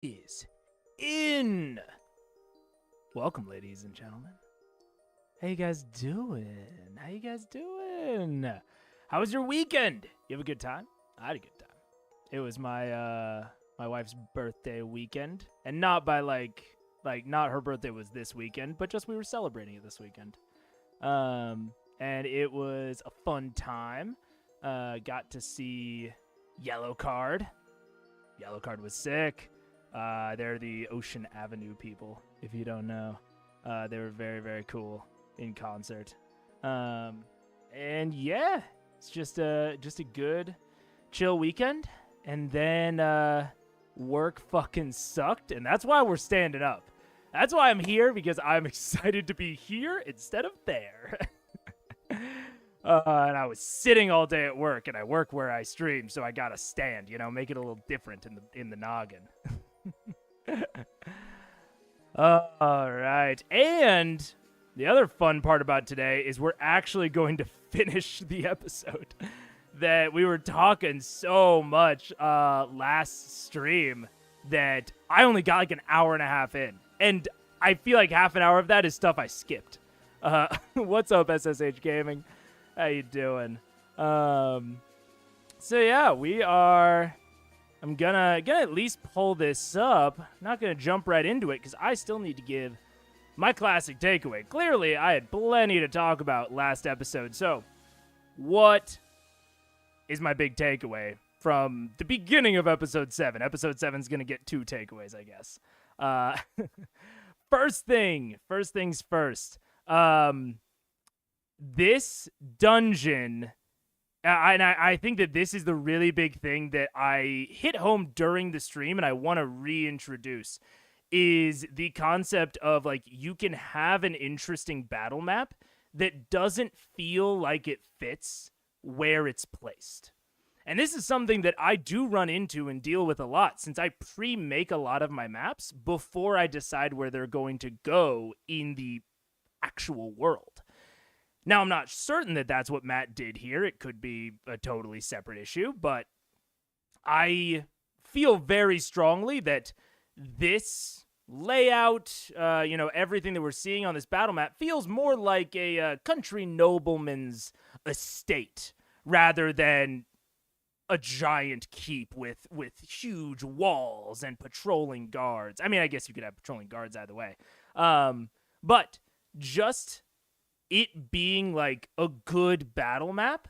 is in. Welcome, ladies and gentlemen. How you guys doing? How was your weekend? You have a good time? I had a good time. It was my wife's birthday weekend, and not by like not her birthday was this weekend, but just we were celebrating it this weekend. And it was a fun time. Got to see Yellow Card. Yellow Card was sick. They're the Ocean Avenue people, if you don't know. They were very, very cool in concert. And yeah, it's just a good, chill weekend. And then work fucking sucked, and that's why we're standing up. That's why I'm here, because I'm excited to be here instead of there. And I was sitting all day at work, and I work where I stream, so I gotta stand, make it a little different in the noggin. All right, and the other fun part about today is we're actually going to finish the episode that we were talking so much last stream that I only got like an hour and a half in, and I feel like half an hour of that is stuff I skipped. What's up, SSH Gaming? How you doing? So yeah, we are. I'm gonna at least pull this up. Not gonna jump right into it because I still need to give my classic takeaway. Clearly, I had plenty to talk about last episode. So, what is my big takeaway from the beginning of episode 7? Episode 7 is gonna get 2 takeaways, I guess. First things first. This dungeon, and I think that this is the really big thing that I hit home during the stream and I want to reintroduce, is the concept of, like, you can have an interesting battle map that doesn't feel like it fits where it's placed. And this is something that I do run into and deal with a lot, since I pre-make a lot of my maps before I decide where they're going to go in the actual world. Now, I'm not certain that that's what Matt did here. It could be a totally separate issue, but I feel very strongly that this layout, everything that we're seeing on this battle map feels more like a country nobleman's estate rather than a giant keep with huge walls and patrolling guards. I mean, I guess you could have patrolling guards either way. But just it being like a good battle map,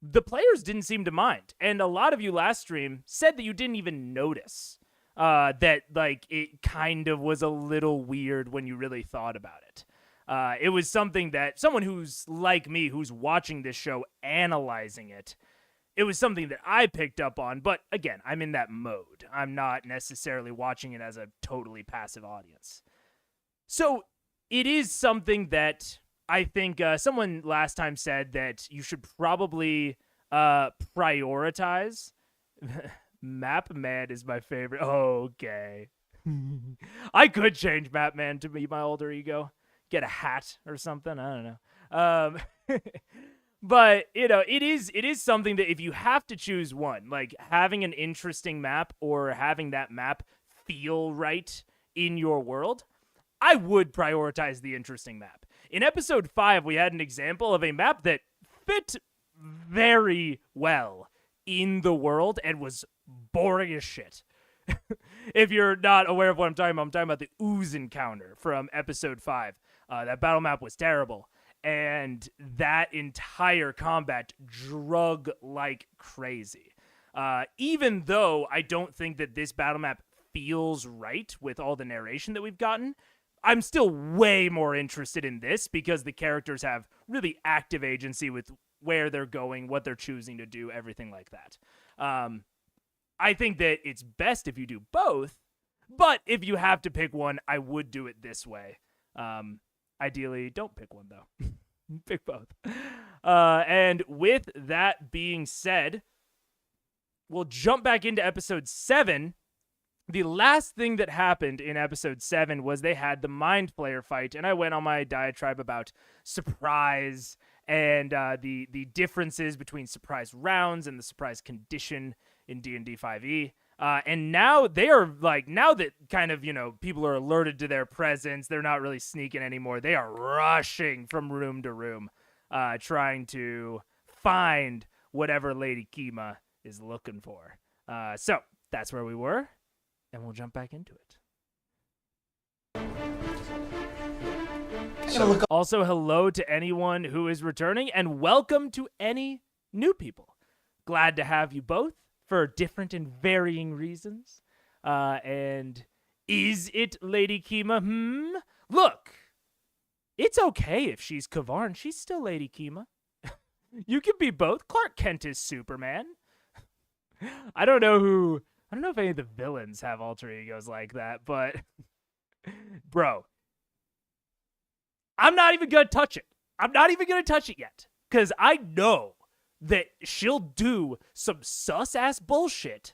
the players didn't seem to mind. And a lot of you last stream said that you didn't even notice that, like, it kind of was a little weird when you really thought about it. It was something that someone who's like me, who's watching this show, analyzing it, it was something that I picked up on. But again, I'm in that mode. I'm not necessarily watching it as a totally passive audience. So it is something that I think someone last time said that you should probably prioritize. Map Man is my favorite. Okay. I could change Map Man to be my alter ego. Get a hat or something. I don't know. But, it is something that if you have to choose one, like having an interesting map or having that map feel right in your world, I would prioritize the interesting map. In episode 5, we had an example of a map that fit very well in the world and was boring as shit. If you're not aware of what I'm talking about the ooze encounter from episode 5. That battle map was terrible. And that entire combat drug like crazy. Even though I don't think that this battle map feels right with all the narration that we've gotten, I'm still way more interested in this because the characters have really active agency with where they're going, what they're choosing to do, everything like that. I think that it's best if you do both, but if you have to pick one, I would do it this way. Ideally, don't pick one, though. Pick both. And with that being said, we'll jump back into episode 7. The last thing that happened in episode 7 was they had the Mind Flayer fight, and I went on my diatribe about surprise and the differences between surprise rounds and the surprise condition in D&D 5e. And now they are like, now that kind of, people are alerted to their presence, they're not really sneaking anymore. They are rushing from room to room, trying to find whatever Lady Kima is looking for. So that's where we were, and we'll jump back into it. Also, hello to anyone who is returning, and welcome to any new people. Glad to have you both for different and varying reasons. And is it Lady Kima? Look, it's okay if she's Kavarn. She's still Lady Kima. You can be both. Clark Kent is Superman. I don't know if any of the villains have alter egos like that, but bro, I'm not even going to touch it. I'm not even going to touch it yet, because I know that she'll do some sus-ass bullshit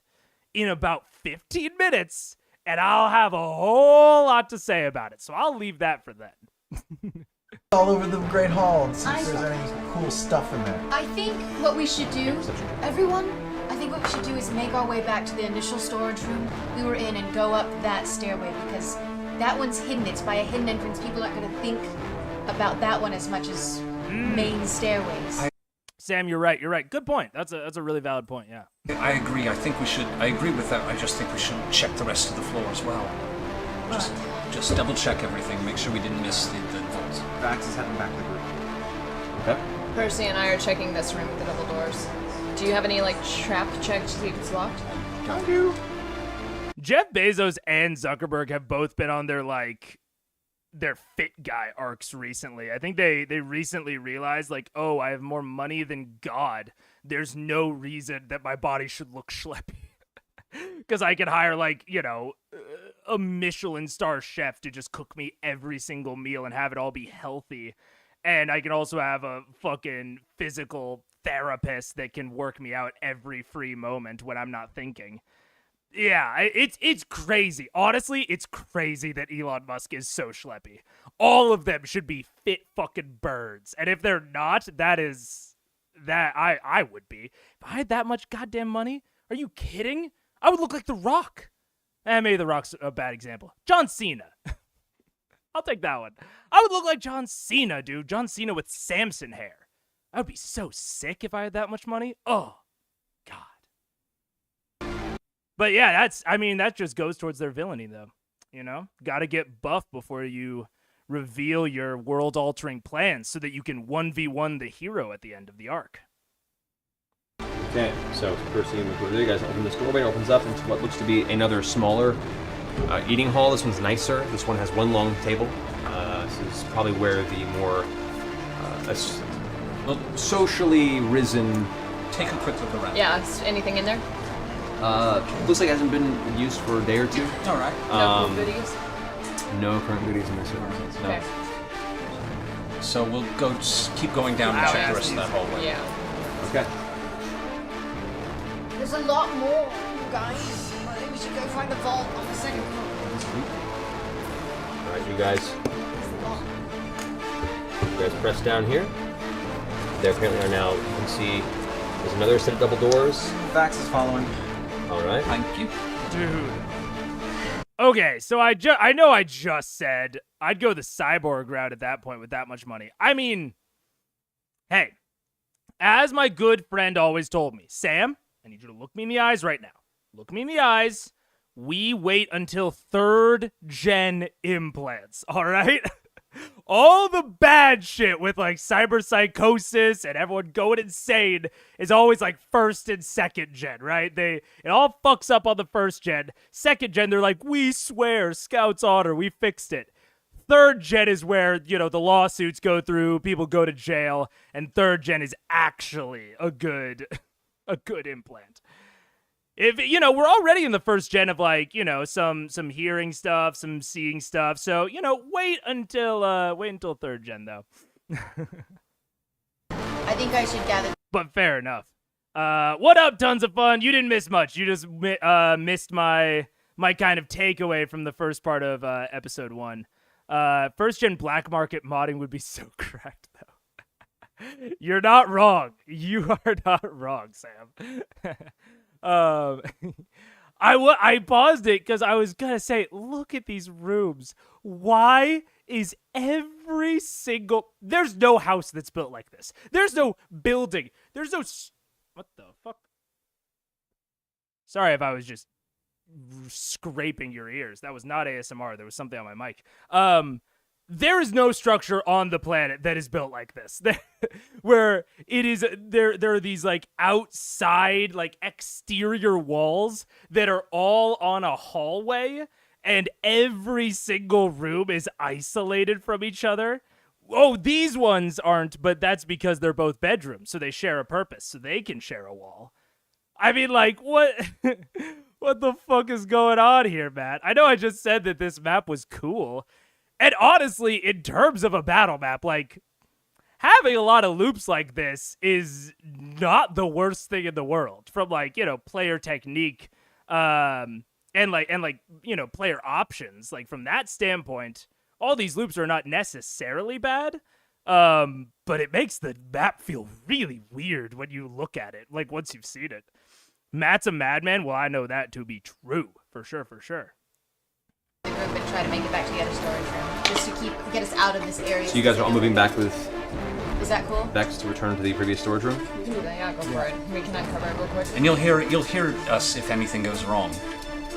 in about 15 minutes, and I'll have a whole lot to say about it. So I'll leave that for then. All over the Great Hall and see if there's any cool stuff in there. I think what we should do, everyone, I think what we should do is make our way back to the initial storage room we were in and go up that stairway, because that one's hidden. It's by a hidden entrance. People aren't going to think about that one as much as main stairways. Sam, you're right. You're right. Good point. That's a really valid point. Yeah. I agree. I think we should. I agree with that. I just think we should check the rest of the floor as well. Just double check everything. Make sure we didn't miss the vaults. Vax is heading back to the group. Okay. Percy and I are checking this room with the double doors. Do you have any trap checks to see if it's locked? I do. Jeff Bezos and Zuckerberg have both been on their fit guy arcs recently. I think they recently realized oh, I have more money than God. There's no reason that my body should look schleppy. Because I can hire a Michelin star chef to just cook me every single meal and have it all be healthy. And I can also have a fucking physical therapist that can work me out every free moment when I'm not thinking. Yeah, it's crazy. Honestly, it's crazy that Elon Musk is so schleppy. All of them should be fit fucking birds. And if they're not, I would be. If I had that much goddamn money, are you kidding? I would look like The Rock. Maybe The Rock's a bad example. John Cena. I'll take that one. I would look like John Cena, dude. John Cena with Samson hair. I would be so sick if I had that much money. Oh, God. But yeah, that just goes towards their villainy, though. Got to get buff before you reveal your world-altering plans so that you can 1v1 the hero at the end of the arc. Okay, so Percy and McCoy, you guys open this doorway. It opens up into what looks to be another smaller eating hall. This one's nicer. This one has one long table. This is probably where the more socially risen... Take a quick look around. Yeah, is anything in there? Looks like it hasn't been used for a day or two. All right. No food goodies? No current goodies in this room. No. Okay. So we'll keep going down and check the rest of that hallway. Yeah. Okay. There's a lot more, you guys. I think we should go find the vault on the second floor. All right, you guys press down here. There apparently are now, you can see, there's another set of double doors. Vax is following. All right. Thank you. Dude. Okay, so I know I just said I'd go the cyborg route at that point with that much money. I mean, hey, as my good friend always told me, Sam, I need you to look me in the eyes right now. Look me in the eyes. We wait until 3rd gen implants, all right? All the bad shit with cyber psychosis and everyone going insane is always 1st and 2nd gen, right? It all fucks up on the 1st gen. 2nd gen, they're like, we swear, Scout's honor, we fixed it. 3rd gen is where, the lawsuits go through, people go to jail, and 3rd gen is actually a good implant. If we're already in the 1st gen of some hearing stuff, some seeing stuff. So, wait until 3rd gen though. I think I should gather. But fair enough. What up, tons of fun? You didn't miss much. You just missed my kind of takeaway from the first part of episode 1. 1st gen black market modding would be so cracked though. You're not wrong. You are not wrong, Sam. I paused it because I was gonna say, look at these rooms. Why is every single... There's no house that's built like this. There's no building. There's no... What the fuck? Sorry if I was just scraping your ears. That was not ASMR. There was something on my mic. There is no structure on the planet that is built like this. Where it is, there are these like outside, like exterior walls that are all on a hallway, and every single room is isolated from each other. Oh, these ones aren't, but that's because they're both bedrooms, so they share a purpose, so they can share a wall. I mean, like, what? What the fuck is going on here, Matt? I know I just said that this map was cool. And honestly, in terms of a battle map, like, having a lot of loops like this is not the worst thing in the world. From, like, you know, player technique, and you know, player options. Like, from that standpoint, all these loops are not necessarily bad. But it makes the map feel really weird when you look at it, like, once you've seen it. Matt's a madman? Well, I know that to be true. For sure, for sure. Group and try to make it back to the other storage room, just to get us out of this area. So you guys are all moving back with Is that cool? Vex to return to the previous storage room? Yeah, go for it. We can uncover it real quick. And you'll hear us if anything goes wrong.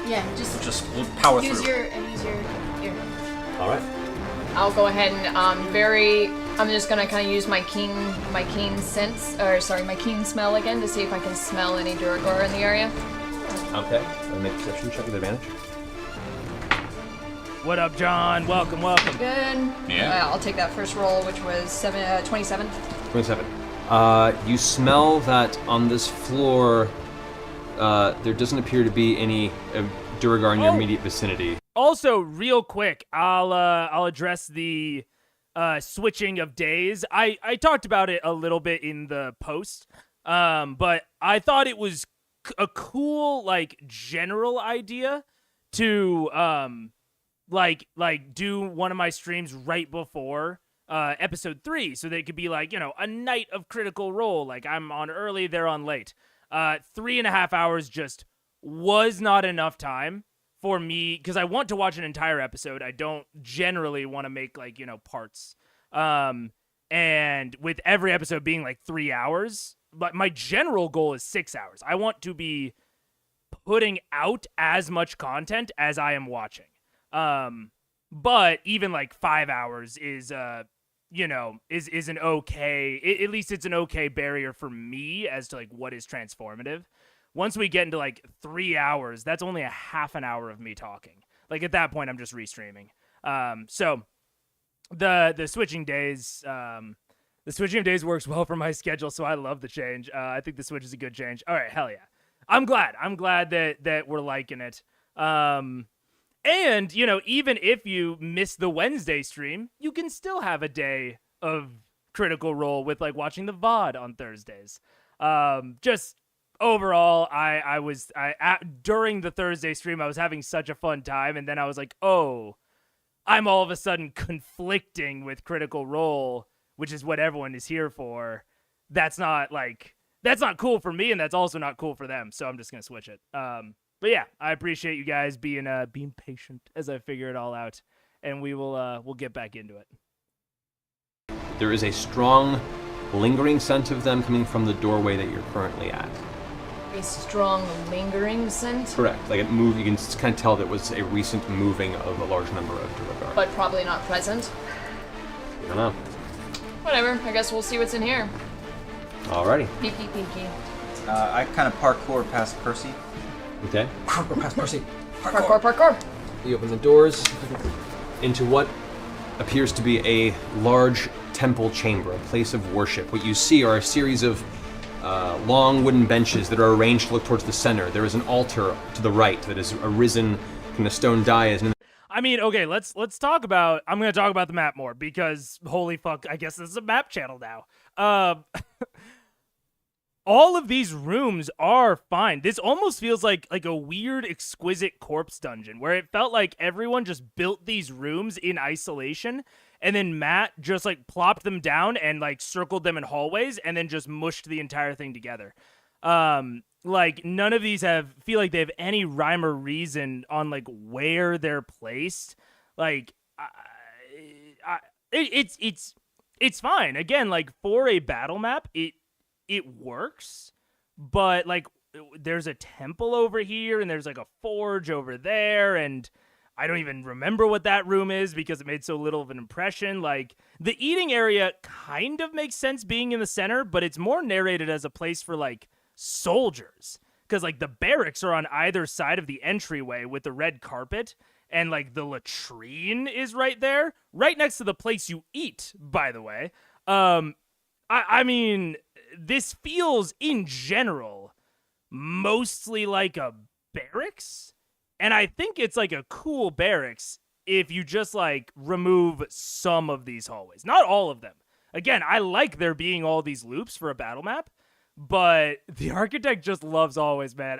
Yeah, just We'll power use through. use your ear. All right. I'll go ahead and I'm just gonna kind of use my keen smell again to see if I can smell any Duragor in the area. Okay. I'll make a perception check with advantage. What up, John? Welcome, welcome. Good. Yeah. I'll take that first roll, which was 27. 27. You smell that on this floor, there doesn't appear to be any Duragar in your immediate vicinity. Also, real quick, I'll address the switching of days. I talked about it a little bit in the post, but I thought it was a cool, like, general idea to like do one of my streams right before episode 3, so that it could be like, you know, a night of Critical Role. Like, I'm on early, they're on late. 3.5 hours just was not enough time for me, because I want to watch an entire episode. I don't generally want to make, like, you know, parts. And with every episode being like 3 hours, but my general goal is 6 hours. I want to be putting out as much content as I am watching. But even like 5 hours is, you know, is an okay, at least it's an okay barrier for me as to like what is transformative. Once we get into like 3 hours, that's only a half an hour of me talking. Like, at that point, I'm just restreaming. So the switching days, the switching of days works well for my schedule, so I love the change. I think the switch is a good change. All right, hell yeah. I'm glad that we're liking it. And, you know, even if you miss the Wednesday stream, you can still have a day of Critical Role with, like, watching the VOD on Thursdays. Just overall, during the Thursday stream, I was having such a fun time, and then I was like, oh, I'm all of a sudden conflicting with Critical Role, which is what everyone is here for. That's not cool for me, and that's also not cool for them, so I'm just gonna switch it. But yeah, I appreciate you guys being patient as I figure it all out, and we'll get back into it. There is a strong, lingering scent of them coming from the doorway that you're currently at. A strong lingering scent? Correct. Like, it moved. You can kind of tell that was a recent moving of a large number of Duragar. But probably not present. I don't know. Whatever. I guess we'll see what's in here. Alrighty. Peeky peeky. I kind of parkour past Percy. Okay. Parkour past Percy. Parkour. You open the doors into what appears to be a large temple chamber, a place of worship. What you see are a series of long wooden benches that are arranged to look towards the center. There is an altar to the right that is a risen kind of stone dais. I mean, okay, let's talk about... I'm going to talk about the map more, because holy fuck, I guess this is a map channel now. All of these rooms are fine. This almost feels like a weird, exquisite corpse dungeon, where it felt like everyone just built these rooms in isolation, and then Matt just, like, plopped them down and, like, circled them in hallways, and then just mushed the entire thing together. like none of these feel like they have any rhyme or reason on like where they're placed. Like it's fine. Again, like for a battle map, it works, but like there's a temple over here and there's like a forge over there, and I don't even remember what that room is because it made so little of an impression. Like the eating area kind of makes sense being in the center, but it's more narrated as a place for like soldiers, because like the barracks are on either side of the entryway with the red carpet, and like the latrine is right there, right next to the place you eat, by the way. I mean, this feels in general mostly like a barracks, and I think it's like a cool barracks if you just like remove some of these hallways, not all of them. Again, I like there being all these loops for a battle map, but the architect just loves hallways, man.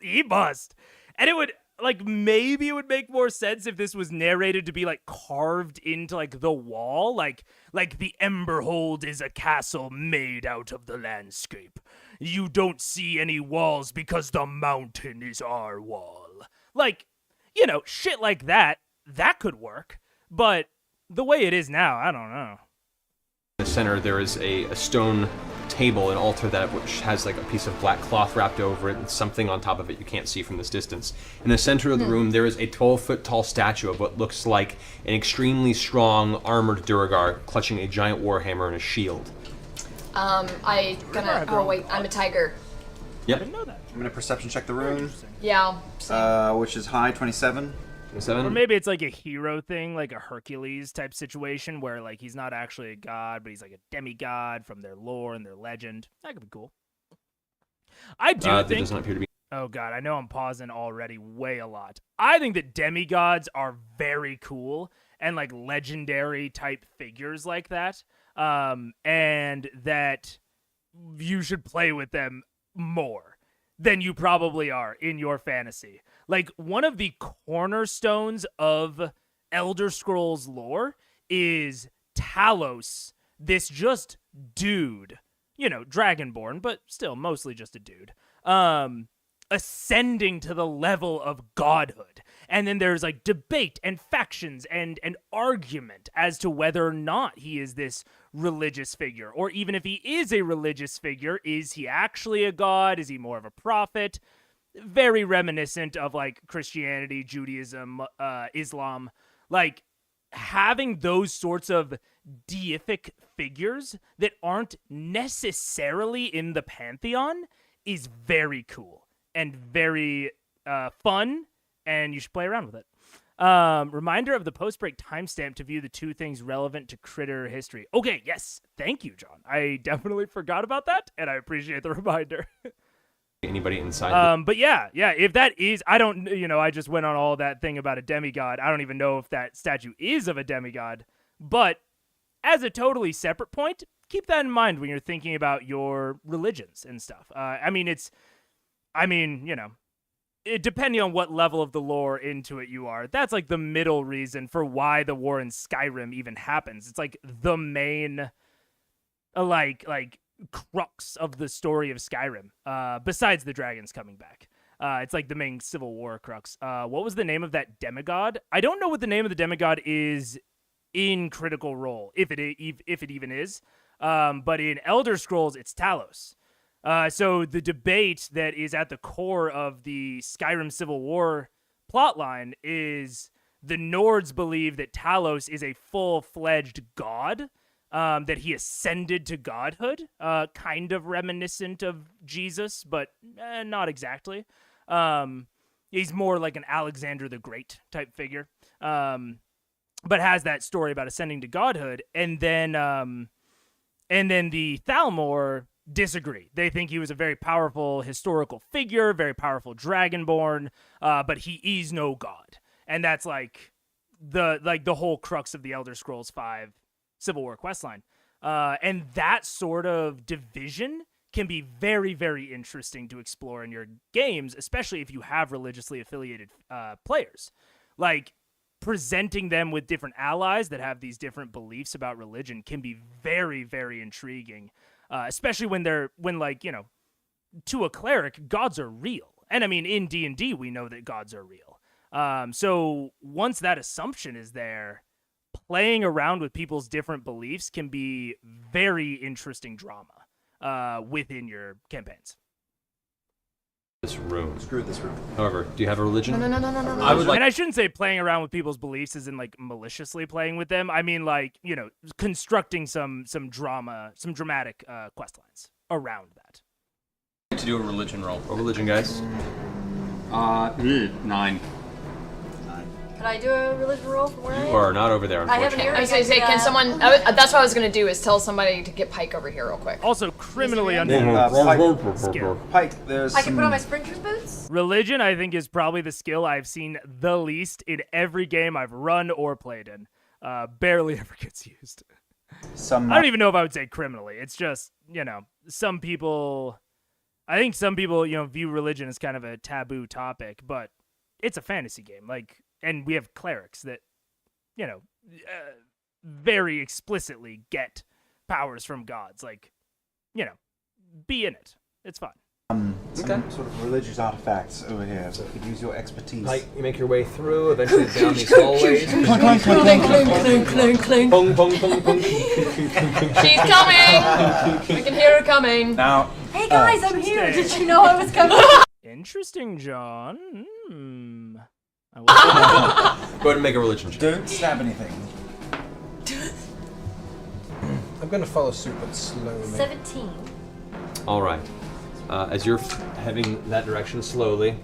He must. And it would, like, maybe it would make more sense if this was narrated to be, like, carved into, like, the wall. Like the Emberhold is a castle made out of the landscape. You don't see any walls because the mountain is our wall. Like, you know, shit like that could work. But the way it is now, I don't know. In the center, there is a stone table, an altar that which has like a piece of black cloth wrapped over it and something on top of it you can't see from this distance. In the center of the room, there is a 12-foot tall statue of what looks like an extremely strong armored Duragar clutching a giant warhammer and a shield. I'm a tiger. Yep. I didn't know that. I'm gonna perception check the room, Yeah. which is high 27. Or maybe it's like a hero thing, like a Hercules type situation where like he's not actually a god, but he's like a demigod from their lore and their legend. That could be cool. I do There think. does not appear to be. Oh god, I know I'm pausing already way a lot. I think that demigods are very cool and like legendary type figures like that, and that you should play with them more than you probably are in your fantasy. Like, one of the cornerstones of Elder Scrolls lore is Talos, this just dude, you know, dragonborn, but still mostly just a dude, ascending to the level of godhood. And then there's like debate and factions and argument as to whether or not he is this religious figure, or even if he is a religious figure, is he actually a god? Is he more of a prophet? Very reminiscent of like Christianity, Judaism, Islam. Like, having those sorts of deific figures that aren't necessarily in the pantheon is very cool and very fun, and you should play around with it. Reminder of the post-break timestamp to view the two things relevant to critter history. Okay, yes, thank you, John. I definitely forgot about that, and I appreciate the reminder. Anybody inside? But yeah, if that is, I don't, you know, I just went on all that thing about a demigod. I don't even know if that statue is of a demigod, but as a totally separate point, keep that in mind when you're thinking about your religions and stuff. You know, depending on what level of the lore into it you are, that's like the middle reason for why the war in Skyrim even happens. It's like the main, like crux of the story of Skyrim, besides the dragons coming back. It's like the main Civil War crux. What was the name of that demigod? I don't know what the name of the demigod is in Critical Role, if it even is. But in Elder Scrolls, it's Talos. So the debate that is at the core of the Skyrim Civil War plotline is the Nords believe that Talos is a full-fledged god, that he ascended to godhood, kind of reminiscent of Jesus, but not exactly. He's more like an Alexander the Great type figure, but has that story about ascending to godhood. And then the Thalmor disagree. They think he was a very powerful historical figure, very powerful dragonborn, but he is no god. And that's like the whole crux of the Elder Scrolls V Civil War questline. And that sort of division can be very, very interesting to explore in your games, especially if you have religiously affiliated players. Like, presenting them with different allies that have these different beliefs about religion can be very, very intriguing. Especially when to a cleric, gods are real. And I mean, in D&D, we know that gods are real. So once that assumption is there, playing around with people's different beliefs can be very interesting drama within your campaigns. This room. Screw this room. However, do you have a religion? No. I would like. And I shouldn't say playing around with people's beliefs as in like maliciously playing with them. I mean like, constructing some drama, some dramatic quest lines around that. To do a religion roll. What religion, guys? 9. Could I do a religion roll from where I You am? are not over there, I have an unfortunately. ear. I was gonna say, can someone? That's what I was gonna do is tell somebody to get Pike over here real quick. Also, criminally Is unfair skill. Pike, there's I can put on some- my sprinter's boots? Religion, I think, is probably the skill I've seen the least in every game I've run or played in. Barely ever gets used. some I don't even know if I would say criminally. It's just, some people... I think some people, view religion as kind of a taboo topic, but it's a fantasy game. And we have clerics that, very explicitly get powers from gods. Be in it. It's fun. some sort of religious artifacts over here, so I could use your expertise. Like, you make your way through, eventually down these hallways. Clink, clink, clink, clink. Pong, pong, pong, pong. She's coming. I can hear her coming. Now, Hey guys, I'm here. Did you know I was coming? Interesting, John. I will Go ahead and make a religion check. don't stab anything. I'm going to follow suit, but slowly. 17. All right. As you're heading that direction slowly,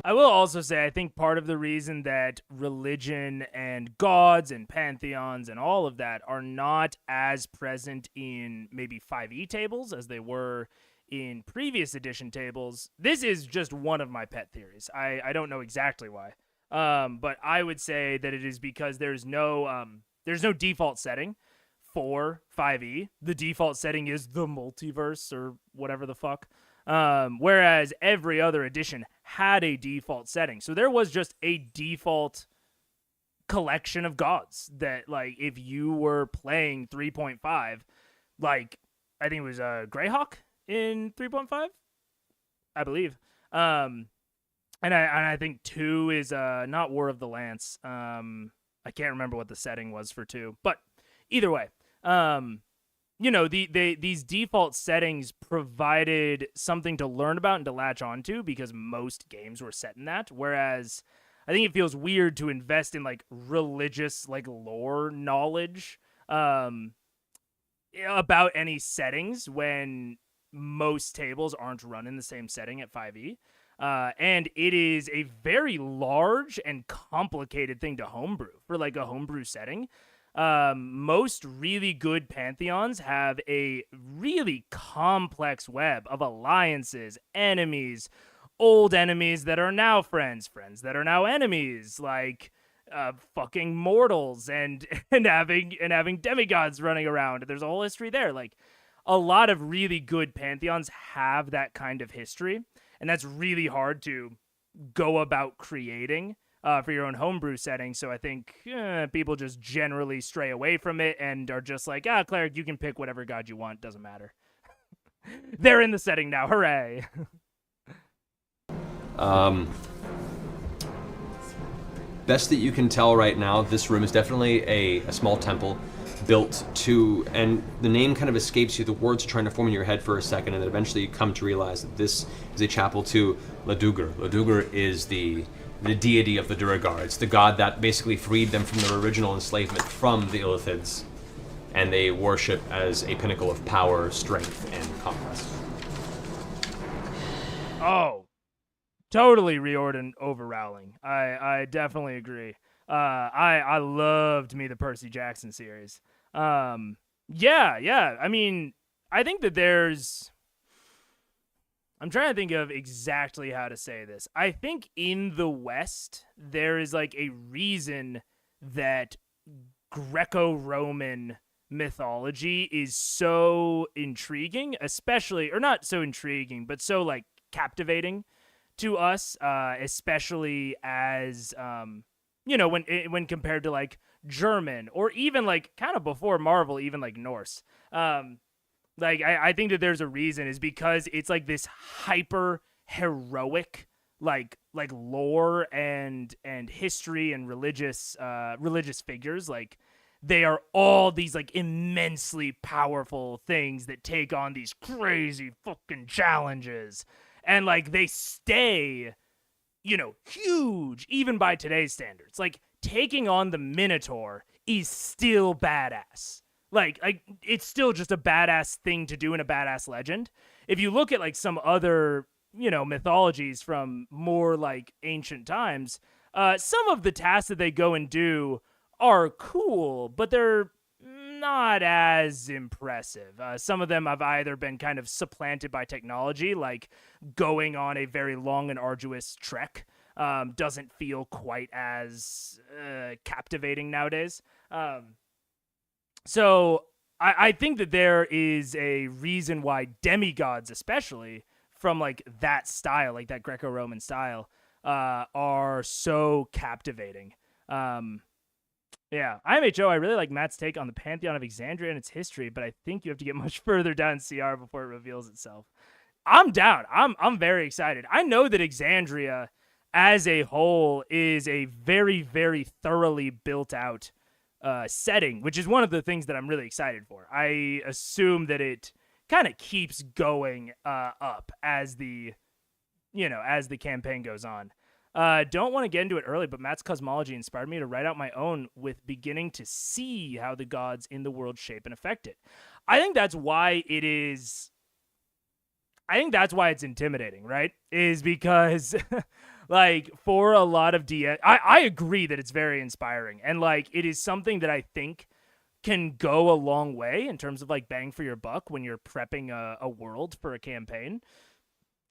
I will also say I think part of the reason that religion and gods and pantheons and all of that are not as present in maybe 5e tables as they were in previous edition tables. This is just one of my pet theories. I don't know exactly why. But I would say that it is because there's no default setting for 5e. The default setting is the multiverse or whatever the fuck. Whereas every other edition had a default setting. So there was just a default collection of gods that, if you were playing 3.5, I think it was Greyhawk in 3.5, I believe. And I think 2 is not War of the Lance. I can't remember what the setting was for 2, but either way, these default settings provided something to learn about and to latch onto because most games were set in that. Whereas I think it feels weird to invest in religious lore knowledge about any settings when most tables aren't run in the same setting at 5e. And it is a very large and complicated thing to homebrew for a homebrew setting. Most really good pantheons have a really complex web of alliances, enemies, old enemies that are now friends, friends that are now enemies, fucking mortals and having demigods running around. There's a whole history there. A lot of really good pantheons have that kind of history, and that's really hard to go about creating for your own homebrew setting. So I think people just generally stray away from it and are just cleric, you can pick whatever god you want, doesn't matter. They're in the setting now, hooray. best that you can tell right now, this room is definitely a small temple built to, and the name kind of escapes you, the words are trying to form in your head for a second, and then eventually you come to realize that this is a chapel to Ladugar. Ladugar is the deity of the Duergar. It's the god that basically freed them from their original enslavement from the Illithids, and they worship as a pinnacle of power, strength, and conquest. Oh, totally Riordan over Rowling. I definitely agree. I loved me the Percy Jackson series. Yeah. I mean, I think that I'm trying to think of exactly how to say this. I think in the West, there is like a reason that Greco-Roman mythology is so intriguing, especially, or not so intriguing, but so like captivating to us, especially as, when compared to like German or even like kind of before Marvel, even like Norse. Like, I think that there's a reason, is because it's like this hyper heroic like lore and history and religious figures. Like, they are all these like immensely powerful things that take on these crazy fucking challenges, and like they stay, huge even by today's standards. Like, taking on the Minotaur is still badass. Like it's still just a badass thing to do in a badass legend. If you look at like some other, mythologies from more like ancient times, some of the tasks that they go and do are cool, but they're not as impressive. Some of them have either been kind of supplanted by technology, like going on a very long and arduous trek doesn't feel quite as captivating nowadays. So I think that there is a reason why demigods, especially from like that style, like that Greco-Roman style, are so captivating. Yeah, IMHO, I really like Matt's take on the Pantheon of Exandria and its history, but I think you have to get much further down CR before it reveals itself. I'm down. I'm very excited. I know that Exandria as a whole is a very, very thoroughly built out setting, which is one of the things that I'm really excited for. I assume that it kind of keeps going up as the campaign goes on. Don't want to get into it early, but Matt's cosmology inspired me to write out my own, with beginning to see how the gods in the world shape and affect it. I think that's why it's intimidating, right? Is because like for a lot of I agree that it's very inspiring, and like it is something that I think can go a long way in terms of like bang for your buck when you're prepping a world for a campaign.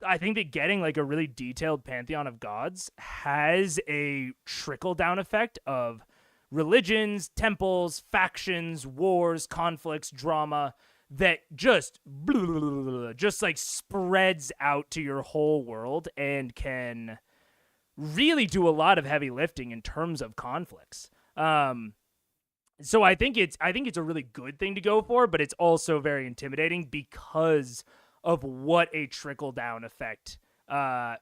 I think that getting like a really detailed pantheon of gods has a trickle-down effect of religions, temples, factions, wars, conflicts, drama that just like spreads out to your whole world and can really do a lot of heavy lifting in terms of conflicts. So I think it's a really good thing to go for, but it's also very intimidating because of what a trickle-down effect a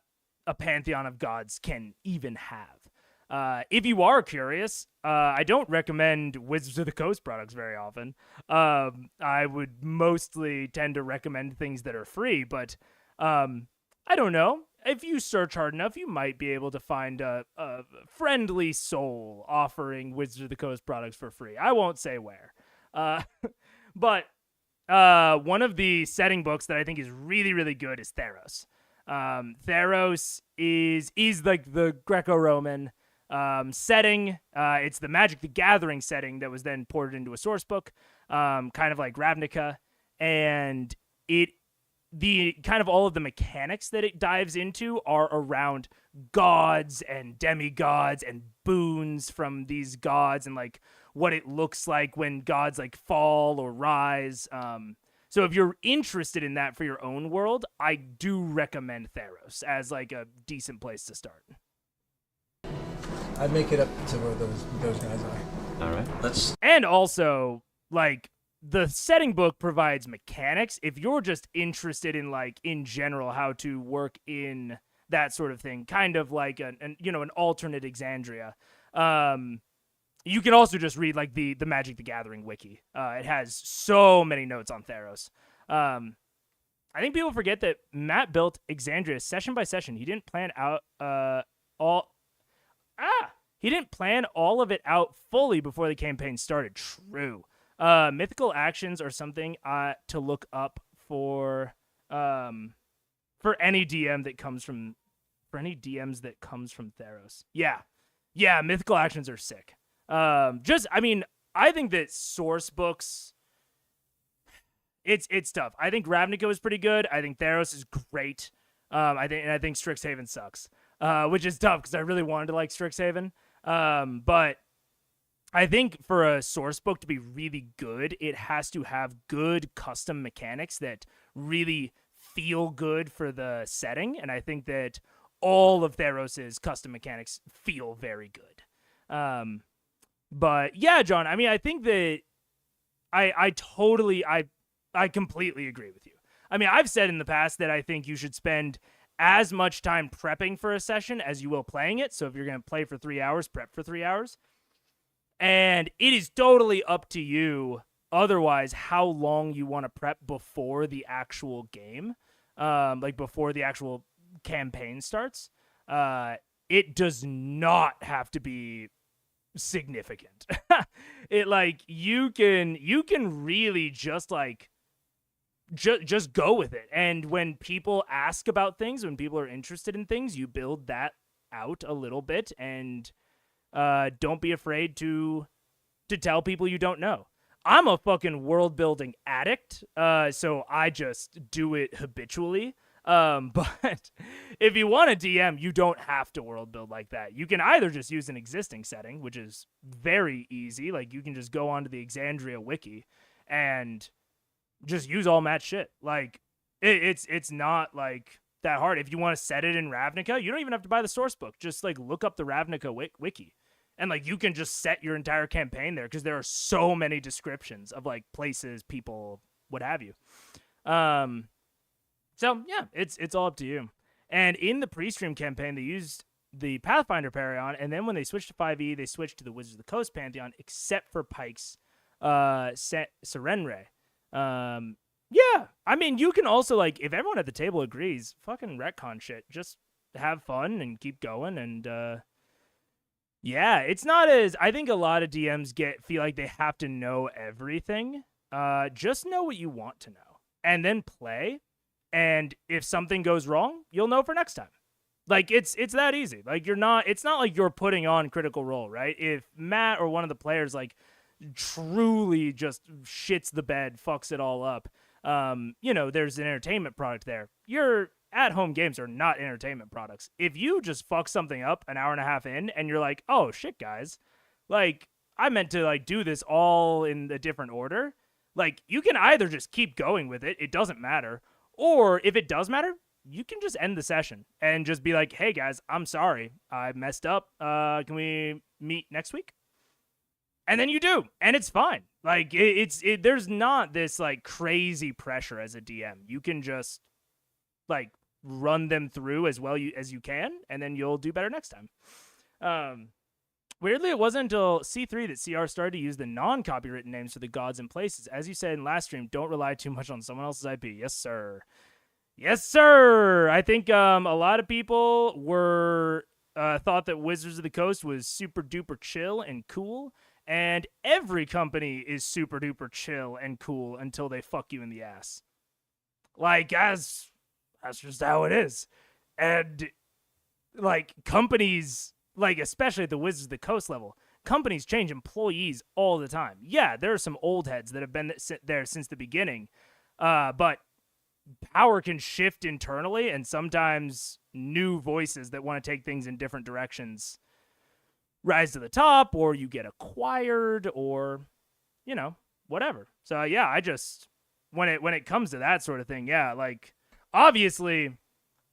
pantheon of gods can even have. If you are curious, I don't recommend Wizards of the Coast products very often. I would mostly tend to recommend things that are free, but I don't know. If you search hard enough, you might be able to find a friendly soul offering Wizards of the Coast products for free. I won't say where. But one of the setting books that I think is really, really good is Theros. Theros is like the Greco-Roman setting. It's the Magic the Gathering setting that was then ported into a source book, kind of like Ravnica, and the kind of all of the mechanics that it dives into are around gods and demigods and boons from these gods, and like what it looks like when gods like fall or rise. So if you're interested in that for your own world, I do recommend Theros as like a decent place to start. I'd make it up to where those guys are. All right. And also, like, the setting book provides mechanics. If you're just interested in, like, in general, how to work in that sort of thing, kind of like an alternate Exandria, you can also just read like the Magic the Gathering wiki. It has so many notes on Theros. I think people forget that Matt built Exandria session by session. He didn't plan out He didn't plan all of it out fully before the campaign started. True. Mythical actions are something to look up for any DM that comes from DMs that comes from Theros. Yeah, mythical actions are sick. I think that source books, it's tough. I think Ravnica is pretty good. I think Theros is great. I think Strixhaven sucks, which is tough because I really wanted to like Strixhaven. But I think for a source book to be really good, it has to have good custom mechanics that really feel good for the setting. And I think that all of Theros' custom mechanics feel very good. But yeah, John, I mean, I think that I I completely agree with you. I mean, I've said in the past that I think you should spend as much time prepping for a session as you will playing it. So if you're going to play for 3 hours, prep for 3 hours. And it is totally up to you otherwise how long you want to prep before the actual game, like before the actual campaign starts. It does not have to be significant. It like you can really just like just go with it. And when people ask about things, when people are interested in things, you build that out a little bit, and don't be afraid to tell people you don't know. I'm a fucking world building addict, so I just do it habitually. But if you want to DM, you don't have to world build like that. You can either just use an existing setting, which is very easy. Like you can just go onto the Exandria wiki and just use all Matt's shit. Like it's not like that hard. If you want to set it in Ravnica, you don't even have to buy the source book. Just like look up the Ravnica wiki. And like you can just set your entire campaign there because there are so many descriptions of like places, people, what have you. So yeah, it's all up to you. And in the pre-stream campaign, they used the Pathfinder Paragon, and then when they switched to 5e, they switched to the Wizards of the Coast Pantheon, except for Pike's Serenre. Yeah, I mean, you can also like if everyone at the table agrees, fucking retcon shit. Just have fun and keep going, and yeah, it's not as I think a lot of DMs feel like they have to know everything. Just know what you want to know, and then play. And if something goes wrong, you'll know for next time. Like it's that easy. Like it's not like you're putting on Critical Role, right? If Matt or one of the players like truly just shits the bed, fucks it all up, there's an entertainment product there. Your at-home games are not entertainment products. If you just fuck something up an hour and a half in and you're like, oh shit, guys, like I meant to like do this all in a different order. Like you can either just keep going with it. It doesn't matter. Or if it does matter, you can just end the session and just be like, hey guys, I'm sorry. I messed up. Can we meet next week? And then you do. And it's fine. Like there's not this like crazy pressure as a DM. You can just like run them through as well as you can, and then you'll do better next time. Weirdly, it wasn't until C3 that CR started to use the non-copywritten names for the gods and places. As you said in last stream, don't rely too much on someone else's IP. Yes, sir. Yes, sir. I think a lot of people thought that Wizards of the Coast was super duper chill and cool, and every company is super duper chill and cool until they fuck you in the ass. Like, that's just how it is. And like companies, like especially at the Wizards of the Coast level, companies change employees all the time. Yeah, there are some old heads that have been there since the beginning, but power can shift internally, and sometimes new voices that want to take things in different directions rise to the top, or you get acquired, or whatever. So yeah, I just when it comes to that sort of thing, yeah, like obviously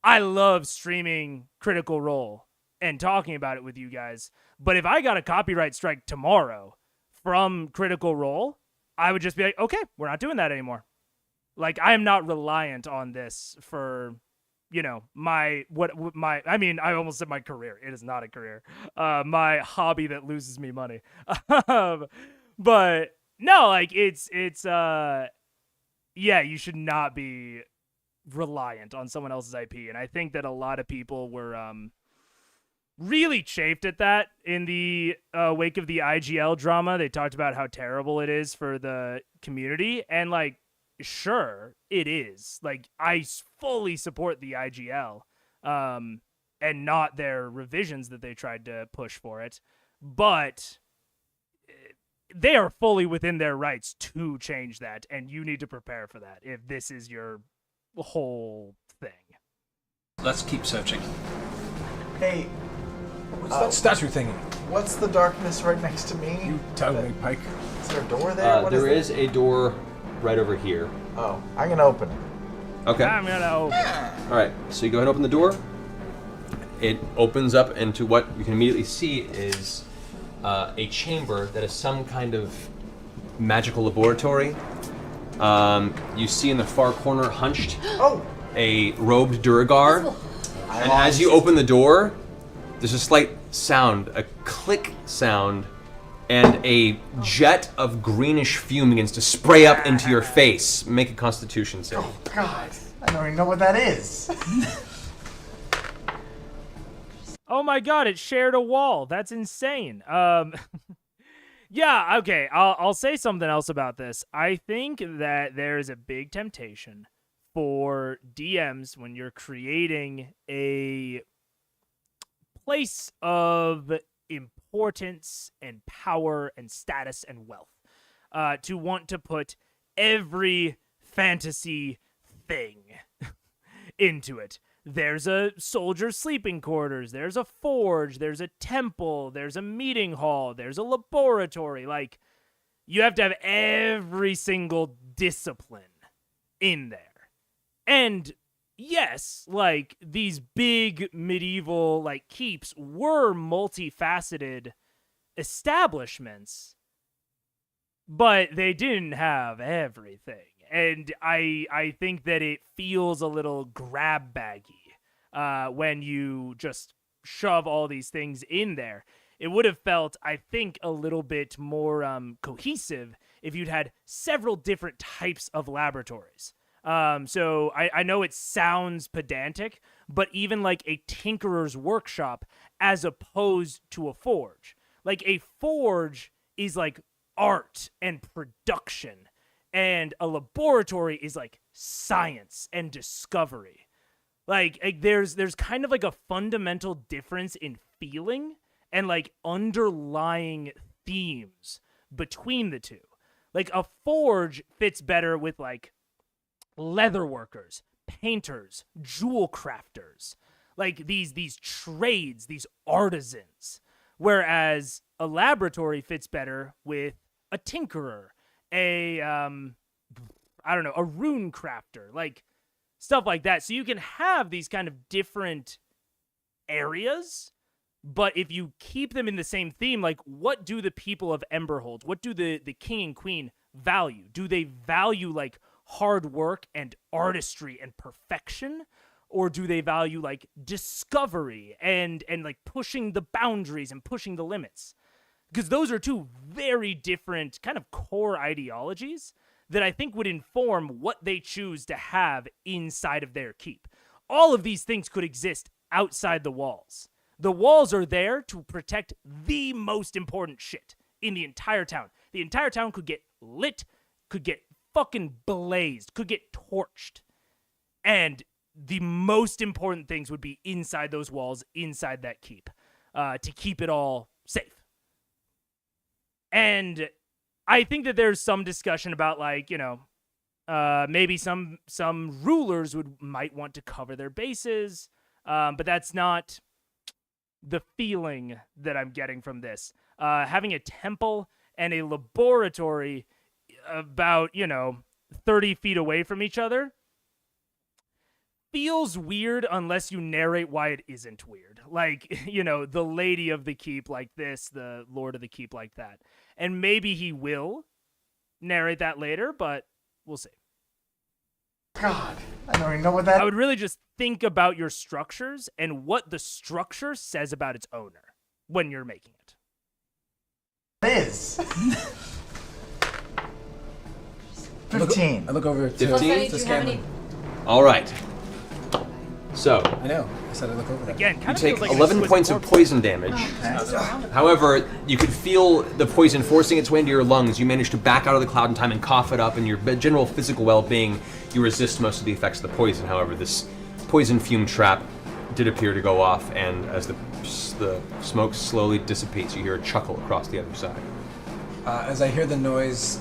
I love streaming Critical Role and talking about it with you guys. But if I got a copyright strike tomorrow from Critical Role, I would just be like, okay, we're not doing that anymore. Like, I am not reliant on this for, I almost said my career. It is not a career. My hobby that loses me money. But no, like you should not be reliant on someone else's IP. And I think that a lot of people were, really chafed at that in the wake of the IGL drama. They talked about how terrible it is for the community, and like, sure, it is. Like, I fully support the IGL, and not their revisions that they tried to push for it, but they are fully within their rights to change that, and you need to prepare for that if this is your whole thing. Let's keep searching. Hey, What's that statue thingy? what's the darkness right next to me? You tell me, Pike. Is there a door there? There is a door right over here. Oh, I'm gonna open it. Okay. I'm gonna open. All right. So you go ahead and open the door. It opens up into what you can immediately see is a chamber that is some kind of magical laboratory. You see in the far corner, hunched, a robed Duragar. And as you open the door, there's a slight sound, a click sound, and a jet of greenish fume begins to spray up into your face. Make a Constitution save. Oh, God. I don't even know what that is. Oh my god, it shared a wall. That's insane. Yeah, okay, I'll say something else about this. I think that there is a big temptation for DMs when you're creating a place of importance and power and status and wealth to want to put every fantasy thing into it. There's a soldier's sleeping quarters, there's a forge, there's a temple, there's a meeting hall, there's a laboratory. Like, you have to have every single discipline in there. And yes, like, these big medieval, like, keeps were multifaceted establishments, but they didn't have everything. And I think that it feels a little grab baggy when you just shove all these things in there. It would have felt, I think, a little bit more cohesive if you'd had several different types of laboratories. So I know it sounds pedantic, but even like a tinkerer's workshop as opposed to a forge. Like, a forge is like art and production, and a laboratory is like science and discovery. Like there's kind of like a fundamental difference in feeling and like underlying themes between the two. Like, a forge fits better with like leather workers, painters, jewel crafters, like these trades, these artisans. Whereas a laboratory fits better with a tinkerer, a a rune crafter, like stuff like that. So you can have these kind of different areas, but if you keep them in the same theme, like, what do the people of Emberhold, what do the king and queen value? Do they value like hard work and artistry and perfection? Or do they value like discovery and like pushing the boundaries and pushing the limits? Because those are two very different kind of core ideologies that I think would inform what they choose to have inside of their keep. All of these things could exist outside the walls. The walls are there to protect the most important shit in the entire town. The entire town could get lit, could get fucking blazed, could get torched. And the most important things would be inside those walls, inside that keep, to keep it all safe. And I think that there's some discussion about, like, maybe some rulers might want to cover their bases, but that's not the feeling that I'm getting from this. Having a temple and a laboratory about, 30 feet away from each other feels weird unless you narrate why it isn't weird. Like, the lady of the keep like this, the lord of the keep like that. And maybe he will narrate that later, but we'll see. God, I don't even know what that I would really just think about your structures and what the structure says about its owner when you're making it. is. 15. I look over to 15? Do you have any? All right. So, I know. I said I look over there. Again, you kind of take feels like 11 points of poison damage. Oh, However, you could feel the poison forcing its way into your lungs. You manage to back out of the cloud in time and cough it up, and your general physical well-being, you resist most of the effects of the poison. However, this poison fume trap did appear to go off, and as the smoke slowly dissipates, you hear a chuckle across the other side. As I hear the noise,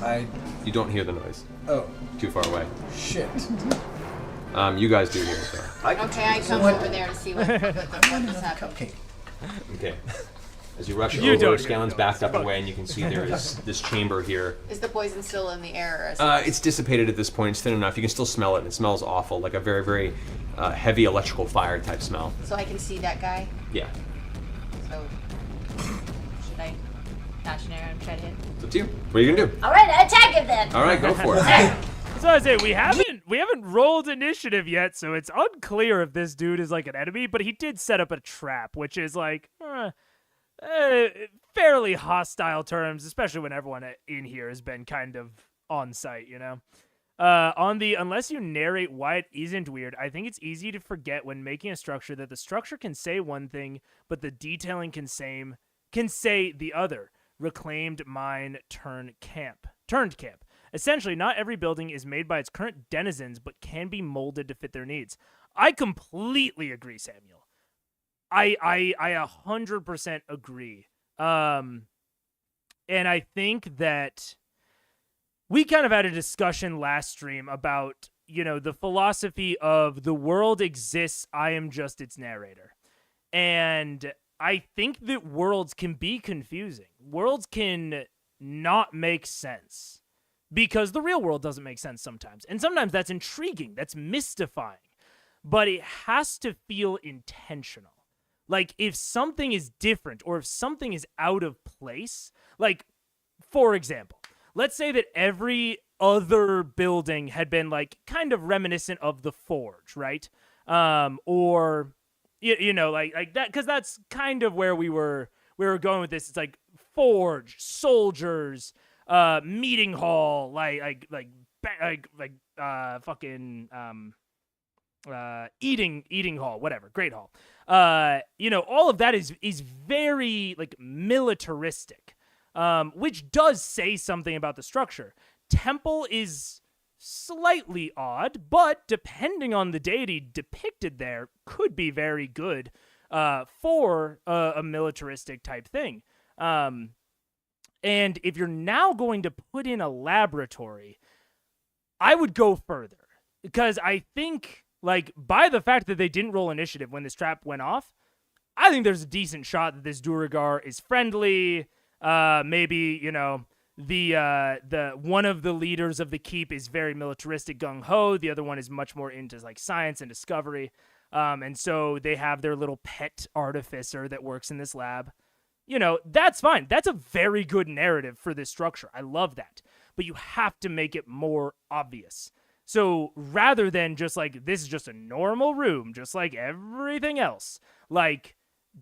You don't hear the noise. Oh, Too far away. shit. You guys do hear it, though. Okay, I come over there to see what is happening. Cupcake. Okay. As you rush You over, don't Scanlan's get backed up away, and you can see there is this chamber here. Is the poison still in the air? Or It's dissipated at this point. It's thin enough. You can still smell it. It smells awful, like a very, very heavy electrical fire type smell. so I can see that guy. Yeah. So should I dash an arrow and try to hit? It's up to you. What are you gonna do? All right, attack him then. All right, go for it. So I say we haven't rolled initiative yet, so it's unclear if this dude is like an enemy, but he did set up a trap, which is like fairly hostile terms, especially when everyone in here has been kind of on site, you know? On the unless you narrate why it isn't weird, I think it's easy to forget when making a structure that the structure can say one thing, but the detailing can say the other. Reclaimed mine turned camp. Essentially, not every building is made by its current denizens, but can be molded to fit their needs. I completely agree, Samuel. I 100% agree. And I think that we kind of had a discussion last stream about, you know, the philosophy of the world exists, I am just its narrator. And I think that worlds can be confusing. Worlds can not make sense because the real world doesn't make sense sometimes. And sometimes that's intriguing, that's mystifying. But it has to feel intentional. Like, if something is different or if something is out of place, like, for example, let's say that every other building had been, like, kind of reminiscent of the Forge, right? Or, you know, like that, because that's kind of where we were going with this. It's like Forge, soldiers, meeting hall, eating hall, whatever, great hall. You know, all of that is very like militaristic, which does say something about the structure. Temple is slightly odd, but depending on the deity depicted there, could be very good for a militaristic type thing. And if you're now going to put in a laboratory, I would go further, because I think, like, by the fact that they didn't roll initiative when this trap went off, I think there's a decent shot that this Duragar is friendly. Maybe, you know, the one of the leaders of the keep is very militaristic, gung-ho. The other one is much more into, like, science and discovery. And so they have their little pet artificer that works in this lab. You know, that's fine. That's a very good narrative for this structure. I love that. But you have to make it more obvious. So rather than just like, this is just a normal room, just like everything else, like,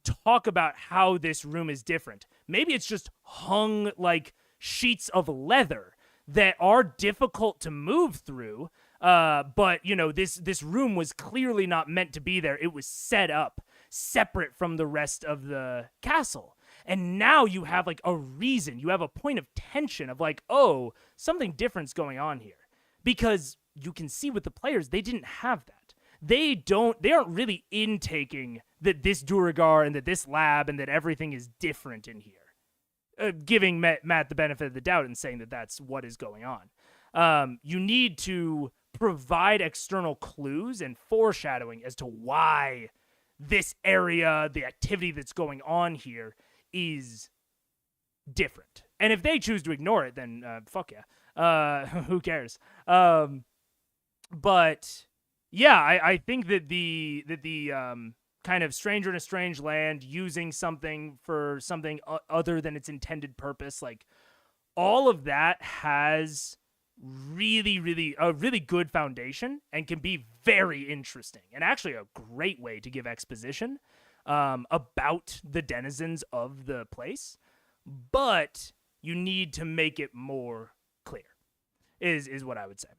talk about how this room is different. Maybe it's just hung like sheets of leather that are difficult to move through. But, you know, this room was clearly not meant to be there. It was set up separate from the rest of the castle. And now you have like a reason, you have a point of tension of like, oh, something different's going on here. Because you can see with the players, they didn't have that. They aren't really intaking that this Duragar and that this lab and that everything is different in here. Giving Matt the benefit of the doubt and saying that that's what is going on. You need to provide external clues and foreshadowing as to why this area, the activity that's going on here, is different. And if they choose to ignore it, then fuck yeah. Who cares? But yeah, I think that the kind of stranger in a strange land, using something for something other than its intended purpose, like, all of that has a really good foundation and can be very interesting and actually a great way to give exposition about the denizens of the place. But you need to make it more clear, is what I would say.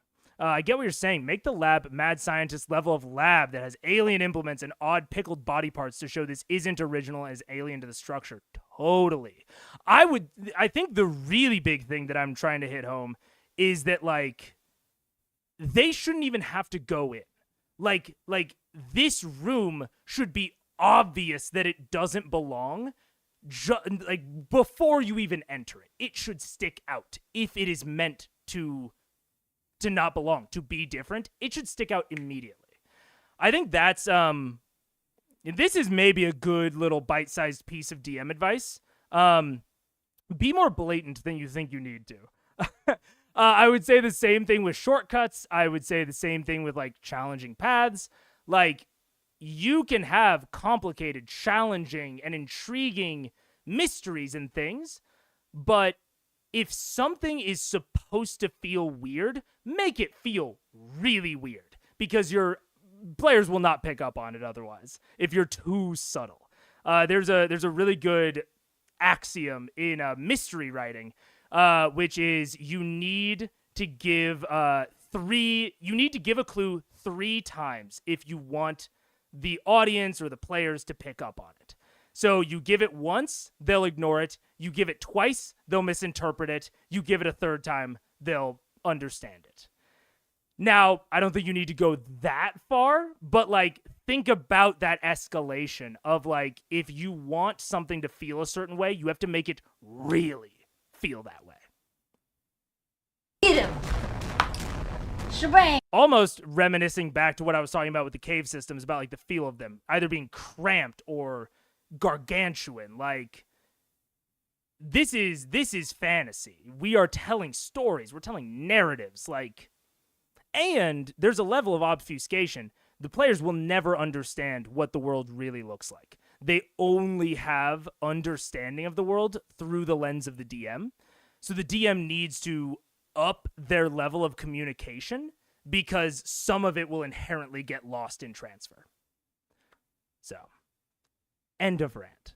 I get what you're saying. Make the lab mad scientist level of lab that has alien implements and odd pickled body parts to show this isn't original and is alien to the structure. Totally. I think the really big thing that I'm trying to hit home is that, like, they shouldn't even have to go in. Like this room should be obvious that it doesn't belong, like, before you even enter it. It should stick out if it is meant to not belong, to be different. It should stick out immediately. I think that's this is maybe a good little bite-sized piece of DM advice. Be more blatant than you think you need to. I would say the same thing with shortcuts. I would say the same thing with, like, challenging paths. Like, you can have complicated, challenging, and intriguing mysteries and things, but if something is supposed to feel weird, make it feel really weird, because your players will not pick up on it otherwise if you're too subtle. There's a really good axiom in mystery writing, which is you need to give a clue 3 times if you want the audience or the players to pick up on it. So you give it once, they'll ignore it. You give it twice, they'll misinterpret it. You give it a 3rd time, they'll understand it. Now, I don't think you need to go that far, but like think about that escalation of like, if you want something to feel a certain way, you have to make it really feel that way. Get him. Shebang. Almost reminiscing back to what I was talking about with the cave systems, about like the feel of them either being cramped or gargantuan. Like, this is fantasy. We are telling stories. We're telling narratives. Like, and there's a level of obfuscation. The players will never understand what the world really looks like. They only have understanding of the world through the lens of the DM. So the DM needs to up their level of communication, because some of it will inherently get lost in transfer. So, end of rant.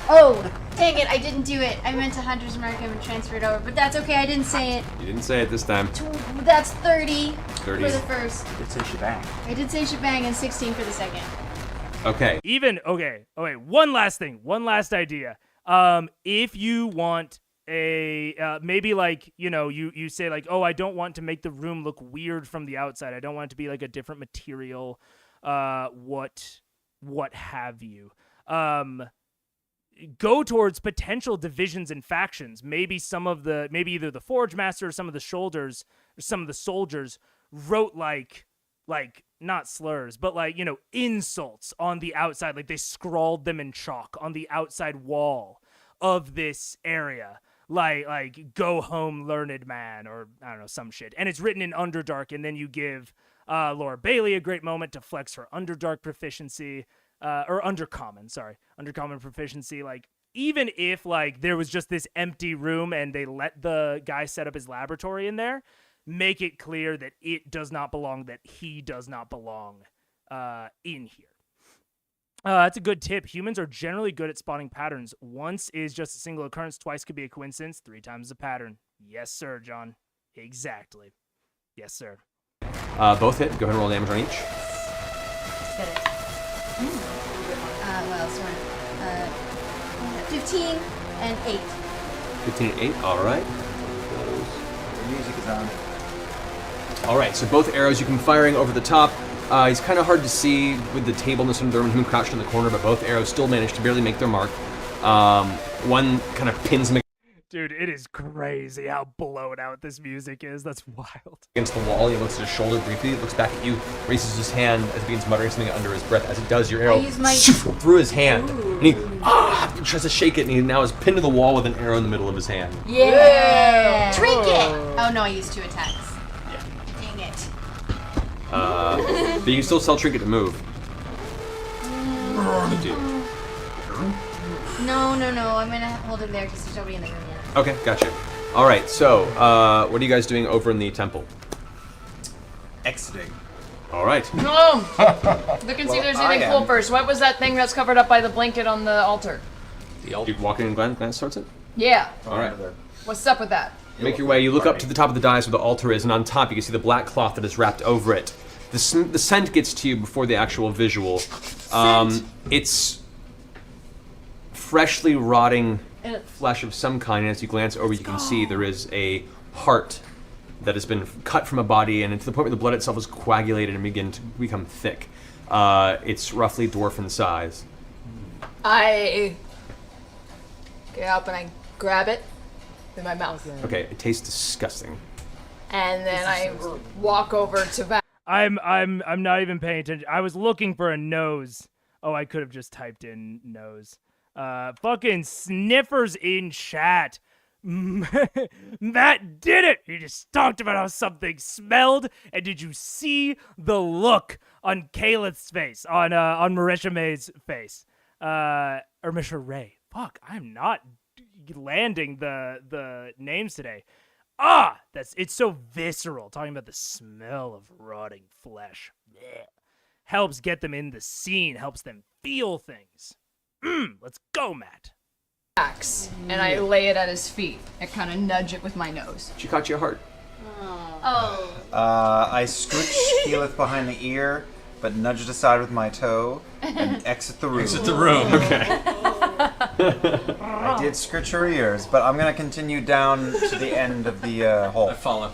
Oh, dang it, I didn't do it. I meant to Hunter's Mark and transfer it over, but that's okay, I didn't say it. You didn't say it this time. That's 30 30. for the first. You did say shebang. I did say shebang, and 16 for the second. Okay. Okay, one last thing, one last idea. If you want maybe like, you say like, oh, I don't want to make the room look weird from the outside. I don't want it to be like a different material, what have you. Go towards potential divisions and factions. Maybe either the Forge Master or some of the soldiers wrote like not slurs, but like, insults on the outside. Like they scrawled them in chalk on the outside wall of this area. Like go home, learned man, or I don't know, some shit. And it's written in Underdark, and then you give Laura Bailey a great moment to flex her Underdark proficiency, or Undercommon proficiency. Like, even if like there was just this empty room and they let the guy set up his laboratory in there, make it clear that it does not belong, that he does not belong in here. That's a good tip. Humans are generally good at spotting patterns. Once is just a single occurrence. Twice could be a coincidence. 3 times a pattern. Yes, sir, John. Exactly. Yes, sir. Both hit. Go ahead and roll damage on each. Get it. Well, sort of. 15 and 8. 15 and 8. All right. The music is on. All right. So both arrows you can firing over the top. He's kind of hard to see with the table in the center of him crouched in the corner, but both arrows still manage to barely make their mark. One kind of pins him Dude, it is crazy how blown out this music is. That's wild. against the wall. He looks at his shoulder briefly, looks back at you, raises his hand as he begins muttering something under his breath. As it does, your arrow use my- through his hand. And he tries to shake it, and he now is pinned to the wall with an arrow in the middle of his hand. Yeah! Trinket! Oh no, I used 2 attacks. Yeah. Dang it. But you can still tell Trinket to move. Up to you. No. I'm gonna hold him there because there's nobody in the room yet. Okay, gotcha. All right, so what are you guys doing over in the temple? Exiting. All right. No! Look and see if there's I anything am. cool first. What was that thing that's covered up by the blanket on the altar? You walk in and glance towards it? Yeah. All right. What's up with that? Make your way. You look up to the top of the dais where the altar is, and on top you can see the black cloth that is wrapped over it. The scent gets to you before the actual visual. It's freshly rotting flesh of some kind, and as you glance over, you can see there is a heart that has been cut from a body, and to the point where the blood itself is coagulated and begin to become thick. It's roughly dwarf in size. I get up and I grab it in my mouth. Okay, it tastes disgusting. And then I walk over to Val. I'm not even paying attention. I was looking for a nose. Oh, I could have just typed in nose. Fucking sniffers in chat. Matt did it! He just talked about how something smelled, and did you see the look on Caleth's face, on Marisha May's face? Or Marisha Ray. Fuck, I'm not landing the names today. It's so visceral. Talking about the smell of rotting flesh. Blech. Helps get them in the scene, helps them feel things. Let's go, Matt. Axe, and I lay it at his feet and kind of nudge it with my nose. She caught your heart. Oh. I scooch Keyleth behind the ear, but nudge it aside with my toe and exit the room. Exit the room. Okay. I did scritch her ears, but I'm gonna continue down to the end of the hall. I follow.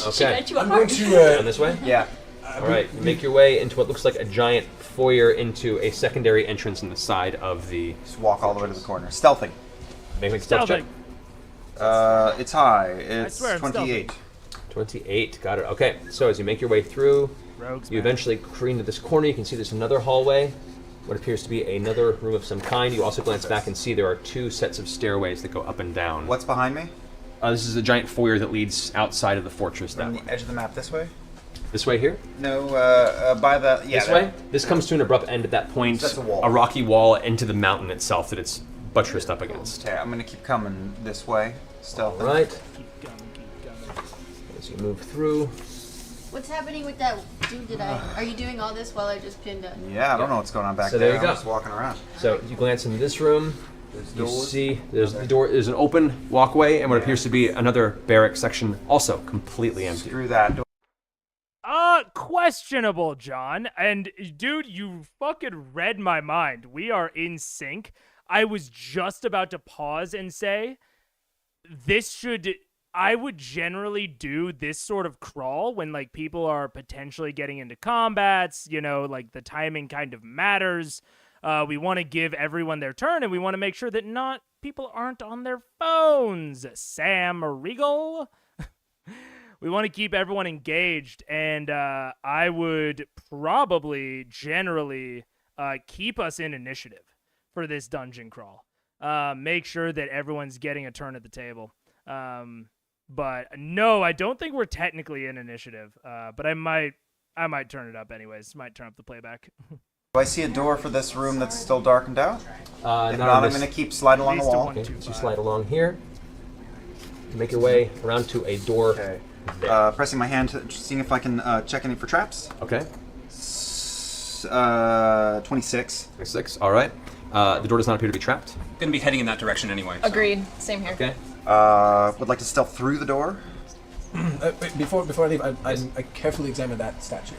Okay. I'm going to. Down this way? Yeah. All right. You make your way into what looks like a giant foyer into a secondary entrance in the side of the. Just walk all the way to the corner. Stealthing. Make a stealth check. It's high. It's swear I'm 28. 28. Got it. Okay. So as you make your way through, Rogues, you man. eventually careen to this corner. You can see there's another hallway. What appears to be another room of some kind. You also glance back and see there are 2 sets of stairways that go up and down. What's behind me? This is a giant foyer that leads outside of the fortress. That On way. the edge of the map this way? This way here? No, by the... Yeah, This there. way? This comes to an abrupt end at that point. That's a wall. A rocky wall into the mountain itself that it's buttressed up against. Okay, I'm gonna keep coming this way. Stealthing. All right. Keep going. As you move through. What's happening with that dude? Are you doing all this while I just pinned up? Yeah, I don't know what's going on back So there. there you go. I'm just walking around. So you glance into this room. You doors. see there's the door. There's an open walkway and what appears to be another barrack section, also completely empty. Screw that door. Questionable, John. And dude, you fucking read my mind. We are in sync. I was just about to pause and say, I would generally do this sort of crawl when like people are potentially getting into combats, like the timing kind of matters. We want to give everyone their turn and we want to make sure that people aren't on their phones. Sam Regal. We want to keep everyone engaged, and I would probably generally keep us in initiative for this dungeon crawl. Make sure that everyone's getting a turn at the table. But no, I don't think we're technically in initiative. But I might turn it up anyways. Might turn up the playback. Do I see a door for this room that's still darkened out? If Not not, on I'm this- gonna keep sliding along the least a wall. one. Okay, so you slide along here. You make your way around to a door. Okay. There. Pressing my hand, seeing if I can check any for traps. Okay. 26. 6. All right. The door does not appear to be trapped. Gonna be heading in that direction anyway. so- Agreed. Same here. Okay. Would like to stealth through the door. Wait, before I leave, I carefully examine that statue.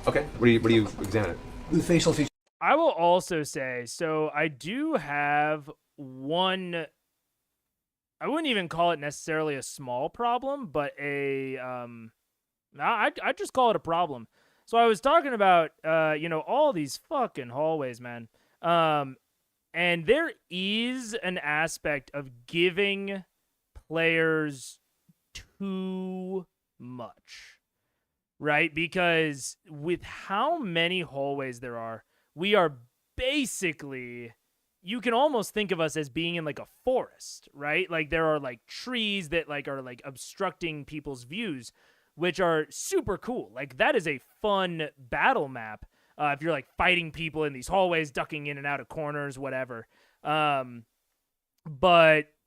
Okay. What do you examine it? The facial features. I will also say, so I do have one. I wouldn't even call it necessarily a small problem, but I'd just call it a problem. So I was talking about, all these fucking hallways, man. And there is an aspect of giving players too much, right? Because with how many hallways there are, we are basically, you can almost think of us as being in like a forest, right? Like there are like trees that like are like obstructing people's views, which are super cool. Like that is a fun battle map. If you're like fighting people in these hallways, ducking in and out of corners, whatever. But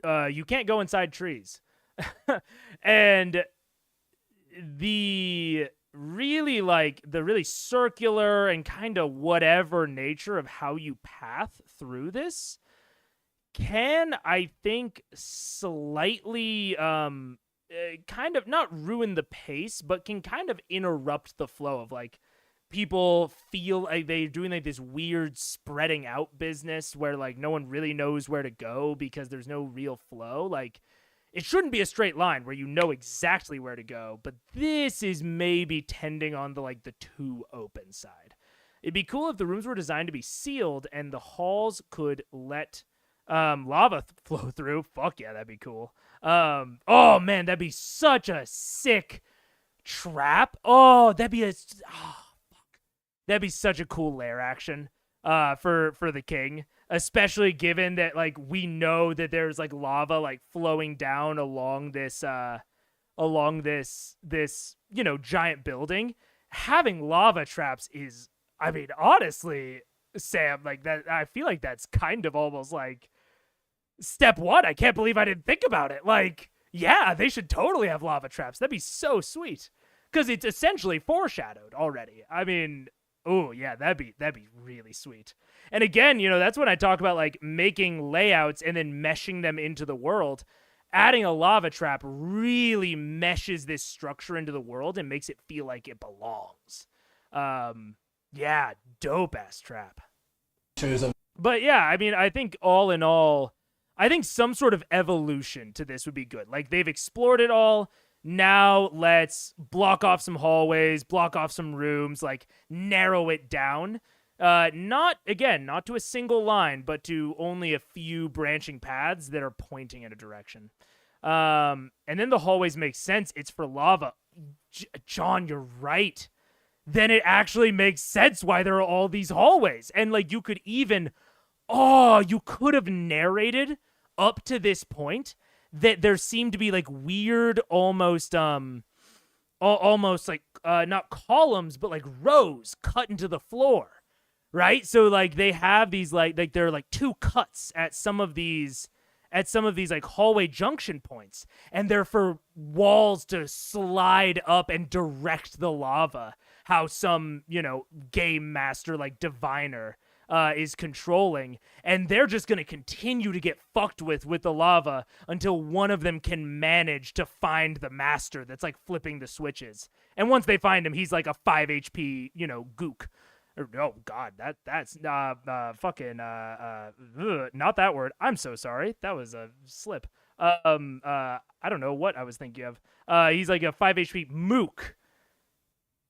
you can't go inside trees. And the really circular and kind of whatever nature of how you path through this can, I think, slightly kind of not ruin the pace, but can kind of interrupt the flow of like people feel like they're doing like this weird spreading out business where like no one really knows where to go because there's no real flow. Like it shouldn't be a straight line where you know exactly where to go, but this is maybe tending on the too open side. It'd be cool if the rooms were designed to be sealed and the halls could let lava flow through. Fuck yeah, that'd be cool. Oh man, that'd be such a sick trap. That'd be such a cool lair action for the king, especially given that like we know that there's like lava like flowing down along this giant building. Having lava traps is, I mean, honestly, Sam, like that, I feel like that's kind of almost like Step 1, I can't believe I didn't think about it. Like, yeah, they should totally have lava traps. That'd be so sweet. Because it's essentially foreshadowed already. I mean, oh, yeah, that'd be really sweet. And again, you know, that's when I talk about, like, making layouts and then meshing them into the world. Adding a lava trap really meshes this structure into the world and makes it feel like it belongs. Yeah, dope-ass trap. But yeah, I mean, I think all in all, I think some sort of evolution to this would be good. Like, they've explored it all. Now let's block off some hallways, block off some rooms, like, narrow it down. Not to a single line, but to only a few branching paths that are pointing in a direction. And then the hallways make sense. It's for lava. John, you're right. Then it actually makes sense why there are all these hallways. And, like, you could have narrated up to this point that there seemed to be, like, weird, almost like, not columns, but, like, rows cut into the floor. Right? So, like, they have these, like there are, like, 2 cuts at some of these, like, hallway junction points. And they're for walls to slide up and direct the lava. How some, you know, game master, like, diviner, is controlling. And they're just going to continue to get fucked with the lava until one of them can manage to find the master that's, like, flipping the switches. And once they find him, he's, like, a 5 HP, you know, gook. Oh God, that's fucking not that word. I'm so sorry. That was a slip. I don't know what I was thinking of. He's like a 5 HP mook.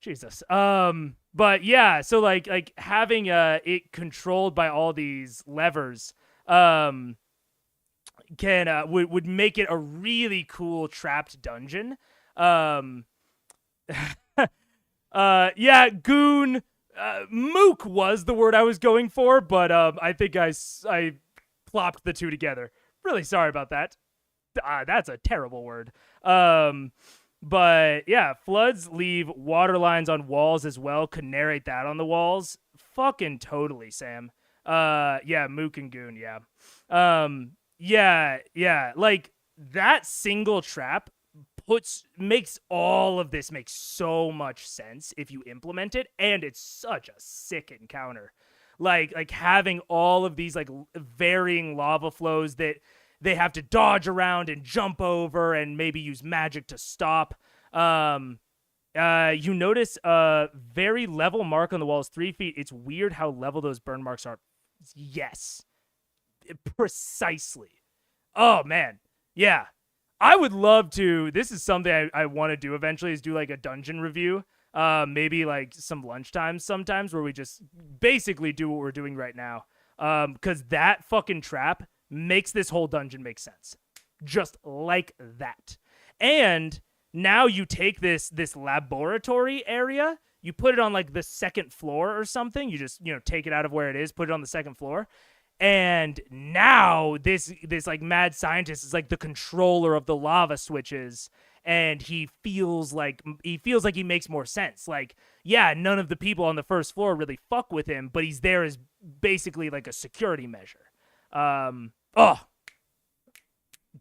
Jesus. But yeah, so like having it controlled by all these levers would make it a really cool trapped dungeon. Yeah, goon. Mook was the word I was going for, but I think I plopped the two together. Really sorry about that. That's a terrible word. But yeah, floods leave water lines on walls as well. Could narrate that on the walls. Fucking totally, Sam. Yeah, Mook and Goon, yeah. Yeah. Like, that single trap makes all of this make so much sense if you implement it, and it's such a sick encounter. Like having all of these, like, varying lava flows that they have to dodge around and jump over and maybe use magic to stop. You notice a very level mark on the walls, 3 feet. It's weird how level those burn marks are. Yes. Precisely. Oh, man. Yeah. I would love to. This is something I want to do eventually, is do like a dungeon review. Maybe like some lunchtime sometimes where we just basically do what we're doing right now. Because that fucking trap makes this whole dungeon make sense. Just like that. And now you take this laboratory area, you put it on like the second floor or something. You just, take it out of where it is, put it on the second floor. And now this like mad scientist is like the controller of the lava switches, and he feels like he makes more sense. Like, yeah, none of the people on the first floor really fuck with him, but he's there as basically like a security measure.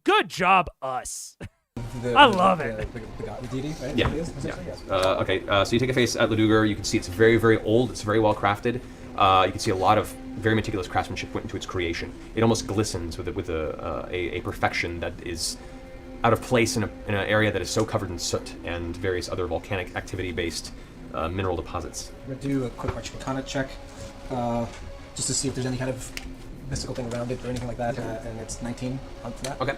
Good job, us. I love it. The deity, right? Yeah. Okay, so you take a face at Laduger. You can see it's very, very old. It's very well crafted. You can see a lot of very meticulous craftsmanship went into its creation. It almost glistens with a perfection that is out of place in an area that is so covered in soot and various other volcanic activity-based mineral deposits. I'm gonna do a quick Archicana check, just to see if there's any kind of mystical thing around it or anything like that, and it's 19 on for that. Okay.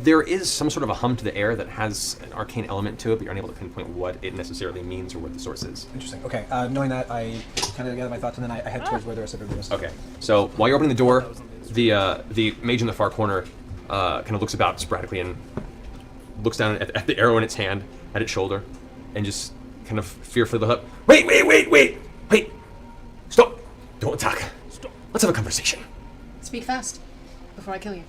There is some sort of a hum to the air that has an arcane element to it, but you're unable to pinpoint what it necessarily means or what the source is. Interesting. Okay. Knowing that, I kind of gather my thoughts, and then I head towards where the rest of everyone is. Okay. So while you're opening the door, the mage in the far corner kind of looks about sporadically and looks down at the arrow in its hand, at its shoulder, and just kind of fearfully looks up. Wait! Stop! Don't attack. Stop. Let's have a conversation. Speak fast, before I kill you.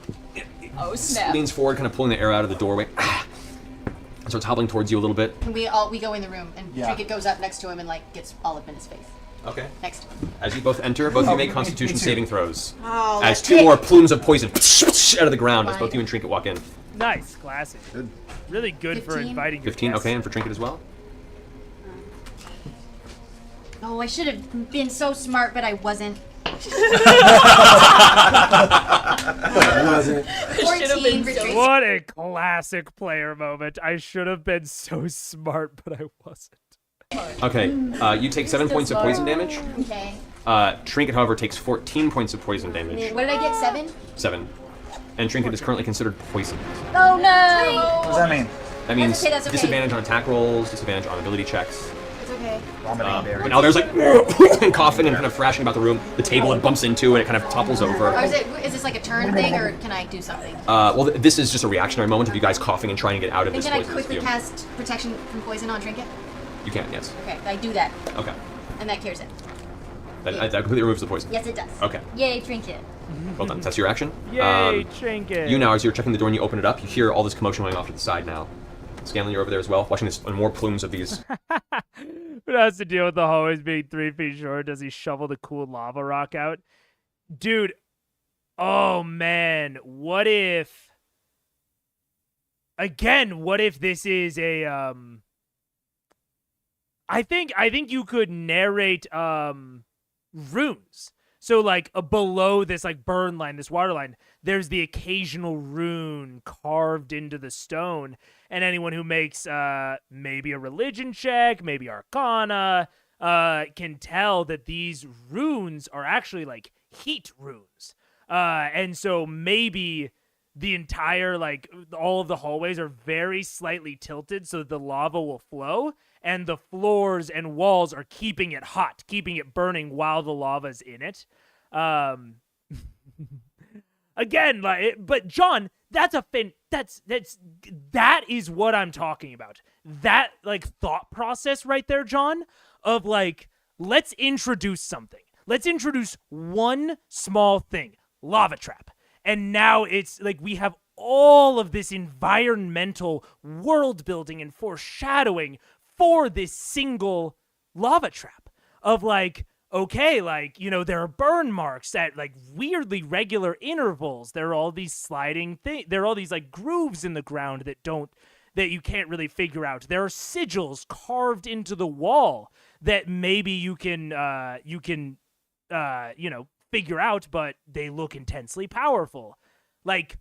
Oh, snap. Leans forward, kind of pulling the arrow out of the doorway. And starts hobbling towards you a little bit. And we go in the room, and Trinket goes up next to him and, like, gets all up in his face. Okay. Next. As you both enter, both of you make Constitution saving throws. Oh, As two more plumes of poison out of the ground as both you and Trinket walk in. Nice, classy. Good. Really good for 15? inviting. 15, guests. okay, and for Trinket as well. Oh, I should have been so smart, but I wasn't. wasn't. 14 for Tracy. What a classic player moment. I should have been so smart, but I wasn't. Okay, you take 7 points of poison damage. Okay. Trinket, however, takes 14 points of poison damage. What did I get? 7? 7. And Trinket is currently considered poisoned. Oh no! What does that mean? That means okay, that's okay. disadvantage on attack rolls, disadvantage on ability checks. It's okay. Vomiting berry. But now there's like and coughing and kind of thrashing about the room. The table it bumps into and it kind of topples over. Or is this like a turn thing, or can I do something? Well, this is just a reactionary moment of you guys coughing and trying to get out of Then this can I poisonous quickly fume. cast protection from poison on Trinket? You can, yes. Okay, I do that, Okay. and that cures it. That completely removes the poison. Yes, it does. Okay. Yay, Trinket. Well done. That's your action. Yay, Trinket. You now, as you're checking the door and you open it up, you hear all this commotion going off to the side now. Scanlan, you're over there as well, watching this and more plumes of these. Who has to deal with the hallways being 3 feet short? Does he shovel the cool lava rock out? Dude, oh man, what if... Again, what if this is a, I think you could narrate, runes. So, like, below this, like, burn line, this water line, there's the occasional rune carved into the stone. And anyone who makes maybe a religion check, maybe Arcana, can tell that these runes are actually, like, heat runes. And so maybe the entire, like, all of the hallways are very slightly tilted so that the lava will flow. And the floors and walls are keeping it hot, keeping it burning while the lava's in it. Again, like, but John, that is what I'm talking about. That, like, thought process right there, John, of, like, let's introduce something. Let's introduce one small thing, lava trap. And now it's like we have all of this environmental world building and foreshadowing for this single lava trap of, like, okay, like, you know, there are burn marks at, like, weirdly regular intervals. There are all these sliding things. There are all these, like, grooves in the ground that you can't really figure out. There are sigils carved into the wall that maybe you can figure out, but they look intensely powerful. Like,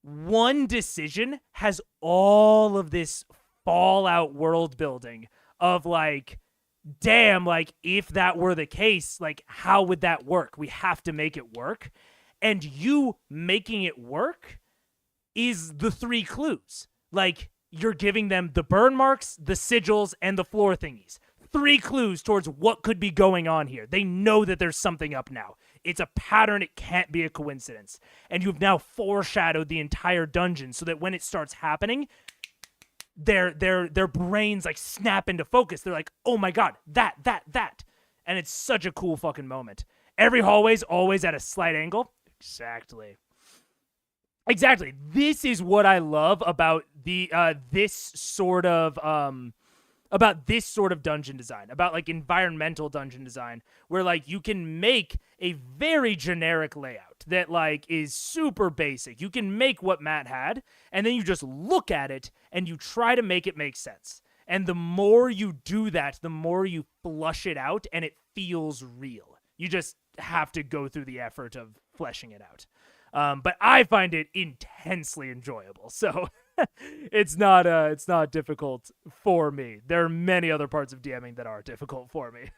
one decision has all of this Fallout world building of, like, damn, like, if that were the case, like, how would that work? We have to make it work. And you making it work is the 3 clues. Like, you're giving them the burn marks, the sigils, and the floor thingies. 3 clues towards what could be going on here. They know that there's something up now. It's a pattern. It can't be a coincidence. And you've now foreshadowed the entire dungeon so that when it starts happening, their brains, like, snap into focus. They're like, oh my god, that. And it's such a cool fucking moment. Every hallway's always at a slight angle. Exactly. This is what I love about this sort of dungeon design, about, like, environmental dungeon design, where, like, you can make a very generic layout that, like, is super basic. You can make what Matt had, and then you just look at it and you try to make it make sense. And the more you do that, the more you flush it out and it feels real. You just have to go through the effort of fleshing it out. But I find it intensely enjoyable. So it's not difficult for me. There are many other parts of DMing that are difficult for me.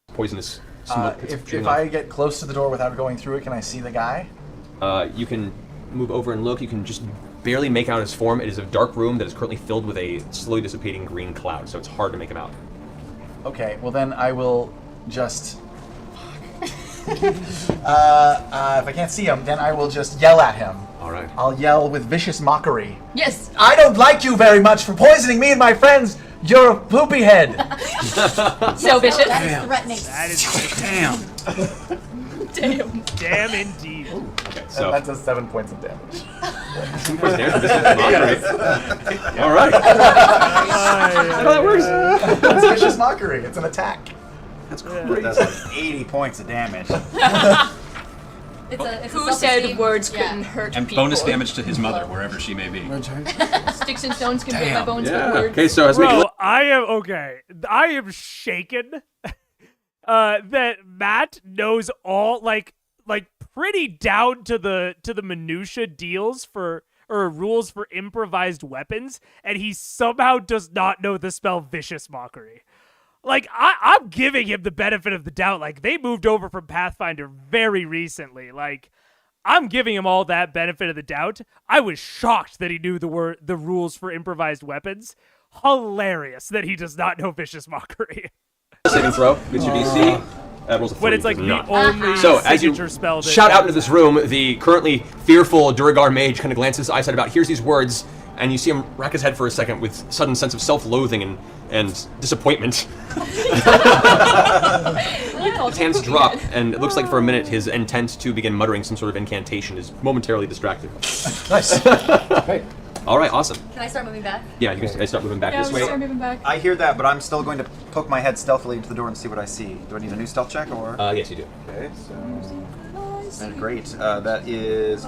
Poisonous smoke. If I get close to the door without going through it, can I see the guy? You can move over and look. You can just barely make out his form. It is a dark room that is currently filled with a slowly dissipating green cloud, so it's hard to make him out. Okay, well then I will just... if I can't see him, then I will just yell at him. All right. I'll yell with vicious mockery. Yes. I don't like you very much for poisoning me and my friends. You're a poopy head. So vicious. That is threatening. That is Damn. damn indeed. Okay, so That does 7 points of damage. there's the vicious mockery. All right. That's how that works. It's vicious mockery. It's an attack. That's That crazy. does like 80 points of damage. It's a Who said self-esteem. words Yeah. couldn't hurt And people? bonus damage to his mother, wherever she may be. Sticks and stones can break my bones, Yeah. but words. Okay, so as we Bro, I am shaken that Matt knows all like pretty down to the minutia deals for or rules for improvised weapons, and he somehow does not know the spell Vicious Mockery. Like, I'm giving him the benefit of the doubt. Like, they moved over from Pathfinder very recently. Like, I'm giving him all that benefit of the doubt. I was shocked that he knew the rules for improvised weapons. Hilarious that he does not know Vicious Mockery. saving throw, gets your DC. Rolls a 3, When it's like does the not. only So as you signature spell that shout out into this room, the currently fearful Duragar mage kind of glances eyesight about, hears these words, and you see him rack his head for a second with sudden sense of self-loathing and disappointment. His hands drop, and it looks like for a minute his intent to begin muttering some sort of incantation is momentarily distracted. Nice. Great. All right, awesome. Can I start moving back? Yeah, you can start moving back Yeah, this we way. start moving back. I hear that, but I'm still going to poke my head stealthily into the door and see what I see. Do I need a new stealth check or? Yes, you do. Okay, so great. That is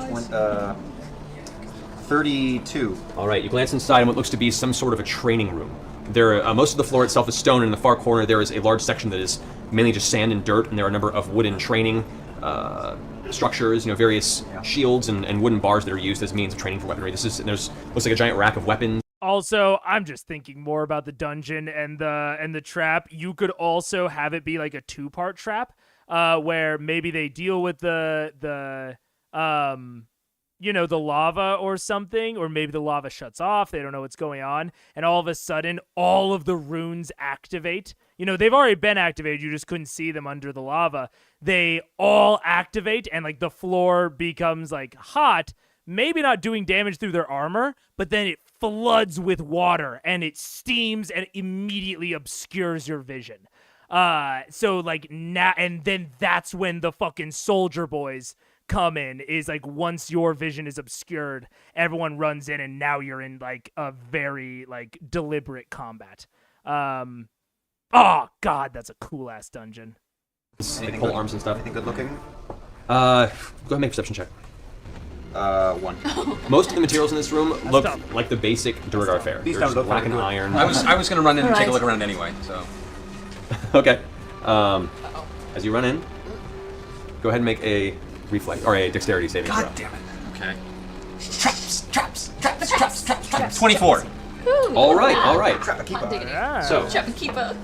32. All right, you glance inside in what looks to be some sort of a training room. There, most of the floor itself is stone, and in the far corner there is a large section that is mainly just sand and dirt, and there are a number of wooden training structures, various shields and wooden bars that are used as means of training for weaponry. Looks like a giant rack of weapons. Also, I'm just thinking more about the dungeon and the trap. You could also have it be like a 2-part trap, where maybe they deal with the lava or something, or maybe the lava shuts off. They don't know what's going on, and all of a sudden, all of the runes activate. They've already been activated. You just couldn't see them under the lava. They all activate, and like the floor becomes like hot. Maybe not doing damage through their armor, but then it floods with water and it steams and immediately obscures your vision. So like now, and then that's when the fucking soldier boys come in, is like once your vision is obscured, everyone runs in and now you're in like a very like deliberate combat. Oh god, that's a cool ass dungeon. Like pole arms and stuff. Anything good looking? Go ahead and make a perception check. 1. Most of the materials in this room look tough. like the basic Duragar fare. These There's don't look black and very good. iron. I was going to run in and take a Alright. look around anyway, so. Okay. As you run in, go ahead and make a reflex or a dexterity saving throw. God damn it. Okay. Traps. 24. All right. Hot diggity. So Chop and keep up.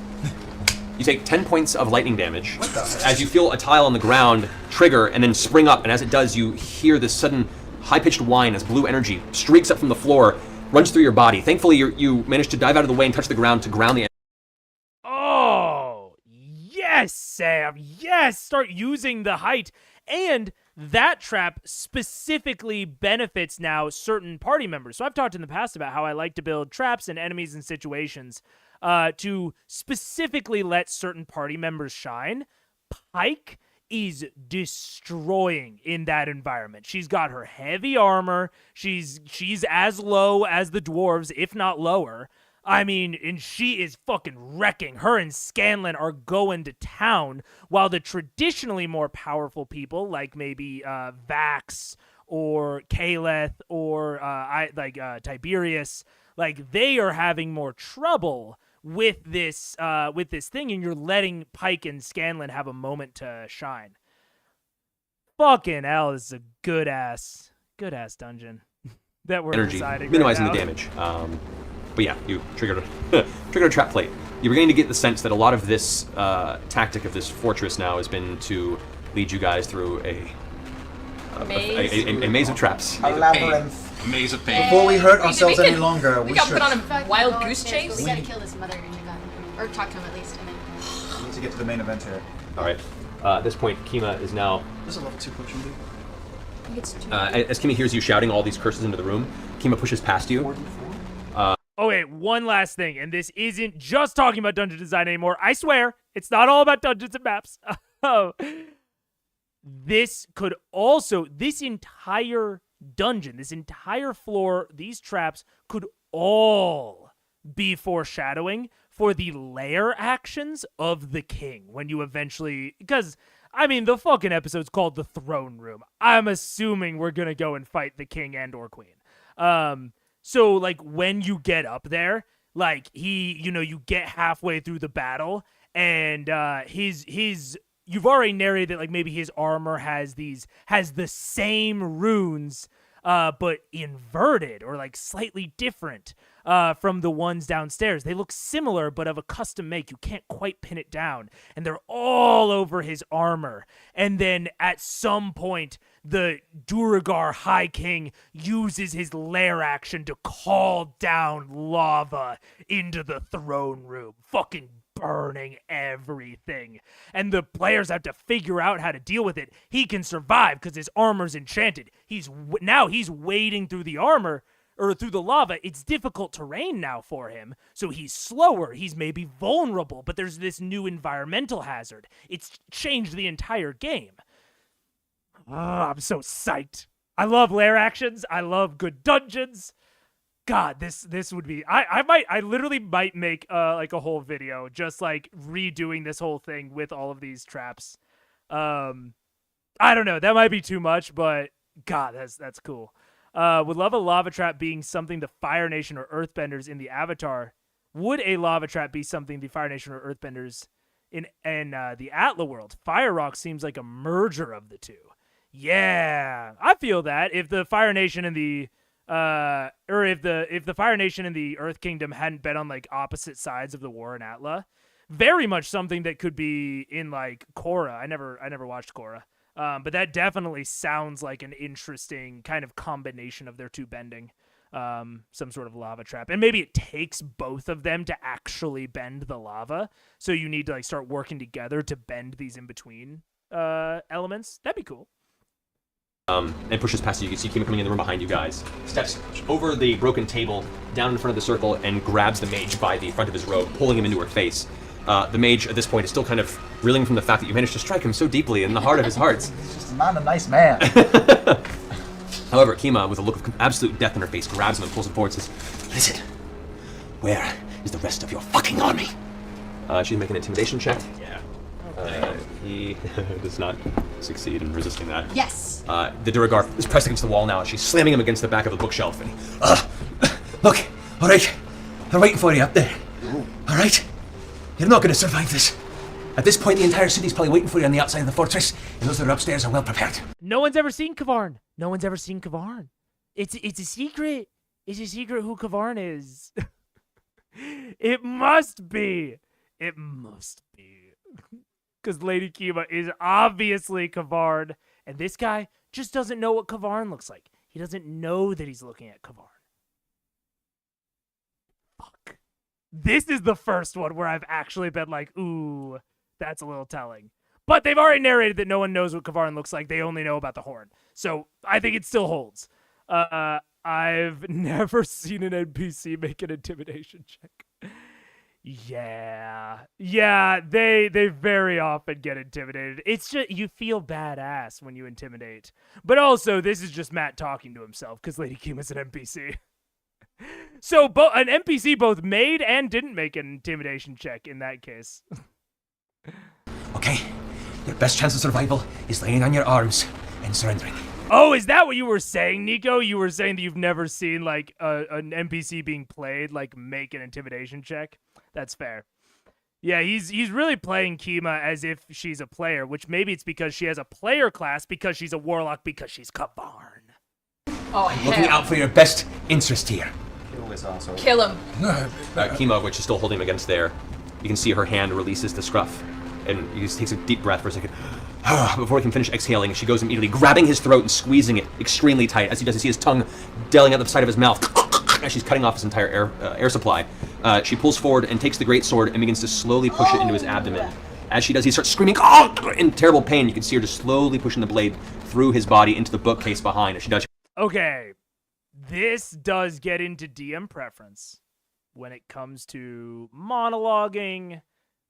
you take 10 points of lightning damage as you feel a tile on the ground trigger and then spring up, and as it does, you hear this sudden high-pitched whine as blue energy streaks up from the floor, runs through your body. Thankfully, you manage to dive out of the way and touch the ground to ground the. Oh, yes, Sam. Yes, start using the height. And that trap specifically benefits now certain party members. So I've talked in the past about how I like to build traps and enemies and situations to specifically let certain party members shine. Pike is destroying in that environment. She's got her heavy armor. She's as low as the dwarves, if not lower. I mean, and she is fucking wrecking. Her and Scanlan are going to town, while the traditionally more powerful people, like maybe Vax or Kaleth or Tiberius, like they are having more trouble with this thing, and you're letting Pike and Scanlan have a moment to shine. Fucking hell, this is a good ass dungeon that we're Energy, deciding minimizing right the now. damage. But yeah, you triggered a trap plate. You're beginning to get the sense that a lot of this tactic of this fortress now has been to lead you guys through a maze of traps. A labyrinth. A maze of pain. Before we hurt We ourselves could- any longer, We we got should. put on a wild goose chase. We gotta kill this mother in your gun. Or talk to him at least, and then... We need to get to the main event here. All right. At this point, Kima is now. There's a level 2 potion, dude. I think it's 2. As Kima hears you shouting all these curses into the room, Kima pushes past you. Oh, wait, one last thing, and this isn't just talking about dungeon design anymore. I swear, it's not all about dungeons and maps. This could also, this entire dungeon, this entire floor, these traps could all be foreshadowing for the lair actions of the king when you eventually, because I mean the fucking episode's called the throne room. I'm assuming we're gonna go and fight the king and or queen. So like when you get up there, like you get halfway through the battle and you've already narrated that like maybe his armor has the same runes but inverted or like slightly different from the ones downstairs. They look similar but of a custom make. You can't quite pin it down, and they're all over his armor. And then at some point the Duragar High King uses his lair action to call down lava into the throne room, fucking burning everything. And the players have to figure out how to deal with it. He can survive because his armor's enchanted. He's wading through the armor or through the lava. It's difficult terrain now for him, so he's slower. He's maybe vulnerable, but there's this new environmental hazard. It's changed the entire game. I'm so psyched. I love lair actions. I love good dungeons. God, this would be. I literally might make like a whole video just like redoing this whole thing with all of these traps. I don't know. That might be too much, but God, that's cool. Would love a lava trap being something the Fire Nation or Earthbenders in the Avatar. Would a lava trap be something the Fire Nation or Earthbenders in the Atla world? Fire Rock seems like a merger of the two. Yeah, I feel that if the Fire Nation and the if the Fire Nation and the Earth Kingdom hadn't been on like opposite sides of the war in Atla, very much something that could be in like Korra. I never watched Korra, but that definitely sounds like an interesting kind of combination of their two bending, some sort of lava trap, and maybe it takes both of them to actually bend the lava. So you need to like start working together to bend these in between elements. That'd be cool. And pushes past you. You can see Kima coming in the room behind you guys. Steps over the broken table, down in front of the circle, and grabs the mage by the front of his robe, pulling him into her face. The mage, at this point, is still kind of reeling from the fact that you managed to strike him so deeply in the heart of his hearts. He's just not a nice man. However, Kima, with a look of absolute death on her face, grabs him and pulls him forward and says, "Listen, where is the rest of your fucking army?" She's making an intimidation check. Yeah. He does not succeed in resisting that. Yes. The Duragar is pressed against the wall now, and she's slamming him against the back of the bookshelf. And look, all right, they're waiting for you up there. All right, you're not going to survive this. At this point, the entire city's probably waiting for you on the outside of the fortress, and those that are upstairs are well prepared. No one's ever seen Kavarn. It's a secret. It's a secret who Kavarn is. It must be. Because Lady Kima is obviously Kavarn, and this guy just doesn't know what Kavarn looks like. He doesn't know that he's looking at Kavarn. Fuck. This is the first one where I've actually been like, ooh, that's a little telling. But they've already narrated that no one knows what Kavarn looks like. They only know about the horn. So I think it still holds. I've never seen an NPC make an intimidation check. Yeah, they very often get intimidated. It's just, you feel badass when you intimidate. But also, this is just Matt talking to himself, because Lady Kima's an NPC. So, an NPC both made and didn't make an intimidation check in that case. Okay, your best chance of survival is laying on your arms and surrendering. Oh, is that what you were saying, Nico? You were saying that you've never seen, like, an NPC being played, like, make an intimidation check? That's fair. Yeah, he's really playing Kima as if she's a player, which maybe it's because she has a player class, because she's a warlock, because she's Kavarn. Oh, I'm looking out for your best interest here. Kill him. Kima, which is still holding him against there, you can see her hand releases the scruff, and he just takes a deep breath for a second. Before he can finish exhaling, she goes immediately grabbing his throat and squeezing it extremely tight. As he does, you see his tongue delling out the side of his mouth as she's cutting off his entire air supply. She pulls forward and takes the great sword and begins to slowly push it into his abdomen. As she does, he starts screaming in terrible pain. You can see her just slowly pushing the blade through his body into the bookcase behind. As she does. Okay, this does get into DM preference when it comes to monologuing,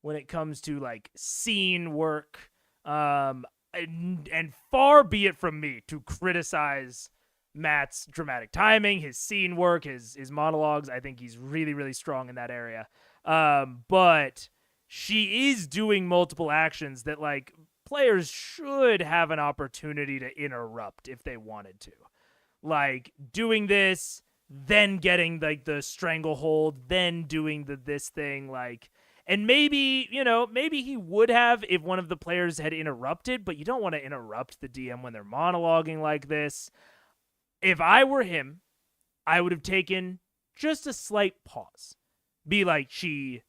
when it comes to like scene work. And far be it from me to criticize Matt's dramatic timing, his scene work, his monologues. I think he's really, really strong in that area. But she is doing multiple actions that, like, players should have an opportunity to interrupt if they wanted to. Like, doing this, then getting, like, the stranglehold, then doing this thing, like... And maybe, maybe he would have if one of the players had interrupted, but you don't want to interrupt the DM when they're monologuing like this. If I were him, I would have taken just a slight pause. Be like, she,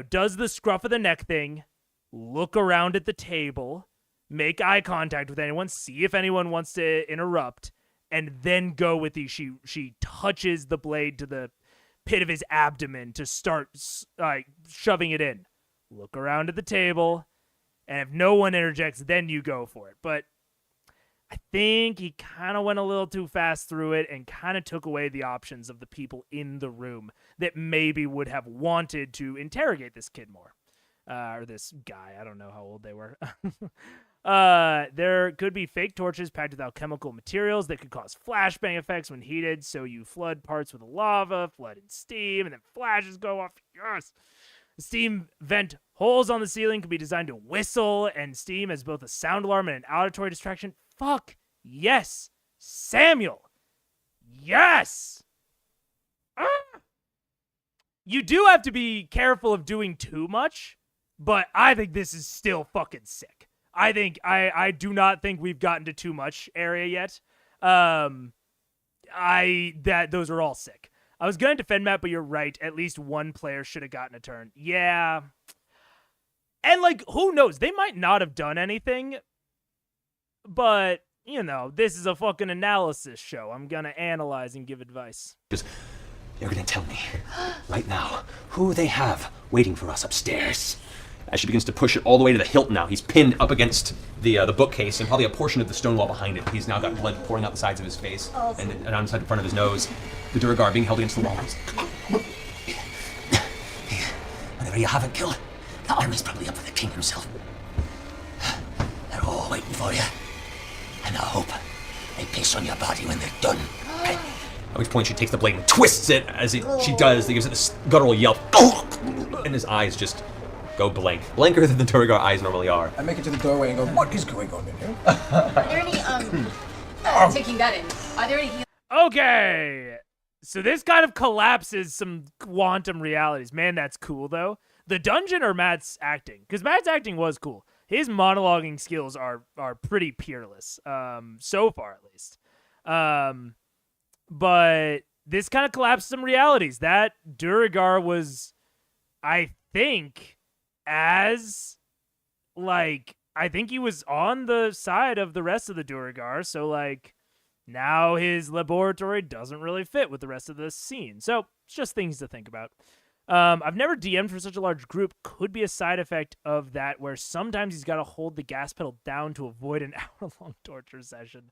does the scruff of the neck thing, look around at the table, make eye contact with anyone, see if anyone wants to interrupt, and then go with the, she touches the blade to the pit of his abdomen to start shoving it in. Look around at the table, and if no one interjects, then you go for it. But I think he kind of went a little too fast through it and kind of took away the options of the people in the room that maybe would have wanted to interrogate this kid more. Or this guy. I don't know how old they were. There could be fake torches packed with alchemical materials that could cause flashbang effects when heated, so you flood parts with lava, flood in steam, and then flashes go off. Yes! The steam vent holes on the ceiling could be designed to whistle, and steam as both a sound alarm and an auditory distraction. Fuck yes! Samuel! Yes! You do have to be careful of doing too much, but I think this is still fucking sick. I do not think we've gotten to too much area yet. Those are all sick. I was gonna defend Matt, but you're right. At least one player should have gotten a turn. Yeah. And, like, who knows? They might not have done anything, but, this is a fucking analysis show. I'm gonna analyze and give advice. You're gonna tell me, right now, who they have waiting for us upstairs. As she begins to push it all the way to the hilt now, he's pinned up against the bookcase and probably a portion of the stone wall behind it. He's now got blood pouring out the sides of his face and on the side in front of his nose. The Duragar being held against the wall. Whatever you haven't killed, the army's probably up for the king himself. They're all waiting for you. And I hope they piss on your body when they're done. At which point she takes the blade and twists it as she does. He gives it this guttural yelp. And his eyes just go blank. Blanker than the Duragar eyes normally are. I make it to the doorway and go, what is going on in here? Are there any, taking that in, are there any... Okay, so this kind of collapses some quantum realities. Man, that's cool, though. The dungeon or Matt's acting? Because Matt's acting was cool. His monologuing skills are pretty peerless, so far at least. But this kind of collapsed some realities. That Duragar was, I think... I think he was on the side of the rest of the Duragar, so, now his laboratory doesn't really fit with the rest of the scene. So, it's just things to think about. I've never DM'd for such a large group. Could be a side effect of that, where sometimes he's got to hold the gas pedal down to avoid an hour-long torture session.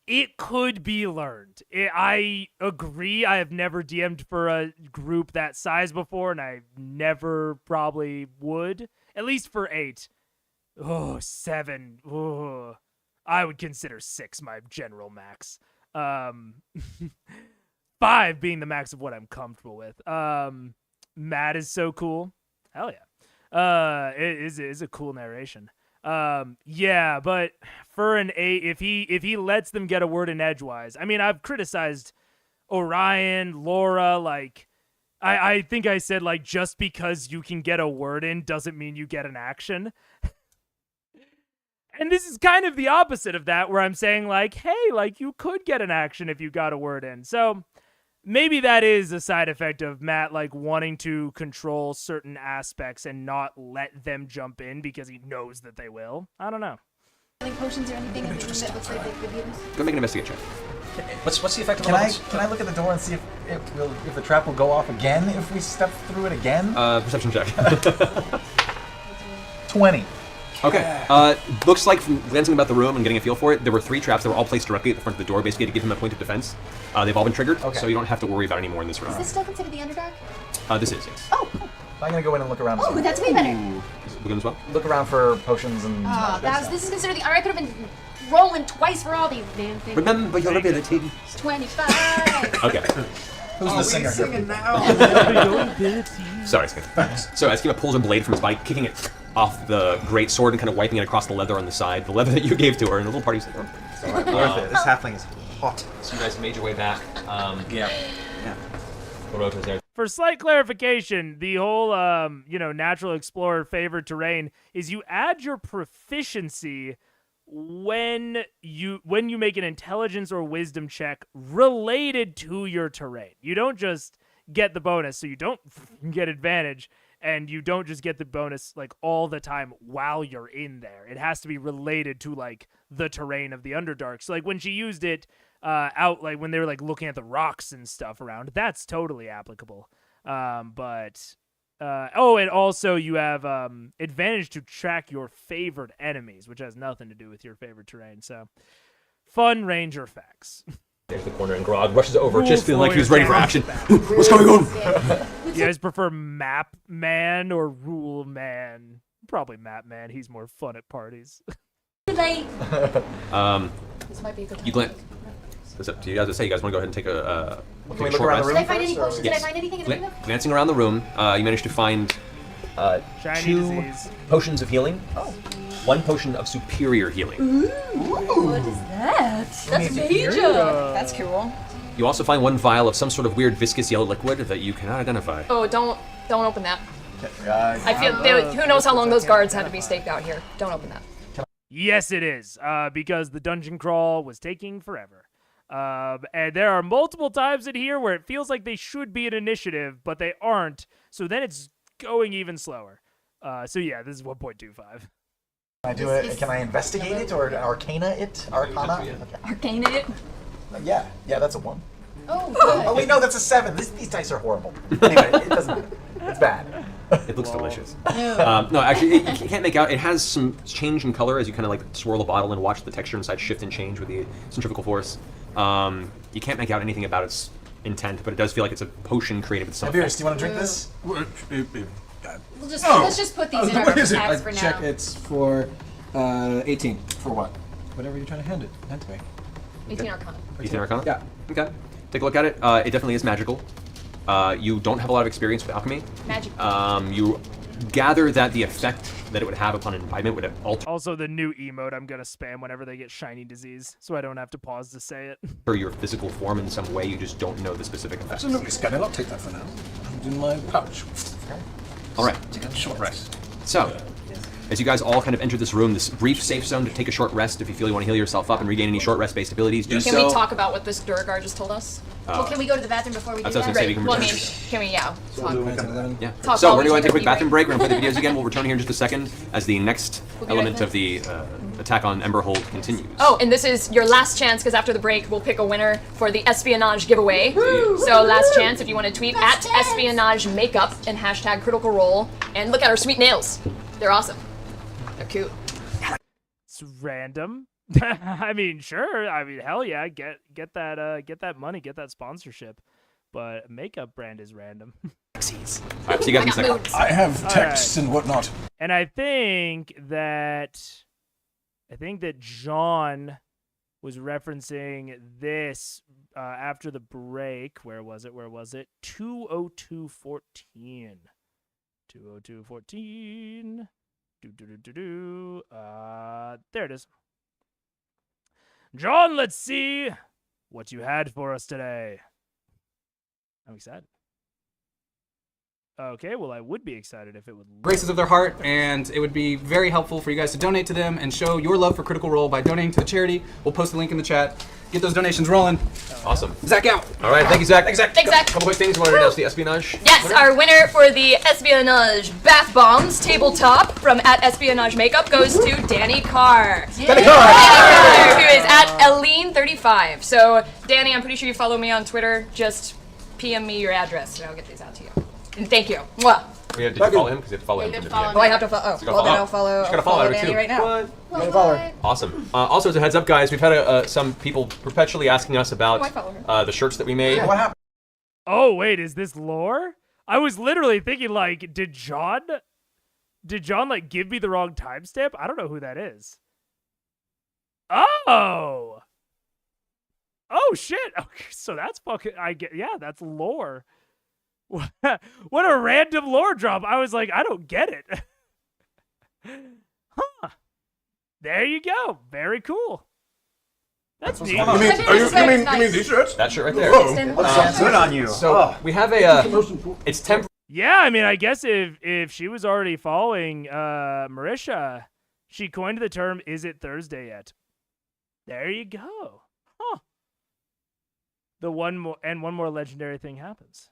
It could be learned. I agree. I have never DM'd for a group that size before, and I never probably would. At least for 8. 7. I would consider 6 my general max. 5 being the max of what I'm comfortable with. Matt is so cool. Hell yeah. It is a cool narration. Yeah, but for an 8, if he lets them get a word in edgewise, I mean, I've criticized Orion, Laura, I think I said, just because you can get a word in doesn't mean you get an action. And this is kind of the opposite of that, where I'm saying, hey, you could get an action if you got a word in. So maybe that is a side effect of Matt, wanting to control certain aspects and not let them jump in because he knows that they will. I don't know. Any potions or anything in the room that looks like they could use? Go make an investigate check. What's the effect of Can levels? I look at the door and see if the trap will go off again if we step through it again? Perception check. 20. Okay. Looks like from glancing about the room and getting a feel for it, there were 3 traps that were all placed directly at the front of the door, basically to give him a point of defense. They've all been triggered, so you don't have to worry about any more in this room. Is this still considered the Underdark? This is, yes. Oh, cool. I'm gonna go in and look around. Oh, that's way better. Is it good as well? Look around for potions and. This is considered the. I could have been rolling twice for all these damn things. Remember your ability. 25. Okay. Who's the singer here? Sorry, so Eskima pulls a blade from his body, kicking it off the great sword and kind of wiping it across the leather on the side, the leather that you gave to her, and the little party's like, oh. Worth it. This halfling is hot. So you guys made your way back. Yeah. Oroto's there. For slight clarification, the whole natural explorer favored terrain is you add your proficiency when you make an intelligence or wisdom check related to your terrain. You don't just get the bonus, so you don't get advantage, and you don't just get the bonus like all the time while you're in there. It has to be related to like the terrain of the Underdark. So like when she used it out, like when they were like looking at the rocks and stuff around, that's totally applicable. And also you have advantage to track your favored enemies, which has nothing to do with your favorite terrain. So fun ranger facts. There's the corner, and Grog rushes over, just feeling like he was ready for action. What's going on? You guys prefer Map Man or Rule Man? Probably Map Man. He's more fun at parties. This might be a good time. You glance. It's up to you guys to say. You guys want to go ahead and take a Can we take a look short around the rest? room Did I find any first, or- potions? Did I find anything in the room? Glancing around the room, you managed to find Shiny 2 disease. potions of healing. 1 potion of superior healing. What is that? That's major. That's cool. You also find 1 vial of some sort of weird viscous yellow liquid that you cannot identify. Oh, don't open that. I feel who knows how long those guards had to be staked out here. Don't open that. Yes, it is, because the dungeon crawl was taking forever. And there are multiple times in here where it feels like they should be an initiative, but they aren't, so then it's going even slower. So yeah, this is 1.25. Can I do it? Can I investigate it or arcana it? Arcana? Okay. Arcane it. Yeah, that's a 1. Oh, Oh good. wait, no, that's a 7. These dice are horrible. Anyway, it doesn't. It's bad. It looks delicious. No, actually, you can't make out. It has some change in color as you kind of like swirl the bottle and watch the texture inside shift and change with the centrifugal force. You can't make out anything about its intent, but it does feel like it's a potion created with some Tiberius, effect. do you want to drink this? Let's just put these in our packs I for check now. it's for 18. For what? Whatever you're trying to hand to me. 18 Arcana. 18 Arcana? Yeah. Okay. Take a look at it. It definitely is magical. You don't have a lot of experience with alchemy. Magic. You gather that the effect that it would have upon imbibement would alter Also, the new emote I'm gonna spam whenever they get shiny disease, so I don't have to pause to say it. your physical form in some way. You just don't know the specific effect. Absolutely, Scanner. I'll take that for now. Put it in my pouch. All right. Take a short rest. So, as you guys all kind of enter this room, this brief safe zone to take a short rest if you feel you want to heal yourself up and regain any short rest-based abilities, do Can so. we talk about what this Durgar just told us? Well, can we go to the bathroom before we do That's what I was that? gonna say, we can Well, I return. mean, can we, yeah. Talk. Yeah. Talk So while we're we going to take a take a quick pee bathroom break. break. We're going to play the videos again. We'll return here in just a second as the next We'll be right element back. of the attack on Emberhold continues. Oh, and this is your last chance because after the break, we'll pick a winner for the espionage giveaway. So last chance if you want to tweet Last at chance. espionage makeup and hashtag critical role. And look at our sweet nails. They're awesome. They're cute. It's random. I mean, sure. I mean, hell yeah. Get that money, get that sponsorship. But makeup brand is random. All right, see you guys in a second. Moods. I have texts and whatnot. And I think that John was referencing this after the break. Where was it? 20214. 20214. There it is. John, let's see what you had for us today. I'm excited. Okay, well, I would be excited if it would. Graces of their heart, and it would be very helpful for you guys to donate to them and show your love for Critical Role by donating to the charity. We'll post the link in the chat. Get those donations rolling. Awesome. Zach out. All right, thank you, Zach. Thanks, Zach. Thanks, Zach. Couple quick things. You want to announce the espionage? Yes, our winner for the espionage bath bombs tabletop from at espionage makeup goes to Danny Carr. Danny Carr, who is at Aline35. So, Danny, I'm pretty sure you follow me on Twitter. Just PM me your address, and I'll get these out to you. And thank you. Mwah. Did you follow him? Because you have to follow him. did from the follow beginning. Oh, I have to follow. You gotta Well, then follow. I'll follow. You gotta I'll follow her Danny too. right now. What? Awesome. Also, as a heads up, guys, we've had some people perpetually asking us Oh, I about follow her. the shirts that we made. What happened? Oh, wait, is this lore? I was literally thinking, like, did John, like, give me the wrong timestamp? I don't know who that is. Oh! Oh, Oh shit. Okay, so that's fucking. That's lore. What a random lore drop. I was like, I don't get it. Huh. There you go. Very cool. That's neat. You mean these shirts? That shirt right there. Looks good on you. So we have a. It's temporary. Yeah, I mean, I guess if she was already following Marisha, she coined the term "Is it Thursday yet?" There you go. Huh. One more legendary thing happens.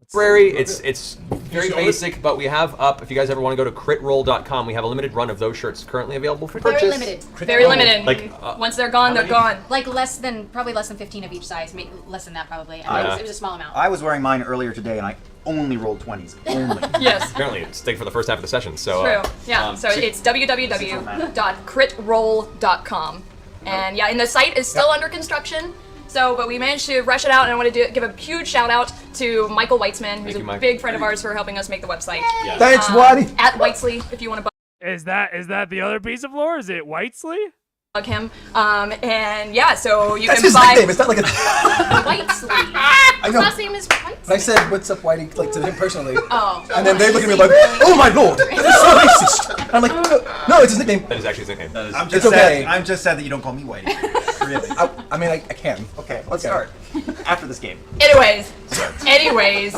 It's very basic, but we have up. If you guys ever want to go to critroll.com, we have a limited run of those shirts currently available for purchase. Very limited. Very limited. Like once they're gone, they're gone. Like probably less than 15 of each size. Less than that probably. I mean, it was a small amount. I was wearing mine earlier today, and I only rolled 20s. Only. Yes. Apparently, it's staying for the first half of the session. So True. Yeah. So it's www.critroll.com, and yeah, and the site is still under construction. So, but we managed to rush it out, and I want to give a huge shout out to Michael Weitzman, who's a big friend of ours, for helping us make the website. Yeah. Thanks, Whitey. At Whitesley, if you want to Is that the other piece of lore? Is it Whitesley? bug him. And yeah, so you That's can his buy nickname. It's not like a. Whitesley. I His know. last name is Whitesley. But I said, "What's up, Whitey?" Like to him personally. Oh. And then they look at me like, "Oh my lord, that's so racist." And I'm like, "No, it's his nickname." that is actually his nickname. I'm It's just okay. sad. I'm just sad that you don't call me Whitey. Really. I mean, I can. Okay, let's start. After this game. Anyways,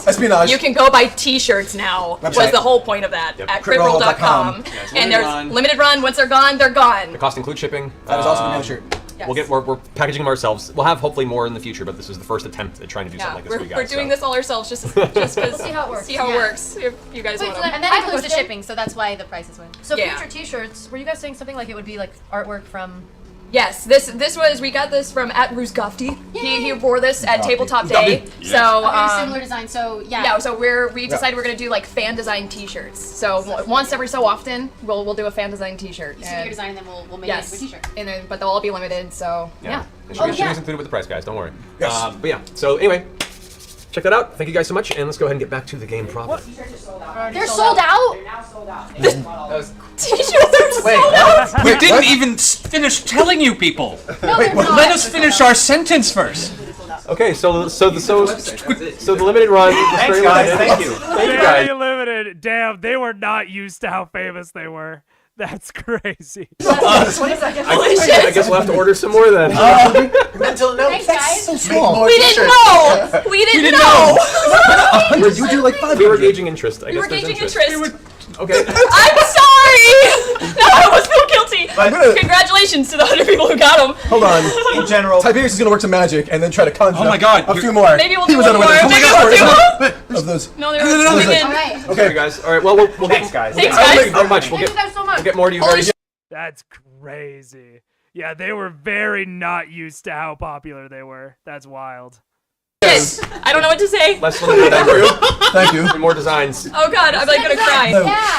Espionage. you can go buy T-shirts now. Was Website. the whole point of that Yep. at critroll.com. critroll.com. it's And limited there's run. limited run. Once they're gone, they're gone. The cost includes shipping. That is also the shirt. Yes. We're packaging them ourselves. We'll have hopefully more in the future, but this is the first attempt at trying to do Yeah, something like this for you guys. we're doing so. this all ourselves just because See how it works. See how it Yeah. works. If you guys Wait, want so to. and then includes the shipping, so that's why the prices went. So Yeah. future T-shirts, were you guys saying something like it would be like artwork from? Yes, this was we got this from at Rusgofty. He wore this at Tabletop Day. So A very similar design. So yeah, so we decided we're gonna do like fan design T-shirts. So once every so often we'll do a fan design T-shirt. you see your design, and then we'll make it into a T-shirt. And then but they'll all be limited. So yeah. And shipping's included with the price, guys. Don't worry. But yeah. So anyway, check that out. Thank you guys so much, and let's go ahead and get back to the game proper. They're sold out. T-shirts are sold out. We didn't even finish telling you people. No, they're not. Let us finish our sentence first. Okay, so the limited run. Thanks, guys. Thank you. Thank you Very guys. limited. Damn, they were not used to how famous they were. That's crazy. 20 seconds. I guess we'll have to order some more then. Mental note. Thanks, That's guys. so small. We didn't know. We didn't know. 100. You do like 500. We were gauging interest. I We guess were there's gauging interest. interest. Okay. I'm sorry. No, I was so guilty. gonna- Congratulations to the 100 people who got them. Hold on. In general, Tiberius is gonna work some magic and then try to conjure Oh my up God, a you- few more. Maybe we'll He do was one more. unaware. Maybe Oh my we'll do God, one. of those. No, they were coming All in. right. Okay, guys. All right. Well, we'll thanks, get. guys. Thanks, Thank guys. you very much. We'll Thank you guys so much. get more to you Holy very soon. That's crazy. Yeah, they were very not used to how popular they were. That's wild. I don't know what to say. Less limited Thank you. and more designs. Oh God, I'm like gonna cry. Yeah.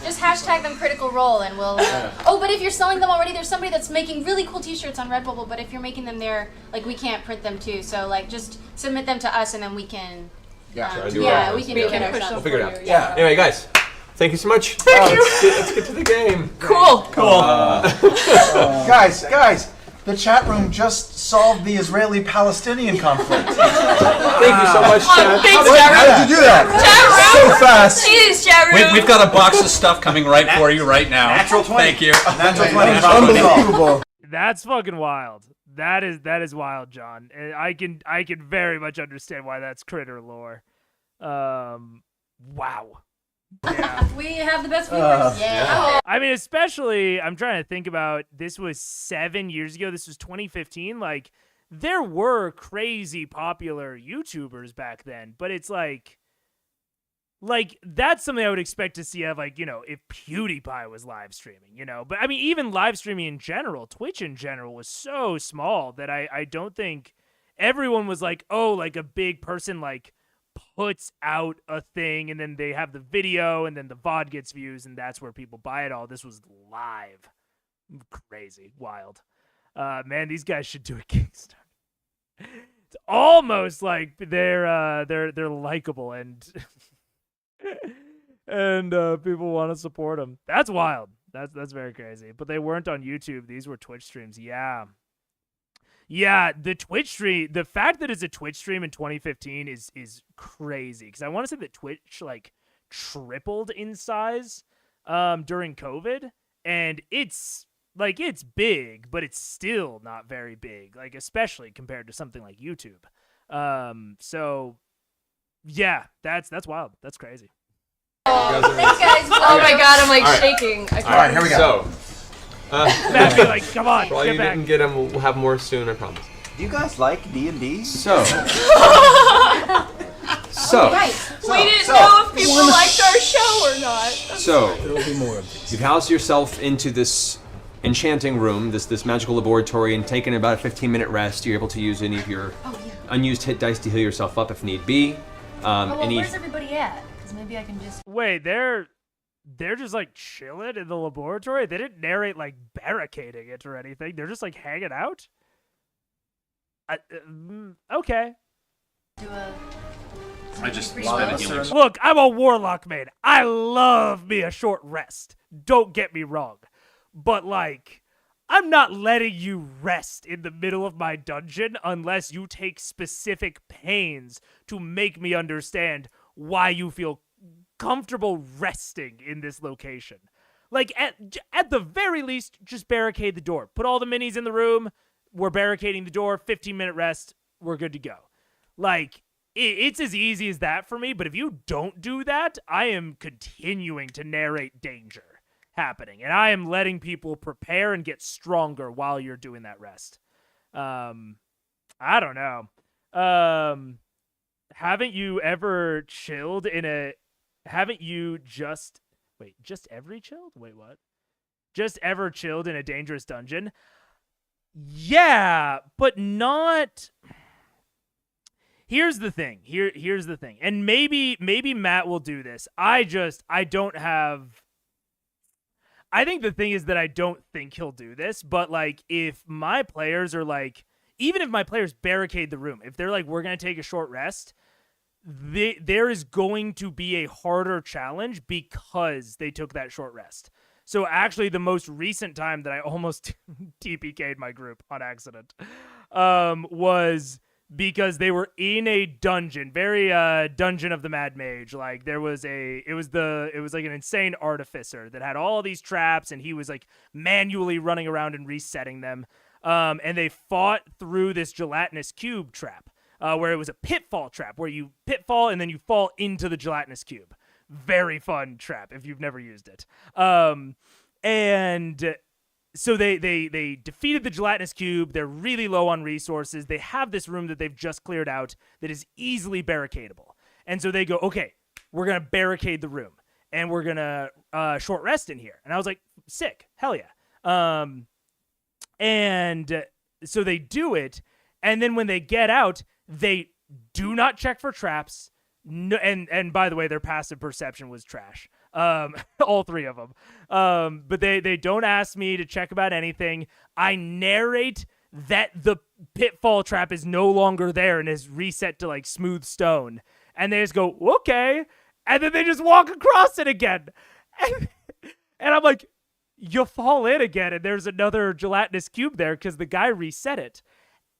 Just hashtag them Critical Role, and we'll. Oh, but if you're selling them already, there's somebody that's making really cool T-shirts on Redbubble. But if you're making them there, like we can't print them too. So like just submit them to us, and then we can. Sure, do Yeah, our- we can do it push ourselves. them We'll figure it for out. you, yeah. Anyway, guys, thank you so much. Thank you. Let's get to the game. Cool. Guys, the chat room just solved the Israeli-Palestinian conflict. Thank you so much, Chad. Thanks, How Jaru. did you do that? Jaru. So fast. Jeez, Jaru. We've got a box of stuff coming right for you right now. Natural 20. Thank you. Natural 20. Unbelievable. That's fucking wild. That is wild, John. And I can very much understand why that's critter lore. Wow. Yeah. We have the best viewers. Yeah. I mean, especially, I'm trying to think about, this was 7 years ago. This was 2015. Like, there were crazy popular YouTubers back then, but it's like that's something I would expect to see of, like, you know, if PewDiePie was live streaming, you know. But I mean, even live streaming in general, Twitch in general was so small that I don't think everyone was like, oh, like a big person like puts out a thing and then they have the video and then the VOD gets views and that's where people buy it all. This was live. Crazy. Wild. Man, these guys should do a Kickstarter. It's almost like they're likable and and people want to support them. That's wild. That's very crazy. But they weren't on YouTube. These were Twitch streams. Yeah. Yeah, the Twitch stream, the fact that it's a Twitch stream in 2015 is crazy, because I want to say that Twitch like tripled in size during COVID, and it's big, but it's still not very big, like especially compared to something like YouTube. So yeah, that's wild. That's crazy. Thanks, guys. Oh my god, I'm like shaking. I can't. All right, here we go. Matt be like, come on, For all get you back. didn't get them, we'll have more soon, I promise. Do you guys like D&D? So, Right. We didn't know if people liked our show or not. so There will be more of these. you've housed yourself into this enchanting room, this magical laboratory, and taken about a 15-minute rest. You're able to use any of your unused hit dice to heal yourself up if need be. Well, Any where's everybody at? Because maybe I can just. Wait, they're just like chilling in the laboratory. They didn't narrate like barricading it or anything. They're just like hanging out. Okay. Do a. I just Pretty spent a well. healing. Look, I'm a warlock main. I love me a short rest. Don't get me wrong. But like, I'm not letting you rest in the middle of my dungeon unless you take specific pains to make me understand why you feel comfortable resting in this location. Like, at the very least, just barricade the door. Put all the minis in the room. We're barricading the door. 15-minute rest. We're good to go. Like, it's as easy as that for me, but if you don't do that, I am continuing to narrate danger happening, and I am letting people prepare and get stronger while you're doing that rest. I don't know. Haven't you ever chilled in a... Haven't you just... Wait, just ever chilled? Wait, what? Just ever chilled in a dangerous dungeon? Yeah, but not... Here's the thing. Here's the thing. And maybe Matt will do this. I don't have... I think the thing is that I don't think he'll do this, but like if my players are like, even if my players barricade the room, if they're like, we're going to take a short rest, there is going to be a harder challenge because they took that short rest. So actually the most recent time that I almost TPK'd my group on accident was because they were in a dungeon, very Dungeon of the Mad Mage. Like it was like an insane artificer that had all these traps, and he was like manually running around and resetting them. And they fought through this gelatinous cube trap, where it was a pitfall trap, where you pitfall and then you fall into the gelatinous cube. Very fun trap if you've never used it. And so they defeated the gelatinous cube. They're really low on resources. They have this room that they've just cleared out that is easily barricadable. And so they go, okay, we're going to barricade the room, and we're going to short rest in here. And I was like, sick. Hell yeah. And so they do it. And then when they get out, they do not check for traps. No, and by the way, their passive perception was trash. All three of them. But they don't ask me to check about anything. I narrate that the pitfall trap is no longer there and is reset to like smooth stone. And they just go, okay. And then they just walk across it again. And I'm like, you fall in again, and there's another gelatinous cube there because the guy reset it.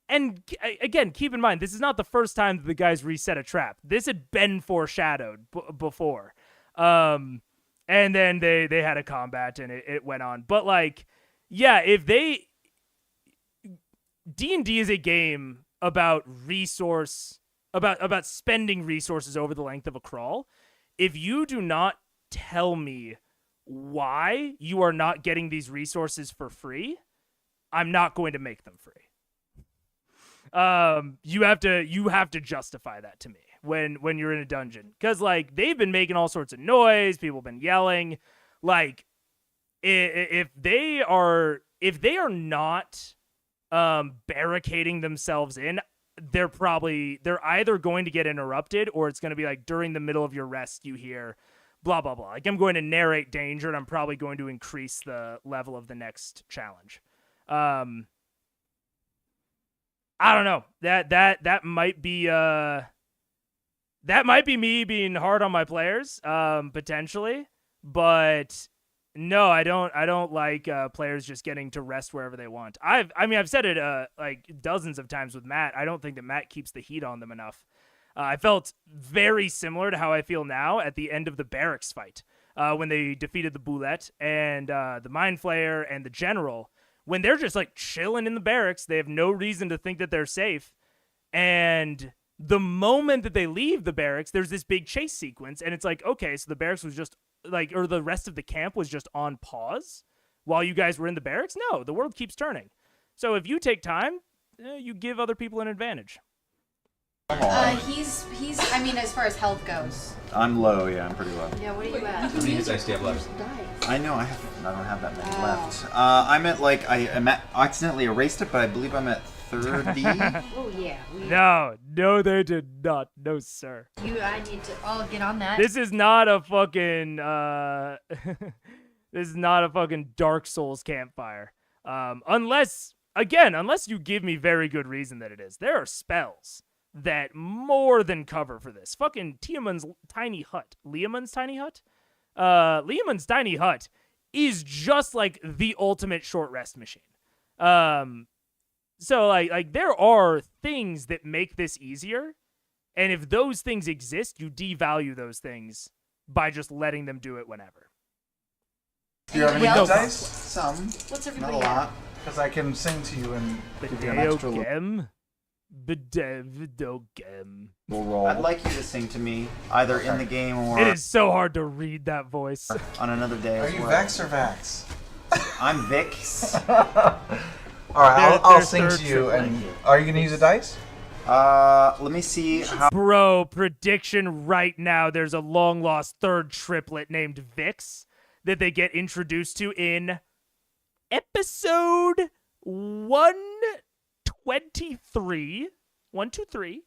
And again, keep in mind, this is not the first time that the guys reset a trap. This had been foreshadowed before. And then they had a combat, and it went on. But like, yeah, if they... D&D is a game about about spending resources over the length of a crawl. If you do not tell me why you are not getting these resources for free, I'm not going to make them free. You have to justify that to me when you're in a dungeon, because like they've been making all sorts of noise, people have been yelling. Like if they are not barricading themselves in, they're either going to get interrupted, or it's going to be like during the middle of your rest you hear blah blah blah. Like I'm going to narrate danger, and I'm probably going to increase the level of the next challenge. I don't know. That might be me being hard on my players, potentially. But No, I don't. I don't like players just getting to rest wherever they want. I've said it like dozens of times with Matt. I don't think that Matt keeps the heat on them enough. I felt very similar to how I feel now at the end of the barracks fight when they defeated the Boulette and the Mind Flayer and the General. When they're just like chilling in the barracks, they have no reason to think that they're safe. And the moment that they leave the barracks, there's this big chase sequence, and it's like, okay, so the barracks was just like, or the rest of the camp was just on pause while you guys were in the barracks? No, the world keeps turning. So if you take time, you give other people an advantage. He's. I mean, as far as health goes. I'm low. Yeah, I'm pretty low. Yeah. What are you at? How many hit dice do you have left? I know. I don't have that many left. I'm at like I accidentally erased it, but I believe I'm at 30. Oh yeah. No, they did not. No, sir. I need to. I'll get on that. This is not a fucking. This is not a fucking Dark Souls campfire. Unless you give me very good reason that it is. There are spells that more than cover for this. Fucking Liamon's tiny hut. Liamon's tiny hut is just like the ultimate short rest machine. So like there are things that make this easier, and if those things exist, you devalue those things by just letting them do it whenever. Do you have any hit dice? Some. What's Not everybody a lot. Because I can sing to you and give you an extra look. We'll roll. I'd like you to sing to me, either in the game or It is so hard to read that voice. on another day. Are as you well. Vex or Vax? I'm Vix. Alright, I'll Their sing third to you. trip. And are you going to use a dice? Let me see how. Bro, prediction right now, there's a long-lost third triplet named Vix that they get introduced to in episode 123. 123.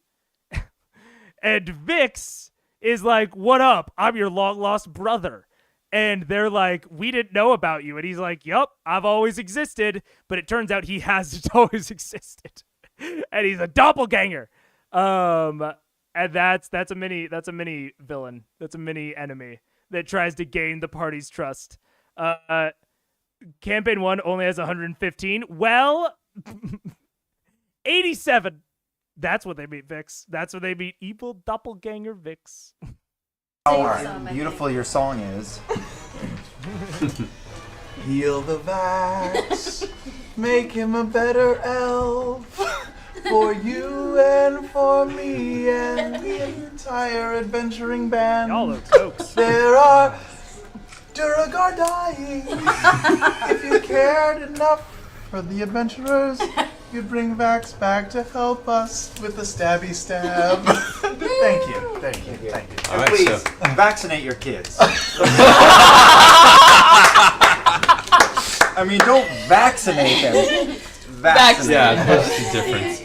And Vix is like, what up? I'm your long-lost brother. And they're like, we didn't know about you. And he's like, yup, I've always existed. But it turns out he hasn't always existed. And he's a doppelganger. And that's a mini villain. That's a mini enemy that tries to gain the party's trust. Campaign 1 only has 115. Well, 87. That's what they meet, Vix. That's what they meet, evil doppelganger Vix. How beautiful your song is. Heal the Vax. Make him a better elf. For you and for me and the entire adventuring band. Y'all are folks. There are Duragar dying. If you cared enough for the adventurers, you'd bring Vax back to help us with the stabby stab. Thank you. All right, Please, so vaccinate your kids. I mean, don't vaccinate them. Vaccinate. yeah, that's the difference.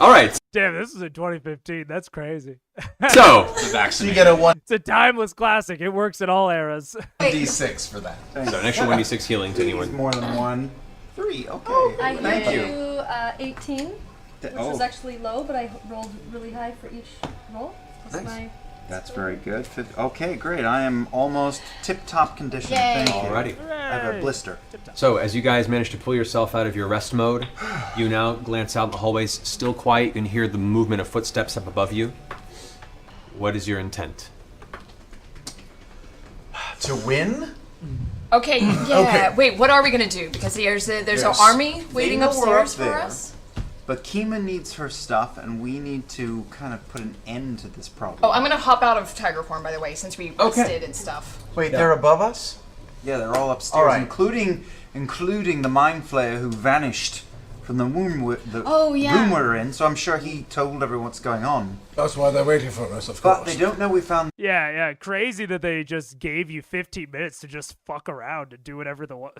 All right, Damn, this is in 2015. That's crazy. so So you get a It's a timeless classic. It works in all eras. 1d6 for that. So an extra 1d6 healing to anyone. More than one. 3. Okay. I Thank healed you. you 18, which was actually low, but I rolled really high for each roll. That's Nice. my. That's very good. Okay, great. I am almost tip-top condition. Yay. Thank you. Alrighty. I have a blister. So as you guys manage to pull yourself out of your rest mode, you now glance out in the hallways. Still quiet. You can hear the movement of footsteps up above you. What is your intent? To win? Okay, yeah. Okay. Wait, what are we gonna do? Because there's an Yes. army waiting They know we're upstairs up for there. us. But Kima needs her stuff, and we need to kind of put an end to this problem. Oh, I'm gonna hop out of tiger form, by the way, since we rested and stuff. Wait, they're above us? Yeah, they're all upstairs, All right. including the Mind Flayer who vanished from the room room we're in. So I'm sure he told everyone what's going on. That's why they're waiting for us, of But they don't know we found. Yeah. Crazy that they just gave you 15 minutes to just fuck around and do whatever the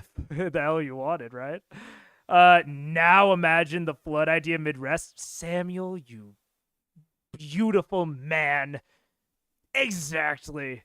hell you wanted, right? Now imagine the flood idea mid-rest. Samuel, you beautiful man. Exactly.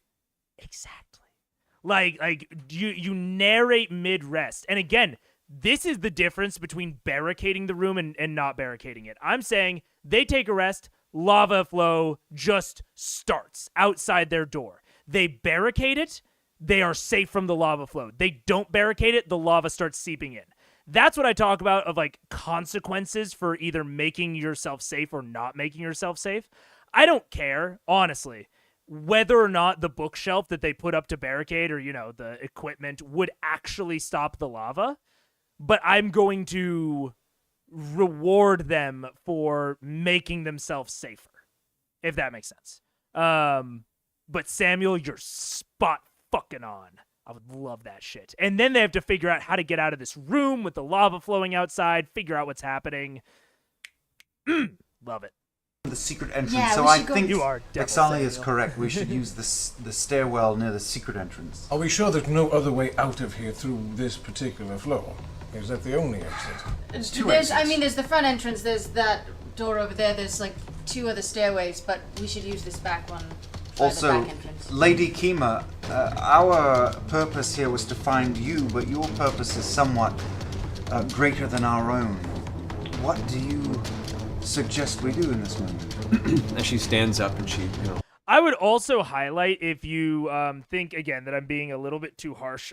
Like you narrate mid-rest. And again, this is the difference between barricading the room and not barricading it. I'm saying they take a rest, lava flow just starts outside their door. They barricade it, they are safe from the lava flow. They don't barricade it, the lava starts seeping in. That's what I talk about of like consequences for either making yourself safe or not making yourself safe. I don't care, honestly, whether or not the bookshelf that they put up to barricade or, the equipment would actually stop the lava. But I'm going to reward them for making themselves safer, if that makes sense. But Samuel, you're spot fucking on. I would love that shit. And then they have to figure out how to get out of this room with the lava flowing outside, figure out what's happening. Love it. The secret entrance. Yeah, so we I should go- think You are Exali is Samuel. correct. We should use the stairwell near the secret entrance. Are we sure there's no other way out of here through this particular floor? Is that the only exit? It's two There's exits. the front entrance. There's that door over there. There's like 2 other stairways, but we should use this back one. The Also, back entrance. Lady Kima, our purpose here was to find you, but your purpose is somewhat greater than our own. What do you suggest we do in this moment? As she stands up and she, I would also highlight, if you think, again, that I'm being a little bit too harsh,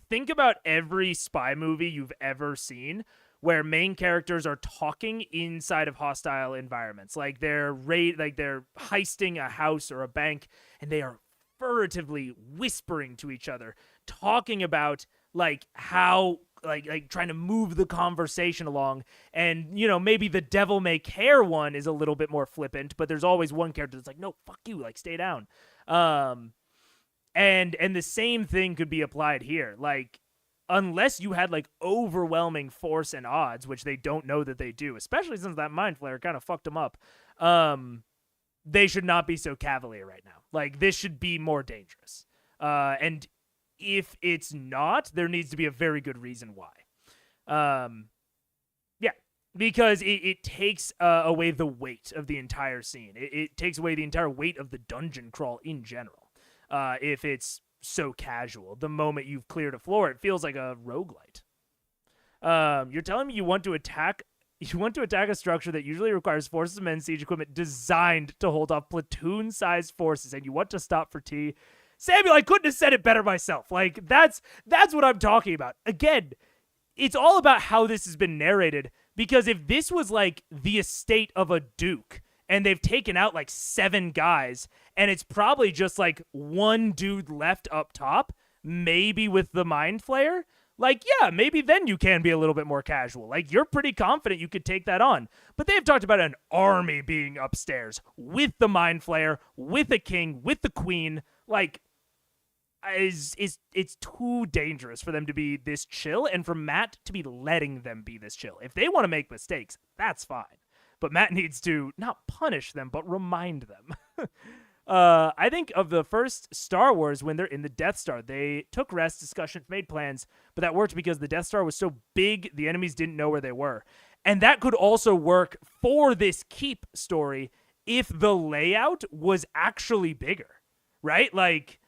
think about every spy movie you've ever seen where main characters are talking inside of hostile environments. Like they're heisting a house or a bank, and they are furtively whispering to each other, talking about like how like trying to move the conversation along. And maybe the devil may care one is a little bit more flippant, but there's always one character that's like, no, fuck you, like stay down. And the same thing could be applied here. Like, unless you had like overwhelming force and odds, which they don't know that they do, especially since that mind flare kind of fucked them up, they should not be so cavalier right now. Like, this should be more dangerous. And if it's not, there needs to be a very good reason why. Yeah, because it takes away the weight of the entire scene. It takes away the entire weight of the dungeon crawl in general. If it's so casual, the moment you've cleared a floor, it feels like a roguelite. You're telling me you want to attack a structure that usually requires forces of men, siege equipment designed to hold off platoon-sized forces, and you want to stop for tea? Samuel, I couldn't have said it better myself. Like, that's what I'm talking about. Again, it's all about how this has been narrated, because if this was like the estate of a duke, and they've taken out like 7 guys, and it's probably just like one dude left up top, maybe with the mind flayer, like, yeah, maybe then you can be a little bit more casual. Like, you're pretty confident you could take that on. But they've talked about an army being upstairs with the mind flayer, with a king, with the queen. Like, it's too dangerous for them to be this chill, and for Matt to be letting them be this chill. If they want to make mistakes, that's fine. But Matt needs to not punish them, but remind them. I think of the first Star Wars, when they're in the Death Star, they took rest, discussions, made plans, but that worked because the Death Star was so big, the enemies didn't know where they were. And that could also work for this keep story if the layout was actually bigger, right? Like,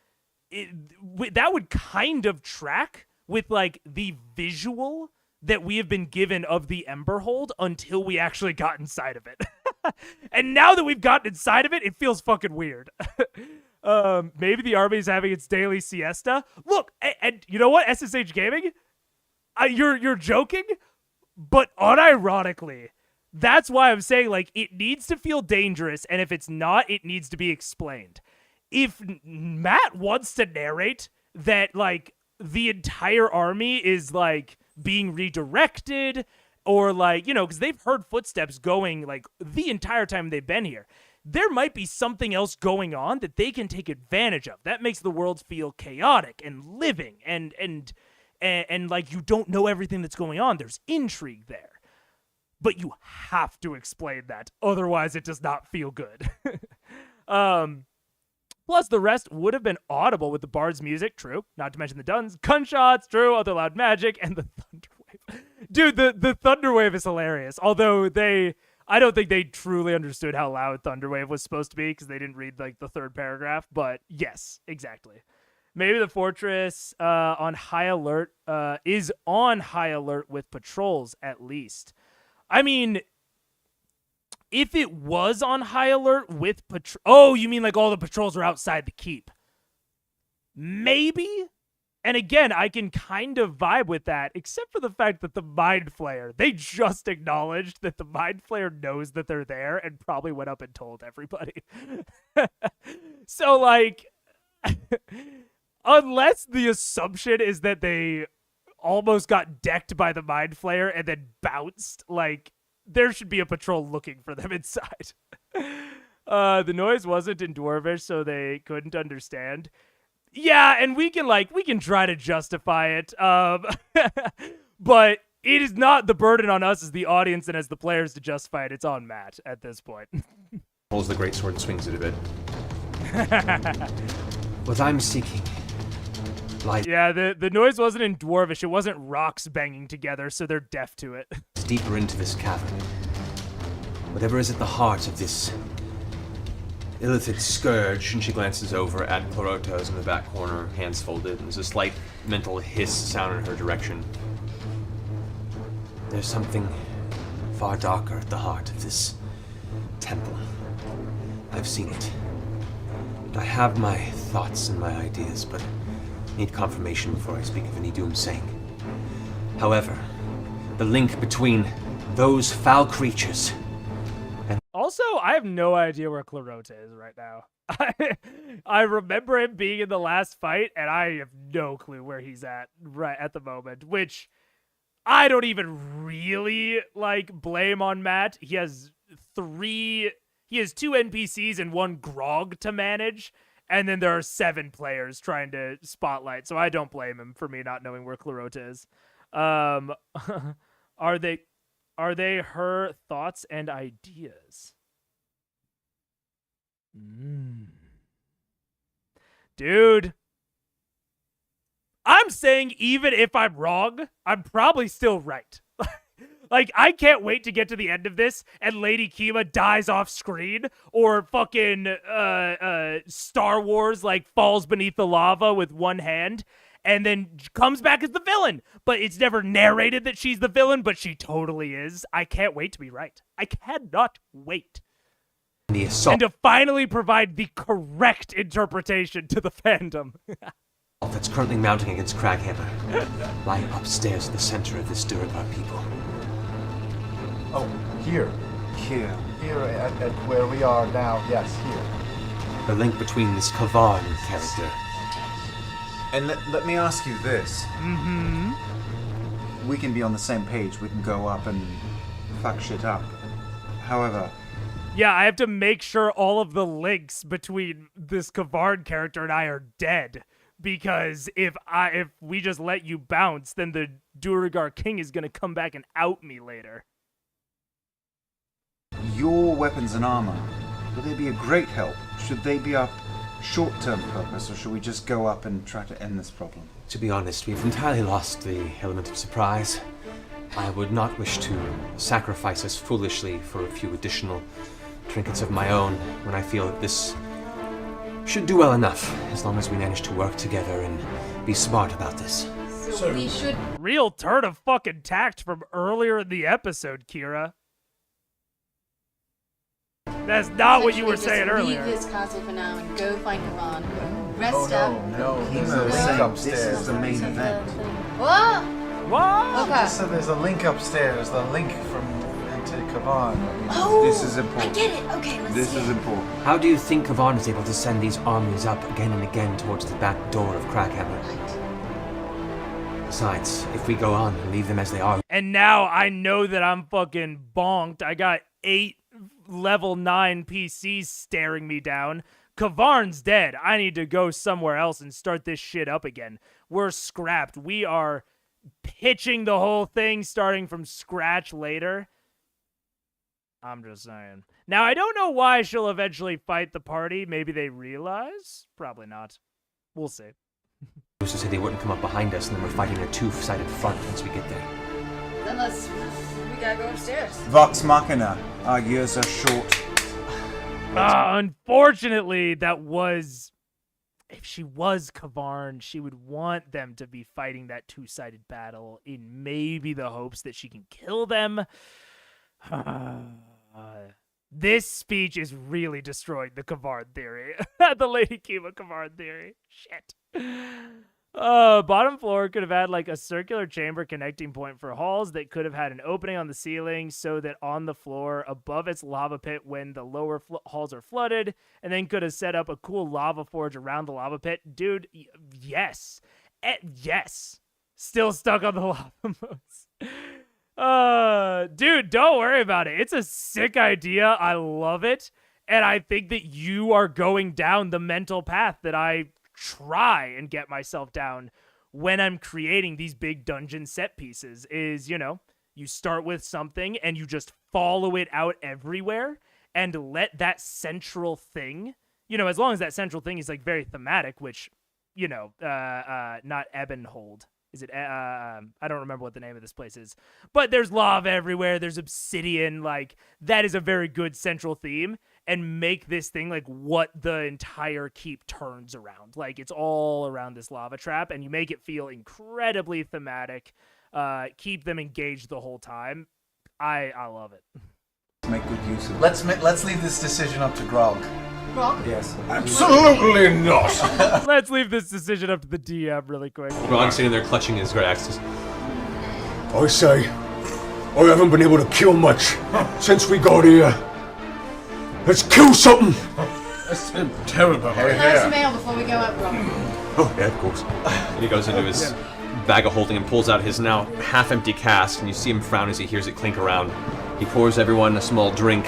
that would kind of track with, like, the visual that we have been given of the Ember Hold until we actually got inside of it. And now that we've gotten inside of it, it feels fucking weird. Maybe the army is having its daily siesta. Look, and you know what, SSH Gaming? You're joking, but unironically, that's why I'm saying, like, it needs to feel dangerous, and if it's not, it needs to be explained. If Matt wants to narrate that, like, the entire army is, like, being redirected, or, like, because they've heard footsteps going, like, the entire time they've been here, there might be something else going on that they can take advantage of. That makes the world feel chaotic and living, and like, you don't know everything that's going on. There's intrigue there. But you have to explain that. Otherwise, it does not feel good. Plus, the rest would have been audible with the bard's music, true. Not to mention the gunshots, true, other loud magic, and the thunder wave. Dude, the thunder wave is hilarious. Although I don't think they truly understood how loud thunder wave was supposed to be, because they didn't read, like, the 3rd paragraph. But yes, exactly. Maybe the fortress is on high alert with patrols, at least. I mean, if it was on high alert with oh, you mean like all the patrols are outside the keep? maybe. And again, I can kind of vibe with that, except for the fact that the Mind Flayer, they just acknowledged that the Mind Flayer knows that they're there and probably went up and told everybody. So, like, unless the assumption is that they almost got decked by the Mind Flayer and then bounced, like, there should be a patrol looking for them inside. The noise wasn't in Dwarvish, so they couldn't understand. Yeah, and we can try to justify it, but it is not the burden on us as the audience and as the players to justify it. It's on Matt at this point. Pulls the greatsword and swings it a bit. What I'm seeking lies Yeah, the noise wasn't in Dwarvish. It wasn't rocks banging together, so they're deaf to it. deeper into this cavern. Whatever is at the heart of this illithid scourge, and she glances over at Clorotos in the back corner, hands folded, and there's a slight mental hiss sound in her direction. There's something far darker at the heart of this temple. I've seen it. I have my thoughts and my ideas, but need confirmation before I speak of any doomsaying. However, the link between those foul creatures and... Also, I have no idea where Clarota is right now. I remember him being in the last fight, and I have no clue where he's at right at the moment, which I don't even really, like, blame on Matt. He has two NPCs and one grog to manage, and then there are 7 players trying to spotlight, so I don't blame him for me not knowing where Clarota is. Are they her thoughts and ideas? Dude, I'm saying even if I'm wrong, I'm probably still right. Like, I can't wait to get to the end of this and Lady Kima dies off screen, or fucking Star Wars, like, falls beneath the lava with one hand and then comes back as the villain. But it's never narrated that she's the villain, but she totally is. I can't wait to be right. I cannot wait. The assault And to finally provide the correct interpretation to the fandom. that's currently mounting against Craghammer lie upstairs at the center of this Duragar people. Oh, here. Here. Here at where we are now, yes, here. The link between this Kavarn character. And let me ask you this. Mm-hmm. We can be on the same page. We can go up and fuck shit up. However... Yeah, I have to make sure all of the links between this Kavarn character and I are dead. Because if we just let you bounce, then the Duragar King is going to come back and out me later. Your weapons and armor, will they be a great help? Should they be our short-term purpose, or should we just go up and try to end this problem? To be honest, we've entirely lost the element of surprise. I would not wish to sacrifice us foolishly for a few additional trinkets of my own when I feel that this should do well enough, as long as we manage to work together and be smart about this. So we should... Real turn of fucking tact from earlier in the episode, Kira. That's not what you were saying earlier. Leave this castle for now and go find Kavan. Rest Oh up. no, there's a Kima link said upstairs. this is the main event. What? What? Okay. So there's a link upstairs, the link from into Kavan. Oh, This is important. I get it. Okay, let's This see is it. important. How do you think Kavarn is able to send these armies up again and again towards the back door of Craghammer? Besides, if we go on and leave them as they are... And now I know that I'm fucking bonked. I got 8 level 9 PCs staring me down. Kavarn's dead. I need to go somewhere else and start this shit up again. We're scrapped. We are pitching the whole thing starting from scratch later. I'm just saying. Now, I don't know why she'll eventually fight the party. Maybe they realize? Probably not. We'll see. Used to say they wouldn't come up behind us, and then we're fighting a two-sided front once we get there. Then we gotta go upstairs. Vox Machina, our years are short. Unfortunately, that was... If she was Kavarn, she would want them to be fighting that two-sided battle in maybe the hopes that she can kill them. This speech is really destroying the Kavard theory. The Lady Kiva Kavard theory. Shit. Bottom floor could have had like a circular chamber connecting point for halls that could have had an opening on the ceiling so that on the floor above its lava pit when the lower halls are flooded, and then could have set up a cool lava forge around the lava pit. Dude, yes. Yes. Still stuck on the lava modes. Dude, don't worry about it. It's a sick idea. I love it. And I think that you are going down the mental path that I try and get myself down when I'm creating these big dungeon set pieces is, you know, you start with something and you just follow it out everywhere and let that central thing, you know, as long as that central thing is like very thematic, which, you know, not Ebonhold. Is it, I don't remember what the name of this place is, but there's lava everywhere. There's obsidian. Like, that is a very good central theme, and make this thing like what the entire keep turns around. Like, it's all around this lava trap, and you make it feel incredibly thematic. Keep them engaged the whole time. I love it. Make good use of it. Let's leave this decision up to Grog. Grog? Yes. Absolutely not. Let's leave this decision up to the DM really quick. Grog's sitting there clutching his great axes. I say, I haven't been able to kill much since we got here. Let's kill something. That's a terrible. Can I have some mail before we go up, Grog? Oh, yeah, of course. And he goes into his bag of holding and pulls out his now half-empty cask, and you see him frown as he hears it clink around. He pours everyone a small drink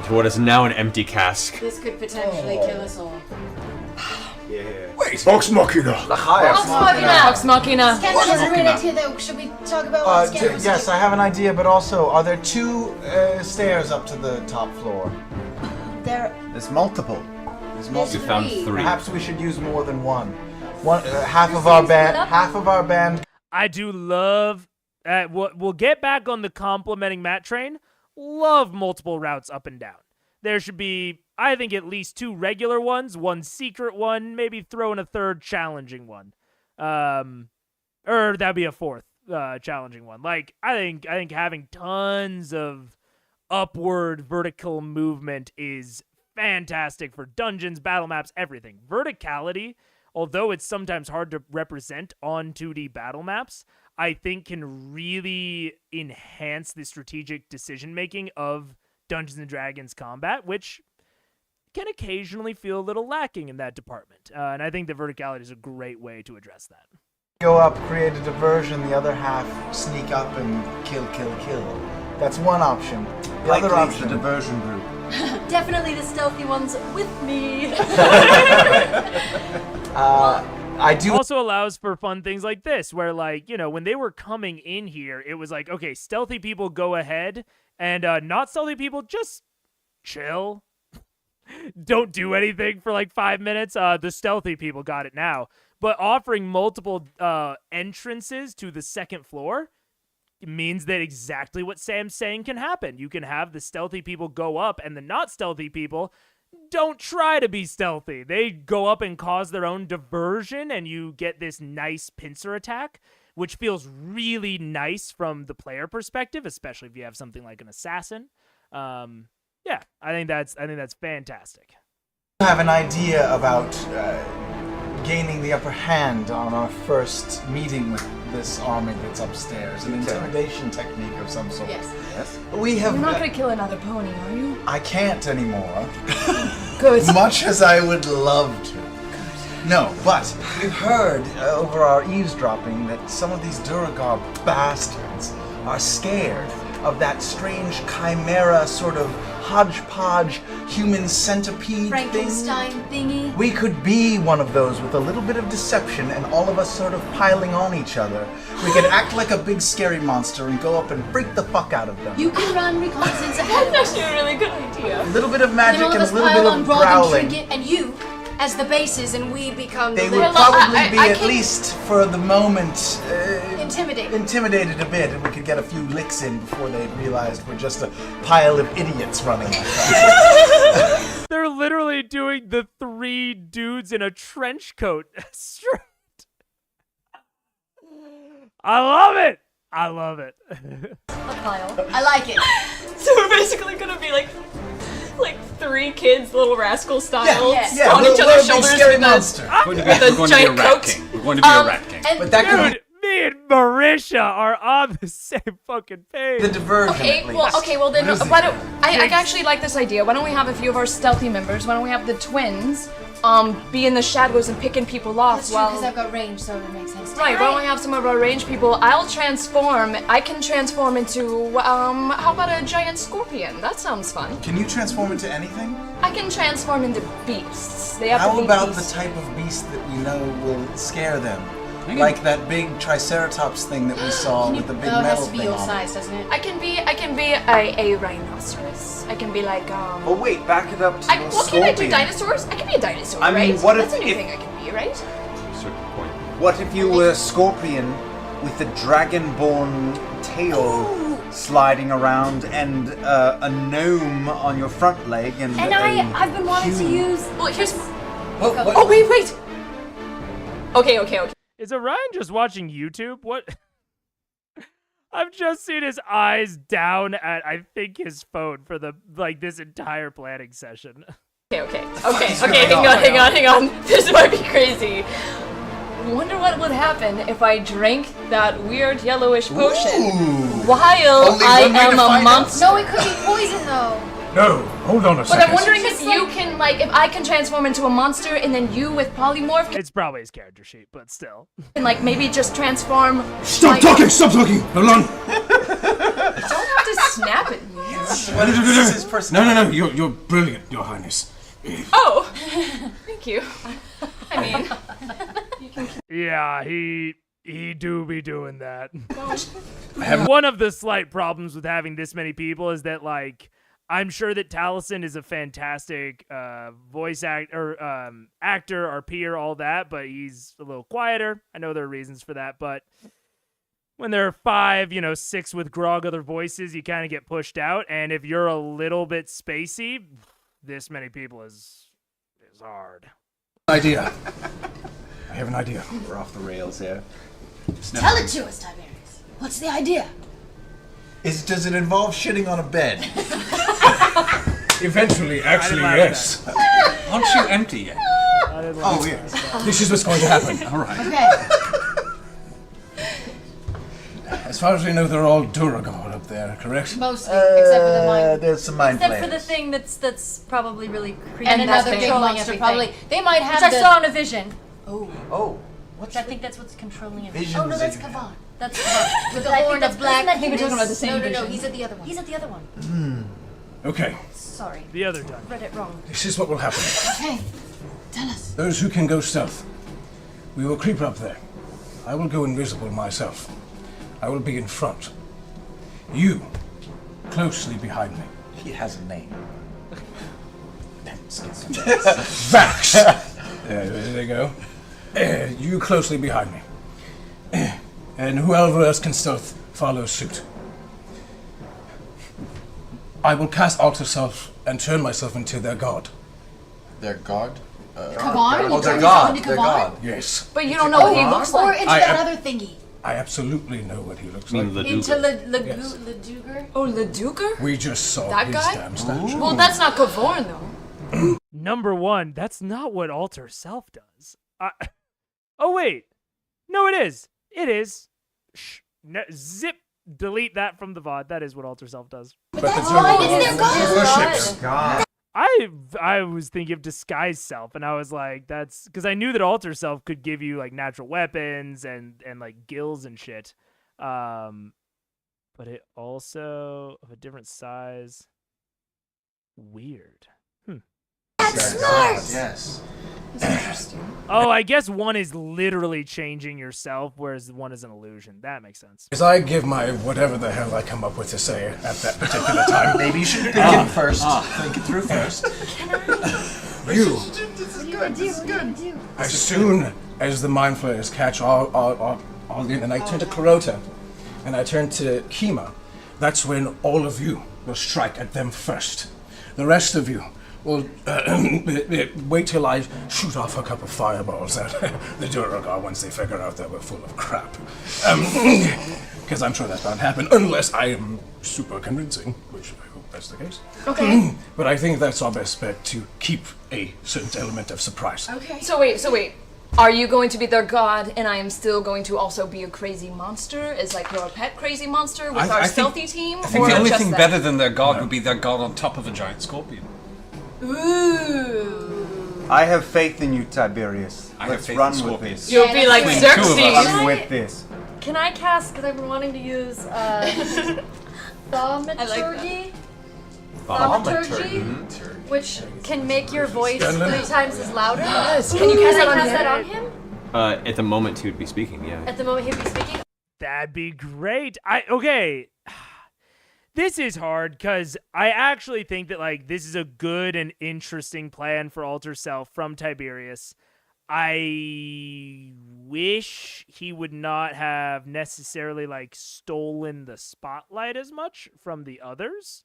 to what is now an empty cask. This could potentially kill us all. Yeah. Wait, Vox Machina. Vox Machina. Scandalous are in it here, though. Should we talk about what Scandalous is? Yes, I have an idea, but also, are there two stairs up to the top floor? There's multiple. You found three. Perhaps we should use more than one. Half of our band. I do love. We'll get back on the complimenting Matt train. Love multiple routes up and down. There should be, I think, at least 2 regular ones, 1 secret one, maybe throw in a 3rd challenging one. Or that'd be a 4th challenging one. Like, I think having tons of upward vertical movement is fantastic for dungeons, battle maps, everything. Verticality, although it's sometimes hard to represent on 2D battle maps, I think can really enhance the strategic decision-making of Dungeons & Dragons combat, which can occasionally feel a little lacking in that department. And I think the verticality is a great way to address that. Go up, create a diversion, the other half sneak up and kill. That's one option. The other option, the diversion group. Definitely the stealthy ones with me. I do also allows for fun things like this, where, like, you know, when they were coming in here, it was like, okay, stealthy people go ahead, and not stealthy people just chill. Don't do anything for like 5 minutes. The stealthy people got it now. But offering multiple entrances to the 2nd floor means that exactly what Sam's saying can happen. You can have the stealthy people go up, and the not stealthy people don't try to be stealthy. They go up and cause their own diversion, and you get this nice pincer attack, which feels really nice from the player perspective, especially if you have something like an assassin. Yeah, I think that's fantastic. I have an idea about gaining the upper hand on our first meeting with this army that's upstairs. An intimidation technique of some sort. Yes. We have. You're not gonna kill another pony, are you? I can't anymore. Good. Much as I would love to. No, but we've heard over our eavesdropping that some of these Duragar bastards are scared of that strange chimera sort of hodgepodge human centipede Frankenstein thingy. We could be one of those with a little bit of deception and all of us sort of piling on each other. We could act like a big scary monster and go up and freak the fuck out of them. You can run reconnaissance ahead. That's actually a really good idea. A little bit of magic and and a all of us little pile bit on of Grog growling. and Trinket, and you as the bases, and we become They the would little... probably be I at can- least for the moment intimidated a bit, and we could get a few licks in before they realized we're just a pile of idiots running like that. They're literally doing the 3 dudes in a trench coat straight. I love it. I love it. A pile. I like it. So we're basically gonna be like like 3 kids, little rascal style, Yeah, on each other's shoulders scary with monster. We're going to a be a giant rat coat. king. We're going to be a rat king. And But that could Dude, me and Marisha are on the same fucking page. be the diversion. Okay, at least. well then, What is why it? don't I actually like this idea? Why don't we have a few of our stealthy members? Why don't we have the twins, be in the shadows and picking people off That's true, while. because I've got range, so it makes sense. Right, why don't we have some of our range people? I can transform into, how about a giant scorpion? That sounds fun. Can you transform into anything? I can transform into beasts. They have to How be about beasts. the type of beast that we know will scare them? Like that big triceratops thing that we saw with the big No, it has metal to be thing your on it. size, doesn't it? I can be a rhinoceros. I can be like, Oh wait, back it up to a well, can I do scorpion. dinosaurs? I can be a dinosaur, I mean, right? what That's if- anything I can be, right? Certain point. What if you were a scorpion with a dragonborn tail sliding around and a gnome on your front leg and I've been wanting to use. Well, here's. What? Oh wait. Okay. Is Orion just watching YouTube? What? I've just seen his eyes down at, I think, his phone for this entire planning session. Okay. Hang on. This might be crazy. Wonder what would happen if I drank that weird yellowish potion while Only I one way to am a find monster. No, it could be poison though. No, hold on a But second. I'm wondering if you can, if I can transform into a monster and then you with polymorph It's probably his character sheet, but still. can, maybe just transform. Stop talking! Stop talking! Hold on! Don't have to snap at me. What is his personality? No. You're brilliant, Your Highness. Oh, thank you. I mean, Yeah, he do be doing that. One of the slight problems with having this many people is that, I'm sure that Taliesin is a fantastic voice actor, RPer, all that, but he's a little quieter. I know there are reasons for that, but when there are 5, 6 with grog other voices, you kind of get pushed out. And if you're a little bit spacey, this many people is hard. Idea. I have an idea. We're off the rails here. Tell it to us, Tiberius. What's the idea? Does it involve shitting on a bed? Eventually, actually, like yes. Aren't you empty yet? Oh, yeah. This is what's going to happen. All right. Okay. As far as we know, they're all Duragor up there, correct? Mostly, except for the mine. There's some mind Except for the players. thing that's probably really creepy. And another big controlling monster, everything. probably. They might have Which I saw in a vision. Oh, Which I think that's what's controlling everything. visions Oh, no, that's that you Kavan. That's With the I think horn that's of black. isn't that think we're talking about the same No, vision. he's at the other one. He's at the other one. Okay, Sorry, The other time. read it wrong. this is what will happen. Okay, tell us. Those who can go stealth, we will creep up there. I will go invisible myself. I will be in front. You, closely behind me. He has a name. Vax! There they go. You closely behind me. And whoever else can stealth, follow suit. I will cast Alter Self and turn myself into their god. Their god? Kavan? Oh, their god. Their god. Yes, But you don't know what he looks Or like. into I that am- other thingy. I absolutely know what he looks I like. mean, the Into Yes. Leduger? Oh, Leduger? We just saw That his guy? damn statue. Well, that's not Kavorn though. Number 1, that's not what Alter Self does. Oh, wait. No, it is. It is. Zip. Delete that from the VOD. That is what Alter Self does. But the Why is there Duragor god? worships. God. I was thinking of Disguise Self, and I was like, that's because I knew that Alter Self could give you natural weapons and gills and shit. But it also of a different size. Weird. That's smart! Yes. Oh, I guess one is literally changing yourself, whereas one is an illusion. That makes sense. As I give my whatever the hell I come up with to say at that particular time, Maybe you should think it first. Think it through first. you, This is good. This is good. as soon as the mind flayers catch all in, and I turn to Clarota, and I turn to Kima, that's when all of you will strike at them first. The rest of you will wait till I shoot off a couple fireballs at the Duragor once they figure out that we're full of crap. because I'm sure that's bound to happen, unless I am super convincing, which I hope that's the case. Okay. But I think that's our best bet, to keep a certain element of surprise. Okay. So wait. Are you going to be their god, and I am still going to also be a crazy monster? Is like your pet crazy monster with our stealthy team? I think or the only just thing that? better than their god would be their god on top of a giant scorpion. Ooh. I have faith in you, Tiberius. I have Let's faith run in with scorpions. this. You'll be like Between the two of Xerxes. us. Run with this. Can I cast, because I've been wanting to use thaumaturgy? Thaumaturgy? Which can make your voice 3 times as louder. Yes. Can you cast Can I that on cast him? that on him? At the moment, he would be speaking, yeah. At the moment he'd be speaking? That'd be great. Okay. This is hard because I actually think that like this is a good and interesting plan for Alter Self from Tiberius. I wish he would not have necessarily like stolen the spotlight as much from the others.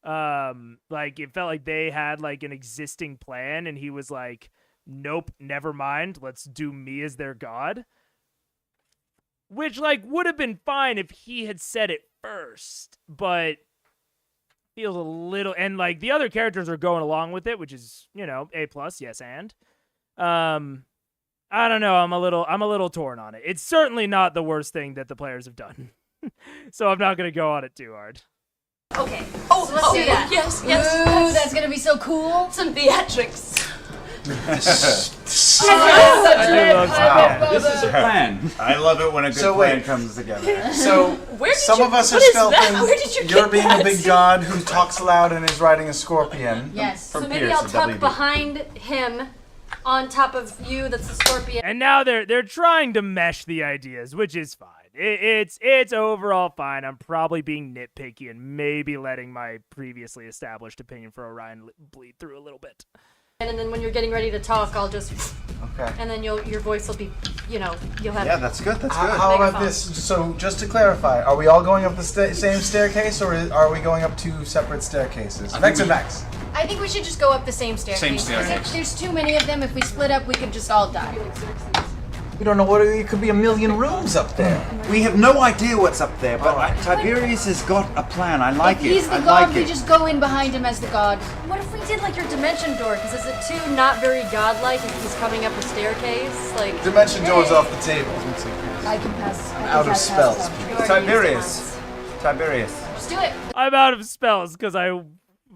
Like it felt like they had like an existing plan and he was like, nope, never mind, let's do me as their god. Which like would have been fine if he had said it first, but feels a little, and like the other characters are going along with it, which is, you know, A+, yes, and I don't know, I'm a little torn on it. It's certainly not the worst thing that the players have done. So I'm not going to go on it too hard. Okay. Oh, So let's do that. Yes, Ooh, yes. that's gonna be so cool. Some theatrics. This is a plan. I love it when a good So plan wait. comes together. So Where did some you- of us are what is stealthing. that? Where did you You're get being that? a big god who talks loud and is riding a scorpion. Yes. From So maybe Pierce I'll of tuck WB. behind him on top of you, that's the scorpion. And now they're trying to mesh the ideas, which is fine. It's overall fine. I'm probably being nitpicky and maybe letting my previously established opinion for Orion bleed through a little bit. And then when you're getting ready to talk, I'll just, Okay. and then your voice will be, you'll have. Yeah, that's good. That's How good. about Megaphone. this? So, just to clarify, are we all going up the same staircase, or are we going up 2 separate staircases? Vex and Vex. I think we should just go up the same staircase. Same 'cause staircase. There's too many of them. If we split up, we could just all die. We don't know what it could be a million rooms up there. We have no idea what's up there, but Tiberius has got a plan. I like If it. he's the I god, like we it. just go in behind him as the god. What if we did like your dimension door? Because is it too not very godlike if he's coming up a staircase? Like, Dimension door's off the table. I can pass. I'm out of spells. you already Tiberius. Tiberius. Just do it. I'm out of spells because I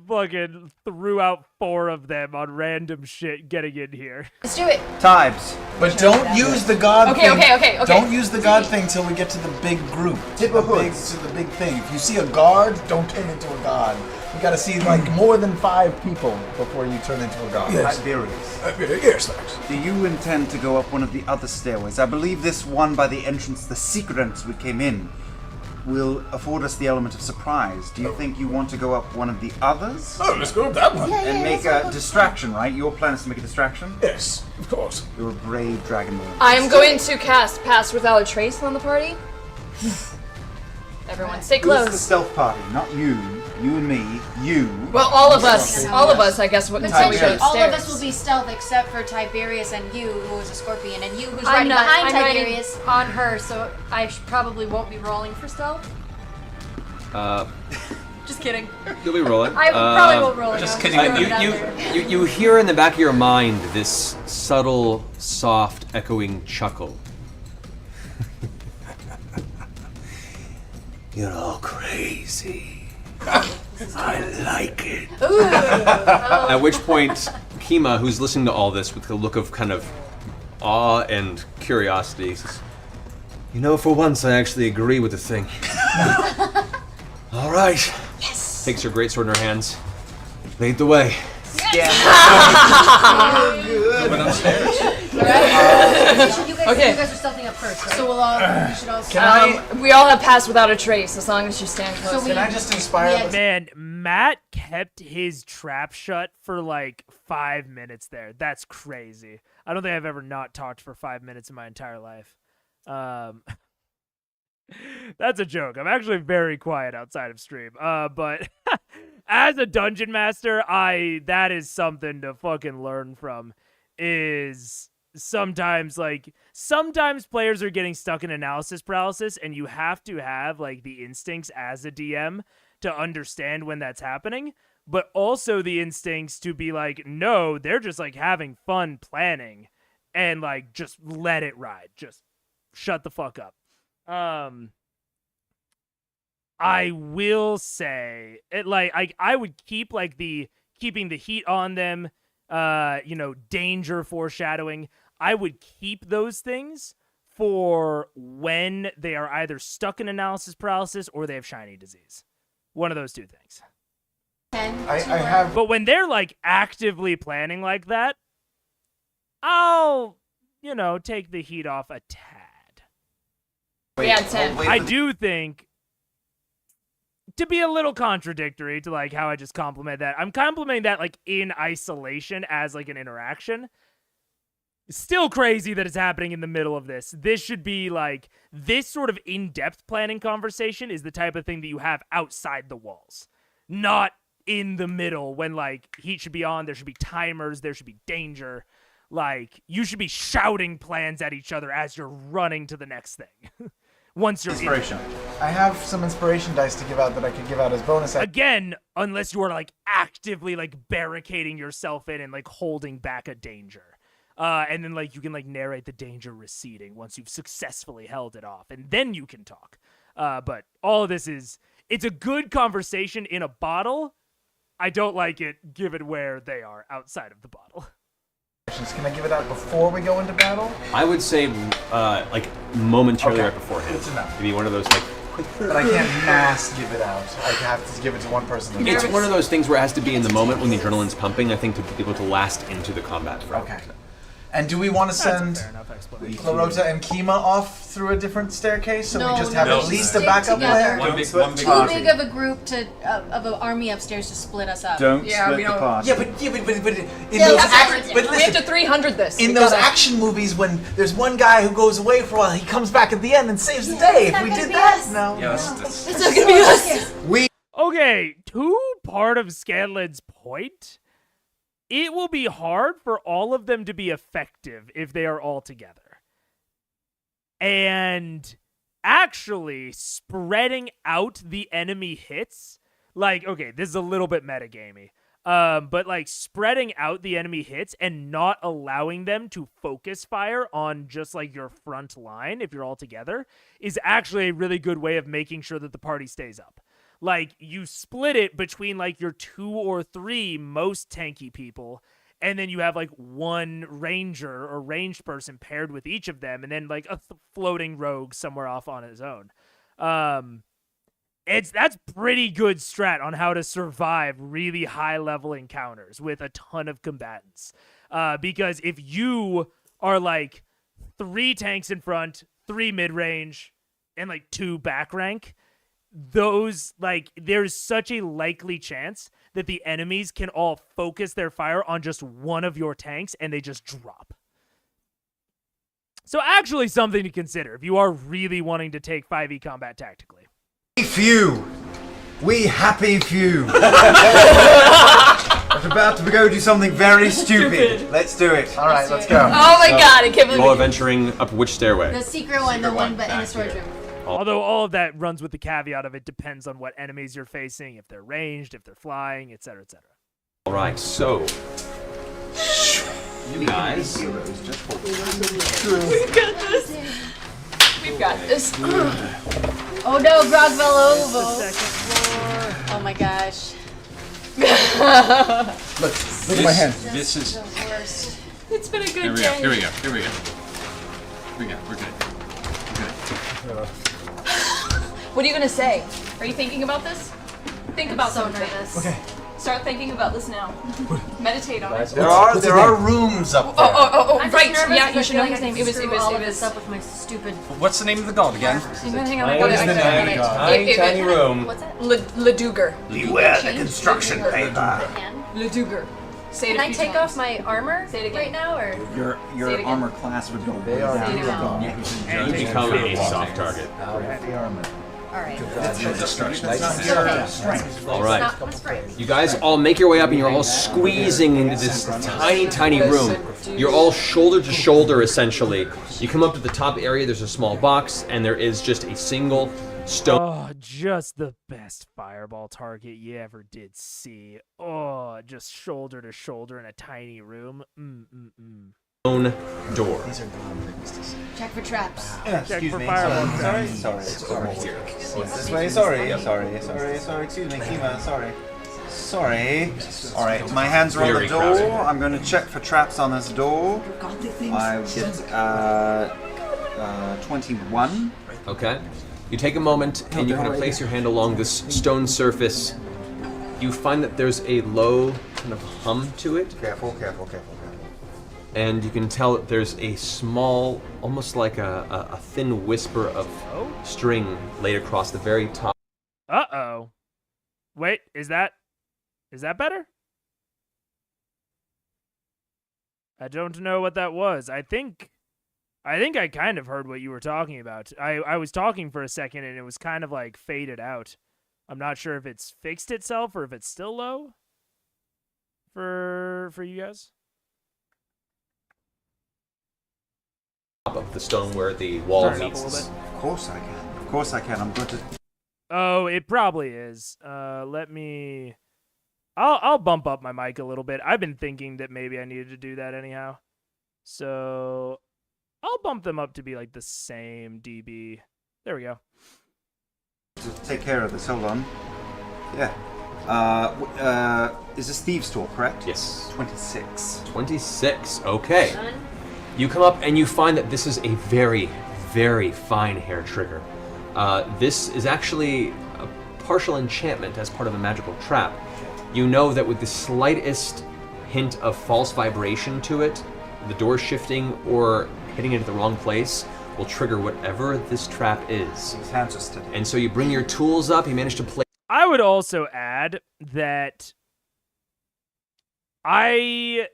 fucking threw out 4 of them on random shit getting in here. Let's do it. Tibes. But don't use the god Okay, thing. okay. Don't use the god thing till we get to the big group. To the big thing. If you see a guard, don't turn into a god. You gotta see like more than 5 people before you turn into a god. Yes. Tiberius. Yes, thanks. Do you intend to go up one of the other stairways? I believe this one by the entrance, the secret entrance we came in, will afford us the element of surprise. Do you think you want to go up one of the others? Oh, let's go with that one. And make a distraction, right? Your plan is to make a distraction? Yes, of course. You're a brave dragonborn. I am going to cast Pass Without a Trace on the party. Everyone, stay Who's the close. stealth party? Not you. You and me. You. Well, all of us, I guess, would until we go Potentially, all of upstairs. us will be stealth except for Tiberius and you, who is a scorpion, and you, who's I'm riding not. behind I'm riding Tiberius. on her, so I probably won't be rolling for stealth. Just kidding. You'll be rolling. I probably won't roll. Just again. kidding. Just throwing it out there. You hear in the back of your mind this subtle, soft, echoing chuckle. You're all crazy. I like it. At which point, Kima, who's listening to all this with a look of kind of awe and curiosity, says, "You know, for once I actually agree with the thing." All right. Yes. Takes her greatsword in her hands. Lead the way. Going upstairs. You guys, Okay. you guys are stealthing up first, right? So we'll all. We should all. We all have Pass Without a Trace as long as you stand close. So we- Can I just inspire? Yeah. Man, Matt kept his trap shut for like 5 minutes there. That's crazy. I don't think I've ever not talked for 5 minutes in my entire life. That's a joke. I'm actually very quiet outside of stream. But as a dungeon master, that is something to fucking learn from. Is sometimes players are getting stuck in analysis paralysis, and you have to have like the instincts as a DM to understand when that's happening, but also the instincts to be like, no, they're just like having fun planning, and like just let it ride. Just shut the fuck up. I will say it, like I would keep like keeping the heat on them, danger foreshadowing. I would keep those things for when they are either stuck in analysis paralysis or they have shiny disease. One of those two things. I have. But when they're like actively planning like that, I'll, take the heat off a tad. Yeah, 10. I do think, to be a little contradictory to like how I just compliment that, I'm complimenting that like in isolation as like an interaction. It's still crazy that it's happening in the middle of this. This should be like, this sort of in-depth planning conversation is the type of thing that you have outside the walls, not in the middle when like heat should be on, there should be timers, there should be danger. Like, you should be shouting plans at each other as you're running to the next thing. Once you're Inspiration. I have some inspiration dice to give out that I could give out as bonus. Again, unless you are like actively like barricading yourself in and like holding back a danger. And then like you can like narrate the danger receding once you've successfully held it off, and then you can talk. But all of this it's a good conversation in a bottle. I don't like it given where they are outside of the bottle. Can I give it out before we go into battle? I would say, like, momentarily Okay. right beforehand. Good to know. Maybe one of those, like, quick. But I can't mass give it out. I have to give it to one person. It's one of those things where it has to be in the moment when the adrenaline's pumping, I think, to be able to last into the combat. Okay. And do we want to send Clarota and Kima off through a different staircase so we just have at least a backup plan? One big Too big of a group of an army upstairs to split us up. Don't split the party. Yeah, but We have to 300 this. in those action movies, when there's one guy who goes away for a while, he comes back at the end and saves the day. If we did that, no. It's not gonna be us. Okay, to part of Scanlan's point, it will be hard for all of them to be effective if they are all together. And actually spreading out the enemy hits, like, okay, this is a little bit metagamey, but like spreading out the enemy hits and not allowing them to focus fire on just like your front line if you're all together is actually a really good way of making sure that the party stays up. Like, you split it between, like, your 2 or 3 most tanky people, and then you have, like, one ranger or ranged person paired with each of them, and then, like, a floating rogue somewhere off on his own. That's pretty good strat on how to survive really high-level encounters with a ton of combatants. Because if you are, like, 3 tanks in front, 3 mid-range, and, like, 2 back rank, those, like, there's such a likely chance that the enemies can all focus their fire on just one of your tanks and they just drop. So actually something to consider if you are really wanting to take 5e combat tactically. Few. We happy few. We're about to go do something very stupid. Let's do it. All right, let's go. Oh my god, I can't believe You all venturing up which stairway? The secret one, the one but in the storage room. Although all of that runs with the caveat of it depends on what enemies you're facing, if they're ranged, if they're flying, etc., etc. All right, so you guys. We've got this. We've got this. Oh no, Grog fell over. Oh my gosh. Look at my hand. This is. The worst. It's been a good Here we day. go. Here we go. Here we go. We're good. We're good. What are you gonna say? Are you thinking about this? Think about so something. nervous. Okay. Start thinking about this now. Meditate on it. There are rooms up there. Oh, I'm just right. nervous Yeah, because you I should feel know like his I name. can It was. screw all of this up with my stupid. What's the name of the god again? Hang on. What is the name of the god? Tiny room. What's that? Leduger. Beware the construction paper. Leduger. Say it Can a I few take times. off my armor Say it again. right now, or? Your Say it again. armor class would go way are down. down. Yeah, You become a soft target. heavy armor. All right. All right. Not my strength. You guys all make your way up and you're all squeezing into this tiny, tiny room. You're all shoulder to shoulder, essentially. You come up to the top area, there's a small box, and there is just a single stone. Oh, just the best fireball target you ever did see. Oh, just shoulder to shoulder in a tiny room. Stone door. These are non-businesses. Check for traps. Check for fireball. Sorry. This way. Sorry. Excuse me, Kima. Sorry. All right, my hands are on the door. I'm going to check for traps on this door. I get 21. Okay. You take a moment and you kind of place your hand along this stone surface. You find that there's a low kind of hum to it. Careful. And you can tell that there's a small, almost like a thin whisper of string laid across the very top. Uh-oh. Wait, is that better? I don't know what that was. I think I kind of heard what you were talking about. I was talking for a second and it was kind of like faded out. I'm not sure if it's fixed itself or if it's still low for you guys. Top of the stone where the wall meets. Of course I can. I'm going to... Oh, it probably is. I'll bump up my mic a little bit. I've been thinking that maybe I needed to do that anyhow. So I'll bump them up to be like the same dB. There we go. To take care of this, hold on. Yeah. Is this Thieves' Tool, correct? Yes. 26. 26, okay. You come up and you find that this is a very, very fine hair trigger. This is actually a partial enchantment as part of a magical trap. You know that with the slightest hint of false vibration to it, the door shifting or hitting it at the wrong place will trigger whatever this trap is. His hands are steady. And so you bring your tools up, you manage to play. I would also add that I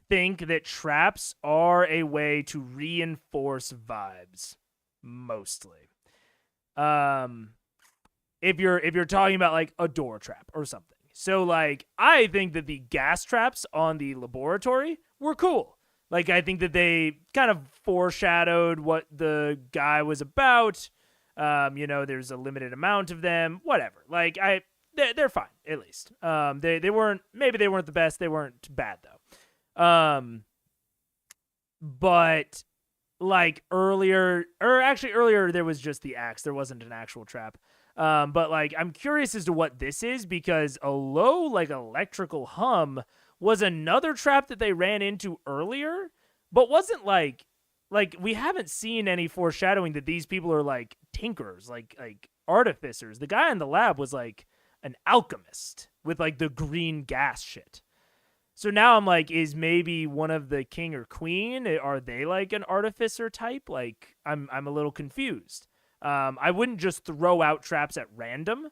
think that traps are a way to reinforce vibes, mostly. If you're talking about like a door trap or something. So like I think that the gas traps on the laboratory were cool. Like I think that they kind of foreshadowed what the guy was about. There's a limited amount of them, whatever. Like they're fine at least. They weren't the best, they weren't bad though. But like earlier there was just the axe. There wasn't an actual trap. But like I'm curious as to what this is because a low like electrical hum was another trap that they ran into earlier, but wasn't like we haven't seen any foreshadowing that these people are like tinkerers, like artificers. The guy in the lab was like an alchemist with like the green gas shit. So now I'm like, is maybe one of the king or queen, are they like an artificer type? Like I'm a little confused. I wouldn't just throw out traps at random.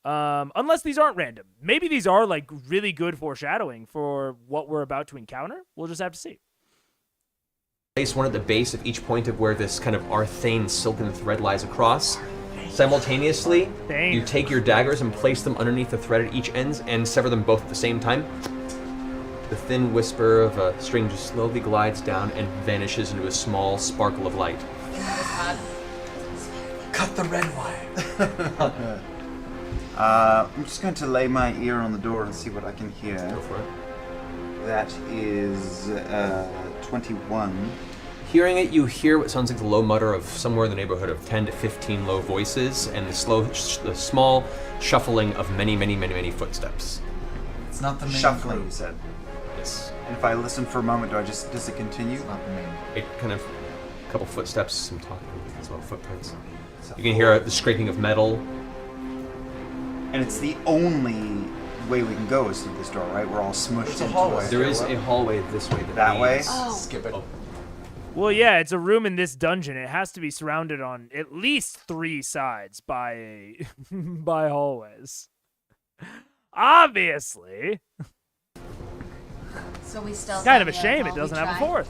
Unless these aren't random. Maybe these are like really good foreshadowing for what we're about to encounter. We'll just have to see. Place one at the base of each point of where this kind of arthane silken thread lies across. Simultaneously, you take your daggers and place them underneath the thread at each ends and sever them both at the same time. The thin whisper of a string just slowly glides down and vanishes into a small sparkle of light. Cut the red wire. I'm just going to lay my ear on the door and see what I can hear. Go for it. That is 21. Hearing it, you hear what sounds like the low mutter of somewhere in the neighborhood of 10 to 15 low voices and the small shuffling of many footsteps. It's not the main Shuffling, group. you said. Yes. And if I listen for a moment, does it continue? It's not the main. It kind of, a couple footsteps, some talking as well, footprints. You can hear the scraping of metal. And it's the only way we can go is through this door, right? We're all smushed It's a into hallway. it. There is a hallway this way. That way? Oh. Skip it. Well, yeah, it's a room in this dungeon. It has to be surrounded on at least 3 sides by by hallways. Obviously. So we still Kind of a shame it doesn't have a 4th.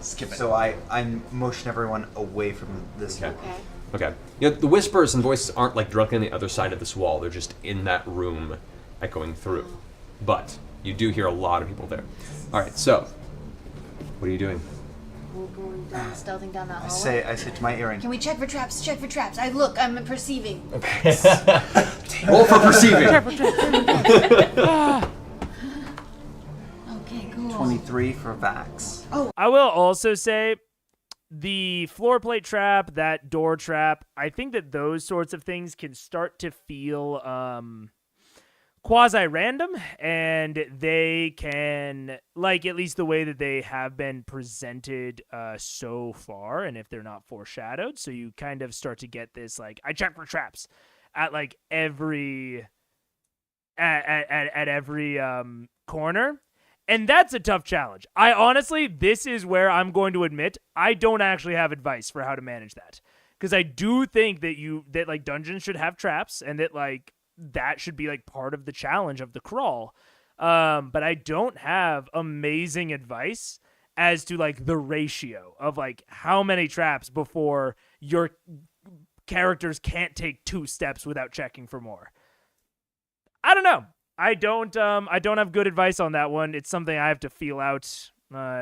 Skip it. So I motion everyone away from this door. Okay. Okay. You know, the whispers and voices aren't like directly on the other side of this wall. They're just in that room echoing through. But You do hear a lot of people there. All right, so what are you doing? We're going down, stealthing down that I hallway. say to my earring. Can we check for traps? Check for traps. I'm perceiving. Roll for perceiving. Okay, cool. 23 for Vax. I will also say the floor plate trap, that door trap, I think that those sorts of things can start to feel quasi-random, and they can, like, at least the way that they have been presented so far, and if they're not foreshadowed, so you kind of start to get this, like, I check for traps at, like, every corner. And that's a tough challenge. I honestly, this is where I'm going to admit I don't actually have advice for how to manage that. Because I do think that like dungeons should have traps, and that like that should be like part of the challenge of the crawl. But I don't have amazing advice as to like the ratio of like how many traps before your characters can't take 2 steps without checking for more. I don't know. I don't have good advice on that one. It's something I have to feel out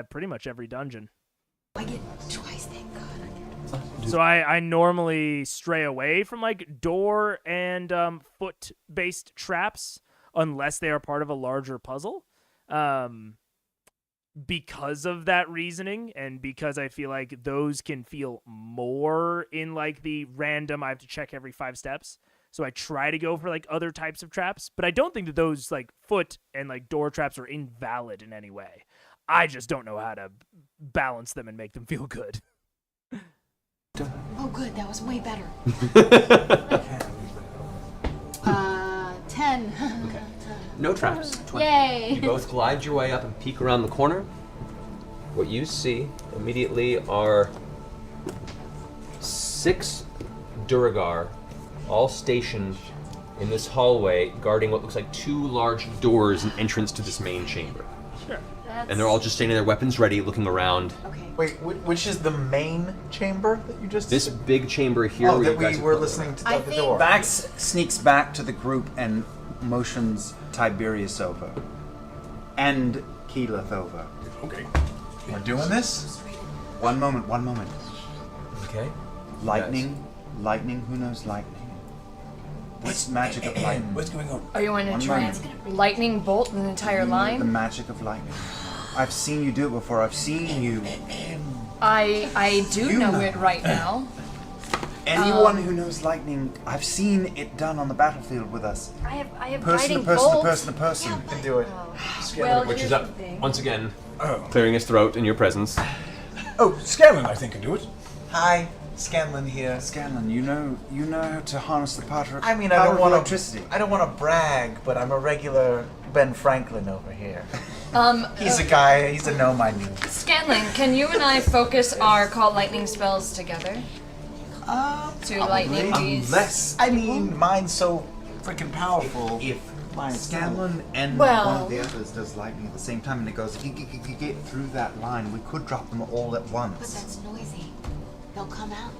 pretty much every dungeon. I get twice, thank God. So I normally stray away from like door and foot-based traps unless they are part of a larger puzzle. Because of that reasoning, and because I feel like those can feel more in like the random, I have to check every 5 steps. So I try to go for like other types of traps, but I don't think that those like foot and like door traps are invalid in any way. I just don't know how to balance them and make them feel good. Oh, good. That was way better. 10. Okay. No traps. Yay! You both glide your way up and peek around the corner. What you see immediately are 6 Duragar, all stationed in this hallway, guarding what looks like 2 large doors and entrance to this main chamber. Sure. And they're all just standing there, weapons ready, looking around. Okay. Wait, which is the main chamber that you just? This big chamber here. Oh, where that you guys we are were close listening to I the think- door. Vax sneaks back to the group and motions Tiberius over. And Keyleth over. Okay. We're doing this? One moment. Okay. Lightning, who knows lightning? What's magic of lightning? What's going on? Are you going to One try moment. and lightning bolt an entire The line? magic of lightning. I've seen you do it before. I've seen you. I do You know know. it right now. Anyone who knows lightning, I've seen it done on the battlefield with us. I have Person guiding to person to bolts. person to person. Can do it. Well, Which here's is the up thing. once again, Oh. clearing his throat in your presence. Oh, Scanlan, I think, can do it. Hi, Scanlan here. Scanlan, you know how to harness the power. I mean, power I don't of want electricity. I don't want to brag, but I'm a regular Ben Franklin over here. Um, He's a guy. He's a gnome I knew. Scanlan, can you and I focus our call lightning spells together? To lightning these. Unless I mean, mine's so freaking powerful. if Mine's Scanlan and Well- one of the others does lightning at the same time, and it goes, if you get through that line, we could drop them all at But once. that's noisy. They'll come out.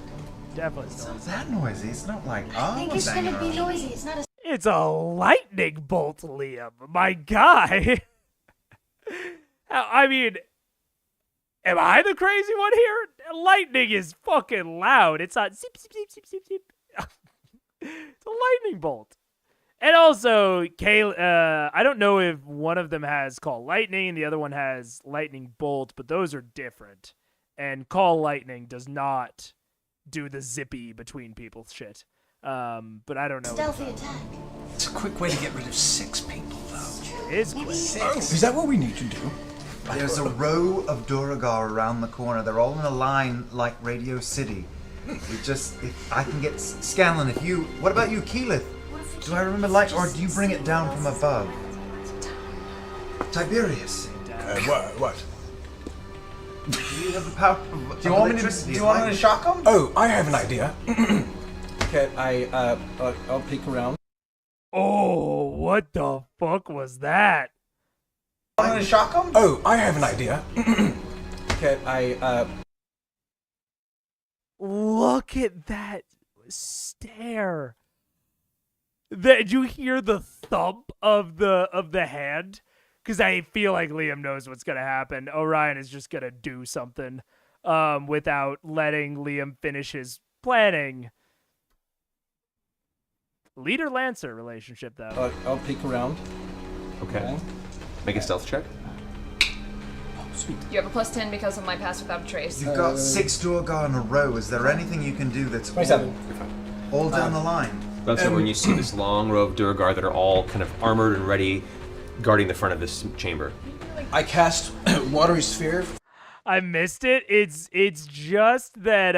Definitely. It's not that noisy. It's not like, oh, I think it's gonna be noisy. It's not a. It's a lightning bolt, Liam. My guy. I mean, am I the crazy one here? Lightning is fucking loud. It's not zip, zip, zip, zip, zip, zip. It's a lightning bolt. And also, I don't know if one of them has Call Lightning and the other one has Lightning Bolt, but those are different. And Call Lightning does not do the zippy between people shit. But I don't know. Stealthy attack. It's a quick way to get rid of 6 people, though. It is quick. Is that what we need to do? There's a row of Duragar around the corner. They're all in a line like Radio City. If I can get Scanlan, what about you, Keyleth? Do I remember light, or do you bring it down from above? Tiberius, What? do you have the power of Do you want me to? electricity? Do you want me to shock him? Oh, I have an idea. Okay, I'll peek around. Oh, what the fuck was that? Want me to shock him? Oh, I have an idea. Okay, Look at that stare. Did you hear the thump of the hand? because I feel like Liam knows what's gonna happen. Orion is just gonna do something without letting Liam finish his planning. Leader-Lancer relationship, though. I'll peek around. Okay. Make a stealth check. Sweet. You have a +10 because of my pass without a trace. You've got 6 Duergar in a row. Is there anything you can do that's 27. all down the line? That's when you see this long row of Duergar that are all kind of armored and ready, guarding the front of this chamber. I cast Watery Sphere. I missed it. It's just that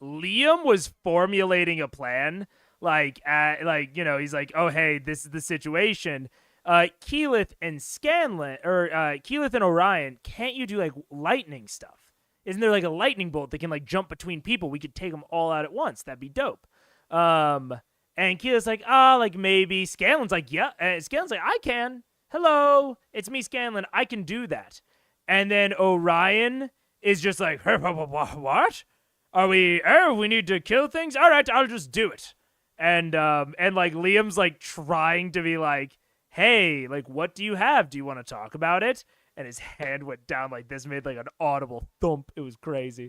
Liam was formulating a plan. Like he's like, oh hey, this is the situation. Keyleth and Scanlan, or Keyleth and Orion, can't you do like lightning stuff? Isn't there like a lightning bolt that can like jump between people? We could take them all out at once. That'd be dope. And Keyleth's like, like maybe. Scanlan's like, yeah. Scanlan's like, I can. Hello, it's me, Scanlan. I can do that. And then Orion is just like, what? Are we? We need to kill things. All right, I'll just do it. And like Liam's like trying to be like, hey, like, what do you have? Do you want to talk about it? And his hand went down like this, made like an audible thump. It was crazy.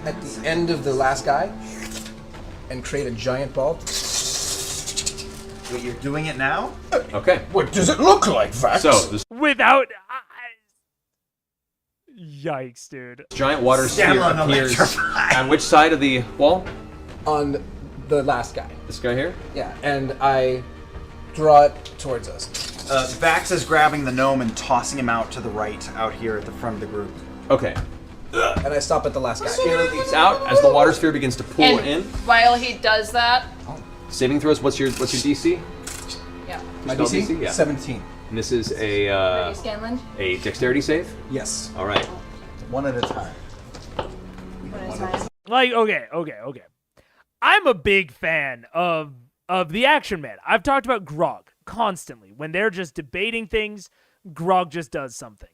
At the end of the last guy, and create a giant ball. Wait, you're doing it now? Okay. What does it look like, Vax? So this Without. Yikes, dude. giant water sphere appears on which side of the wall? On the last guy. This guy here? Yeah, and I draw it towards us. Vax is grabbing the gnome and tossing him out to the right, out here at the front of the group. Okay. And I stop at the last guy. Scanlan leaps out as the water sphere begins to pull And in. while he does that, Saving throws. What's your DC? yeah. My Spell DC? DC? Yeah. 17. And this is a Ready, Scanlan? a dexterity save. Yes. All right. One at a time. Like, okay. I'm a big fan of the Action Man. I've talked about Grog constantly. When they're just debating things, Grog just does something.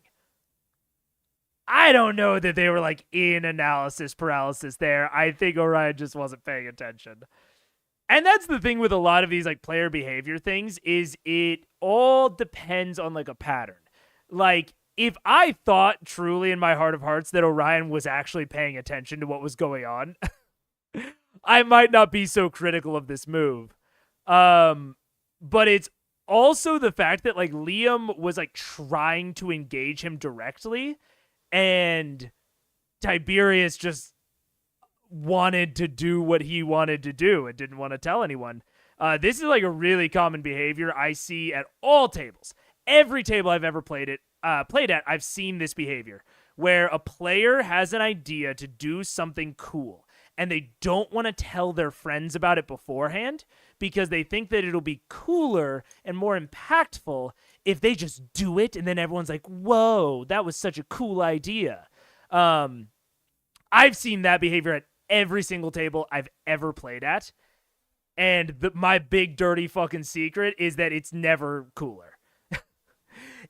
I don't know that they were like in analysis paralysis there. I think Orion just wasn't paying attention. And that's the thing with a lot of these like player behavior things is it all depends on like a pattern. Like if I thought truly in my heart of hearts that Orion was actually paying attention to what was going on, I might not be so critical of this move. But it's also the fact that like Liam was like trying to engage him directly and Tiberius just wanted to do what he wanted to do and didn't want to tell anyone. This is like a really common behavior I see at all tables. Every table I've ever played at, I've seen this behavior where a player has an idea to do something cool and they don't want to tell their friends about it beforehand because they think that it'll be cooler and more impactful if they just do it and then everyone's like, whoa, that was such a cool idea. I've seen that behavior at every single table I've ever played at. And my big dirty fucking secret is that it's never cooler.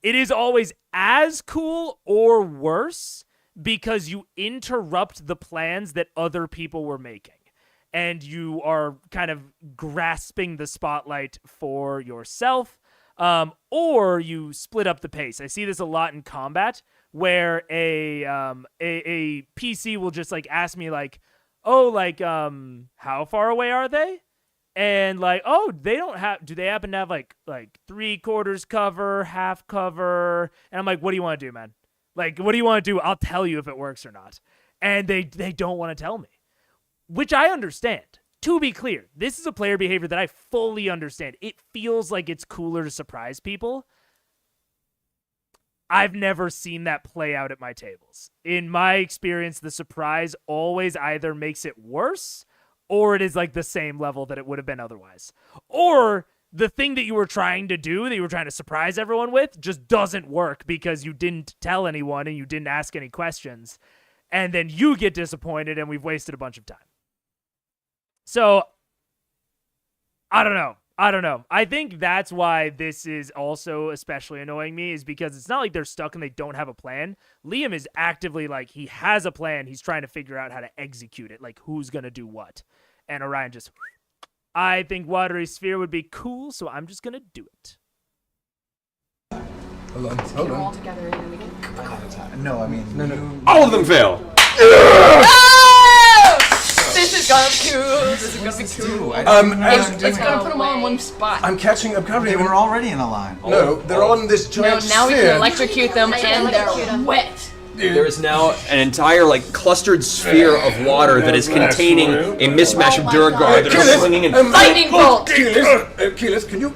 It is always as cool or worse because you interrupt the plans that other people were making. And you are kind of grasping the spotlight for yourself, or you split up the pace. I see this a lot in combat where a PC will just like ask me like, oh, like, how far away are they? And like, oh, they don't have, do they happen to have like 3/4 cover, half cover? And I'm like, what do you want to do, man? Like, what do you want to do? I'll tell you if it works or not. And they don't want to tell me, which I understand. To be clear, this is a player behavior that I fully understand. It feels like it's cooler to surprise people. I've never seen that play out at my tables. In my experience, the surprise always either makes it worse or it is like the same level that it would have been otherwise. Or the thing that you were trying to do, that you were trying to surprise everyone with, just doesn't work because you didn't tell anyone and you didn't ask any questions. And then you get disappointed and we've wasted a bunch of time. So, I don't know. I think that's why this is also especially annoying me is because it's not like they're stuck and they don't have a plan. Liam is actively like, he has a plan. He's trying to figure out how to execute it. Like, who's going to do what? And Orion just, I think Watery Sphere would be cool, so I'm just going to do it. Hold on. Get Hold them all on. together and then we can. No, I mean, no. All of them fail. Oh! This is gonna be cool. This is gonna be cool. It's gonna put them all in one spot. I'm covering. They were already in a line. No, they're all in this No, giant now we sphere. can electrocute them and they're wet. There is now an entire clustered sphere of water that is containing a mismatch of Durgar that are swinging and Lightning bolt! Keyleth, can you...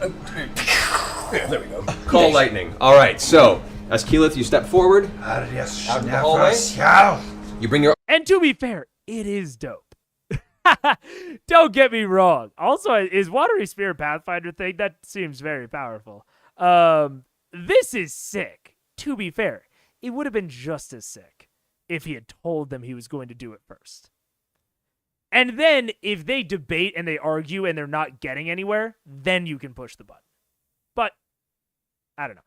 Yeah, there we go. call lightning. All right, so as Keyleth, you step forward out of the hallway. You bring your And to be fair, it is dope. Don't get me wrong. Also, is Watery Spear a Pathfinder thing? That seems very powerful. This is sick. To be fair, it would have been just as sick if he had told them he was going to do it first. And then, if they debate and they argue and they're not getting anywhere, then you can push the button. But, I don't know.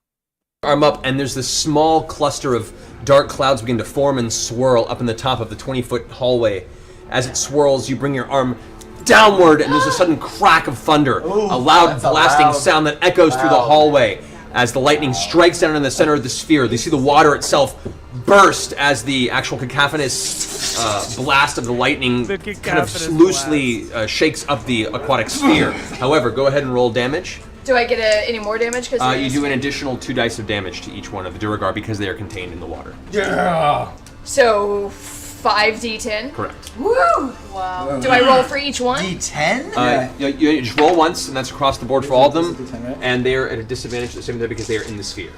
arm up, and there's this small cluster of dark clouds begin to form and swirl up in the top of the 20-foot hallway. As it swirls, you bring your arm downward, and there's a sudden crack of thunder, a loud blasting sound that echoes through the hallway. As the lightning strikes down in the center of the sphere, you see the water itself burst as the actual cacophonous blast of the lightning kind of loosely shakes up the aquatic sphere. However, go ahead and roll damage. Do I get any more damage? You do an additional 2 dice of damage to each one of the Duragar because they are contained in the water. Yeah! So 5d10. Correct. Woo! Wow. Do I roll for each one? D10? You just roll once, and that's across the board for all of them. D10, right? And they are at a disadvantage the same there because they are in the sphere.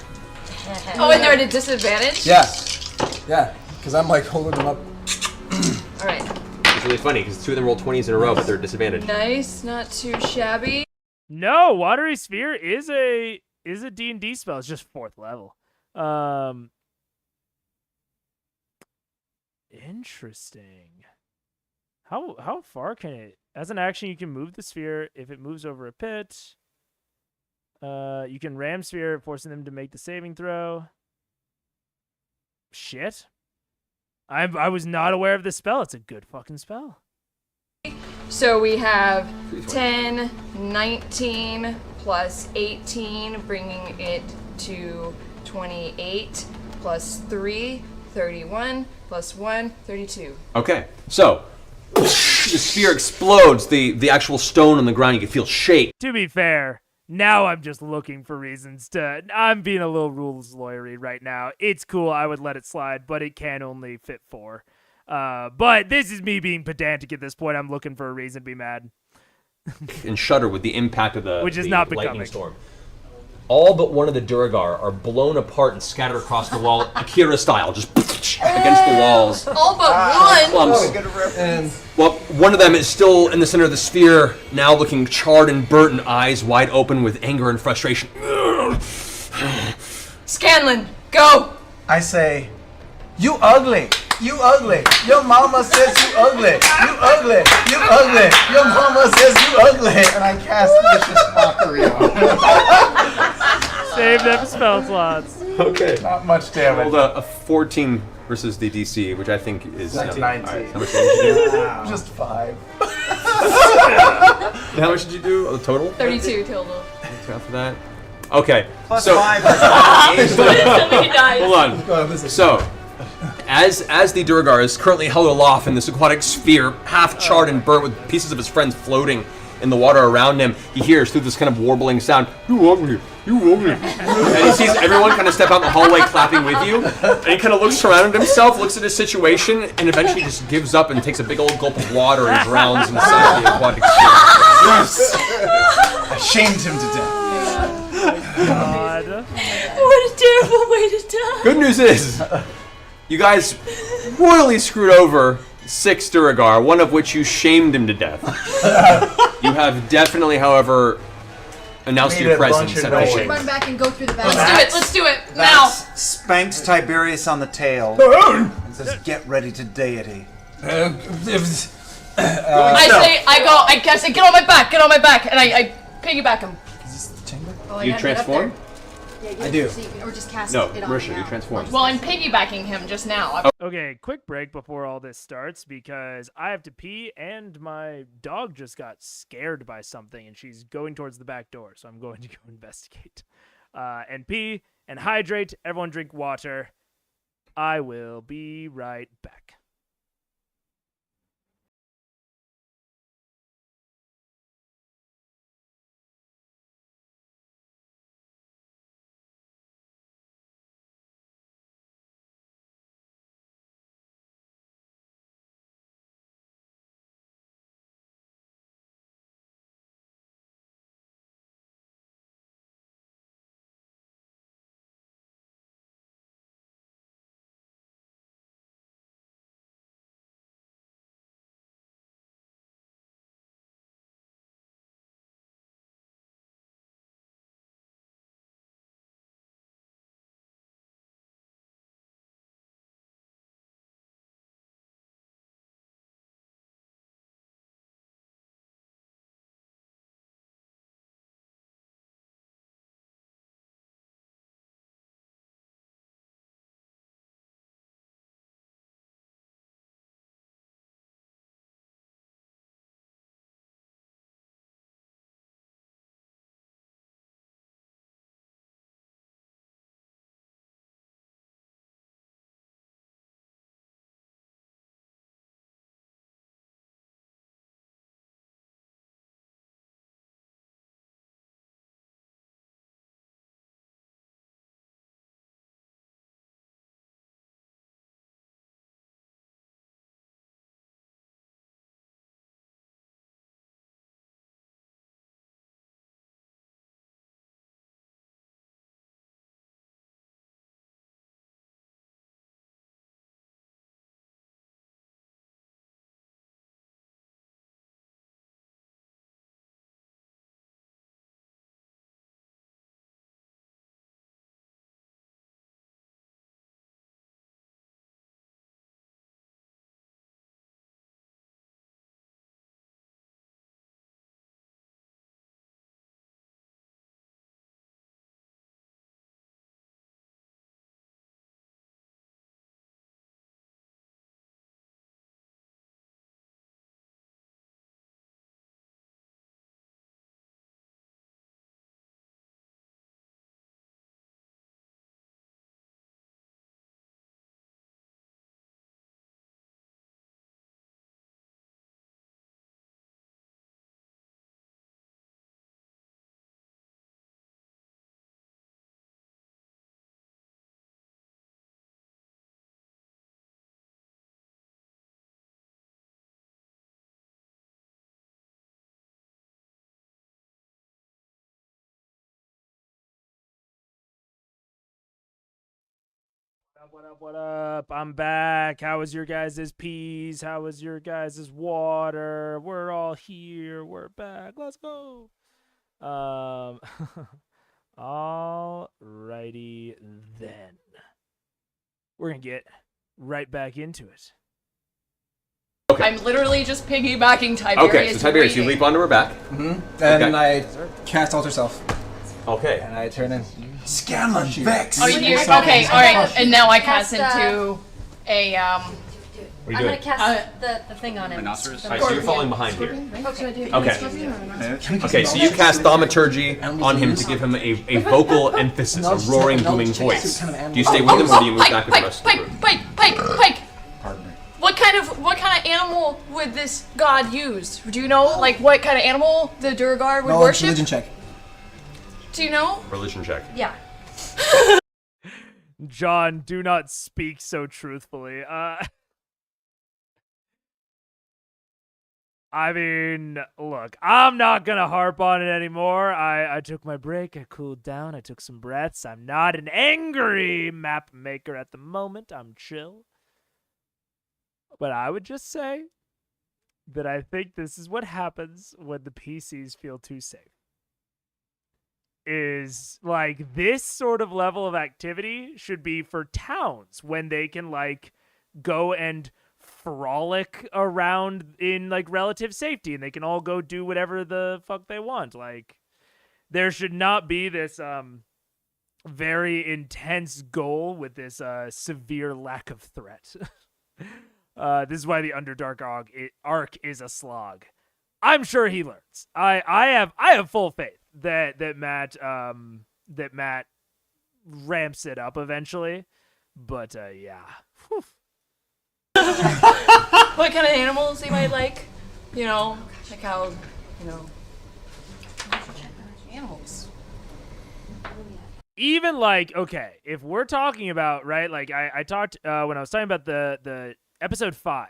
Oh, and they're at a disadvantage? Yeah. Yeah, because I'm like holding them up. Alright. It's really funny because 2 of them roll 20s in a row, but they're at disadvantage. Nice, not too shabby. No, Watery Sphere is a D&D spell. It's just 4th level. Interesting. How far can it? As an action, you can move the sphere if it moves over a pit. You can ram sphere, forcing them to make the saving throw. Shit. I was not aware of this spell. It's a good fucking spell. So we have 10, 19, plus 18, bringing it to 28, plus 3, 31, plus 1, 32. Okay, so the sphere explodes. The actual stone on the ground, you can feel shake. To be fair, now I'm just looking for reasons to... I'm being a little rules lawyery right now. It's cool, I would let it slide, but it can only fit 4. But this is me being pedantic at this point. I'm looking for a reason to be mad. And shudder with the impact of the, Which is the not lightning becoming. storm. All but one of the Duragar are blown apart and scattered across the wall, Akira style, just against the walls. All but one? Clumps. Well, one of them is still in the center of the sphere, now looking charred and burnt and eyes wide open with anger and frustration. Scanlan, go! I say, you ugly. You ugly. Your mama says you ugly. You ugly. You ugly. Your mama says you ugly. And I cast vicious mockery on him. Save them spell slots. Okay. Not much damage. Rolled a 14 versus the DC, which I think is 19. All right, how much damage did you do? Just 5. How much did you do? The total? 32 total. After that. Okay. Plus so 5. Somebody dies. hold on. So, as the Duragar is currently held aloft in this aquatic sphere, half charred and burnt with pieces of his friends floating in the water around him, he hears through this kind of warbling sound, "You ugly, you ugly." And he sees everyone kind of step out in the hallway clapping with you, and he kind of looks around at himself, looks at his situation, and eventually just gives up and takes a big old gulp of water and drowns inside the aquatic sphere. Yes. I shamed him to death. God. What a terrible way to die. Good news is, you guys royally screwed over 6 Duragar, one of which you shamed him to death. You have definitely, however, announced Made your a bunch presence of at noise. all. Run back and go through the back. Let's do it now. Spanks Tiberius on the tail. And says, get ready to deity. I guess I get on my back, and I piggyback him. Is this the chamber? Oh, I You gotta get up transform? there. Yeah, I do. So you can, or just cast No, it on Marisha, me you now. transform. Well, I'm piggybacking him just now. Okay, quick break before all this starts because I have to pee and my dog just got scared by something and she's going towards the back door, so I'm going to go investigate. and pee and hydrate. Everyone drink water. I will be right back. What up? I'm back. How was your guys' peas? How was your guys' water? We're all here. We're back. Let's go. Alrighty then. We're gonna get right back into it. Okay. I'm literally just piggybacking Tiberius. Okay, so Tiberius, you leap onto her back. And Okay. I cast Alter Self. Okay. And I turn in. Scanlan, Vex. Oh, you okay, alright. And now I cast into a, I'm What are you gonna doing? cast the thing on him. Rhinoceros? Alright, so you're falling behind here. What should I do? Okay. Okay, so you cast thaumaturgy on him to give him a vocal emphasis, a roaring, booming voice. Do you stay with him or do you move back with the rest of the group? Pike. What kind of animal would this god use? Do you know, like, what kind of animal the Durgar would Roll worship? religion check. Do you know? Religion check. Yeah. John, do not speak so truthfully. I mean, look, I'm not gonna harp on it anymore. I took my break, I cooled down, I took some breaths. I'm not an angry map maker at the moment. I'm chill. But I would just say that I think this is what happens when the PCs feel too safe. Is like this sort of level of activity should be for towns when they can like go and frolic around in like relative safety and they can all go do whatever the fuck they want. Like there should not be this very intense goal with this severe lack of threat. This is why the Underdark arc is a slog. I'm sure he learns. I have full faith that Matt that Matt ramps it up eventually. But yeah. Whew. What kind of animals you might like? You know, like how, you know, animals. Even like, okay, if we're talking about, right, like I talked when I was talking about the episode 5,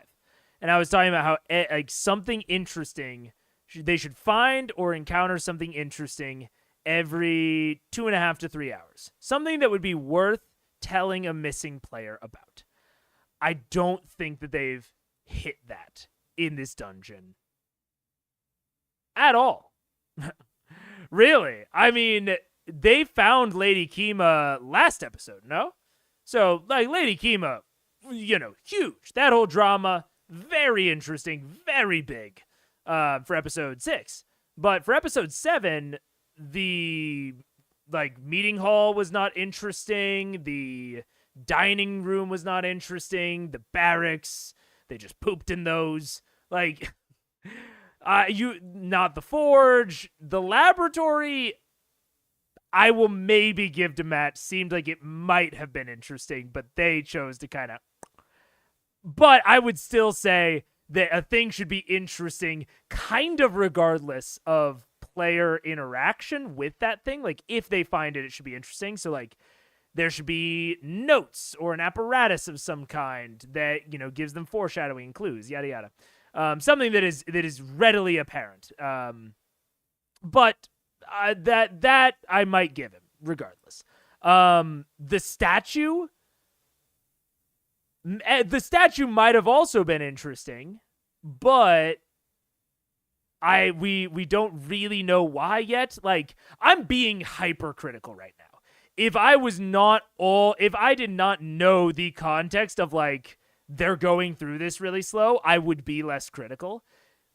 and I was talking about how like something interesting, they should find or encounter something interesting every 2.5 to 3 hours. Something that would be worth telling a missing player about. I don't think that they've hit that in this dungeon at all. Really. I mean, they found Lady Kima last episode, no? So, like, Lady Kima, you know, huge. That whole drama, very interesting, very big for episode 6. But for episode 7, the, like, meeting hall was not interesting. The dining room was not interesting. The barracks, they just pooped in those. Like, not the forge. The laboratory, I will maybe give to Matt. Seemed like it might have been interesting, but they chose to kind of. But I would still say that a thing should be interesting kind of regardless of player interaction with that thing. Like, if they find it, it should be interesting. So, like, there should be notes or an apparatus of some kind that, you know, gives them foreshadowing and clues, yada, yada. Something that is readily apparent. But that I might give him, regardless. The statue might have also been interesting, but we don't really know why yet. Like, I'm being hypercritical right now. If I did not know the context of, like, they're going through this really slow, I would be less critical.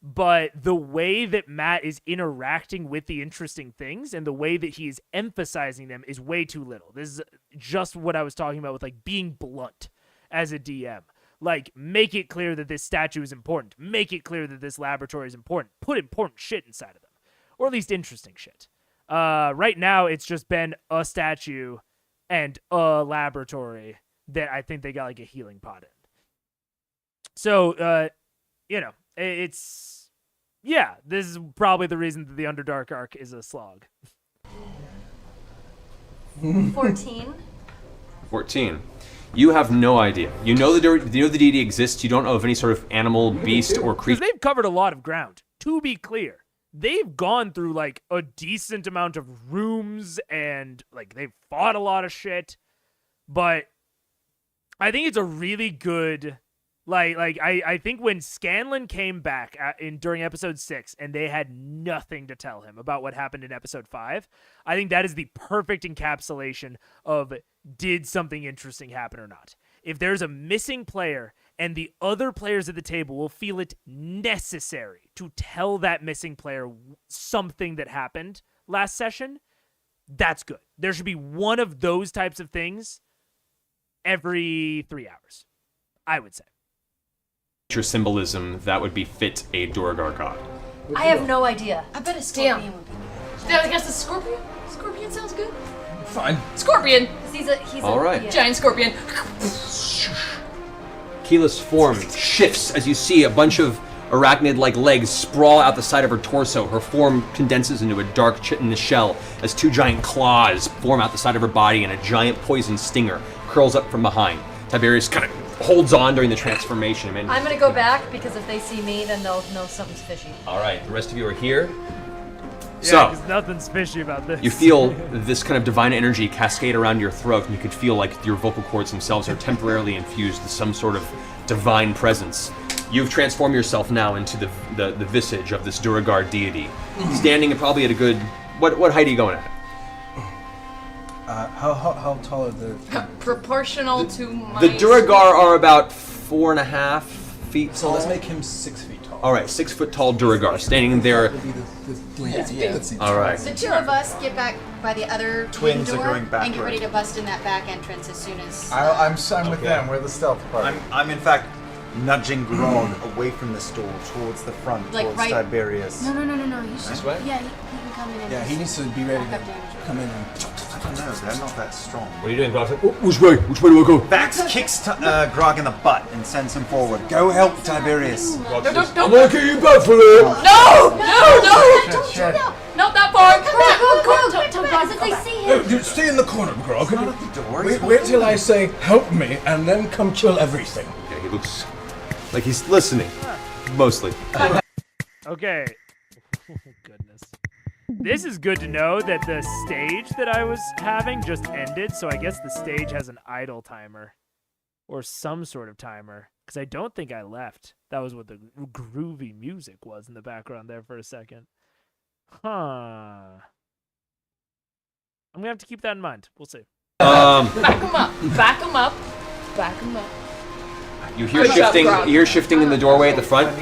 But the way that Matt is interacting with the interesting things and the way that he is emphasizing them is way too little. This is just what I was talking about with, like, being blunt as a DM. Like, make it clear that this statue is important. Make it clear that this laboratory is important. Put important shit inside of them. Or at least interesting shit. Right now, it's just been a statue and a laboratory that I think they got, like, a healing pot in. So, you know, this is probably the reason that the Underdark arc is a slog. 14. 14. You have no idea. You know the deity exists. You don't know of any sort of animal, beast, or creature. They've covered a lot of ground. To be clear, they've gone through, like, a decent amount of rooms and, like, they've fought a lot of shit. But I think it's a really good. I think when Scanlan came back during episode 6 and they had nothing to tell him about what happened in episode 5, I think that is the perfect encapsulation of did something interesting happen or not. If there's a missing player and the other players at the table will feel it necessary to tell that missing player something that happened last session, that's good. There should be one of those types of things every 3 hours, I would say. Symbolism that would befit a Duergar god. I have no idea. I bet a scorpion would be Yeah, I guess the scorpion. Scorpion sounds good. Fine. Scorpion. He's All right. yeah. Giant scorpion. Keela's form shifts as you see a bunch of arachnid-like legs sprawl out the side of her torso. Her form condenses into a dark chitinous shell as 2 giant claws form out the side of her body and a giant poison stinger curls up from behind. Tiberius kind of holds on during the transformation. I'm gonna go back because if they see me, then they'll know something's fishy. All right, the rest of you are here. Yeah, So, because nothing's fishy about this. you feel this kind of divine energy cascade around your throat, and you could feel like your vocal cords themselves are temporarily infused with some sort of divine presence. You've transformed yourself now into the visage of this Duergar deity, standing probably at a good. What height are you going at? How tall are the? Proportional to my. The Duergar are about 4.5 feet So tall. let's make him 6 feet tall. All right, 6 foot tall Duergar standing there. That'll be the length. Yeah, that seems All right. The 2 of us get back by the other Twins are door going and backward. get ready to bust in that back entrance as soon as. I'm with them. We're the stealth party. I'm in fact nudging Grog away from this door towards the front, Like towards right- Tiberius. No. He should. This way? Yeah, he can come in and. Yeah, he needs to be ready Back up to damage. come in and I don't know. They're not that strong. What are you doing, Grog's like, which way? Which way do I go? Vax kicks Grog in the butt and sends him forward. Go help Tiberius. Don't. I'm gonna get you back for that. No! Don't do that. Not that far! Come back, as if they see him. Dude, stay in the corner, Grog. Not at the door. Wait till I say, help me, and then come kill everything. Yeah, he looks like he's listening. Mostly. Okay. Oh, goodness. This is good to know that the stage that I was having just ended, so I guess the stage has an idle timer. Or some sort of timer. Because I don't think I left. That was what the groovy music was in the background there for a second. Huh. I'm going to have to keep that in mind. We'll see. Back him up. Back him up. Back him up. You hear shifting. You hear shifting in the doorway at the front.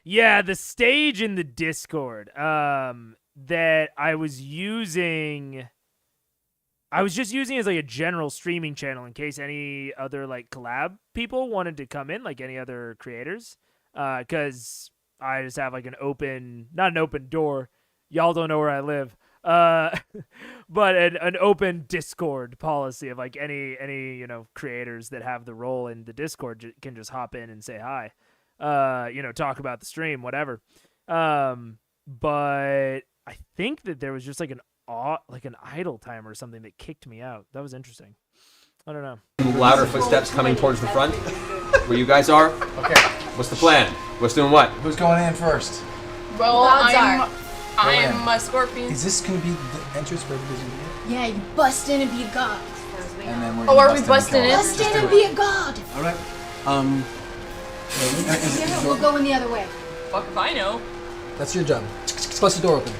Yeah, the stage in the Discord that I was using. I was just using it as like a general streaming channel in case any other like collab people wanted to come in, like any other creators. Because I just have like not an open door. Y'all don't know where I live. But an open Discord policy of like any creators that have the role in the Discord can just hop in and say hi. Talk about the stream, whatever. But I think that there was just like an idle timer or something that kicked me out. That was interesting. I don't know. Louder footsteps coming towards the front, where you guys are. Okay. What's the plan? What's doing what? Who's going in first? Well, I'm in. a scorpion. Is this gonna be the entrance for everybody's in here? Yeah, you bust in and be a god. And then we're Oh, gonna are we busting in? Bust in and be a god. All right. Yeah, we'll go in the other way. Fuck if I know. That's your job. Bust the door open.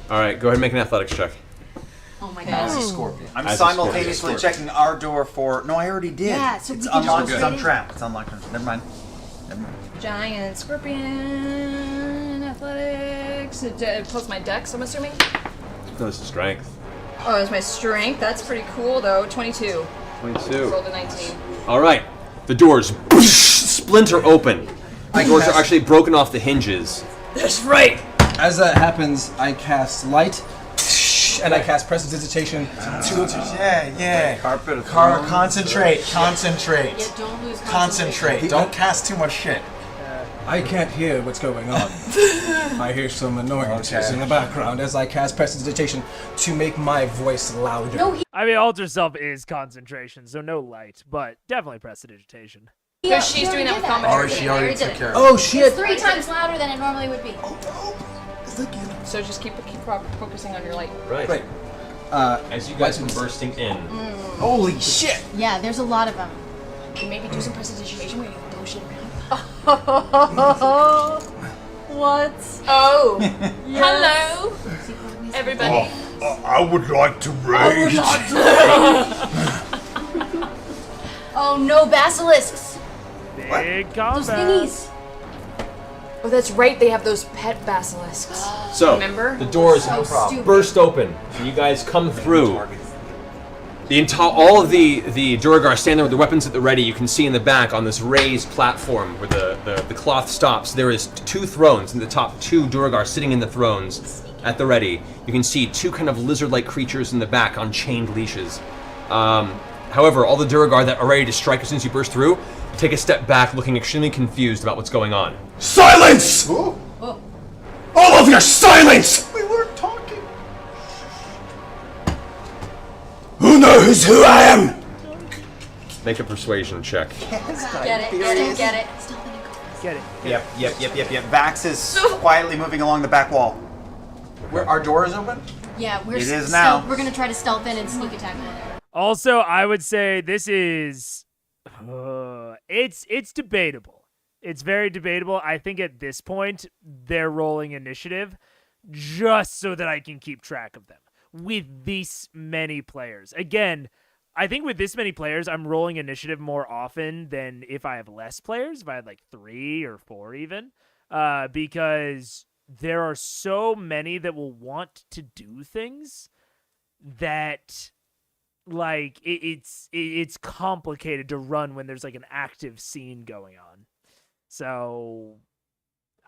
All right, go ahead and make an athletics check. Oh my As a god. scorpion. I'm As a simultaneously scorpion. checking our door for. No, I already did. Yeah, so it's we can unlocked. just It's get in. untrapped. It's unlocked. Never mind. Giant scorpion athletics. Plus my dex, I'm assuming. No, this is strength. Oh, it's my strength. That's pretty cool though. 22. 22. Rolled a 19. All right, the doors splinter open. The doors are actually broken off the hinges. That's right. As that happens, I cast light, and I cast prestidigitation to Yeah. Carpet of Concentrate. Concentrate. Yeah, don't lose Concentrate. Don't cast too much shit. I can't hear what's going on. I hear some annoyances in the background as I cast prestidigitation to make my voice louder. No, I mean, Alter Self is concentration, so no light, but definitely prestidigitation. Because she's doing that with commentary. She already took care of it. Oh shit! It's 3 times louder than it normally would be. So just keep focusing on your light. Right. As you guys come bursting in. Holy shit! Yeah, there's a lot of them. And maybe do some prestidigitation where you throw shit around. What? Oh. Hello, everybody. I would like to rage. Oh no, basilisks! Big Those combat. thingies! Oh, that's right. They have those pet basilisks. So, Remember? the doors stupid. burst open, and you guys come through. All of the Duragar stand there with their weapons at the ready. You can see in the back on this raised platform where the cloth stops, there is 2 thrones in the top, 2 Duragar sitting in the thrones at the ready. You can see 2 kind of lizard-like creatures in the back on chained leashes. However, all the Duragar that are ready to strike as soon as you burst through take a step back, looking extremely confused about what's going on. Silence! Oh. All of your silence! We weren't talking. Who knows who I am? Make a persuasion check. Get it. Stop it and go. Get it. Yep. Vax is quietly moving along the back wall. Where our door is open? Yeah, It is now. We're gonna try to stealth in and sneak attack them. Also, I would say this is it's debatable. It's very debatable. I think at this point they're rolling initiative just so that I can keep track of them with this many players. Again, I think with this many players, I'm rolling initiative more often than if I have less players, if I had like 3 or 4 even, because there are so many that will want to do things that like it's complicated to run when there's like an active scene going on. So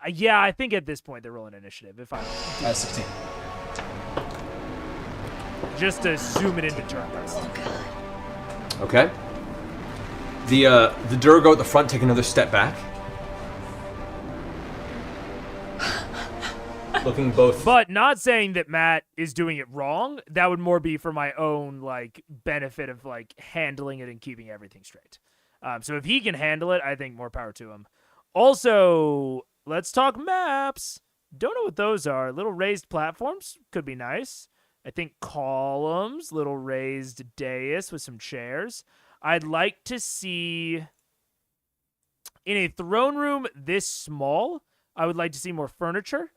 yeah, I think at this point they're rolling initiative. If I'm 16. just to zoom it into turn-based. Okay. The Durgo at the front take another step back. Looking both... But not saying that Matt is doing it wrong. That would more be for my own, like, benefit of, like, handling it and keeping everything straight. So if he can handle it, I think more power to him. Also, let's talk maps. Don't know what those are. Little raised platforms could be nice. I think columns, little raised dais with some chairs. I'd like to see, in a throne room this small, I would like to see more furniture.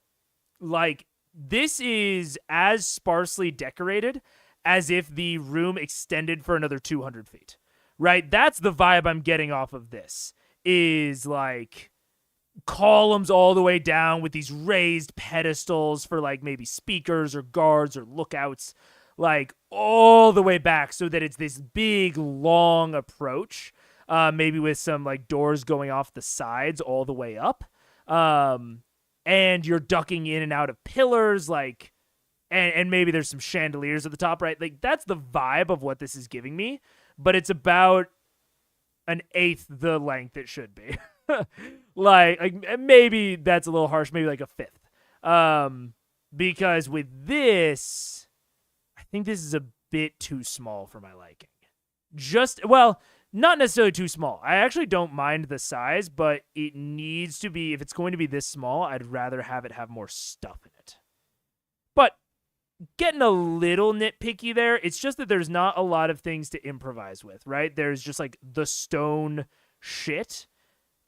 Like, this is as sparsely decorated as if the room extended for another 200 feet. Right? That's the vibe I'm getting off of this. Is, like, columns all the way down with these raised pedestals for, like, maybe speakers or guards or lookouts. Like, all the way back so that it's this big, long approach. Maybe with some, like, doors going off the sides all the way up. And you're ducking in and out of pillars, like, and maybe there's some chandeliers at the top, right? Like, that's the vibe of what this is giving me. But it's about an eighth the length it should be. like maybe that's a little harsh, maybe like a fifth. Because with this, I think this is a bit too small for my liking. Not necessarily too small. I actually don't mind the size, but it needs to be, if it's going to be this small, I'd rather have it have more stuff in it. But getting a little nitpicky there, it's just that there's not a lot of things to improvise with, right? There's just like the stone shit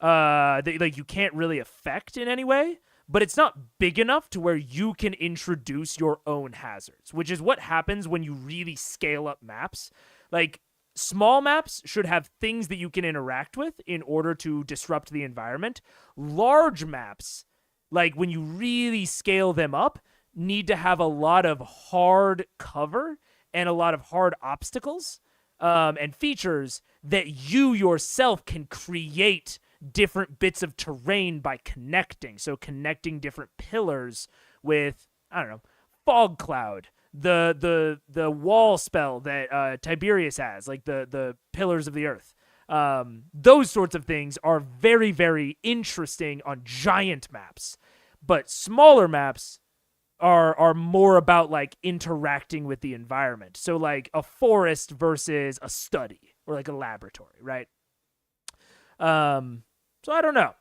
that like you can't really affect in any way, but it's not big enough to where you can introduce your own hazards, which is what happens when you really scale up maps. Like, small maps should have things that you can interact with in order to disrupt the environment. Large maps, like when you really scale them up, need to have a lot of hard cover and a lot of hard obstacles and features that you yourself can create different bits of terrain by connecting. So connecting different pillars with, I don't know, fog cloud, the wall spell that Tiberius has, like the pillars of the earth. Those sorts of things are very, very interesting on giant maps, but smaller maps are more about like interacting with the environment. So like a forest versus a study or like a laboratory, right? So I don't know.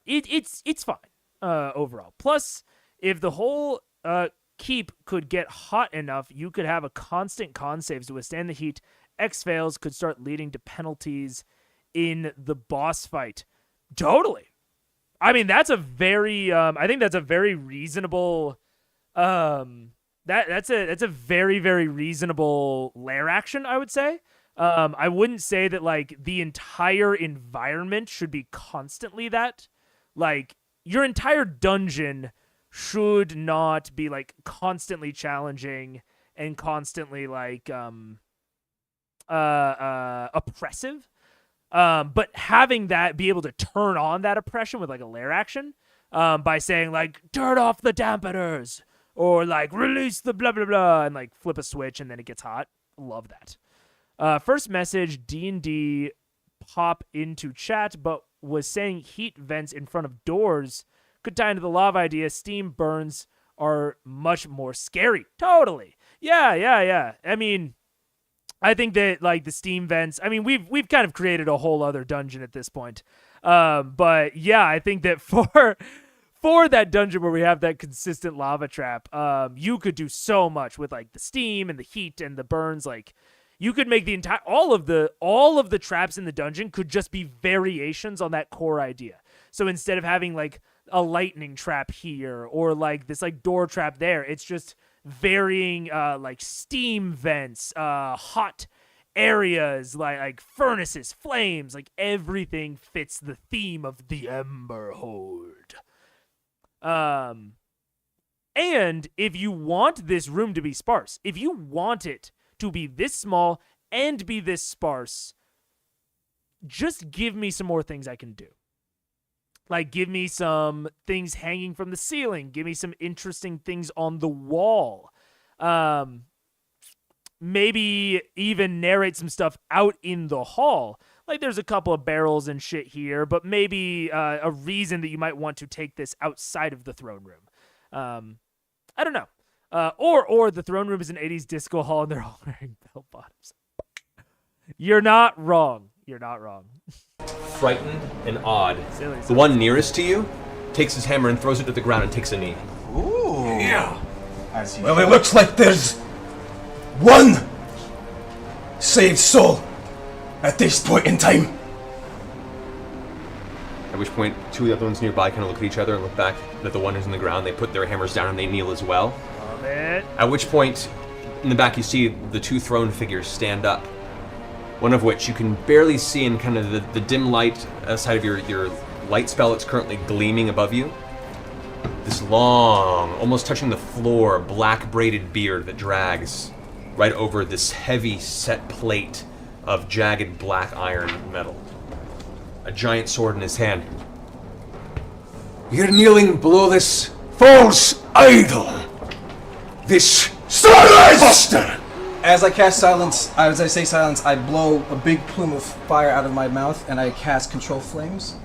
It's fine overall. Plus, if the whole keep could get hot enough, you could have a constant con saves to withstand the heat. X fails could start leading to penalties in the boss fight. Totally. I mean, that's a very I think that's a very reasonable that's a very, very reasonable lair action, I would say. I wouldn't say that like the entire environment should be constantly that. Like, your entire dungeon should not be like constantly challenging and constantly like oppressive. But having that be able to turn on that oppression with like a lair action by saying like turn off the dampeners or like release the blah blah blah and like flip a switch and then it gets hot. Love that. First message, D&D pop into chat, but was saying heat vents in front of doors could tie into the lava idea. Steam burns are much more scary. Totally. Yeah. I mean, I think that like the steam vents, I mean, we've kind of created a whole other dungeon at this point. But yeah, I think that for that dungeon where we have that consistent lava trap, you could do so much with like the steam and the heat and the burns. Like, you could make the entire all of the traps in the dungeon could just be variations on that core idea. So instead of having like a lightning trap here or like this like door trap there, it's just varying like steam vents, hot areas, like furnaces, flames, like everything fits the theme of the Ember Horde. And if you want this room to be sparse, if you want it to be this small and be this sparse, just give me some more things I can do. Like, give me some things hanging from the ceiling. Give me some interesting things on the wall. maybe even narrate some stuff out in the hall. Like there's a couple of barrels and shit here, but maybe a reason that you might want to take this outside of the throne room. I don't know. Or the throne room is an 80s disco hall and they're all wearing bell bottoms. You're not wrong. You're not wrong. Frightened and awed, Silly. the one nearest to you takes his hammer and throws it to the ground and takes a knee. Ooh. Yeah. As you Well, it looks like there's one saved soul at this point in time. At which point, two of the other ones nearby kind of look at each other and look back at the one who's on the ground. They put their hammers down and they kneel as well. Love it. At which point, in the back, you see the two throne figures stand up. One of which you can barely see in kind of the dim light side of your light spell that's currently gleaming above you. This long, almost touching the floor, black braided beard that drags right over this heavy set plate of jagged black iron metal. A giant sword in his hand. You're kneeling below this false idol. This Starlight Buster! As I cast silence, as I say silence, I blow a big plume of fire out of my mouth, and I cast control flames.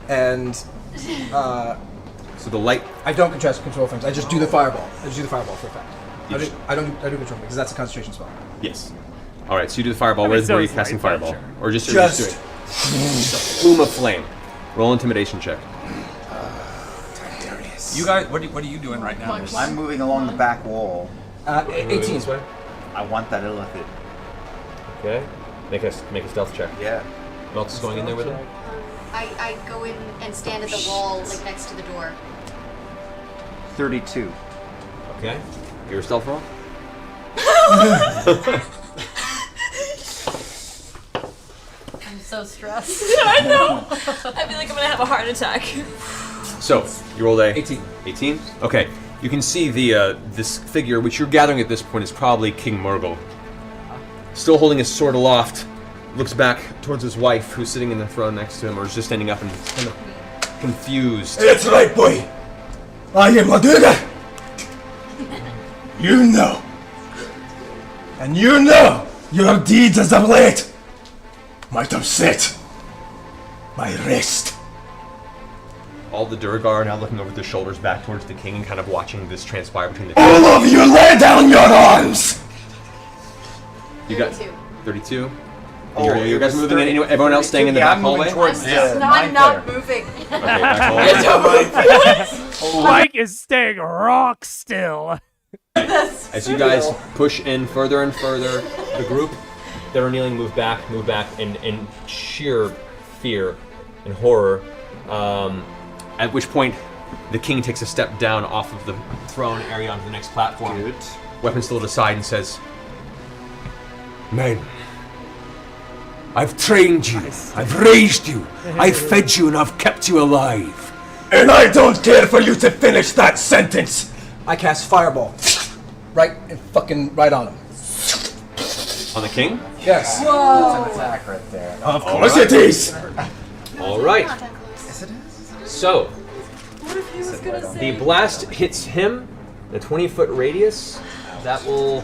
And So the light. I don't cast control flames. I just do the fireball. I just do the fireball for effect. I don't do control because that's a concentration spell. Yes. All right. So you do the fireball. Where are you casting fireball? Sure. Or just Just doing a plume of flame. Roll intimidation check. You guys, what are you doing right now? I'm moving along the back wall. 18. I want that illithid. Okay. Make a stealth check. Yeah. Who else is going in there with him? I go in and stand at the wall, like next to the door. 32. Okay. Your stealth roll. I'm so stressed. I know. I feel like I'm gonna have a heart attack. So you rolled a 18. 18. Okay. You can see the this figure, which you're gathering at this point is probably King Murgle. Still holding his sword aloft, looks back towards his wife, who's sitting in the throne next to him, or is just standing up and kind of confused. That's right, boy. I am Laduga. You know. And you know your deeds as of late might upset my rest. All the Durgar are now looking over their shoulders back towards the king and kind of watching this transpire between the two. All of you lay down your arms! You got 32. 32? Oh, you guys it was moving in? 30 Anyone else staying in the yeah, back I'm moving hallway? towards the I'm mind not player. moving. Okay, back hallway. Mike is staying rock still. As you guys push in further and further, the group that are kneeling move back in sheer fear and horror. At which point, the king takes a step down off of the throne area onto the next platform. Good. Weapon still at his side and says, Men, I've trained you, I've raised you, I've fed you, and I've kept you alive. And I don't care for you to finish that sentence. I cast fireball. Right on him. on the king? Yes. That's an attack right there. Of course it is. All right. Yes, it is. So, What if he was gonna say? the blast hits him, the 20-foot radius. That will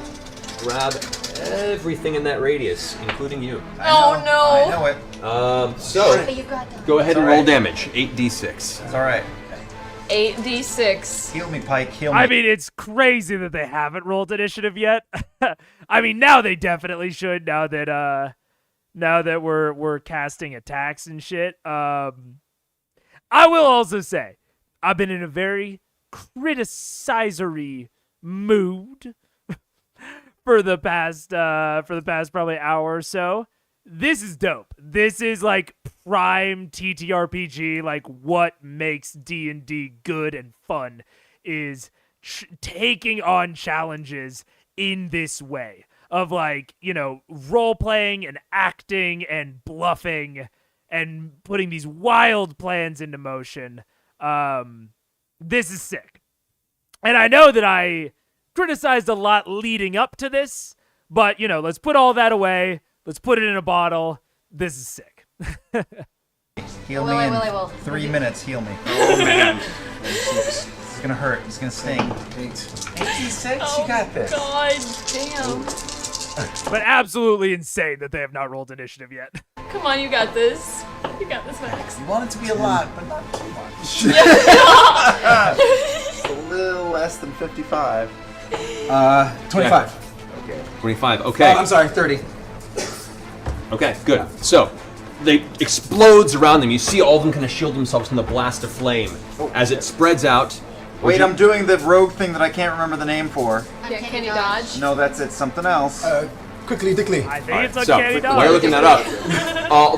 grab everything in that radius, including you. Oh no. I know it. So, Okay, you got that. go ahead and It's roll alright. damage, 8d6. It's alright. 8d6. Heal me, Pike. Heal me. I mean, it's crazy that they haven't rolled initiative yet. I mean, now they definitely should. Now that we're casting attacks and shit. I will also say, I've been in a very criticizery mood for the past probably hour or so. This is dope. This is like prime TTRPG. Like what makes D&D good and fun is taking on challenges in this way of like, you know, role playing and acting and bluffing and putting these wild plans into motion. This is sick. And I know that I criticized a lot leading up to this, but you know, let's put all that away. Let's put it in a bottle. This is sick. Heal Will, me I in will, I will. 3 minutes. Heal me. Oh man. It's gonna hurt. It's gonna sting. 8. 86. You got this. God damn. But absolutely insane that they have not rolled initiative yet. Come on, you got this. You got this, Max. You want it to be a lot, but not too much. A little less than 55. 25. Okay. 25. Okay. I'm sorry, 30. Okay, good. So, they explodes around them. You see all of them kind of shield themselves from the blast of flame. As it spreads out. Wait, I'm doing the rogue thing that I can't remember the name for. Can you dodge? No, that's it. Something else. Quickly, Dickly. I think it's So, uncanny dodge. while you're looking that up,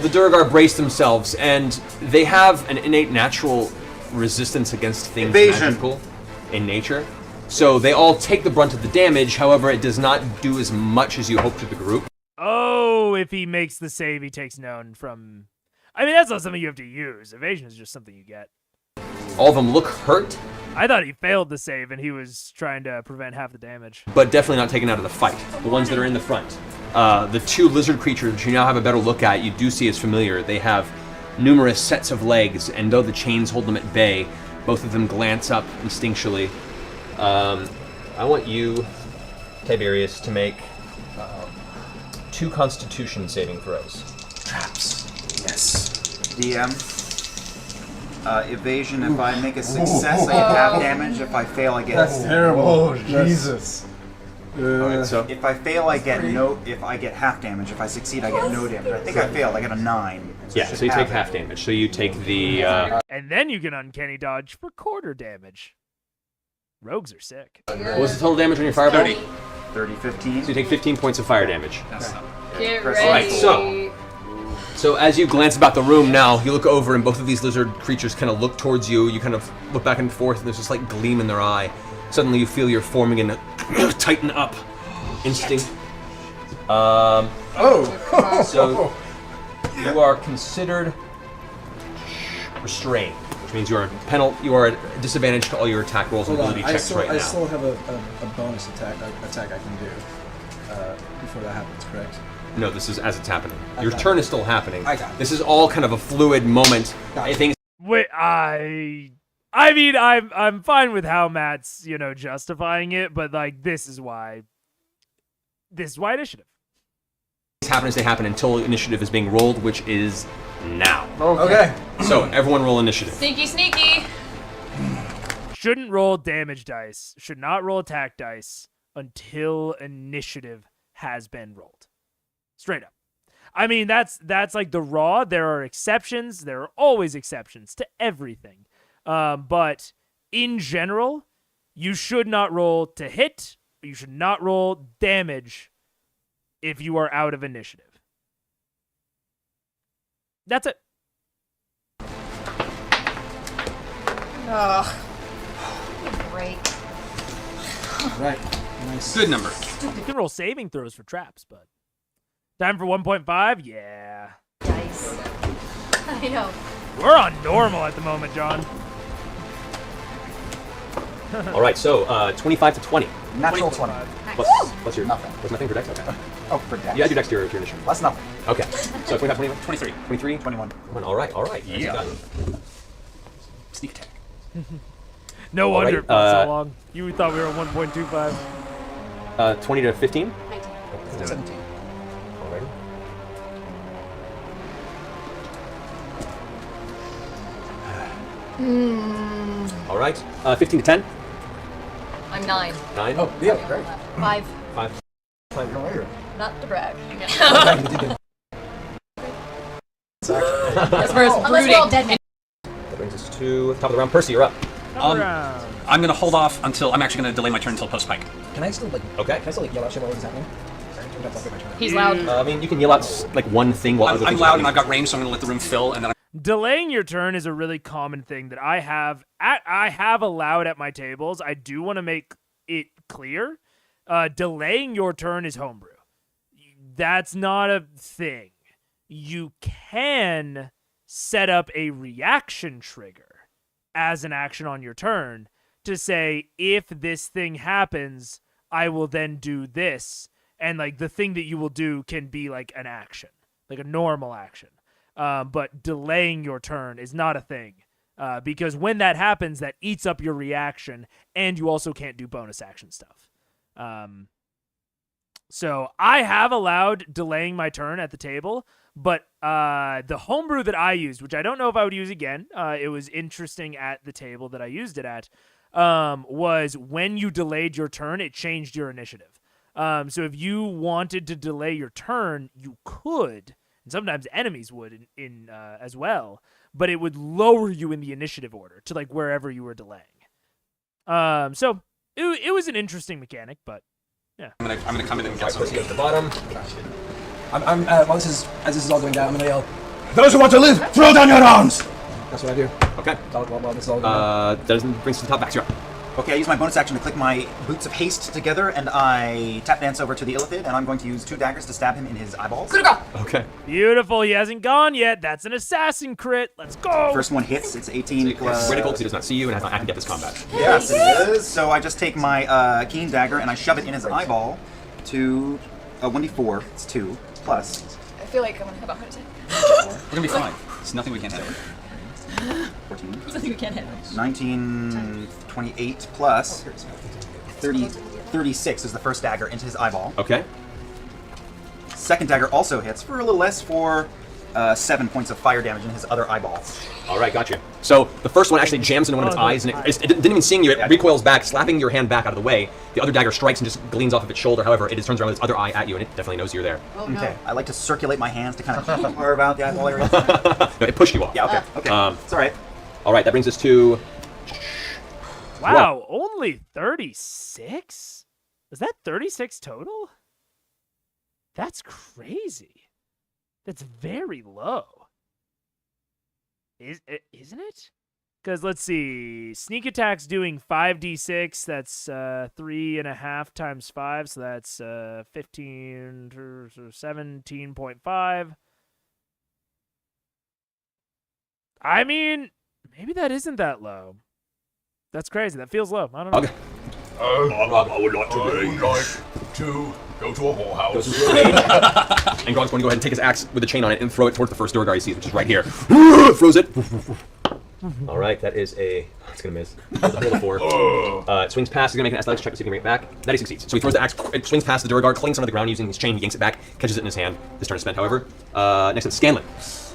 the Durgar brace themselves, and they have an innate natural resistance against things Evasion. magical in nature. So they all take the brunt of the damage. However, it does not do as much as you hope to the group. Oh, if he makes the save, he takes known from... I mean, that's not something you have to use. Evasion is just something you get. All of them look hurt, I thought he failed the save, and he was trying to prevent half the damage. but definitely not taken out of the fight. The ones that are in the front. The two lizard creatures you now have a better look at, you do see as familiar. They have numerous sets of legs, and though the chains hold them at bay, both of them glance up instinctually. I want you, Tiberius, to make 2 Constitution saving throws. Traps. Yes. DM. Evasion. If I make a success, I get half damage. If I fail, I get. That's terrible. Oh, Jesus. Alright, so If I fail, I get no. If I get half damage. If I succeed, I get no damage. I think I failed. I got a 9. yeah, so you take half damage. So you take the And then you can uncanny dodge for quarter damage. Rogues are sick. what was the total damage on your fireball? 30, 15. So you take 15 points of fire damage. Get Press ready. Alright, so as you glance about the room now, you look over and both of these lizard creatures kind of look towards you. You kind of look back and forth, and there's this like gleam in their eye. Suddenly you feel you're forming in a tighten up instinct. So you are considered restrained, which means you are at disadvantage to all your attack rolls and Hold on, ability I checks still, right I now. still have a bonus attack I can do before that happens, correct? No, this is as it's happening. I Your got turn it. is still happening. I got it. This is all kind of a fluid moment. Got it. Things Wait, I mean, I'm fine with how Matt's, justifying it, but like this is why initiative. happen as they happen until initiative is being rolled, which is now. Okay. So everyone roll initiative. Sneaky, sneaky. Shouldn't roll damage dice. Should not roll attack dice until initiative has been rolled. Straight up. I mean, that's like the raw. There are exceptions. There are always exceptions to everything. But in general, you should not roll to hit. You should not roll damage if you are out of initiative. That's it. Break. Right. Nice. Good number. You can roll saving throws for traps, but time for 1.5? Yeah. Dice. I know. We're on normal at the moment, John. All right, so 25 to 20. Natural 20. What's your Nothing. What's my thing for dex? Okay. Oh, for dex. You add your dex to your initiative. That's nothing. Okay. So 25, 21? 23. 23? 21. All right, all right. Yeah. Sneak attack. No All wonder right, it felt so long. You thought we were at 1.25. 20 to 15? 17. Alrighty. All right. 15 to 10? I'm 9. 9? Oh, yeah, great. 5. 5. Not to brag. As far as Unless we're all brooding. dead men. That brings us to top of the round. Percy, you're up. Around. I'm gonna hold off until I'm actually gonna delay my turn until post pike. Can I still Okay. yell out shit while it's happening? Or that's not my turn? He's loud. I mean, you can yell out like one thing while other I'm things loud happen. and I've got range, so I'm gonna let the room fill, and then Delaying your turn is a really common thing that I have allowed at my tables. I do want to make it clear. Delaying your turn is homebrew. That's not a thing. You can set up a reaction trigger as an action on your turn to say, if this thing happens, I will then do this. And like the thing that you will do can be like an action, like a normal action. But delaying your turn is not a thing. Because when that happens, that eats up your reaction, and you also can't do bonus action stuff. So I have allowed delaying my turn at the table, but the homebrew that I used, which I don't know if I would use again, it was interesting at the table that I used it at, was when you delayed your turn, it changed your initiative. So if you wanted to delay your turn, you could, and sometimes enemies would in as well, but it would lower you in the initiative order to like wherever you were delaying. So it was an interesting mechanic, but yeah. I'm gonna come in and get some. Pussy at the bottom. While this is all going down, I'm gonna yell. Those who want to live, throw down your arms! That's what I do. Okay. While this is all going down. Doesn't bring us to the top. Back to you. Okay, I use my bonus action to click my Boots of Haste together, and I tap dance over to the Illithid, and I'm going to use 2 daggers to stab him in his eyeballs. Okay. Beautiful. He hasn't gone yet. That's an assassin crit. Let's go. First one hits. It's 18 plus... Critical because he does not see you and has not acted yet this combat. Yes, it is. So I just take my keen dagger, and I shove it in his eyeball to 1d4. It's 2 plus... I feel like I'm gonna have a heart attack. We're gonna be fine. It's nothing we can't handle. 14. Nothing we can't handle. 19, 28 plus 30, 36 is the first dagger into his eyeball. Okay. Second dagger also hits for a little less for 7 points of fire damage in his other eyeball. All right, got you. So the first one actually jams into one of its eyes, and it didn't even seeing you. It recoils back, slapping your hand back out of the way. The other dagger strikes and just gleans off of its shoulder. However, it just turns around with its other eye at you, and it definitely knows you're there. Oh, no. Okay, I like to circulate my hands to kind of carve out the eyeball area. No, it pushed you off. Yeah, okay. It's all right. All right, that brings us to... Wow, only 36? Is that 36 total? That's crazy. That's very low. Isn't it? Because let's see, sneak attack's doing 5d6. That's 3.5 times 5, so that's 15 or 17.5. I mean, maybe that isn't that low. That's crazy. That feels low. I don't know. Okay. I would like to go to a whorehouse. And Grog's going to go ahead and take his axe with a chain on it and throw it towards the first Duergar he sees, which is right here. Throws it. All right, that is a... It's going to miss. Roll a 4. It swings past. He's going to make an athletics check to see if he can bring it back. That he succeeds. So he throws the axe. It swings past the Duergar, clings onto the ground using his chain. He yanks it back, catches it in his hand. His turn is spent, however. Next up, Scanlan.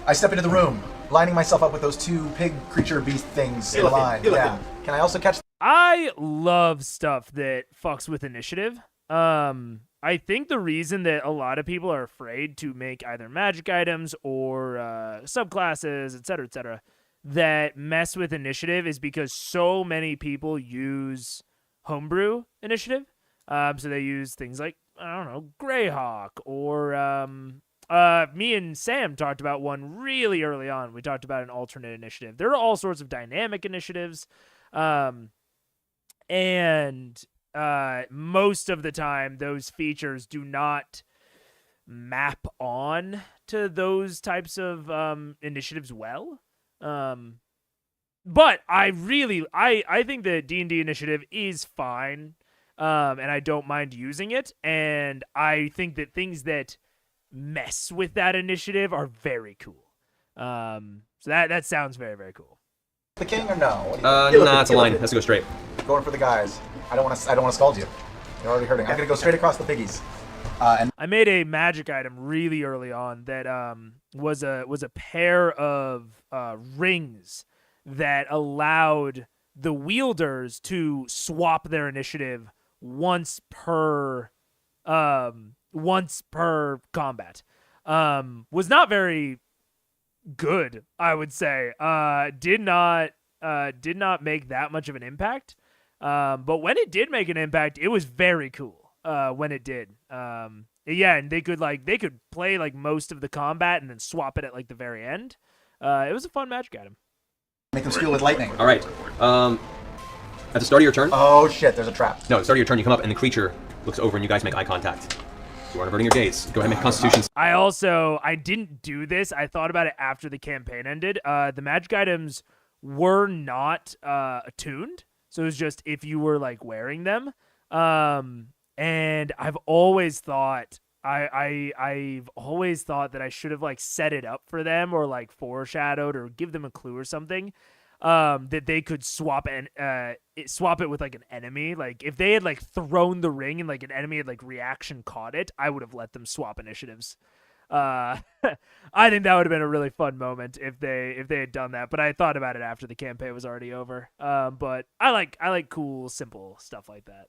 I step into the room, lining myself up with those 2 pig creature beast things in a line. Yeah. Can I also catch... I love stuff that fucks with initiative. I think the reason that a lot of people are afraid to make either magic items or subclasses, etc., that mess with initiative is because so many people use homebrew initiative. So they use things like, I don't know, Greyhawk, or me and Sam talked about one really early on. We talked about an alternate initiative. There are all sorts of dynamic initiatives. And most of the time, those features do not map on to those types of initiatives well. But I think the D&D initiative is fine, and I don't mind using it. And I think that things that mess with that initiative are very cool. So that sounds very, very cool. The king or no? Nah, it's a line. Has to go straight. Going for the guys. I don't want to scald you. You're already hurting. I'm gonna go straight across the piggies. And I made a magic item really early on that was a pair of rings that allowed the wielders to swap their initiative once per combat. Was not very good, I would say. Did not make that much of an impact. But when it did make an impact, it was very cool. When it did. Yeah, and they could play like most of the combat and then swap it at like the very end. It was a fun magic item. make them skew with lightning. All right. At the start of your turn. Oh shit! There's a trap. No, at the start of your turn, you come up and the creature looks over and you guys make eye contact. You aren't averting your gaze. Go ahead and make Constitution. I didn't do this. I thought about it after the campaign ended. The magic items were not attuned, so it was just if you were like wearing them. And I've always thought I've always thought that I should have like set it up for them or like foreshadowed or give them a clue or something. that they could swap it with like an enemy. Like if they had like thrown the ring and like an enemy had like reaction caught it, I would have let them swap initiatives. I think that would have been a really fun moment if they had done that. But I thought about it after the campaign was already over. But I like cool, simple stuff like that.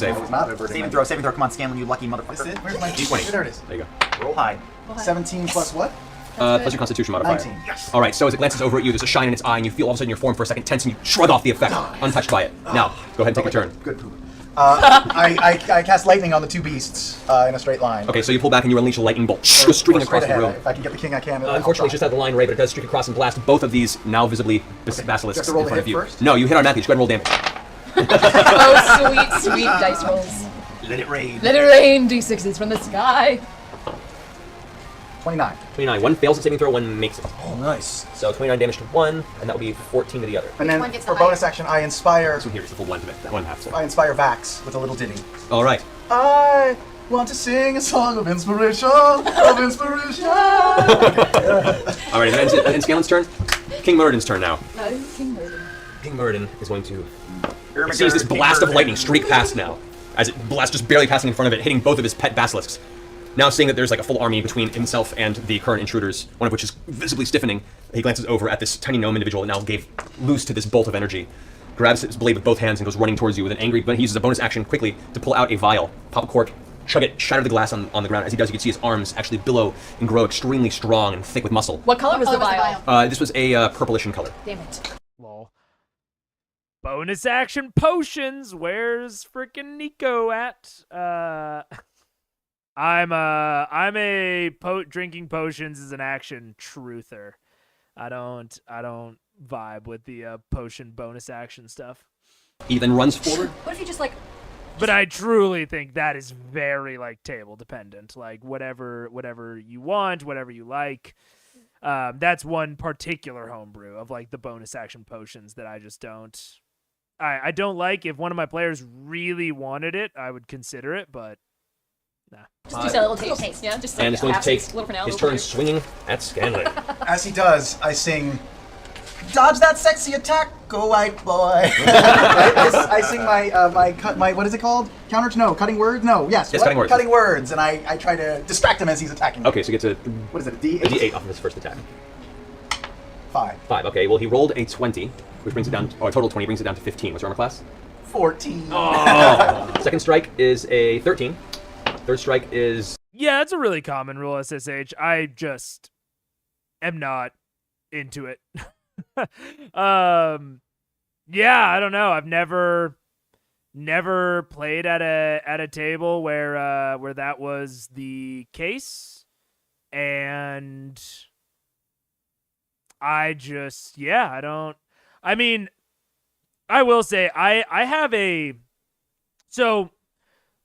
Saving throw. Come on, Scanlan, you lucky motherfucker. Where's my D20. There it is. There you go. Roll high. 17 plus what? Plus your Constitution modifier. 19. Yes. All right. So as it glances over at you, there's a shine in its eye, and you feel all of a sudden your form for a second tense, and you shrug off the effect, untouched by it. Now, go ahead and take your turn. Good poop. I cast lightning on the two beasts in a straight line. Okay, so you pull back and you unleash a lightning bolt, goes streaking across the room. If I can get the king, I can. Unfortunately, it's just out of the line, Ray, but it does streak across and blast both of these now visibly basilisks in front of you. First? No, you hit automatically. Just go ahead and roll damage. Oh, sweet dice rolls. Let it rain. Let it rain, d6s from the sky. 29. 29. One fails the saving throw, one makes it. Oh, nice. So 29 damage to one, and that will be 14 to the other. And then for bonus action, I inspire. This one here is the full one to it. That one half. I inspire Vax with a little ditty. All right. I want to sing a song of inspiration, of inspiration. All right, and then Scanlan's turn. King Muradin's turn now. King Muradin. King Muradin is going to. He sees this blast of lightning streak past now, as it blasts just barely passing in front of it, hitting both of his pet basilisks. Now seeing that there's like a full army between himself and the current intruders, one of which is visibly stiffening, he glances over at this tiny gnome individual that now gave loose to this bolt of energy, grabs his blade with both hands and goes running towards you with an angry, but he uses a bonus action quickly to pull out a vial, pop a cork, chug it, shatter the glass on the ground. As he does, you can see his arms actually billow and grow extremely strong and thick with muscle. What color was the vial? This was a purplish in color. Damn it. Lol. Bonus action potions. Where's frickin' Nico at? I'm a drinking potions is an action truther. I don't vibe with the potion bonus action stuff. He then runs forward. What if you just like? But I truly think that is very like table dependent. Like whatever you want, whatever you like. That's one particular homebrew of like the bonus action potions that I just don't. I don't like. If one of my players really wanted it, I would consider it, but. Nah. Just a little taste. Yeah, just and it's going to take now, his turn swinging at Scanlan. As he does, I sing, "Dodge that sexy attack, go white boy." I sing my what is it called? Cutting words? No, yes. Yes, cutting words. Cutting words, and I try to distract him as he's attacking me. Okay, so he gets a... What is it, a D8? A D8 off of his first attack. 5. 5, okay. Well, he rolled a 20, which brings it down, or a total 20, brings it down to 15. What's your armor class? 14. Oh! Second strike is a 13. Third strike is... Yeah, it's a really common rule, SSH. I just am not into it. Yeah, I don't know. I've never played at a table where that was the case, and I just I don't. I mean, I will say I have a so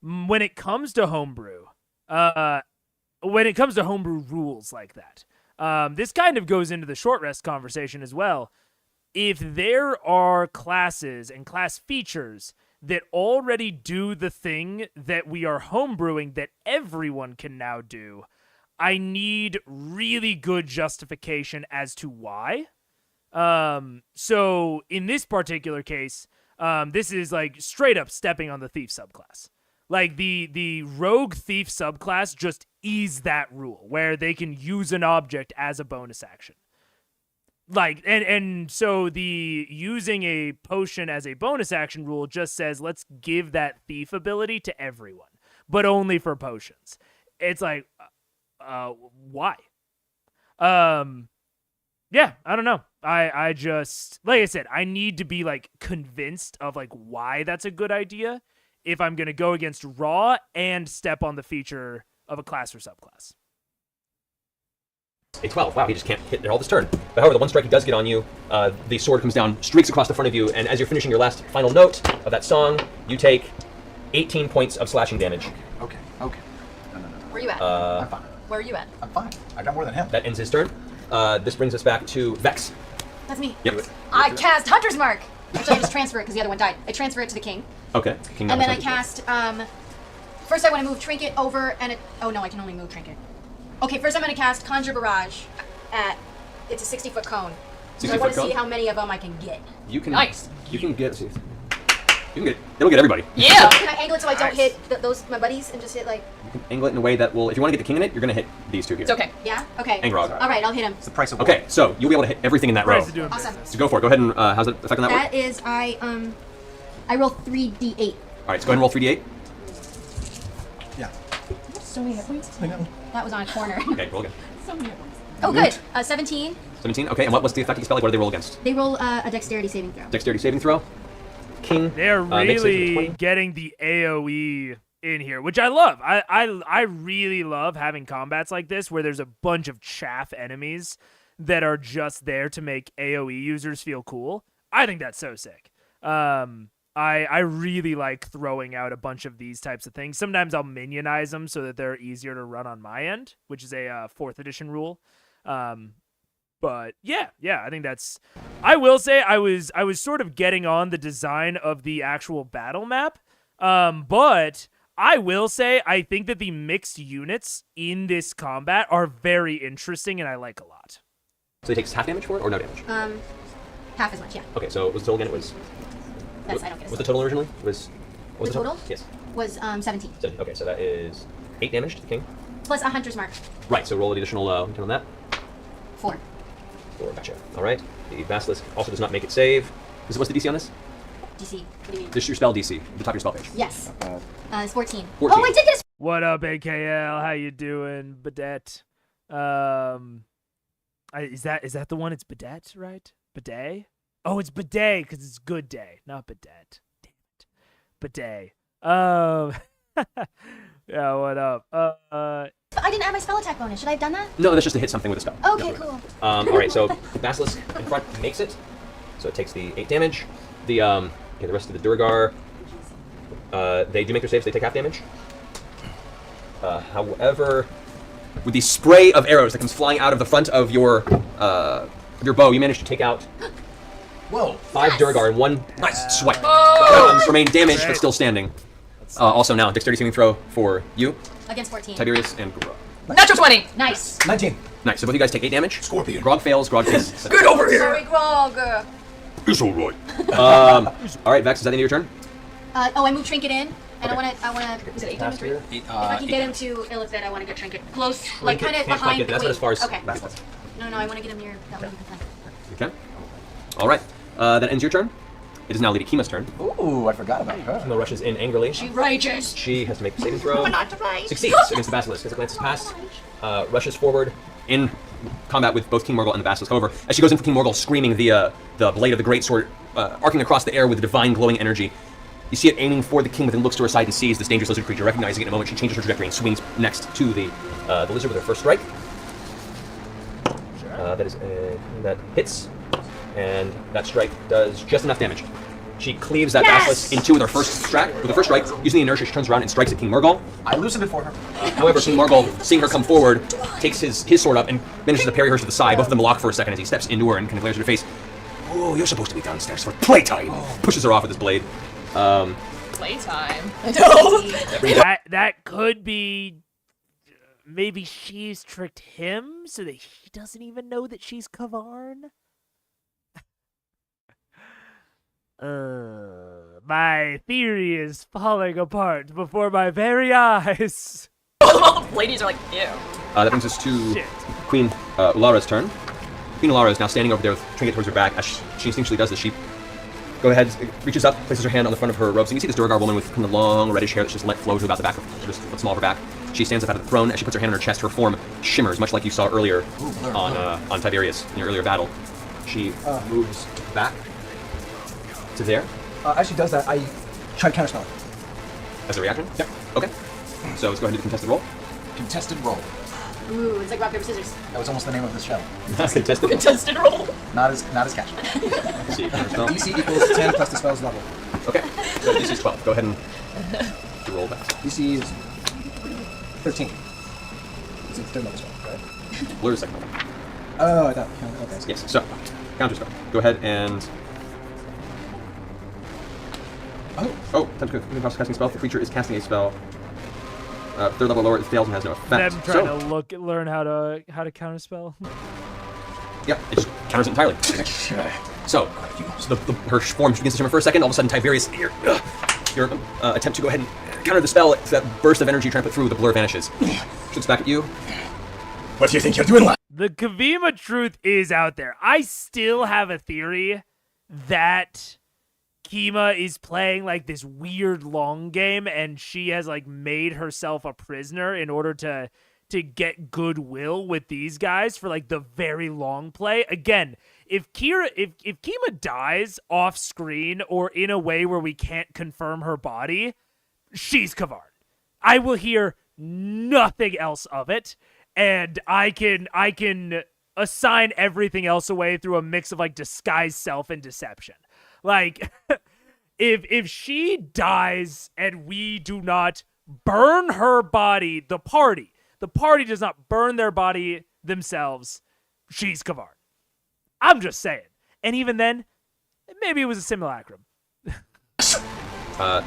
when it comes to homebrew, rules like that, this kind of goes into the short rest conversation as well. If there are classes and class features that already do the thing that we are homebrewing that everyone can now do, I need really good justification as to why. So in this particular case, this is like straight up stepping on the thief subclass. Like the rogue thief subclass just is that rule where they can use an object as a bonus action. Like, and so the using a potion as a bonus action rule just says, let's give that thief ability to everyone, but only for potions. It's like, why? Yeah, I don't know. I just, like I said, I need to be like convinced of like why that's a good idea if I'm going to go against raw and step on the feature of a class or subclass. A 12. Wow, he just can't hit all this turn. But however, the one strike he does get on you, the sword comes down, streaks across the front of you, and as you're finishing your last final note of that song, you take 18 points of slashing damage. Okay. No. Where are you at? I'm fine. Where are you at? I'm fine. I got more than him. That ends his turn. This brings us back to Vex. That's me. Yep. I cast Hunter's Mark. Actually, I just transfer it because the other one died. I transfer it to the king. Okay. King and then I cast, first I want to move Trinket over, and oh no, I can only move Trinket. Okay, first I'm going to cast Conjure Barrage at, it's a 60-foot cone. So I want to see how many of them I can get. You can. Nice. You can get. It'll get everybody. Yeah. Can I angle it so I don't hit my buddies and just hit like? You can angle it in a way that will. If you want to get the king in it, you're gonna hit these two here. It's okay. Yeah. Okay. Angrog. All right, I'll hit him. It's the price of Okay, so you'll be able to hit everything in that row. Awesome. So go for it. Go ahead and how's it affect on that one? That is I roll 3d8. All right, so go ahead and roll 3d8. Yeah. So many hit points. I know. That was on a corner. Okay, roll again. So many hit points. Oh, good. 17. 17. Okay, and what's the effect of the spell? Like, what do they roll against? They roll a dexterity saving throw. Dexterity saving throw. King. They're makes it really 20. getting the AoE in here, which I love. I really love having combats like this where there's a bunch of chaff enemies that are just there to make AoE users feel cool. I think that's so sick. I really like throwing out a bunch of these types of things. Sometimes I'll minionize them so that they're easier to run on my end, which is a 4th edition rule. But yeah, I think that's. I will say I was sort of getting on the design of the actual battle map, but I will say I think that the mixed units in this combat are very interesting and I like a lot. So he takes half damage for it or no damage? Half as much, yeah. Okay, so what was the total again? It was. That's I don't get it. What's the total originally? What was The total? Yes. Was 17. 7. Okay, so that is 8 damage to the king. Plus a hunter's mark. Right. So roll an additional on that. 4. 4. Gotcha. All right. The basilisk also does not make it save. What's the DC on this? DC. What do you mean? This is your spell DC. The top of your spell page. Yes. It's 14. 14. Oh, I did get a. What up, AKL? How you doing, Bidet? Is that the one? It's Bidet, right? Bidet? Oh, it's Bidet because it's good day, not Bidet. Damn it, Bidet. Yeah. What up? I didn't add my spell attack bonus. Should I have done that? No, that's just to hit something with a spell. Okay, cool. All right. So basilisk in front makes it. So it takes the 8 damage. The rest of the Durgar, they do make their saves. They take half damage. However, with the spray of arrows that comes flying out of the front of your bow, you manage to take out 5 Durgar in one nice swipe. Remain damaged but still standing. Also now, dexterity saving throw for you, Against 14. Tiberius, and Gura. Natural 20. Nice. 19. Nice. So both of you guys take 8 damage. Scorpion. Grog fails. Grog fails. Get over here. Sorry, Grog. It's all right. All right, Vex. Is that the end of your turn? I move Trinket in, and Okay. I wanna. Is it 8 damage? Here. If I can get him to Illithid, I want to get Trinket close, like kind of Can't quite behind. get- that's wait, as far as okay. basilisk. No, I want to get him near that one. Okay. All right. That ends your turn. It is now Lady Kima's turn. Ooh, I forgot about her. Kima rushes in angrily. She rages. She has to make a saving throw. Not to play. Succeeds against the basilisk. As it glances past, rushes forward in combat with both King Morgul and the basilisk. However, as she goes in for King Morgul, screaming the blade of the great sword arcing across the air with divine glowing energy, you see it aiming for the king, but then looks to her side and sees this dangerous lizard creature. Recognizing it in a moment, she changes her trajectory and swings next to the lizard with her first strike. That hits, and that strike does just enough damage. She cleaves that basilisk in two with her first strike. Using the inertia, she turns around and strikes at King Morgul. I loosened it for her. However, King Morgul, seeing her come forward, takes his sword up and manages to parry her to the side. Both of them lock for a second as he steps into her and kind of glares at her face. Oh, you're supposed to be downstairs for playtime. Pushes her off with his blade. Playtime. That could be. Maybe she's tricked him so that he doesn't even know that she's Kavarn. My theory is falling apart before my very eyes. Ladies are like, ew. That brings us to Queen Ulara's turn. Queen Ulara is now standing over there with trinket towards her back. As she instinctually does this, she reaches up, places her hand on the front of her robes. And you see this Durgar woman with kind of long reddish hair that's just let flow to about the back of just the small of her back. She stands up out of the throne. As she puts her hand on her chest, her form shimmers, much like you saw earlier on Tiberius in your earlier battle. She moves back to there. As she does that, I try to counterspell it. As a reaction? Yep. Okay. So let's go ahead and do the contested roll. Contested roll. Ooh, it's like rock paper scissors. That was almost the name of this show. Contested roll. Not as catchy. Let's see. Counterspell. DC equals 10 plus the spell's level. Okay. So DC is 12. Go ahead and roll back. DC is 13. It's a third level spell, right? Blur's second level. Oh, I thought. Okay. Yes. So counterspell. Go ahead and. Oh, time to go. Casting spell. If the creature is casting a spell. Third level lower, it fails and has no effect. I'm trying to learn how to counterspell. Yeah, it just counters it entirely. So her form begins to shimmer for a second. All of a sudden, Tiberius, your attempt to go ahead and counter the spell, that burst of energy you're trying to put through, the blur vanishes. She looks back at you. What do you think you're doing, lad? The Kavima truth is out there. I still have a theory that Kima is playing like this weird long game and she has like made herself a prisoner in order to get goodwill with these guys for like the very long play. Again, if Kima dies off screen or in a way where we can't confirm her body, she's Kavard. I will hear nothing else of it, and I can assign everything else away through a mix of like disguised self and deception. Like if she dies and we do not burn her body, the party does not burn their body themselves, she's Kavard. I'm just saying. And even then, maybe it was a simulacrum. Still trying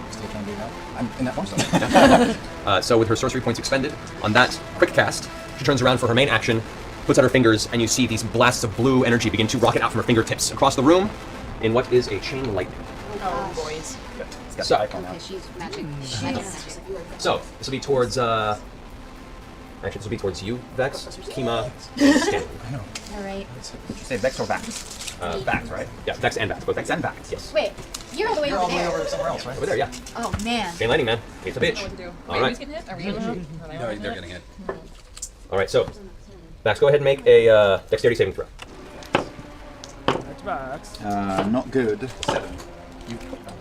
to do that. I'm in that form still. So with her sorcery points expended, on that quick cast, she turns around for her main action, puts out her fingers, and you see these blasts of blue energy begin to rocket out from her fingertips across the room in what is a chain lightning. Oh, boys. So, Okay, she's magic. so this will be towards, actually this will be towards you, Vex, Kima, and Stan. I know. All right. Did you say Vex or Vax? Vax, right? Yeah, Vex and Vax, both Vex and Vax. Yes. Wait, you're all the way You're over all the way there. over somewhere else, right? Over there, yeah. Oh man. Chain lightning, man. Hate's a bitch. All right. Who's getting hit? Are we getting hit? No, they're getting hit. All right, so Vax, go ahead and make a dexterity saving throw. Xbox. Not good.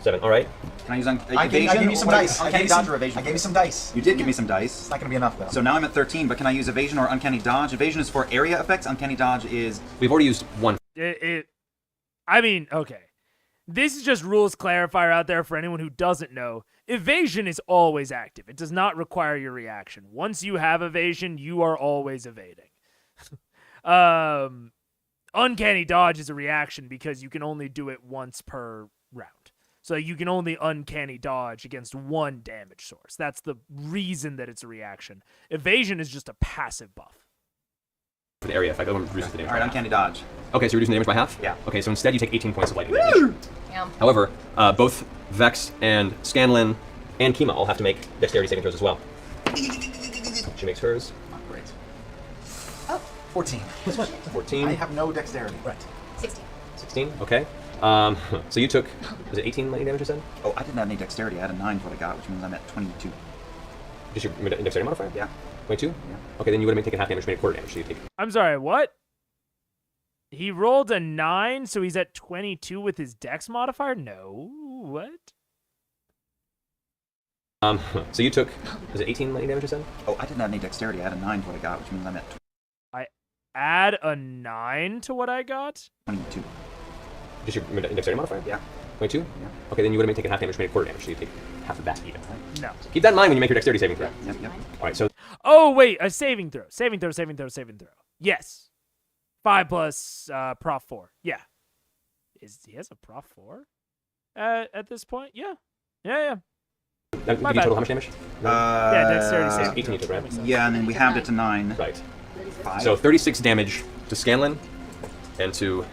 7, all right. Can I use evasion? I gave you some dice. Uncanny dodge or evasion? I gave you some dice. You did give me some dice. It's not going to be enough, though. So now I'm at 13, but can I use evasion or uncanny dodge? Evasion is for area effects. Uncanny dodge is... We've already used one. I mean, okay. This is just rules clarifier out there for anyone who doesn't know. Evasion is always active. It does not require your reaction. Once you have evasion, you are always evading. Uncanny dodge is a reaction because you can only do it once per round. So you can only uncanny dodge against one damage source. That's the reason that it's a reaction. Evasion is just a passive buff. For the area effect, that one reduces the damage. Alright, uncanny dodge. Okay, so you're reducing the damage by half? Yeah. Okay, so instead you take 18 points of lightning damage. Yeah. However, both Vex and Scanlan and Kima all have to make dexterity saving throws as well. She makes hers. Not great. Oh. 14. 14. I have no dexterity. Right. 16. 16, okay. So you took, was it 18 lightning damage you said? Oh, I didn't have any dexterity. I had a 9 for what I got, which means I'm at 22. Just your dexterity modifier? Yeah. 22? Yeah. Okay, then you would have taken half damage, made a quarter damage, so you take... I'm sorry, what? He rolled a 9, so he's at 22 with his dex modifier? No. What? So you took, was it 18 lightning damage you said? Oh, I didn't have any dexterity. I had a 9 for what I got, which means I'm at I add a 9 to what I got? 22. Just your dexterity modifier? Yeah. 22? Yeah. Okay, then you would have taken half damage, made a quarter damage, so you take half of that even. No. So keep that in mind when you make your dexterity saving throw. Yep. Alright, so... Oh, wait, a saving throw. Saving throw. Yes. 5 plus prof 4. Yeah. He has a prof 4 at this point? Yeah. Yeah. Did you bad. total how much damage? Yeah, dexterity saving 18 you took, right? Yeah, and then we halved it to 9. Right. 5. So 36 damage to Scanlan, and to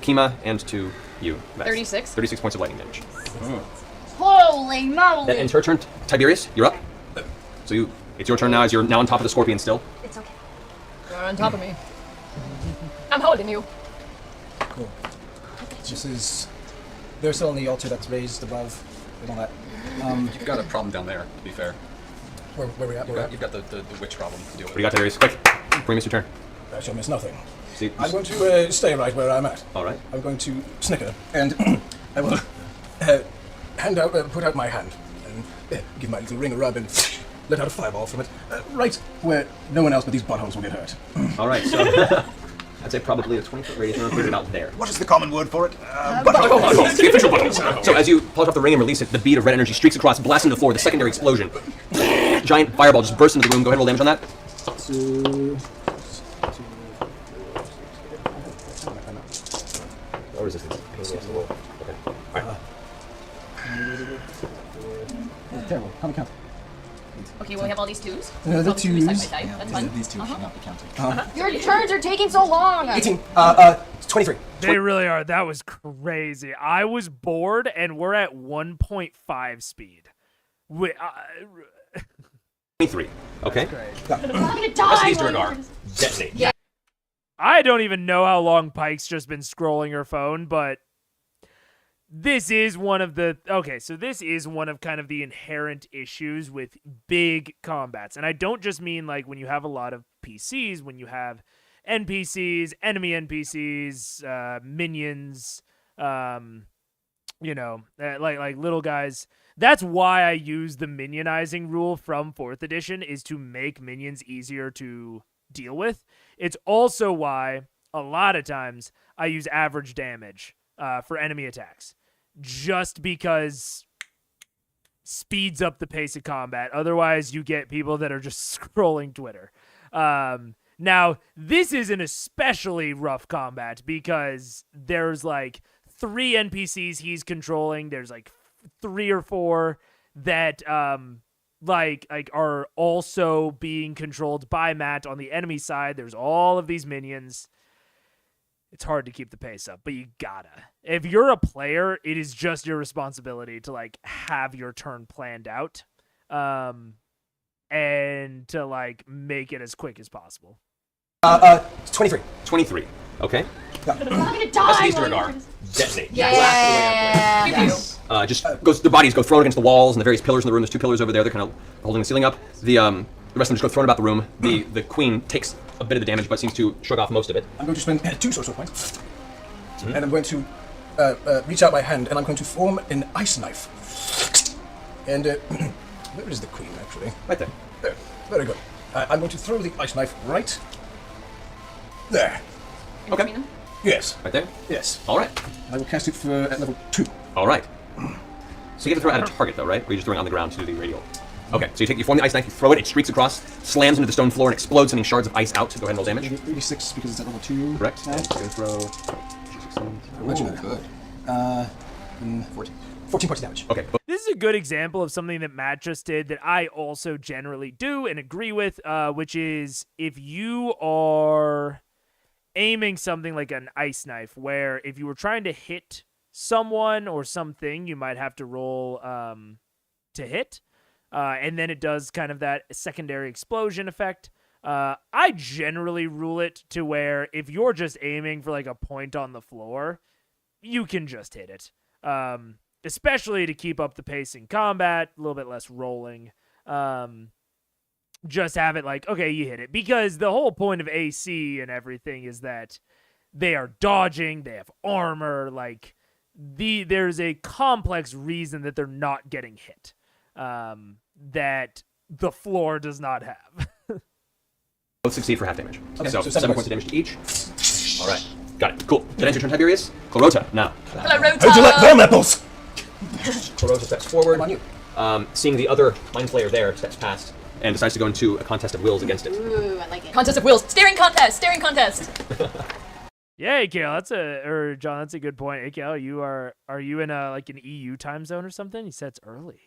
Kima, and to you, Max. 36? 36 points of lightning damage. Holy moly! That ends her turn. Tiberius, you're up. So it's your turn now, as you're now on top of the scorpion still. It's okay. You're on top of me. I'm holding you. Cool. This is... They're still on the altar that's raised above and all that. You've got a problem down there, to be fair. Where we at? You've got the witch problem to deal What with. do you got, Tiberius? Quick, before you miss your turn. I shall miss nothing. See, I'm going to stay right where I'm at. all right. I'm going to snicker, and I will put out my hand and give my little ring a rub and let out a fireball from it, right where no one else but these buttholes will get hurt. All right, so I'd say probably a 20-foot radius around, put it out there. What is the common word for it? Buttholes, the official buttholes. So as you polish off the ring and release it, the bead of red energy streaks across, blasting the floor, the secondary explosion. Giant fireball just bursts into the room. Go ahead and roll damage on that. Or resistance. Okay. All right. Terrible. How many count? Okay, well, we have all these twos. No, the I'll just recycle twos. my type. That's fine. These two should not be counted. Your turns are taking so long. 18. 23. They really are. That was crazy. I was bored, and we're at 1.5 speed. 23. Okay. I'm gonna die. Recipes to regard. Detonate. Yeah. I don't even know how long Pike's just been scrolling her phone, but this is one of the this is one of kind of the inherent issues with big combats. And I don't just mean like when you have a lot of PCs, when you have NPCs, enemy NPCs, minions, like little guys. That's why I use the minionizing rule from 4th edition, is to make minions easier to deal with. It's also why a lot of times I use average damage for enemy attacks, just because speeds up the pace of combat. Otherwise, you get people that are just scrolling Twitter. Now, this is an especially rough combat because there's like 3 NPCs he's controlling. There's like 3 or 4 that like are also being controlled by Matt on the enemy side. There's all of these minions. It's hard to keep the pace up, but you gotta. If you're a player, it is just your responsibility to like have your turn planned out, and to like make it as quick as possible. 23. 23. Okay. I'm gonna die. Recipes to regard. Detonate. Yeah. Just goes. The bodies go thrown against the walls and the various pillars in the room. There's 2 pillars over there. They're kind of holding the ceiling up. The rest of them just go thrown about the room. The queen takes a bit of the damage, but seems to shrug off most of it. I'm going to spend 2 social points. And I'm going to reach out my hand and I'm going to form an ice knife. And where is the queen actually? Right there. There. Very good. I'm going to throw the ice knife right there. Okay. Yes. Right there? Yes. All right. I will cast it for at level 2. All right. So you have to throw it at a target, though, right? Or you're just throwing it on the ground to do the radial. Okay, so you form the ice knife, you throw it, it streaks across, slams into the stone floor, and explodes, sending shards of ice out. Go ahead and roll damage. 86 because it's at level 2. Correct. Now. And you're going to throw... Good. 14 points of damage. Okay. This is a good example of something that Matt just did that I also generally do and agree with, which is if you are aiming something like an ice knife, where if you were trying to hit someone or something, you might have to roll to hit, and then it does kind of that secondary explosion effect. I generally rule it to where if you're just aiming for like a point on the floor, you can just hit it, especially to keep up the pace in combat, a little bit less rolling. Just have it like, okay, you hit it. Because the whole point of AC and everything is that they are dodging, they have armor, like there's a complex reason that they're not getting hit, that the floor does not have. Both succeed for half damage. Okay, so so 7 points of damage to each. All right. Got it. Cool. Did I enter your turn, Tiberius? Clarota, now. Clarota. How'd you like them apples? Clarota steps forward. On you. Seeing the other Mind Flayer there, steps past and decides to go into a contest of wills against it. Ooh, I like it. Contest of wills. Staring contest. Staring contest. Yeah, AKL, John, that's a good point. AKL, are you in like an EU time zone or something? He said it's early.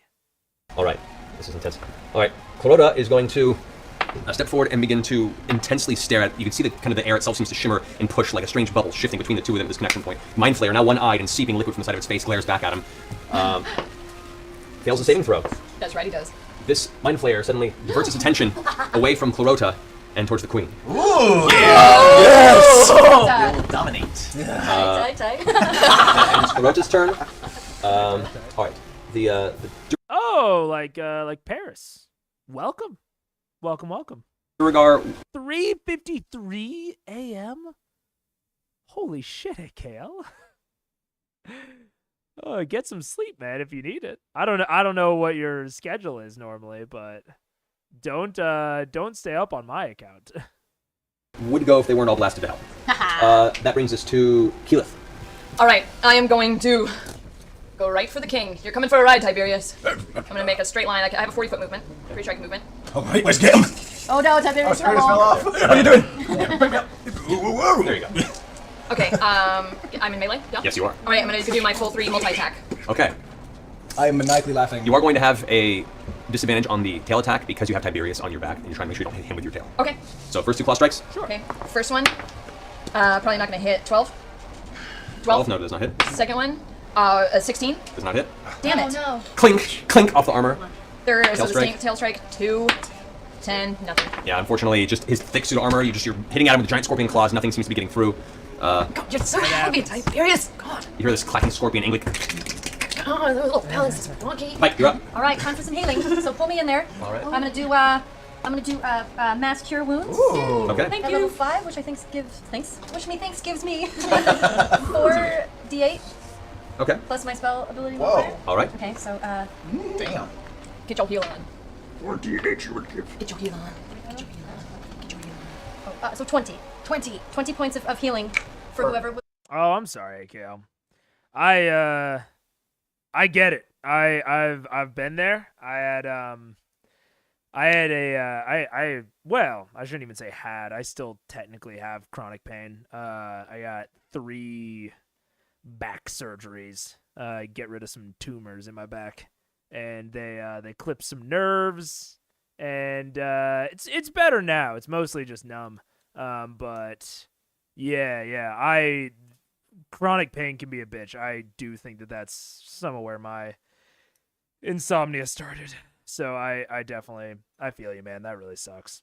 All right. This is intense. All right. Clarota is going to step forward and begin to intensely stare at. You can see that kind of the air itself seems to shimmer and push like a strange bubble shifting between the two of them at this connection point. Mind Flayer, now one-eyed and seeping liquid from the side of its face, glares back at him. Fails a saving throw. That's right, he does. This Mind Flayer suddenly diverts its attention away from Clarota and towards the queen. Ooh! Yes! Dominate. Tight. It's Clarota's turn. All right. Oh, like Paris. Welcome. Duergar. 3:53 a.m. Holy shit, AKL. Oh, get some sleep, man, if you need it. I don't know what your schedule is normally, but don't stay up on my account. Would go if they weren't all blasted to hell. That brings us to Keyleth. All right, I am going to go right for the king. You're coming for a ride, Tiberius. I'm going to make a straight line. I have a 40-foot movement. Pretty sure I can movement. All right, let's get him. Oh no, Tiberius fell off. What are you doing? There you go. Okay, I'm in melee? Yeah? Yes, you are. All right, I'm going to do my full 3 multi-attack. Okay. I am maniacally laughing. You are going to have a disadvantage on the tail attack because you have Tiberius on your back, and you're trying to make sure you don't hit him with your tail. Okay. So first 2 claw strikes. Sure. Okay. First one, probably not going to hit. 12. 12. No, does not hit. Second one, 16. Does not hit. Damn it. Oh no. Clink, clink off the armor. Third, Tail so the strike. same tail strike. 2, 10, nothing. Yeah, unfortunately, just his thick suit armor. You're hitting at him with giant scorpion claws. Nothing seems to be getting through. God, you're so heavy, Tiberius. God. You hear this clacking scorpion angling. Oh, the little balance is wonky. Mike, you're up. All right, time for some healing. So pull me in there. All right. I'm gonna do mass cure wounds. Ooh. Okay. Thank you. Level 5, which I think gives me 4d8 Okay. plus my spell ability Whoa. modifier. All right. Okay, so Damn. Get your heal on. 4d8 you would give. Get your heal on. so 20 points of healing for whoever. Oh, I'm sorry, Kale. I get it. I've been there. Well, I shouldn't even say had. I still technically have chronic pain. I got 3 back surgeries. Get rid of some tumors in my back, and they clip some nerves, and it's better now. It's mostly just numb. But yeah, chronic pain can be a bitch. I do think that's some of where my insomnia started. So I definitely feel you, man. That really sucks.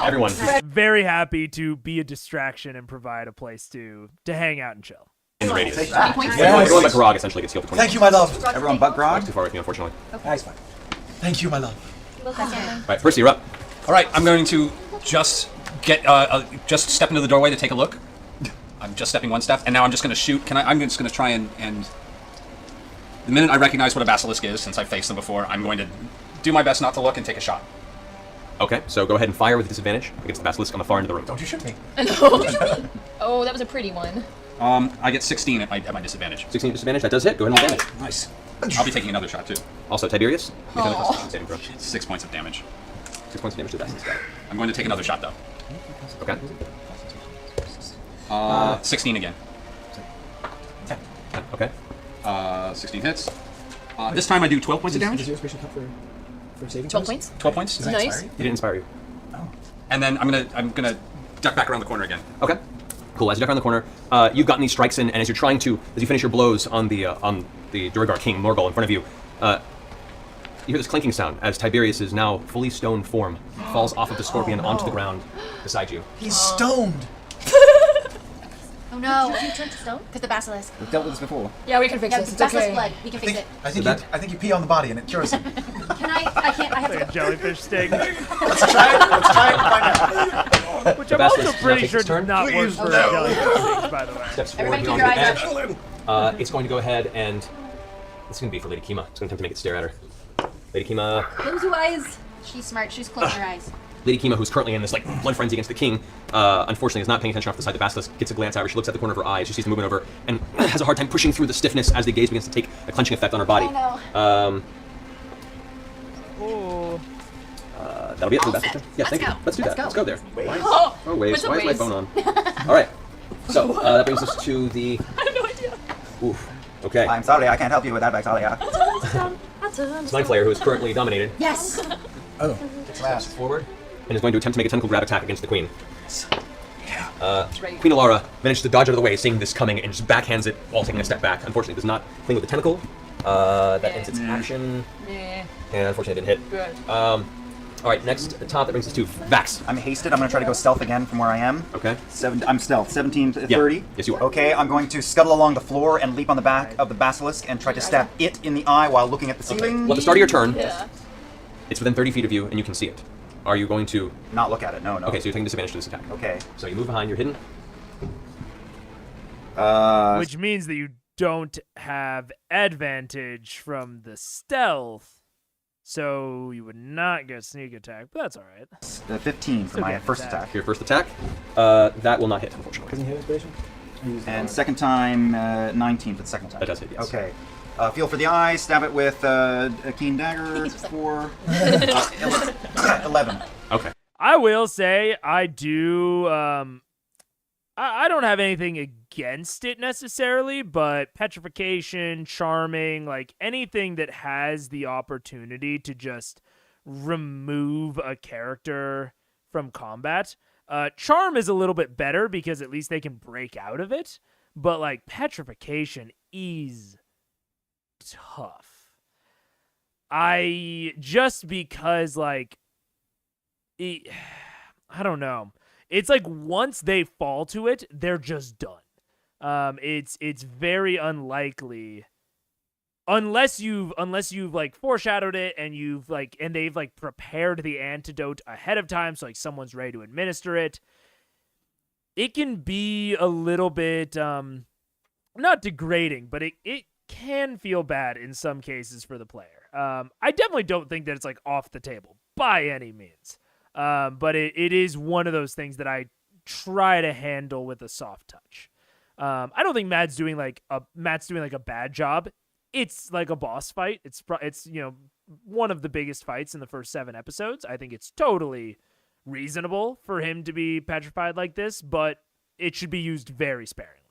Everyone. Very happy to be a distraction and provide a place to hang out and chill. In the radius. Yes. Everyone but Grog essentially gets healed for 20. Thank you, my love. Everyone but Grog? Too far away from you, unfortunately. Nice fine. Thank you, my love. All right, Percy, you're up. All right, I'm going to just just step into the doorway to take a look. I'm just stepping 1 step, and now I'm just going to shoot. I'm just going to try and the minute I recognize what a basilisk is, since I've faced them before, I'm going to do my best not to look and take a shot. Okay, so go ahead and fire with disadvantage against the basilisk on the far end of the room. Don't you shoot me. Oh, that was a pretty one. I get 16 at my disadvantage. 16 disadvantage, that does hit. Go ahead and roll damage. Nice. I'll be taking another shot too. Also, Tiberius, make another Constitution saving throw. 6 points of damage. 6 points of damage to the basilisk. I'm going to take another shot though. Okay. 16 again. 10. Okay. 16 hits. This time I do 12 points of damage. Does your inspiration count for saving 12 throws? points. 12 points. Nice. He didn't inspire you. And then I'm gonna duck back around the corner again. Okay. Cool. As you duck around the corner, you've gotten these strikes in, and as you finish your blows on the Duragar King Morgul in front of you, you hear this clinking sound as Tiberius' now fully stoned form falls off of the scorpion onto the ground beside you. He's stoned. Oh no. Did you turn to stone? Because the basilisk. We've dealt with this before. Yeah, we can fix Yeah, this. It's basilisk okay. blood. We can fix it. I think you pee on the body and it cures him. Can I can't. I have Like to a jellyfish sting. Let's try it and find out. Which The I'm also basilisk now pretty takes sure its does turn. not work Please, for no. jellyfish stings, by the way. Steps forward Everybody beyond keep the your edge. It's going to go ahead and it's going to be for Lady Kima. It's going to attempt to make it stare at her. Lady Kima. close your eyes. She's smart. She's closing her eyes. Lady Kima, who's currently in this blood frenzy against the king, unfortunately is not paying attention off the side. The basilisk gets a glance at her. She looks at the corner of her eye. She sees the movement over and has a hard time pushing through the stiffness as the gaze begins to take a clenching effect on her body. Oh, Oh. That'll be it for the basilisk. Yeah, thank you. Let's do that. Let's go there. Oh, waves. What's a Why is my waves? phone on? All right. So that brings us to the. I have no idea. Oof. Okay. I'm sorry, I can't help you with that, Baxalia. It's Mind Flayer, who is currently dominated. Yes. Oh. Flash forward and is going to attempt to make a tentacle grab attack against the queen. Queen Alara manages to dodge out of the way, seeing this coming, and just backhands it while taking a step back. Unfortunately, does not cling with the tentacle. That ends its action. And unfortunately, it didn't hit. Good. All right, next top, that brings us to Vax. I'm hasted. I'm going to try to go stealth again from where I am. Okay. I'm stealth. 17 to Yeah. 30. Yes, you are. Okay, I'm going to scuttle along the floor and leap on the back of the basilisk and try to stab it in the eye while looking at the ceiling. Well, at the start of your turn, Yeah. it's within 30 feet of you, and you can see it. Are you going to... Not look at it, no. Okay, so you're taking disadvantage to this attack. Okay. So you move behind, you're hidden. Which means that you don't have advantage from the stealth. So you would not get sneak attack, but that's all right. 15 for Still my get first attack. attack. Your first attack, that will not hit, unfortunately. Doesn't he have inspiration? And second time, 19 for the second time. That does hit, yes. Okay. Feel for the eye, stab it with a keen dagger for 11. Okay. I will say I do I don't have anything against it necessarily, but petrification, charming, like anything that has the opportunity to just remove a character from combat. Charm is a little bit better because at least they can break out of it, but like petrification is tough. Because like, I don't know. It's like once they fall to it, they're just done. It's very unlikely unless you've like foreshadowed it and they've like prepared the antidote ahead of time, so like someone's ready to administer it. It can be a little bit not degrading, but it can feel bad in some cases for the player. I definitely don't think that it's like off the table by any means. But it is one of those things that I try to handle with a soft touch. I don't think Matt's doing like a bad job. It's like a boss fight. It's one of the biggest fights in the first 7 episodes. I think it's totally reasonable for him to be petrified like this, but it should be used very sparingly.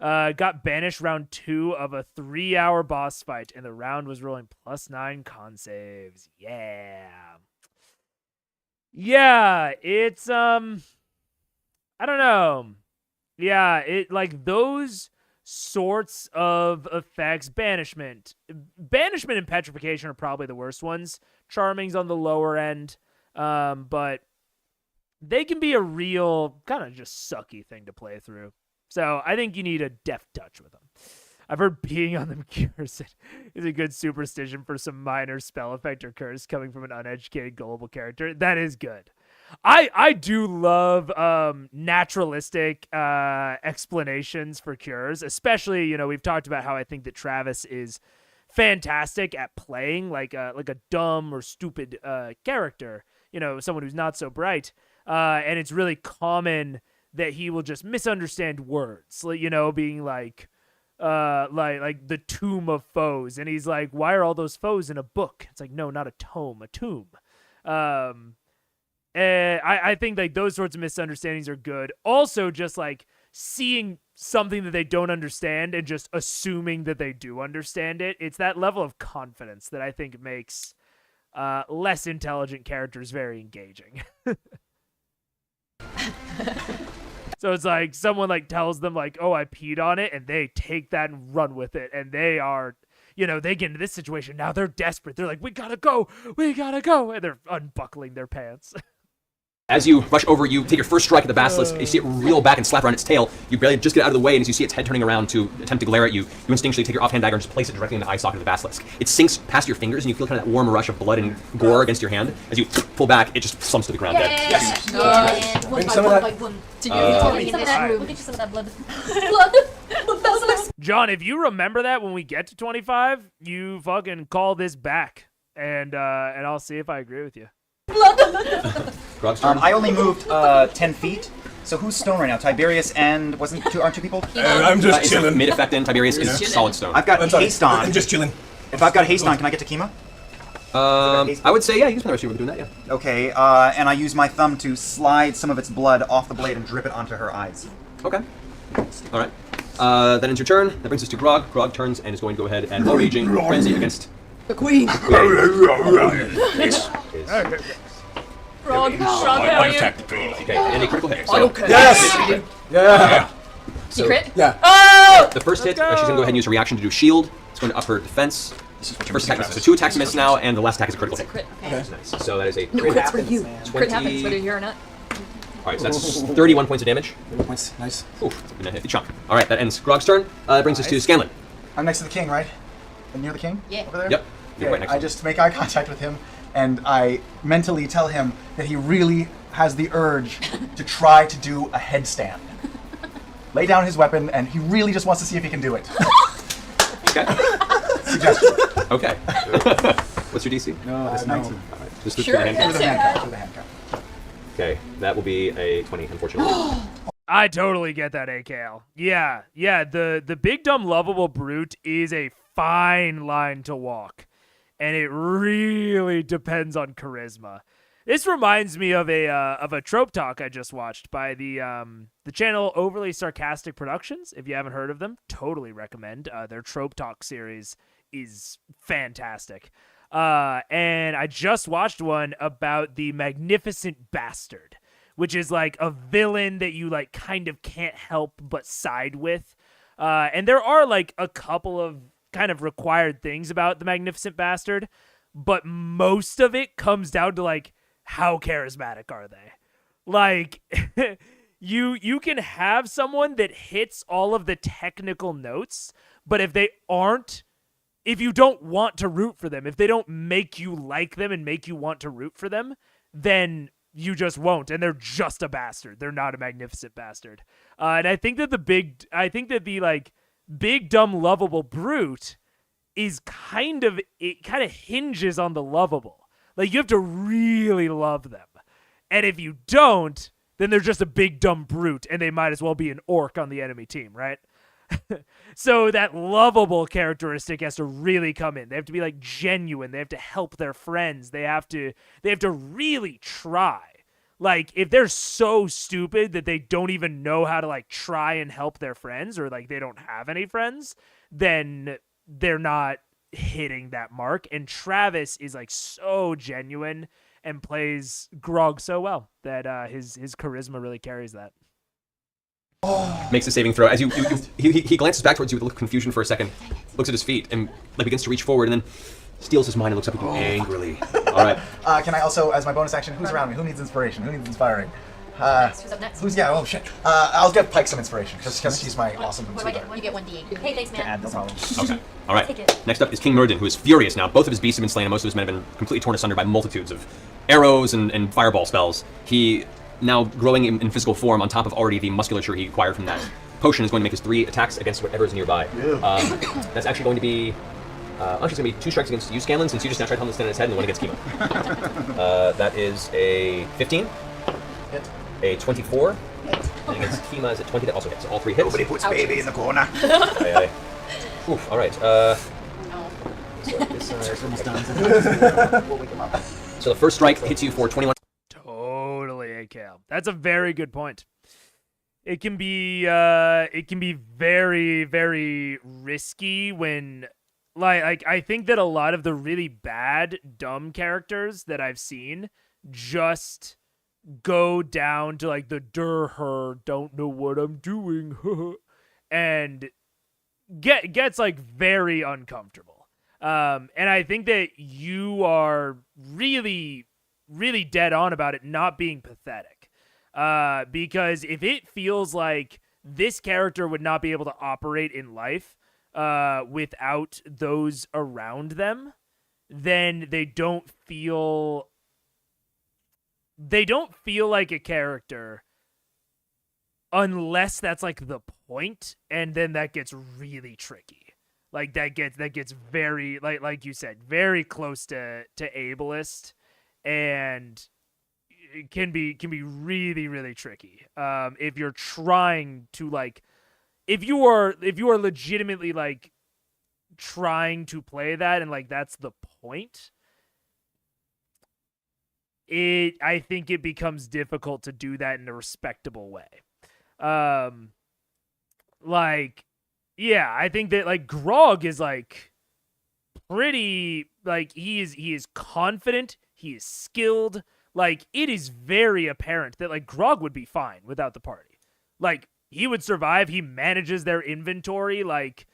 Got banished round 2 of a 3-hour boss fight, and the round was rolling +9 con saves. Yeah, it's I don't know. Yeah, it like those sorts of effects, banishment and petrification are probably the worst ones. Charming's on the lower end. But they can be a real kind of just sucky thing to play through. So I think you need a deft touch with them. I've heard peeing on them cures it is a good superstition for some minor spell effect or curse coming from an uneducated, gullible character. That is good. I do love naturalistic explanations for cures, especially, we've talked about how I think that Travis is fantastic at playing like a dumb or stupid character, someone who's not so bright. And it's really common that he will just misunderstand words, being like the tomb of foes, and he's like, why are all those foes in a book? It's like, no, not a tome, a tomb. And I think like those sorts of misunderstandings are good. Also, just like seeing something that they don't understand and just assuming that they do understand it. It's that level of confidence that I think makes less intelligent characters very engaging. So it's like someone like tells them like, oh, I peed on it, and they take that and run with it, and they are, they get into this situation now. They're desperate. They're like, we gotta go, and they're unbuckling their pants. As you rush over, you take your first strike at the basilisk. You see it reel back and slap around its tail. You barely just get out of the way, and as you see its head turning around to attempt to glare at you, you instinctually take your offhand dagger and just place it directly in the eye socket of the basilisk. It sinks past your fingers, and you feel kind of that warm rush of blood and gore against your hand. As you pull back, it just slumps to the ground dead. Yes. Bring some of that. We'll get you some of that blood. Basilisk. John, if you remember that when we get to 25, you fucking call this back, and I'll see if I agree with you. I only moved 10 feet. So who's stone right now? Tiberius and aren't two people? I'm just chilling. Mid effect in Tiberius is solid stone. I've got haste on. I'm just chilling. If I've got haste on, can I get to Kima? I would say, yeah, you can spend the rest of your doing that, yeah. Okay, and I use my thumb to slide some of its blood off the blade and drip it onto her eyes. Okay. All right. That ends your turn. That brings us to Grog. Grog turns and is going to go ahead and raging frenzy against the queen. Frog, I attack the queen. Okay, and a critical hit. So, Okay. Yes! Yeah. Secret? Yeah. Oh! The first hit, she's going to go ahead and use a reaction to do shield. It's going to up her defense. First attack misses. So 2 attacks miss now, and the last attack is a critical hit. Crit. Okay. Nice. So that is a No crits for you. 20... Crit happens whether you're here or not. Alright, so that's 31 points of damage. 30 points. Nice. Oof, and a hit the chunk. Alright, that ends Grog's turn. That brings us to Scanlan. I'm next to the king, right? And near the king? Yeah. Over there? Yep. You're Okay, right next I to him. just make eye contact with him, and I mentally tell him that he really has the urge to try to do a headstand. Lay down his weapon, and he really just wants to see if he can do it. Okay. Suggestion. Okay. What's your DC? No, it's 19. Alright, just through Sure. the hand. Through the handcuff. Through the handcuff. Okay, that will be a 20, unfortunately. I totally get that, AKL. Yeah, the big dumb lovable brute is a fine line to walk, and it really depends on charisma. This reminds me of a trope talk I just watched by the channel Overly Sarcastic Productions. If you haven't heard of them, totally recommend. Their trope talk series is fantastic. And I just watched one about the Magnificent Bastard, which is like a villain that you like kind of can't help but side with. And there are like a couple of kind of required things about the Magnificent Bastard, but most of it comes down to like, how charismatic are they? Like, you can have someone that hits all of the technical notes, but if you don't want to root for them, if they don't make you like them and make you want to root for them, then you just won't, and they're just a bastard. They're not a magnificent bastard. And I think that the like big dumb lovable brute is kind of hinges on the lovable. Like, you have to really love them. And if you don't, then they're just a big dumb brute, and they might as well be an orc on the enemy team, right? So that lovable characteristic has to really come in. They have to be like genuine. They have to help their friends. They have to really try. Like, if they're so stupid that they don't even know how to like try and help their friends, or like they don't have any friends, then they're not hitting that mark. And Travis is like so genuine and plays Grog so well that his charisma really carries that. Makes a saving throw. As he glances back towards you with a look of confusion for a second, looks at his feet, and like begins to reach forward, and then steals his mind and looks up at you angrily. All right. Can I also, as my bonus action, who's around me? Who needs inspiration? Who needs inspiring? Who's up next? Oh shit. I'll give Pike some inspiration because he's my awesome. What do I get? You get 1d8. Hey, thanks, man. No problem. Okay. All right. Next up is King Murden, who is furious now. Both of his beasts have been slain, and most of his men have been completely torn asunder by multitudes of arrows and fireball spells. He, now growing in physical form, on top of already the musculature he acquired from that potion, is going to make his 3 attacks against whatever is nearby. That's actually going to be... actually, it's going to be 2 strikes against you, Scanlan, since you just now tried to stand on his head, and 1 against Kima. That is a 15. Hit. A 24. Hit. And against Kima is a 20. That also hits. All 3 hits. Nobody puts baby in the corner. Aye, aye. Oof, all right. So the first strike hits you for 21. Totally, AKL. That's a very good point. It can be very, very risky when, like I think that a lot of the really bad, dumb characters that I've seen just go down to like the her don't know what I'm doing, and gets like very uncomfortable. And I think that you are really, really dead on about it not being pathetic. Because if it feels like this character would not be able to operate in life without those around them, then they don't feel like a character unless that's like the point, and then that gets really tricky. Like that gets very like you said, very close to ableist, and it can be really, really tricky. If you're trying to like, if you are legitimately like trying to play that, and like that's the point, I think it becomes difficult to do that in a respectable way. Like, yeah, I think that like Grog is like pretty, like he is confident, he is skilled. Like, it is very apparent that like Grog would be fine without the party. Like, he would survive. He manages their inventory. Like,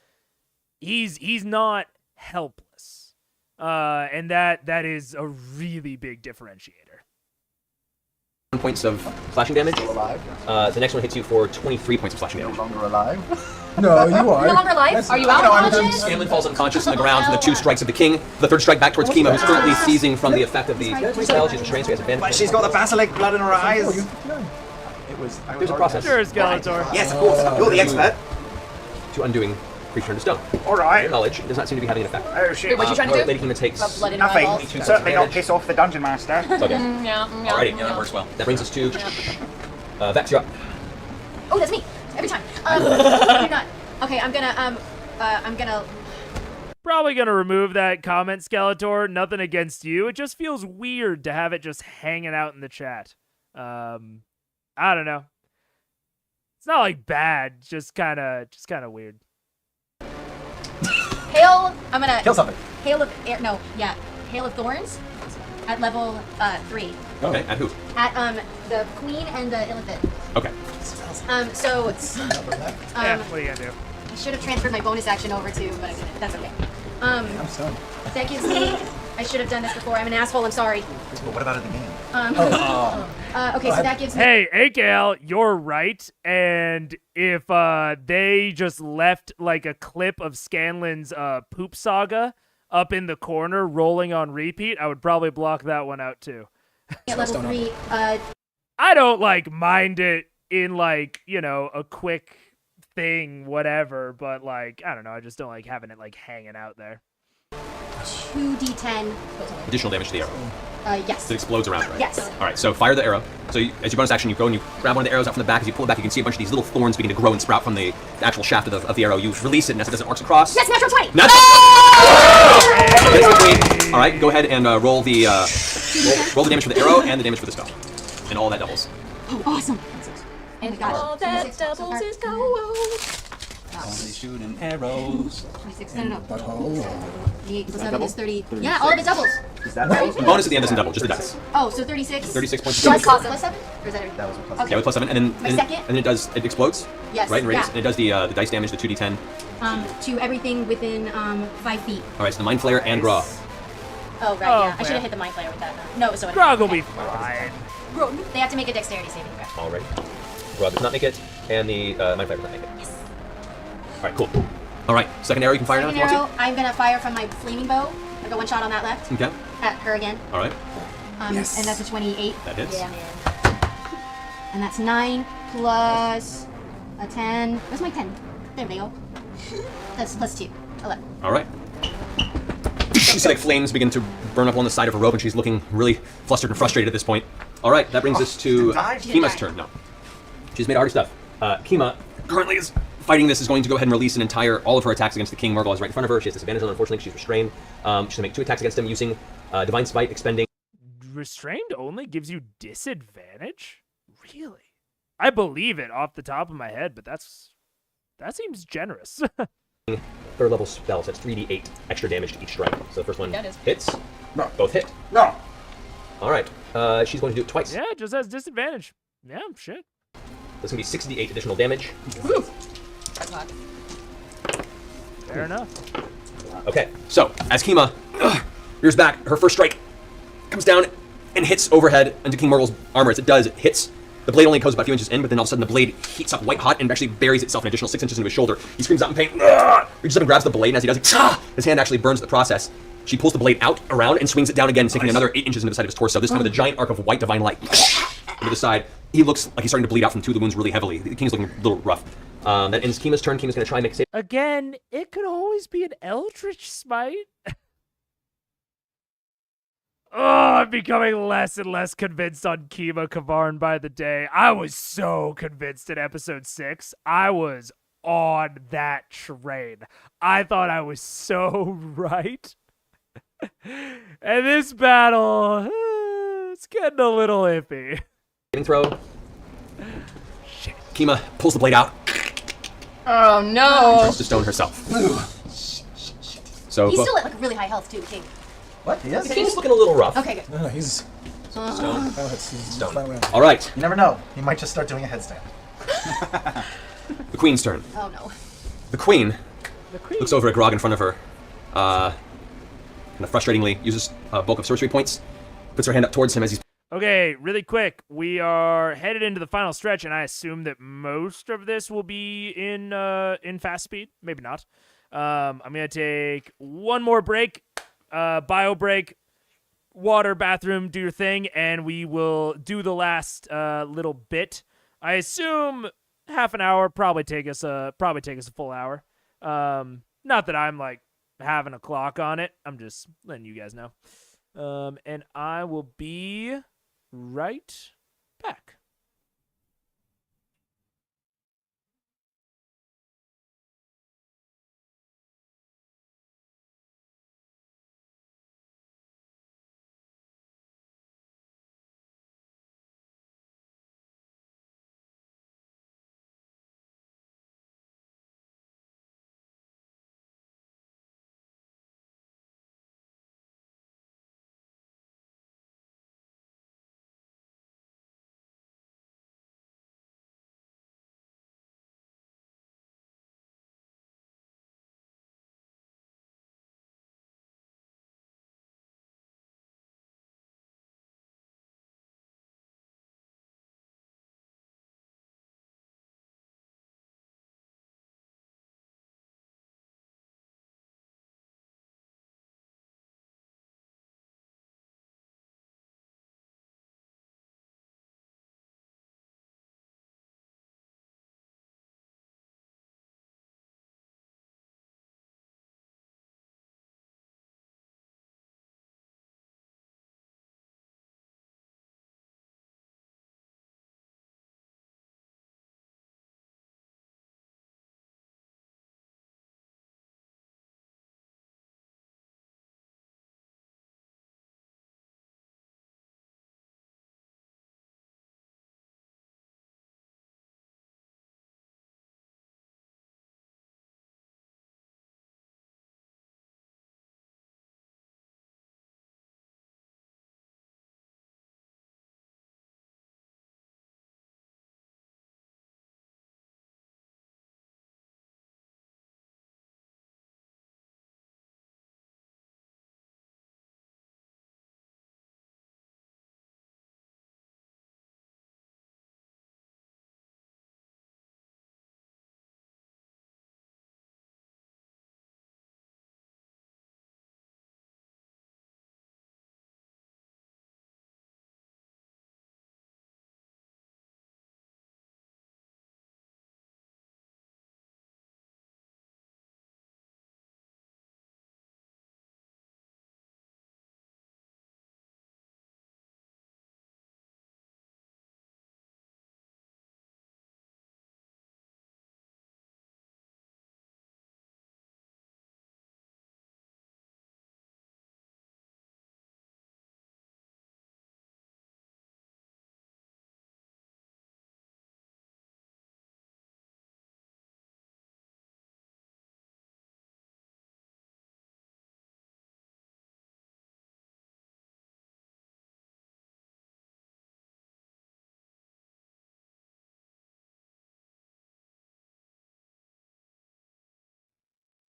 he's not helpless. And that is a really big differentiator. 1 points of slashing damage. Still alive. The next one hits you for 23 points of slashing damage. No longer alive. No, you are. You're no longer alive? Are you unconscious? Scanlan falls unconscious on the ground from the 2 strikes of the king. The 3rd strike back towards Kima, who's currently seizing from the effect of the spell. She's restrained, so he has advantage. But she's got the basilic blood in her eyes. It was. There's a process. Sure, Skeletor. Yes, of course. You're the expert. To undoing creature into stone. All right. Your knowledge, it does not seem to be having an effect. Oh shit. Wait, what you trying to do? Lady Kima takes Rub blood in her eyeballs. Nothing. Certainly not piss off the dungeon master. It's okay. Yeah, Alrighty, that works well. That brings us to Vex, you're up. Oh, that's me. Every time. You're not. Okay, I'm gonna probably going to remove that comment, Skeletor. Nothing against you. It just feels weird to have it just hanging out in the chat. I don't know. It's not like bad, just kind of weird. Hail. I'm gonna Kill something. Hail of air. No, yeah. Hail of thorns at level 3. Okay, at who? At the queen and the illithid. Okay. So Yeah, what are you gonna do? I should have transferred my bonus action over to, but I didn't. That's okay. I'm stunned. That gives me. I should have done this before. I'm an asshole. I'm sorry. But what about in the game? Okay, so that gives me. Hey, AKL, you're right. And if they just left like a clip of Scanlan's poop saga up in the corner rolling on repeat, I would probably block that one out too. At level 3. I don't like mind it in like, you know, a quick thing, whatever, but like, I don't know, I just don't like having it like hanging out there. 2d10. Additional damage to the arrow. Yes. It explodes around it, right? Yes. All right, so fire the arrow. So as your bonus action, you go and you grab one of the arrows out from the back. As you pull it back, you can see a bunch of these little thorns begin to grow and sprout from the actual shaft of the arrow. You release it, and as it does, it arcs across. Yes, natural 20. All right, go ahead and roll the roll the damage for the arrow and the damage for the spell, and all that doubles. Oh, awesome. And All that doubles is gold. Only shooting arrows. 26. No. Butthole. 8 plus 7 is 30. Yeah, all of it doubles. Is that The bonus at the end doesn't double, just the dice. Oh, so 36. 36 points. Plus 7? Or is that everything? That was a plus. Okay. Yeah, with plus 7, and then My second? and then it explodes. Yes, Right, and radius, yeah. and it does the dice damage, the 2d10. To everything within 5 feet. All right, so the mind flayer and Graw. Oh, right, yeah. I should have hit the mind flayer with that. No, so it. Grog will be fine. They have to make a dexterity saving throw. Alrighty. Graw does not make it, and the mind flayer does not make it. Yes. All right, cool. All right, second arrow you can fire now if Second you arrow, want I'm gonna fire from my flaming bow. I go one shot on that left. to. Okay. At her again. All right. Yes. And that's a 28. That hits. Yeah, man. And that's 9 plus a 10. Where's my 10? There we go. That's plus 2. 11. All right. You see like flames begin to burn up on the side of her rope, and she's looking really flustered and frustrated at this point. All right, that brings us to Kima's turn. No, she's made harder stuff. Kima currently is fighting this. Is going to go ahead and release all of her attacks against the king. Murgle is right in front of her. She has disadvantage on, unfortunately, she's restrained. She's going to make 2 attacks against him using Divine Smite, expending. Restrained only gives you disadvantage? Really? I believe it off the top of my head, but that seems generous. 3rd level spells. That's 3d8 extra damage to each strike. So the first one That is- hits. No. Both hit. No. All right. She's going to do it twice. Yeah, it just has disadvantage. Yeah, shit. That's going to be 6d8 additional damage. That's hot. Fair enough. Okay, so as Kima rears back, her first strike comes down and hits overhead into King Murgle's armor. As it does, it hits. The blade only goes about a few inches in, but then all of a sudden the blade heats up white hot and actually buries itself an additional 6 inches into his shoulder. He screams out in pain. Reaches up and grabs the blade, and as he does, his hand actually burns the process. She pulls the blade out, around, and swings it down again, sinking another 8 inches into the side of his torso. This time with a giant arc of white divine light into the side. He looks like he's starting to bleed out from 2 of the wounds really heavily. The king's looking a little rough. That ends Kima's turn. Kima's going to try and make a save. Again, it could always be an Eldritch Smite. Oh, I'm becoming less and less convinced on Kima Kavarn by the day. I was so convinced in episode 6. I was on that train. I thought I was so right. And this battle, it's getting a little iffy. Throw. Kima pulls the blade out. Oh no! Turns to stone herself. So He's still at like really high health too, King. What? He is? the king's looking a little rough. Okay, good. No, he's Stone. stone. Stone. All right, You never know. He might just start doing a headstand. the queen's turn. Oh no. The queen looks over at Grog in front of her, kind of frustratingly uses a bulk of sorcery points, puts her hand up towards him as he's. Okay, really quick. We are headed into the final stretch, and I assume that most of this will be in fast speed. Maybe not. I'm gonna take one more break, bio break, water, bathroom, do your thing, and we will do the last little bit. I assume half an hour, probably take us a full hour. Not that I'm like having a clock on it. I'm just letting you guys know. And I will be right back.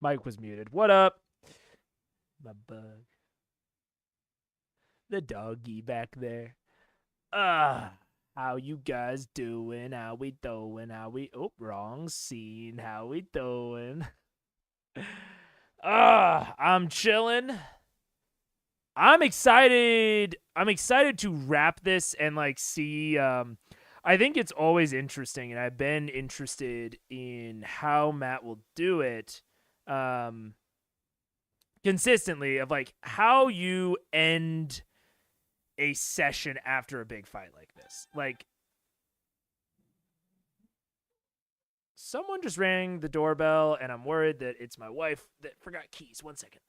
Mike was muted. What up? My bug. The doggy back there. How you guys doing? How we doing? Wrong scene. How we doing? I'm chilling. I'm excited to wrap this and like see I think it's always interesting, and I've been interested in how Matt will do it consistently, of like how you end a session after a big fight like this. Like, someone just rang the doorbell, and I'm worried that it's my wife that forgot keys. 1 second.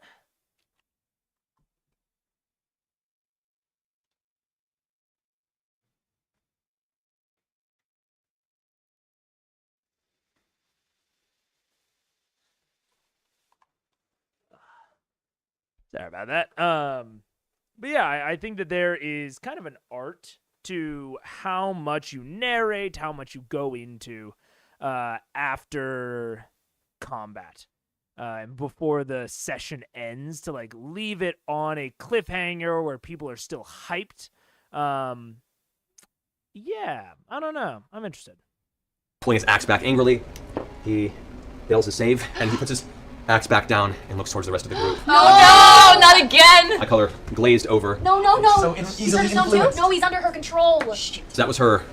Sorry about that. But yeah, I think that there is kind of an art to how much you narrate, how much you go into after combat. And before the session ends, to like leave it on a cliffhanger where people are still hyped. Yeah, I don't know. I'm interested. Pulling his axe back angrily, he fails his save, and he puts his axe back down and looks towards the rest of the group. No, not again! I color glazed over. No. So He's under stone too? No, he's under her control. So that was her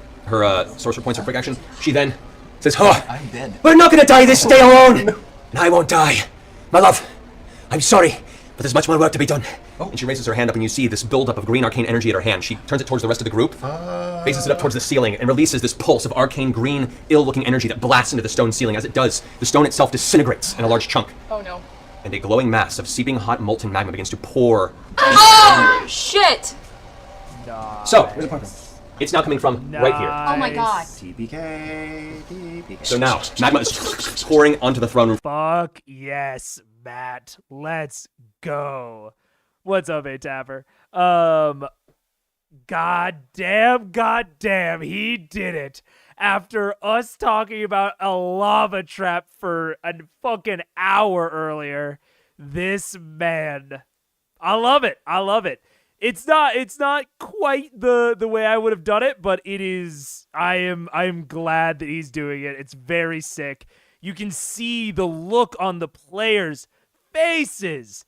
sorcerer points of quick action. She then says, "Oh, I'm dead. We're not gonna die this day alone! And I won't die. My love, I'm sorry, but there's much more work to be done." And she raises her hand up, and you see this buildup of green arcane energy at her hand. She turns it towards the rest of the group, faces it up towards the ceiling, and releases this pulse of arcane green, ill-looking energy that blasts into the stone ceiling. As it does, the stone itself disintegrates in a large chunk. Oh no. And a glowing mass of seeping hot molten magma begins to pour. Oh, shit! So, it's now coming from right here. Oh my god. TPK. So now, magma is pouring onto the throne room. Fuck yes, Matt. Let's go. What's up, A-Tapper? Goddamn, he did it. After us talking about a lava trap for a fucking hour earlier, this man, I love it. It's not quite the way I would have done it, but it is. I am glad that he's doing it. It's very sick. You can see the look on the players' faces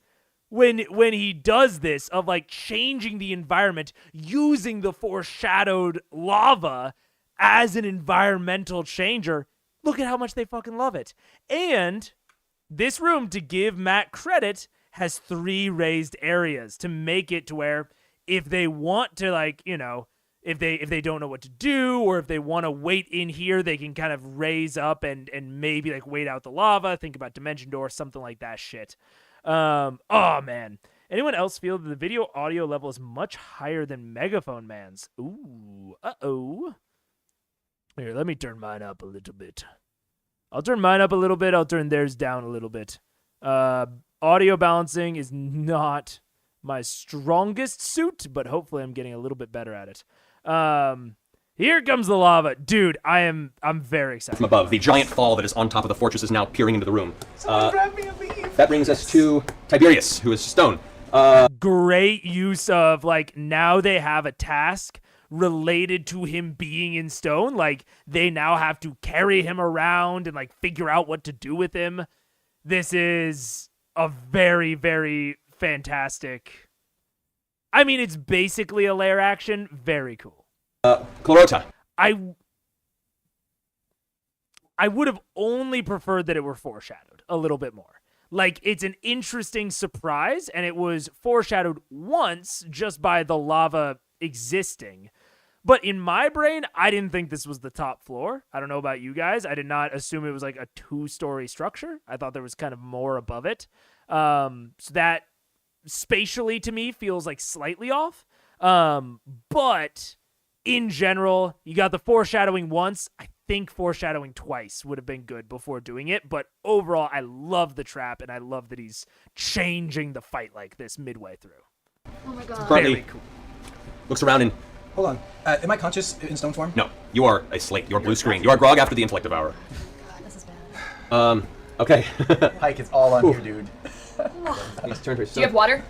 when he does this, of like changing the environment, using the foreshadowed lava as an environmental changer. Look at how much they fucking love it. And this room, to give Matt credit, has 3 raised areas to make it to where if they want to, like, you know, if they don't know what to do, or if they want to wait in here, they can kind of raise up and maybe like wait out the lava, think about Dimension Door, something like that shit. Oh man. Anyone else feel that the video audio level is much higher than Megaphone Man's? Ooh, uh-oh. Here, let me turn mine up a little bit. I'll turn mine up a little bit. I'll turn theirs down a little bit. Audio balancing is not my strongest suit, but hopefully I'm getting a little bit better at it. Here comes the lava. Dude, I'm very excited. From above, the giant fall that is on top of the fortress is now peering into the room. That brings us to Tiberius, who is stone. Great use of, like, now they have a task related to him being in stone. Like, they now have to carry him around and, like, figure out what to do with him. This is a very, very fantastic. I mean, it's basically a lair action. Very cool. Clarota. I would have only preferred that it were foreshadowed a little bit more. Like, it's an interesting surprise, and it was foreshadowed once just by the lava existing. But in my brain, I didn't think this was the top floor. I don't know about you guys. I did not assume it was like a 2-story structure. I thought there was kind of more above it. So that spatially to me feels like slightly off. But in general, you got the foreshadowing once. I think foreshadowing twice would have been good before doing it. But overall, I love the trap, and I love that he's changing the fight like this midway through. Oh my god. Very cool. Looks around and... Hold on. Am I conscious in stone form? No, you are a slate. You are blue screen. You are grog after the intellect devour. God, this is bad. Okay. Pike, it's all on you, dude. It's turn to Do you have water?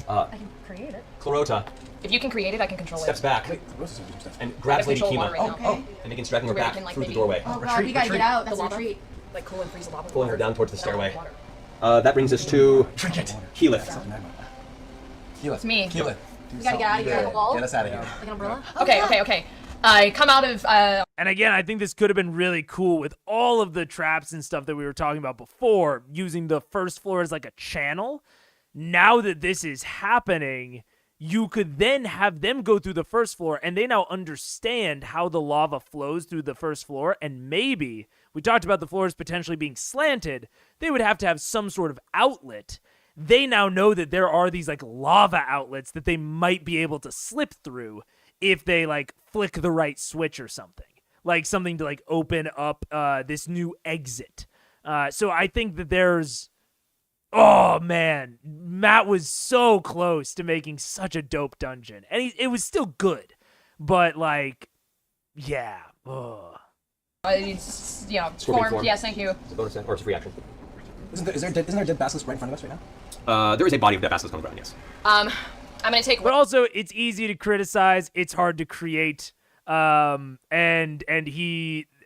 I can create it. Clarota If you can create it, I can control steps it. back and grabs Lady control Kima water right now. and begins dragging her So we back can, like, through the maybe- doorway, Oh god, we gotta get out. That's The a lava? retreat. Like cool and freeze the lava. pulling her down towards the Without stairway. water. That brings us to Trinket. Keyleth. It's me. Kill it. We gotta get out of here. Like a wall? Get us out of here. Like an umbrella? Okay. I come out of And again, I think this could have been really cool with all of the traps and stuff that we were talking about before, using the first floor as like a channel. Now that this is happening, you could then have them go through the first floor, and they now understand how the lava flows through the first floor, and maybe, we talked about the floors potentially being slanted, they would have to have some sort of outlet. They now know that there are these like lava outlets that they might be able to slip through if they like flick the right switch or something. Like something to like open up this new exit. So I think that there's... Oh, man. Matt was so close to making such a dope dungeon. And it was still good. But like, yeah. Ugh. it's, Scorpion form. Yes, thank you. It's a bonus or it's a free action. Isn't there a dead basilisk right in front of us right now? There is a body of that basilisk on the ground, yes. I'm gonna take. But also, it's easy to criticize. It's hard to create. And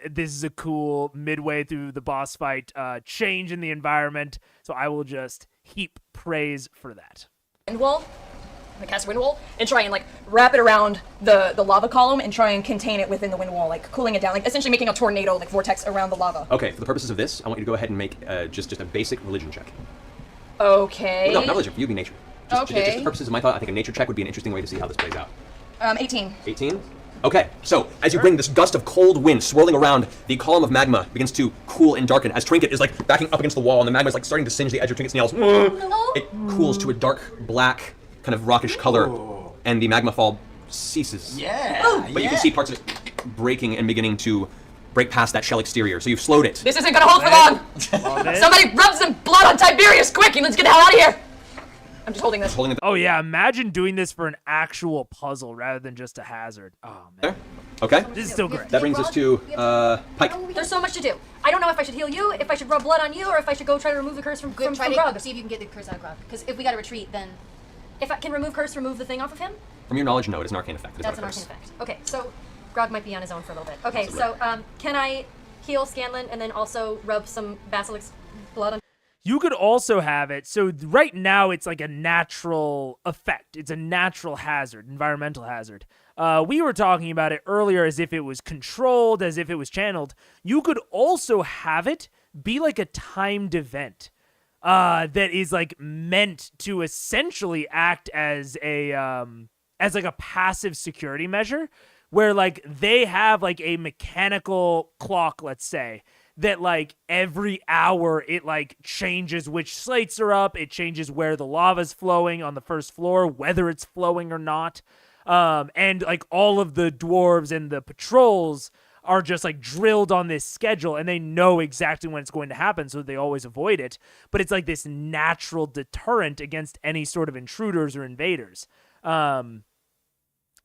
this is a cool midway through the boss fight change in the environment. So I will just heap praise for that. Wind wall. I'm gonna cast wind wall and try and like wrap it around the lava column and try and contain it within the wind wall, like cooling it down, like essentially making a tornado like vortex around the lava. Okay, for the purposes of this, I want you to go ahead and make just a basic religion check. Okay. Well, no, not religion. You be nature. Just for Okay. the purposes of my thought, I think a nature check would be an interesting way to see how this plays out. 18. 18? Okay, so as you bring this gust of cold wind swirling around, the column of magma begins to cool and darken as Trinket is like backing up against the wall and the magma is like starting to singe the edge of Trinket's nails. It cools to a dark black kind of rockish color and the magma fall ceases. But you can see parts of it breaking and beginning to break past that shell exterior, so you've slowed it. This isn't gonna hold for long. Somebody rub some blood on Tiberius quick and let's get the hell out of here. I'm just holding this. Oh yeah, imagine doing this for an actual puzzle rather than just a hazard. Oh man. Okay. This is still great. That brings us to Pike. There's so much to do. I don't know if I should heal you, if I should rub blood on you, or if I should go try to remove the curse from Try Grog. to see if you can get the curse out of Grog. Because if we gotta retreat, then... If I can remove curse, remove the thing off of him? From your knowledge, no, it is an arcane effect. It is That's an not a arcane curse. effect. Okay, so Grog might be on his own for a little bit. Okay, so can I heal Scanlan and then also rub some basilisk blood on? You could also have it. So right now it's like a natural effect. It's a natural hazard, environmental hazard. We were talking about it earlier as if it was controlled, as if it was channeled. You could also have it be like a timed event that is like meant to essentially act as like a passive security measure, where like they have like a mechanical clock, let's say, that like every hour it like changes which slates are up, it changes where the lava's flowing on the first floor, whether it's flowing or not. And like all of the dwarves and the patrols are just like drilled on this schedule and they know exactly when it's going to happen, so they always avoid it. But it's like this natural deterrent against any sort of intruders or invaders.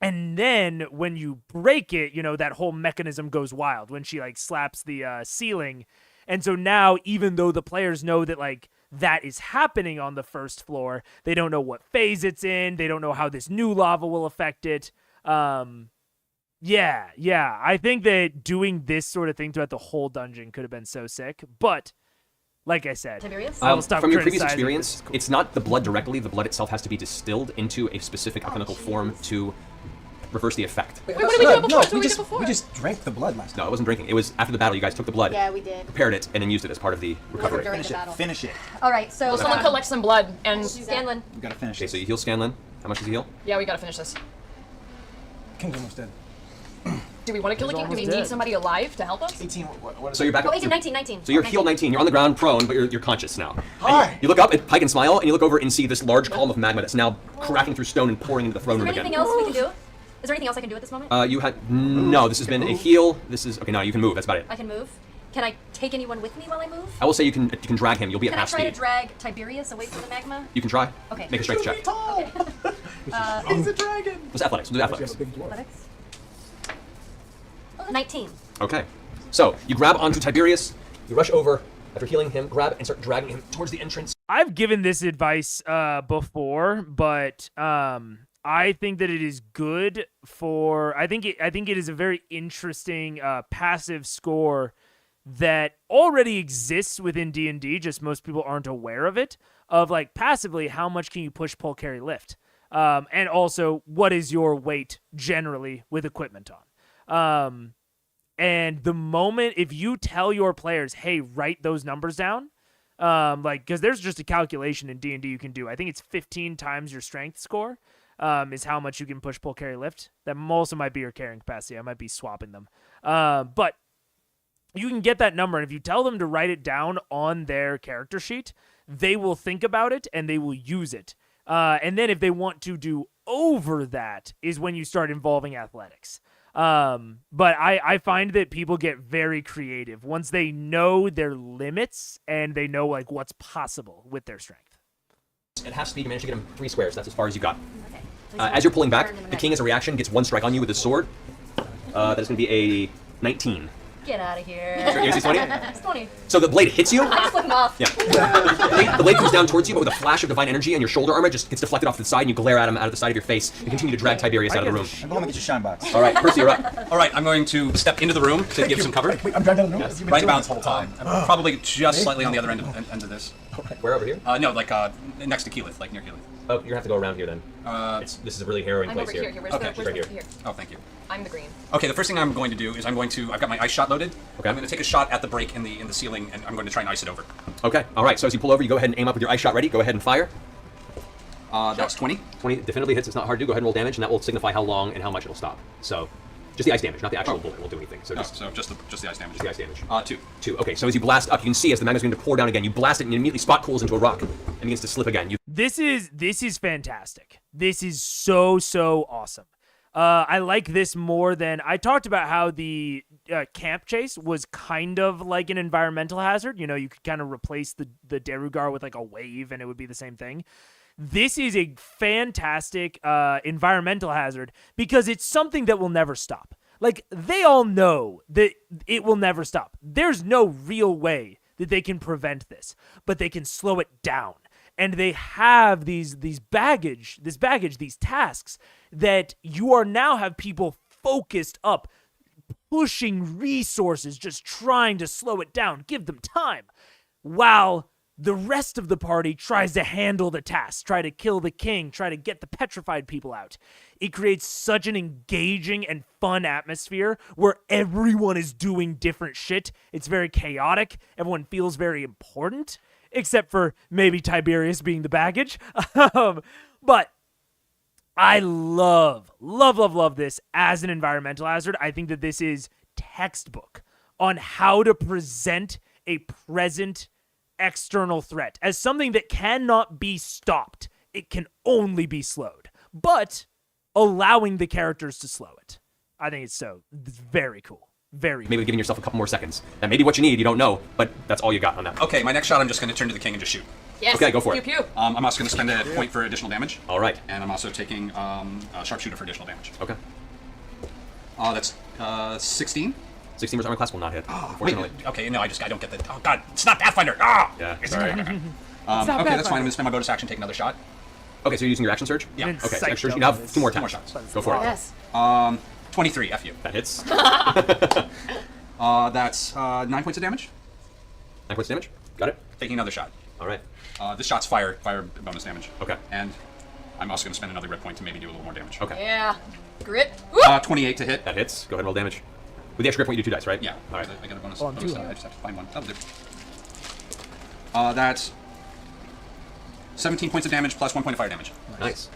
And then when you break it, you know, that whole mechanism goes wild when she like slaps the ceiling. And so now, even though the players know that like that is happening on the first floor, they don't know what phase it's in. They don't know how this new lava will affect it. Yeah. I think that doing this sort of thing throughout the whole dungeon could have been so sick. But like I said, I will stop from your previous criticizing. experience, it's not the blood directly. The blood itself has to be distilled into a specific alchemical form to reverse the effect. Wait, what did we do before? No, we just drank the blood last time. No, it wasn't drinking. It was after the battle. You guys took the blood, Yeah, we did. prepared it, and then used it as part of the recovery. During the battle. Finish it. All right, so Will someone collect some blood and Scanlan. We gotta finish Okay, it. so you heal Scanlan. How much does he heal? yeah, we gotta finish this. King's almost dead. Do we want to kill the king? Do we almost need dead. somebody alive to help us? 18. What is So you're back Oh, up. 18, 19. So you're healed 19. You're on the ground, prone, but you're conscious now. Hi. And you look up at Pike and smile, and you look over and see this large column of magma that's now cracking through stone and pouring into the throne Is room there again. anything else we can do? Is there anything else I can do at this moment? You had no. This has been a heal. This is okay. No, you can move. That's about it. I can move. Can I take anyone with me while I move? I will say you can drag him. You'll be at Can I half try to speed. drag Tiberius away from the magma? You can try. Okay. Make a strength check. He's a dragon. It's athletics. We'll do athletics. Athletics. 19. Okay. So you grab onto Tiberius. You rush over. After healing him, grab and start dragging him towards the entrance. I've given this advice before, but I think that it is good for. I think it is a very interesting passive score that already exists within D&D. Just most people aren't aware of it. Of like passively, how much can you push, pull, carry, lift, and also what is your weight generally with equipment on. And the moment if you tell your players, hey, write those numbers down. Because there's just a calculation in D&D you can do. I think it's 15 times your strength score is how much you can push, pull, carry, lift. That also might be your carrying capacity. I might be swapping them. But you can get that number, and if you tell them to write it down on their character sheet, they will think about it, and they will use it. And then if they want to do over that is when you start involving athletics. But I find that people get very creative once they know their limits and they know like what's possible with their strength. At half speed, you manage to get him 3 squares. That's as far as you got. As you're pulling back, the king, as a reaction, gets 1 strike on you with his sword. That is going to be a 19. Get out of here. Yours is 20? It's 20. So the blade hits you. I just flipped him off. Yeah. The blade comes down towards you, but with a flash of divine energy, and your shoulder armor just gets deflected off to the side, and you glare at him out of the side of your face, and continue to drag Tiberius out of the room. I'm going to get your shine box. All right, Percy, you're up. All right, I'm going to step into the room to give some cover. Wait, I'm dragged down the room? You've been Right doing about this whole time. probably just slightly on the other end of this. Where over here? No, like next to Keyleth, like near Keyleth. Oh, you're gonna have to go around here then. This is a really harrowing I'm place over here. here. Where's Okay, the, right where's here. the, Oh, thank you. I'm the green. Okay, the first thing I'm going to do is I've got my ice shot loaded. Okay. I'm going to take a shot at the break in the ceiling, and I'm going to try and ice it over. Okay. All right. So as you pull over, you go ahead and aim up with your ice shot ready. Go ahead and fire. That's 20. 20 definitively hits. It's not hard to do. Go ahead and roll damage, and that will signify how long and how much it'll stop. So, just the ice damage, not the actual bullet won't do anything. So just just the ice damage. the ice damage. 2. 2. Okay. So as you blast up, you can see as the magma's going to pour down again. You blast it, and it immediately spot cools into a rock and begins to slip again. This is fantastic. This is so awesome. I like this more than I talked about how the camp chase was kind of like an environmental hazard. You know, you could kind of replace the Derugar with like a wave and it would be the same thing. This is a fantastic environmental hazard because it's something that will never stop. Like, they all know that it will never stop. There's no real way that they can prevent this, but they can slow it down. And they have these baggage, these tasks that you are now have people focused up, pushing resources, just trying to slow it down, give them time, while the rest of the party tries to handle the tasks, try to kill the king, try to get the petrified people out. It creates such an engaging and fun atmosphere where everyone is doing different shit. It's very chaotic. Everyone feels very important. Except for maybe Tiberius being the baggage. But I love this as an environmental hazard. I think that this is textbook on how to present a present external threat as something that cannot be stopped. It can only be slowed, but allowing the characters to slow it. I think it's very cool. Maybe giving yourself a couple more seconds. That may be what you need, you don't know, but that's all you got on that. Okay, my next shot I'm just going to turn to the king and just shoot. Yes. Okay, go for pew, it. Pew. I'm also going to spend a point for additional damage. All right. And I'm also taking sharpshooter for additional damage. Okay. That's 16. 16 versus armor class will not hit. Unfortunately. Wait, okay, no, I don't get that. Oh god, it's not Pathfinder. Ah. Yeah. Sorry. Okay, that's fine. I'm going to spend my bonus action, take another shot. Okay, so you're using your action surge? Yeah. Okay, so extra, you have 2 more attacks. 2 more shots. Go for it. Yes. 23. F you. That hits. That's 9 points of damage. 9 points of damage. Got it. Taking another shot. All right. This shot's fire bonus damage. Okay. And I'm also going to spend another red point to maybe do a little more damage. Okay. Yeah. Grit. 28 to hit. That hits. Go ahead and roll damage. With the extra grip point, you do 2 dice, right? Yeah. All right. I got a bonus. Oh, I'm bonus too die. high. I just have to find one. That'll do. That's 17 points of damage plus 1 point of fire damage. Nice.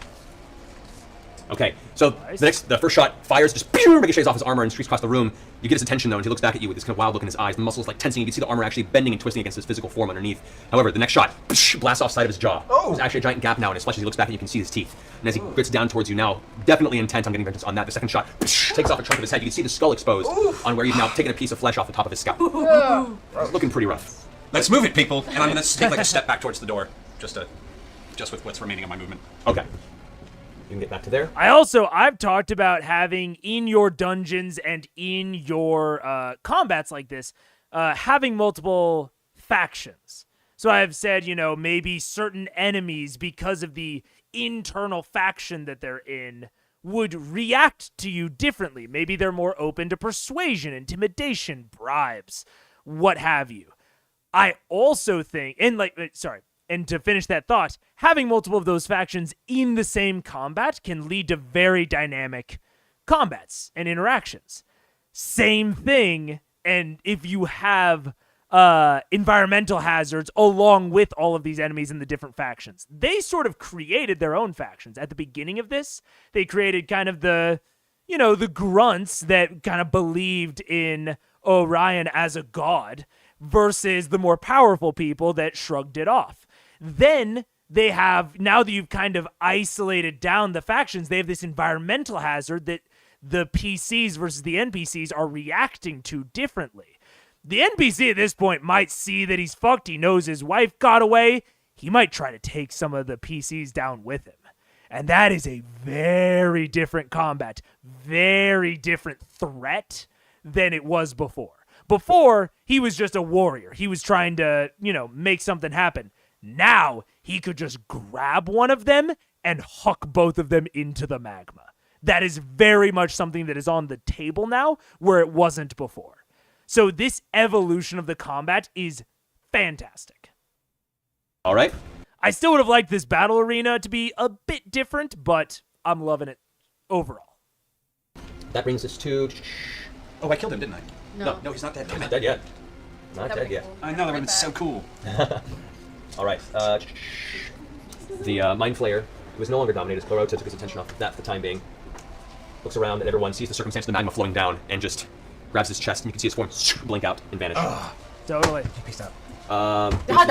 Okay, so the first shot fires, just ricochets off his armor and streaks across the room. You get his attention though, and he looks back at you with this kind of wild look in his eyes. The muscles like tensing. You can see the armor actually bending and twisting against his physical form underneath. However, the next shot blasts off side of his jaw. Oh. There's actually a giant gap now in his flesh. As he looks back, and you can see his teeth. And as he grits down towards you now, definitely intent on getting vengeance on that. The second shot takes off a chunk of his head. You can see the skull exposed on where you've now taken a piece of flesh off the top of his scalp. It's looking pretty rough. Let's move it, people. And I'm going to take like a step back towards the door, just with what's remaining of my movement. Okay. You can get back to there. I've talked about having in your dungeons and in your combats like this, having multiple factions. So I've said, maybe certain enemies, because of the internal faction that they're in, would react to you differently. Maybe they're more open to persuasion, intimidation, bribes, what have you. I also think, and to finish that thought, having multiple of those factions in the same combat can lead to very dynamic combats and interactions. Same thing, and if you have environmental hazards along with all of these enemies in the different factions. They sort of created their own factions. At the beginning of this, they created kind of the grunts that kind of believed in Orion as a god versus the more powerful people that shrugged it off. Then they have, now that you've kind of isolated down the factions, they have this environmental hazard that the PCs versus the NPCs are reacting to differently. The NPC at this point might see that he's fucked. He knows his wife got away. He might try to take some of the PCs down with him. And that is a very different combat, very different threat than it was before. Before, he was just a warrior. He was trying to, make something happen. Now, he could just grab one of them and huck both of them into the magma. That is very much something that is on the table now, where it wasn't before. So this evolution of the combat is fantastic. All right. I still would have liked this battle arena to be a bit different, but I'm loving it overall. That brings us to... Oh, I killed him, didn't I? No. He's not dead. He's not dead yet. Not dead yet. I know, that would have been so cool. All right. The Mind Flayer, who is no longer dominated, Clarota took his attention off that for the time being. Looks around and everyone sees the circumstance of the magma flowing down and just grabs his chest, and you can see his form blink out and vanish. Totally. Peace out.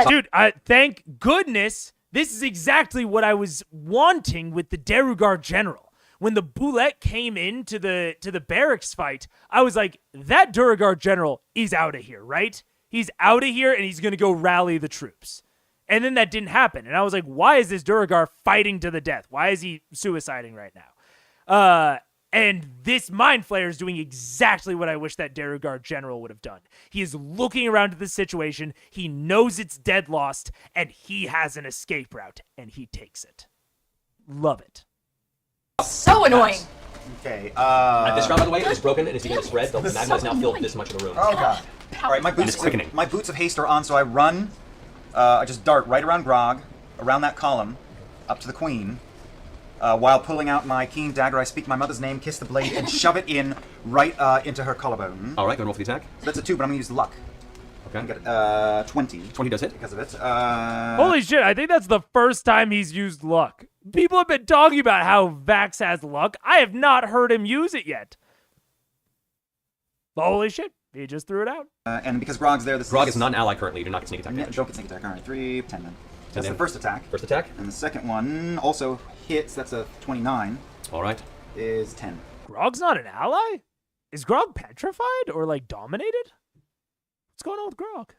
Dude, thank goodness this is exactly what I was wanting with the Derugar General. When the Boulette came into the barracks fight, I was like, that Derugar General is out of here, right? He's out of here and he's going to go rally the troops. And then that didn't happen. And I was like, why is this Derugar fighting to the death? Why is he suiciding right now? And this Mind Flayer is doing exactly what I wish that Derugar General would have done. He is looking around at the situation, he knows it's dead lost, and he has an escape route, and he takes it. Love it. So annoying. Okay, this round, by the way, is broken and is beginning to spread. The magma has now filled this much of the room. Oh god. Alright, my boots of haste are on, so I run, I just dart right around Grog, around that column, up to the queen. While pulling out my keen dagger, I speak my mother's name, kiss the blade, and shove it in right into her collarbone. All right, go and roll for the attack. So that's a 2, but I'm going to use luck. Okay. I get 20. 20 does hit. Because of it. Holy shit, I think that's the first time he's used luck. People have been talking about how Vax has luck. I have not heard him use it yet. Holy shit, he just threw it out. And because Grog's there, Grog is not an ally currently. You do not get sneak attack damage. Don't get sneak attack. All right, 3, 10 then. That's the first attack. First attack. And the second one also hits. That's a 29. All right. Is 10. Grog's not an ally? Is Grog petrified or dominated? What's going on with Grog?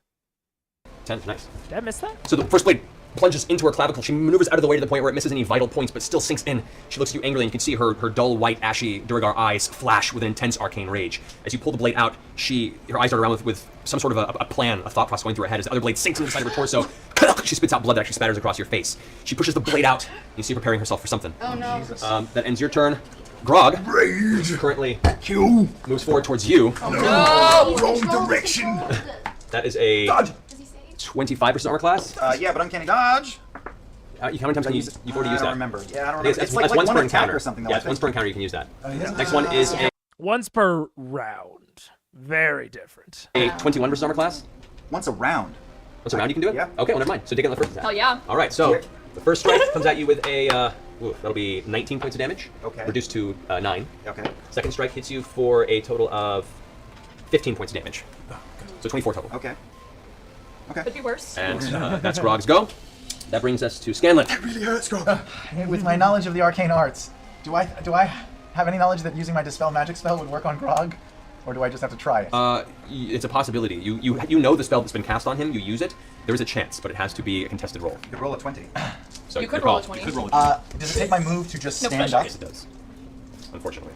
10, nice. Did I miss that? So the first blade plunges into her clavicle. She maneuvers out of the way to the point where it misses any vital points, but still sinks in. She looks at you angrily, and you can see her dull, white, ashy Duragar eyes flash with an intense arcane rage. As you pull the blade out, her eyes dart around with some sort of a plan, a thought process going through her head. As the other blade sinks into the side of her torso, she spits out blood that actually spatters across your face. She pushes the blade out, and you see her preparing herself for something. Oh no. That ends your turn. Grog currently moves forward towards you. Oh, no! Wrong direction. That is a 25% armor class. Yeah, but uncanny dodge. How many times can you use? You've already used that. I don't remember. Yeah, I don't remember. It's like once per encounter. Or something. Yeah, it's once per encounter you can use that. Next one is once per round. Very different. a 21% armor class. Once a round. Once a round you can do it? Yeah. Okay, well, never mind. So take it on the first attack. Hell yeah. All right, so the first strike comes at you with a, that'll be 19 points of damage. Okay. Reduced to 9. Okay. Second strike hits you for a total of 15 points of damage. So 24 total. Okay. Okay. Could be worse. And that's Grog's go. That brings us to Scanlan. That really hurts, Grog. With my knowledge of the arcane arts, do I have any knowledge that using my Dispel Magic spell would work on Grog? Or do I just have to try it? It's a possibility. You know the spell that's been cast on him, you use it. There is a chance, but it has to be a contested roll. You could roll a 20. So You could roll a 20. You could roll a 20. Does it take my move to just No stand pressure. up? Yes, it does. Unfortunately.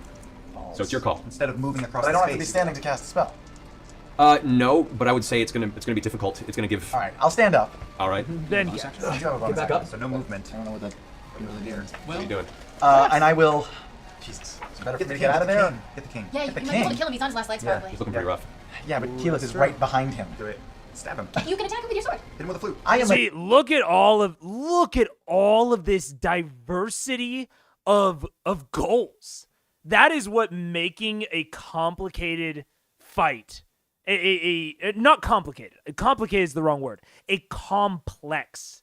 So it's your call. Instead of moving across But I the don't space. have to be standing to cast the spell. No, but I would say it's gonna be difficult. It's gonna give. All right, I'll stand up. All right. Then yes. Get back up. So no movement. I don't know what that really means. What are you doing? And I will. Jesus. It's better for me to get out of there. Get the king. Yeah, you the might be able to king. kill him. He's on his last legs, Yeah. probably. He's looking pretty rough. Yeah, but Keyleth is right behind him. Do it. Stab him. You can attack him with your sword. Hit him with a flute. I am. See, look at all of this diversity of goals. That is what making a complicated fight, not complicated. Complicated is the wrong word. A complex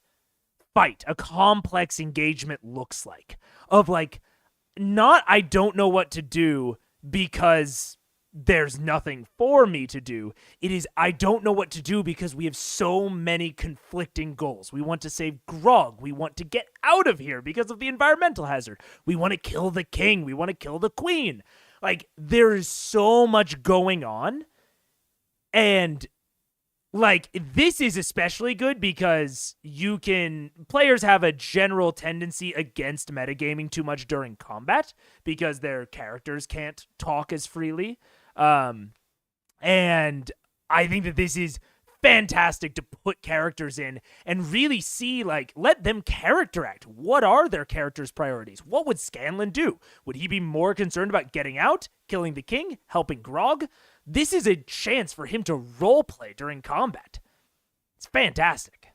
fight, a complex engagement looks like. Of like, not I don't know what to do because there's nothing for me to do. It is I don't know what to do because we have so many conflicting goals. We want to save Grog. We want to get out of here because of the environmental hazard. We want to kill the king. We want to kill the queen. Like, there is so much going on. And like, this is especially good because players have a general tendency against metagaming too much during combat because their characters can't talk as freely. And I think that this is fantastic to put characters in and really see, like, let them character act. What are their characters' priorities? What would Scanlan do? Would he be more concerned about getting out, killing the king, helping Grog? This is a chance for him to roleplay during combat. It's fantastic.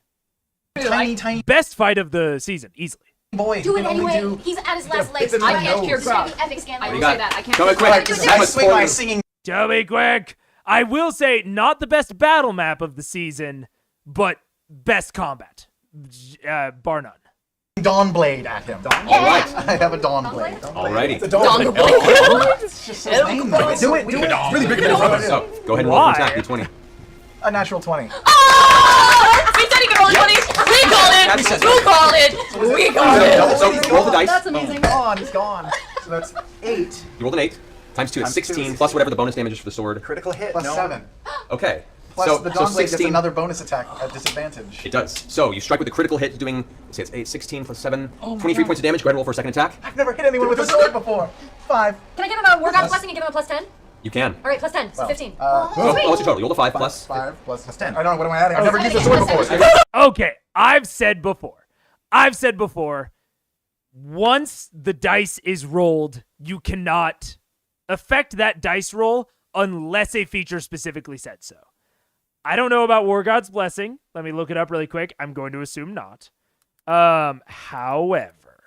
Tiny Best fight of the season, easily. boy. Do He it can only anyway. do- He's at his last legs. I can't cure Grog. Epic scan. I will got say it. that. I can't. Go quick. Do I swing my Spoilers. singing. Tell me quick. I will say, not the best battle map of the season, but best combat. Bar none. Dawn Blade at him. All right. I have a Dawn Blade. Alrighty. The Dawn Blade. It's just his name, though. Do it. Do it. It's really big in front of us. So go ahead and roll Why? for attack. D20. A natural 20. Oh! We said he could roll 20. We called it. Who called it? We called it. So roll the dice. That's amazing. Gone. He's gone. So that's 8 You rolled an 8. Times 2 is Times 2 16 is plus whatever the bonus damage is for the sword. Critical hit. plus no. 7. Okay. Plus so the Dawn Blade gets 16. another bonus attack at disadvantage. It does. So you strike with the critical hit, doing, let's say it's 8, 16 plus 7, 23 points of damage. Go ahead and roll for a second attack. I've never hit anyone with a sword before. 5. Can I give him a War God's Blessing and give him a plus 10? You can. All right, plus 10, so 15. Oh, what's your total? You rolled a 5 plus. 5 plus 10. I don't know. What am I adding? I've never used a sword before. Okay, I've said before, once the dice is rolled, you cannot affect that dice roll unless a feature specifically said so. I don't know about War God's Blessing. Let me look it up really quick. I'm going to assume not. However,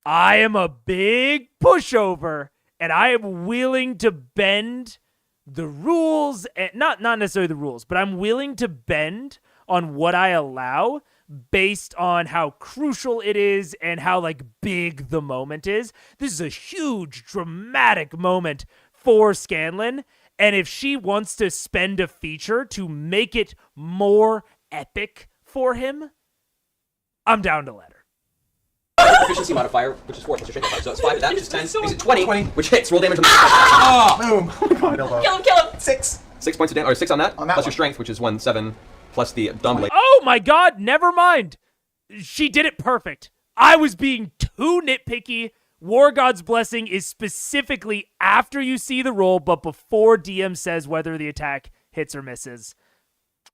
I am a big pushover, and I am willing to bend the rules, and not necessarily the rules, but I'm willing to bend on what I allow based on how crucial it is and how like big the moment is. This is a huge dramatic moment for Scanlan, and if she wants to spend a feature to make it more epic for him, I'm down to let her. Efficiency modifier, which is 4 plus your strength modifier. So it's 5 to that, which is 10. Makes it 20, which hits. Roll damage on the Boom. Oh my god. Kill him, kill him. 6. 6 points of damage, or 6 on that, On that plus one. your strength, which is 1, 7, plus the Dawn Blade. Oh my god, never mind. She did it perfect. I was being too nitpicky. War God's Blessing is specifically after you see the roll, but before DM says whether the attack hits or misses.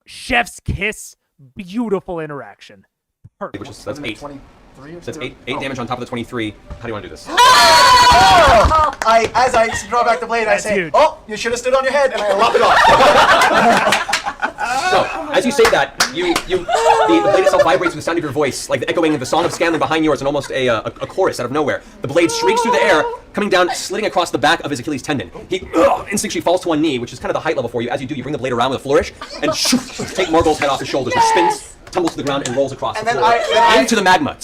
Chef's kiss, beautiful interaction. Perfect. Which is, that's 8. 23 or So that's 8 Oh. damage on top of the 23. How do you want to do this? As I draw back the blade, I That's say, huge. "Oh, you should have stood on your head," and I lop it off. So, as you say that, the blade itself vibrates with the sound of your voice, like the echoing of the song of Scanlan behind yours, and almost a chorus out of nowhere. The blade shrieks through the air, coming down, slitting across the back of his Achilles tendon. He instinctually falls to one knee, which is kind of the height level for you. As you do, you bring the blade around with a flourish, and take Morgul's head off his shoulders, and spins, tumbles to the ground, and rolls across And the then floor into the magma.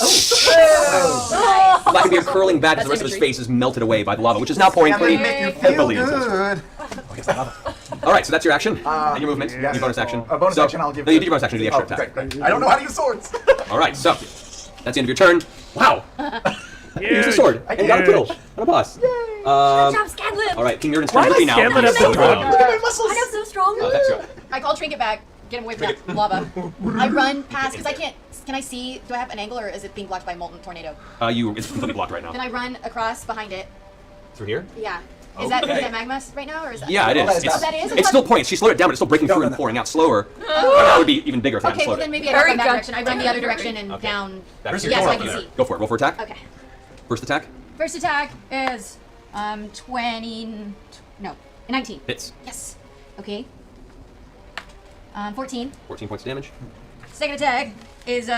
Blackbeard curling back as the rest of his imagery. face is melted away by the lava, which is now pouring And pretty then make you feel heavily into Good. All right, so that's your action and your movement, yes. your bonus action. A bonus So- action I'll give No, you to- do your bonus action, do the extra Oh, attack. great. I don't know how to use swords. All right, so that's the end of your turn. Wow, you used a Huge. sword and got a kill on a boss. Good job, Scanlan! All right, King Mirrodin's Why turn. does Looking now. Scanlan have the Down. Look at my muscles. I got so strong. That's right. I call Trinket back. Get him away from that lava. I run past because I can't. Can I see? Do I have an angle or is it being blocked by molten tornado? It's completely blocked right now. Then I run across behind it. Through here? Yeah. Is that magma right now, or is that? Yeah, it is. Oh, that is? It's still pointing. She slowed it down, but it's still breaking through and pouring out slower. That would be even bigger if I hadn't Okay, well slowed then it. maybe I go in that direction. I run the other direction and down. Back to Yeah, your so I corner. can see. Go for it. Roll for attack. Okay. First attack. First attack is 19. Hits. Yes. Okay. 14. 14 points of damage. Second attack is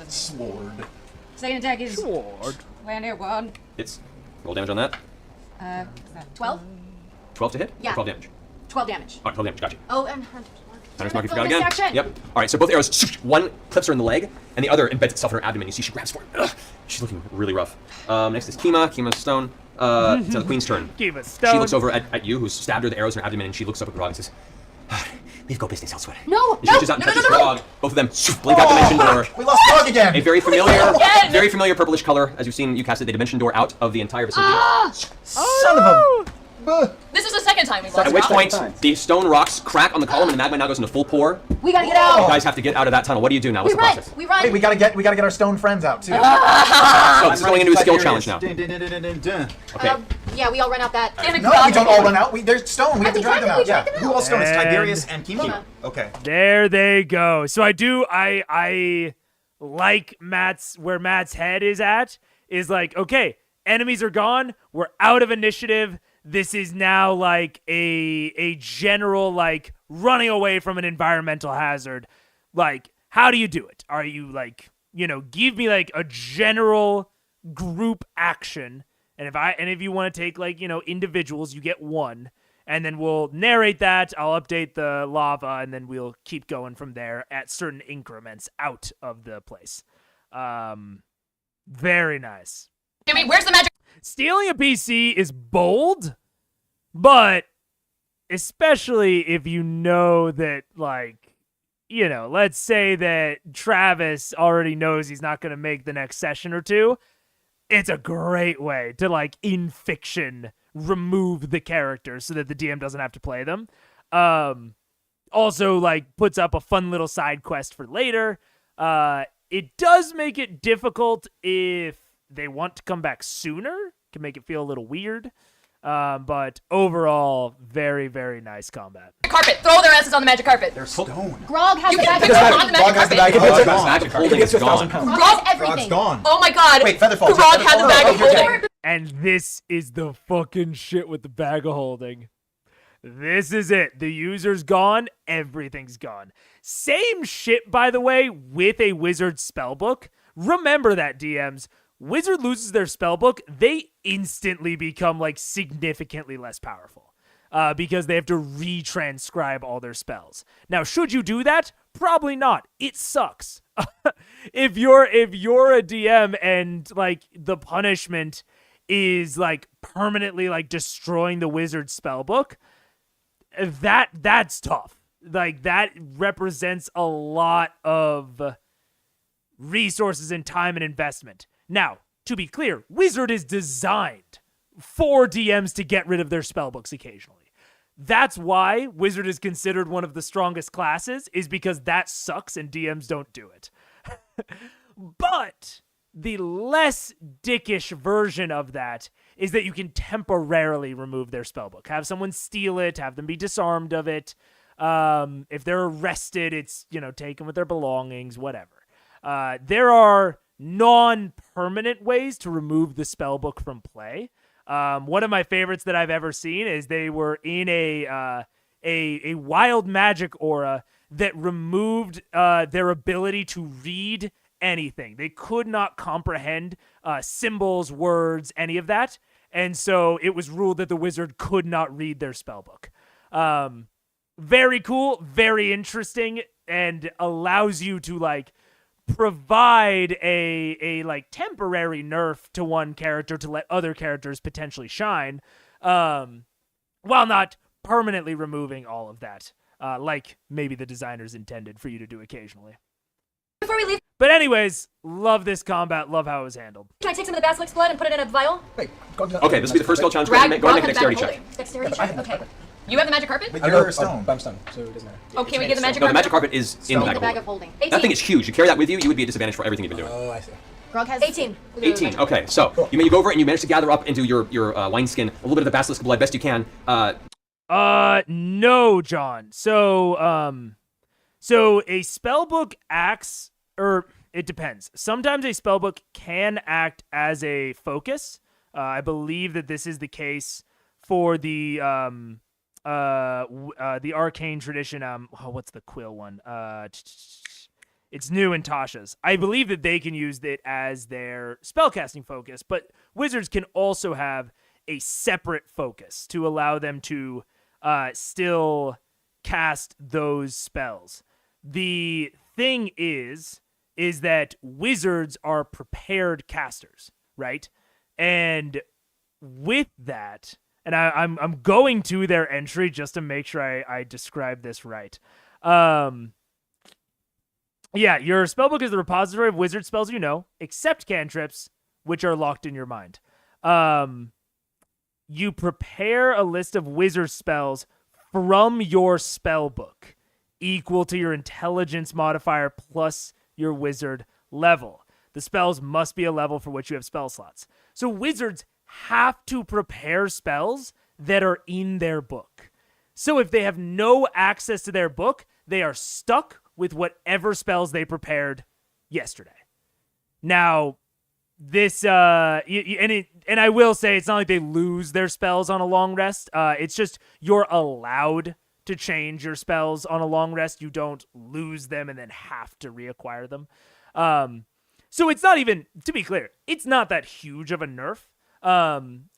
Sword. Second attack is Sword. 21. Hits. Roll damage on that. 12. 12 to hit. Yeah. Or 12 damage. 12 damage. Oh, 12 damage. Gotcha. Oh, and Hunter's mark, you forgot bonus again. action. Yep. All right, so both arrows, one clips her in the leg, and the other embeds itself in her abdomen. You see she grabs for it. Ugh. She's looking really rough. Next is Kima. Kima's stone. It's the queen's turn. Kima's stone. She looks over at you, who's stabbed her the arrows in her abdomen, and she looks up at Grog and says, "Leave go business elsewhere." No, And she reaches out and touches Grog. Both of them blink out dimension door. We lost Grog again. A very familiar purplish color. As you've seen, you casted the dimension door out of the entire vicinity. Son of a. This is the second time we've lost. At which Grog. point, the stone rocks crack on the column, and the magma now goes into full pour. We gotta get You out. guys have to get out of that tunnel. What do you do now? What's We the run. process? We run. Hey, we gotta get our stone friends out too. So this is going into a skill challenge now. Okay. Yeah, we all run out that. Damn it, No, Grog. we don't all run out. There's stone. We have to drag them out. Yeah. Who else known as And- Tiberius and Kima? Okay. There they go. So I like where Matt's head is at, is like, okay, enemies are gone, we're out of initiative. This is now like a general like running away from an environmental hazard. Like, how do you do it? Are you like, give me like a general group action, and if you want to take like, individuals, you get one. And then we'll narrate that. I'll update the lava, and then we'll keep going from there at certain increments out of the place. Very nice. Jimmy, where's the magic? Stealing a PC is bold, but especially if you know that, like, let's say that Travis already knows he's not going to make the next session or two. It's a great way to, like, in fiction, remove the characters so that the DM doesn't have to play them. Also, like, puts up a fun little side quest for later. It does make it difficult if they want to come back sooner. Can make it feel a little weird. But overall, very, very nice combat. Carpet. Throw their asses on the magic carpet. They're stone. Grog has You the can magic pick them carpet. on the magic carpet. Magic holding is gone. Grog Grog- has everything. Grog's gone. Oh my god. Wait, Featherfall. Grog had the bag of holding. And this is the fucking shit with the bag of holding. This is it. The user's gone. Everything's gone. Same shit, by the way, with a wizard spellbook. Remember that, DMs. Wizard loses their spellbook, they instantly become like significantly less powerful because they have to retranscribe all their spells. Now, should you do that? Probably not. It sucks. If you're a DM and like the punishment is like permanently like destroying the wizard's spellbook, that's tough. Like that represents a lot of resources and time and investment. Now, to be clear, Wizard is designed for DMs to get rid of their spellbooks occasionally. That's why Wizard is considered one of the strongest classes, is because that sucks and DMs don't do it. But the less dickish version of that is that you can temporarily remove their spellbook. Have someone steal it, have them be disarmed of it. If they're arrested, it's, take them with their belongings, whatever. There are non-permanent ways to remove the spellbook from play. One of my favorites that I've ever seen is they were in a wild magic aura that removed their ability to read anything. They could not comprehend symbols, words, any of that. And so it was ruled that the wizard could not read their spellbook. Very cool, very interesting, and allows you to like provide a like temporary nerf to one character to let other characters potentially shine, while not permanently removing all of that, like maybe the designers intended for you to do occasionally. Before we leave, But anyways, love this combat, love how it was handled. can I take some of the basilisk's blood and put it in a vial? Okay, this will be the first skill challenge. Go Grog ahead and make a had the dexterity bag of check. holding. Dexterity I check. have Okay. You have the magic carpet? But I you're know, stone. I'm stunned, so it doesn't matter. Oh, can we get the magic No, carpet? the magic carpet is in the In bag the bag of of holding. holding. 18. That thing is huge. You carry that with you, you would be at disadvantage for everything you've been doing. Oh, I see. Grog has 18. 18. Okay, so you go over and you manage to gather up into your wineskin a little bit of the basilisk blood best you can. No, John. So a spellbook acts, or it depends. Sometimes a spellbook can act as a focus. I believe that this is the case for the arcane tradition. What's the quill one? It's new in Tasha's. I believe that they can use it as their spellcasting focus, but wizards can also have a separate focus to allow them to still cast those spells. The thing is that wizards are prepared casters, right? And with that, and I'm going to their entry just to make sure I describe this right. Yeah, your spellbook is the repository of wizard spells you know, except cantrips, which are locked in your mind. You prepare a list of wizard spells from your spellbook, equal to your intelligence modifier plus your wizard level. The spells must be a level for which you have spell slots. So wizards have to prepare spells that are in their book. So if they have no access to their book, they are stuck with whatever spells they prepared yesterday. Now, this and I will say it's not like they lose their spells on a long rest. It's just you're allowed to change your spells on a long rest. You don't lose them and then have to reacquire them. So it's not even, to be clear, it's not that huge of a nerf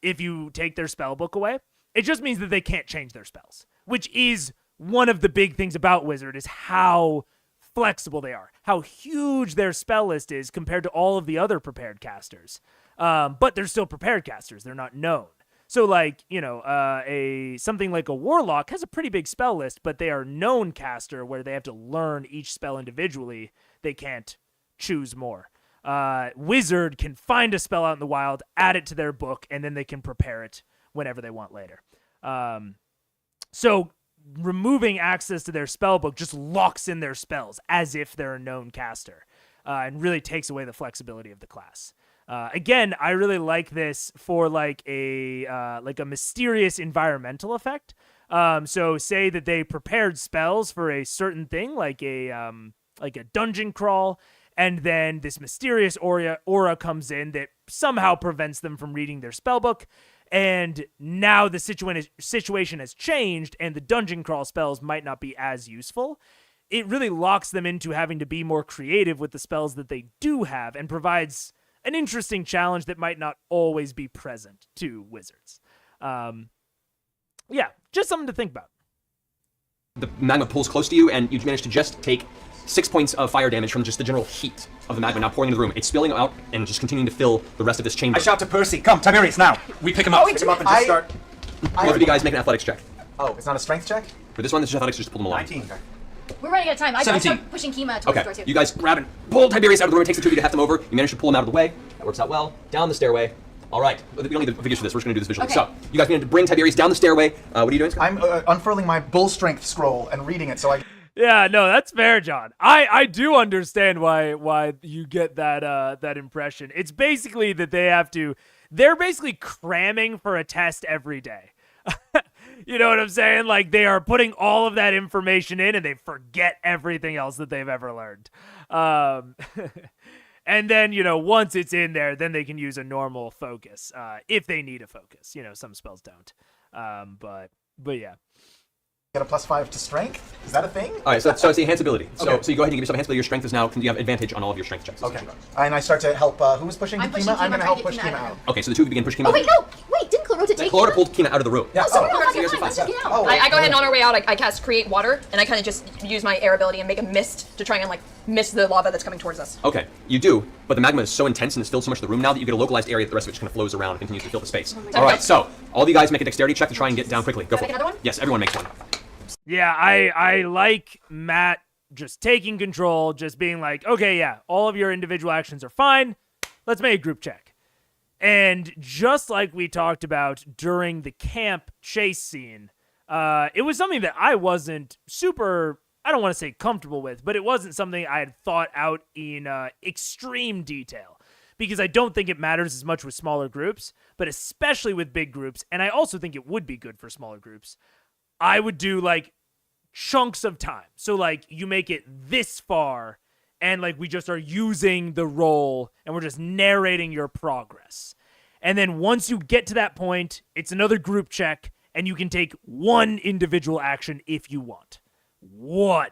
if you take their spell book away. It just means that they can't change their spells, which is one of the big things about Wizard is how flexible they are, how huge their spell list is compared to all of the other prepared casters. But they're still prepared casters. They're not known. So like, something like a warlock has a pretty big spell list, but they are known caster where they have to learn each spell individually. They can't choose more. Wizard can find a spell out in the wild, add it to their book, and then they can prepare it whenever they want later. So removing access to their spell book just locks in their spells as if they're a known caster, and really takes away the flexibility of the class. Again, I really like this for like a mysterious environmental effect. So say that they prepared spells for a certain thing, like a dungeon crawl, and then this mysterious aura comes in that somehow prevents them from reading their spellbook. And now the situation has changed, and the dungeon crawl spells might not be as useful. It really locks them into having to be more creative with the spells that they do have, and provides an interesting challenge that might not always be present to wizards. Just something to think about. The magma pulls close to you, and you manage to just take 6 points of fire damage from just the general heat of the magma now pouring into the room. It's spilling out and just continuing to fill the rest of this chamber. I shout to Percy, come, Tiberius, now! We pick him up. Pick him up and just start... Both of you guys make an athletics check. Oh, it's not a strength check? For this one, this is athletics, just pull them along. 19. We're running out of time. I 17. start pushing Kima towards Okay, the door too. you guys grab and pull Tiberius out of the room. It takes the two of you to heft him over. You manage to pull him out of the way. That works out well. Down the stairway. All right, we don't need the figures for this. We're just going to do this visually. Okay. So, you guys need to bring Tiberius down the stairway. What are you doing, Scott? I'm unfurling my bull strength scroll and reading it so I... Yeah, no, that's fair, John. I do understand why you get that impression. It's basically that they're basically cramming for a test every day. You know what I'm saying? Like, they are putting all of that information in and they forget everything else that they've ever learned. And then, once it's in there, then they can use a normal focus, if they need a focus. Some spells don't. But yeah. Get a +5 to strength? Is that a thing? All right, so it's the enhance ability. Okay. So you go ahead and give yourself enhance ability. Your strength is now, you have advantage on all of your strength checks. Okay. And I start to help, who was pushing I'm pushing Kima? Kima, I'm going to trying help to push get Kima Kima out. out. Okay, so the two of you begin pushing him Oh out. wait, no! Wait, didn't Clarota take Clarota Kima? pulled Kina out of the room. Yeah, Oh, oh, you guys are fine. Let's just get out. Oh, I go ahead and on our way out, I cast Create Water, and I kind of just use my air ability and make a mist to try and mist the lava that's coming towards us. Okay, you do, but the magma is so intense and has filled so much of the room now that you get a localized area that the rest of it just kind of flows around and continues to fill the space. All right, so all of you guys make a dexterity check to try and get down quickly. Go for it. Make another one? Yes, everyone makes one. Yeah, I like Matt just taking control, just being like, okay, yeah, all of your individual actions are fine. Let's make a group check. And just like we talked about during the camp chase scene, it was something that I wasn't super, I don't want to say comfortable with, but it wasn't something I had thought out in extreme detail. because I don't think it matters as much with smaller groups, but especially with big groups, and I also think it would be good for smaller groups, I would do like chunks of time. So like you make it this far and like we just are using the roll and we're just narrating your progress. And then once you get to that point, it's another group check and you can take one individual action if you want. One.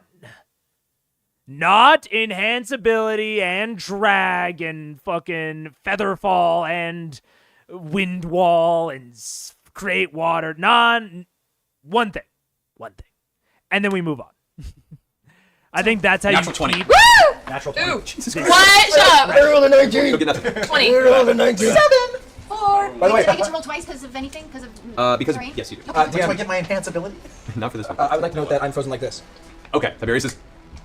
Not enhance ability and drag and fucking feather fall and wind wall and create water. One thing. And then we move on. I think that's how Natural you 20. keep... Woo! Natural Ooh. 20. Shut up. I rolled a 19. Go get nothing. 20. I rolled a 19. 7, 4. By the way, do I get to roll twice because of anything? Because of Because terrain? yes, you do. Do I get my enhance ability? Not for this one. I would like to note that I'm frozen like this. Okay, Tiberius is.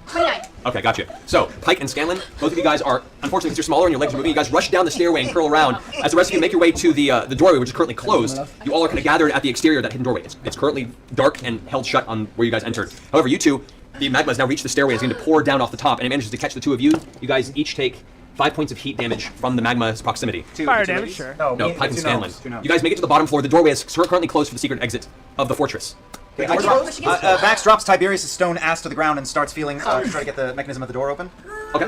29. Okay, gotcha. So, Pike and Scanlan, both of you guys are, unfortunately, because you're smaller and your legs are moving, you guys rush down the stairway and curl around. As the rest of you make your way to the doorway, which is currently closed, you all are kind of gathered at the exterior of that hidden doorway. It's currently dark and held shut on where you guys entered. However, you two, the magma has now reached the stairway and is going to pour down off the top, and it manages to catch the two of you. You guys each take 5 points of heat damage from the magma's proximity. Fire damage, sure. No, Pike and Scanlan. You guys make it to the bottom floor. The doorway is currently closed for the secret exit of the fortress. Vax drops Tiberius' stone ass to the ground and starts feeling to try to get the mechanism of the door open. Okay.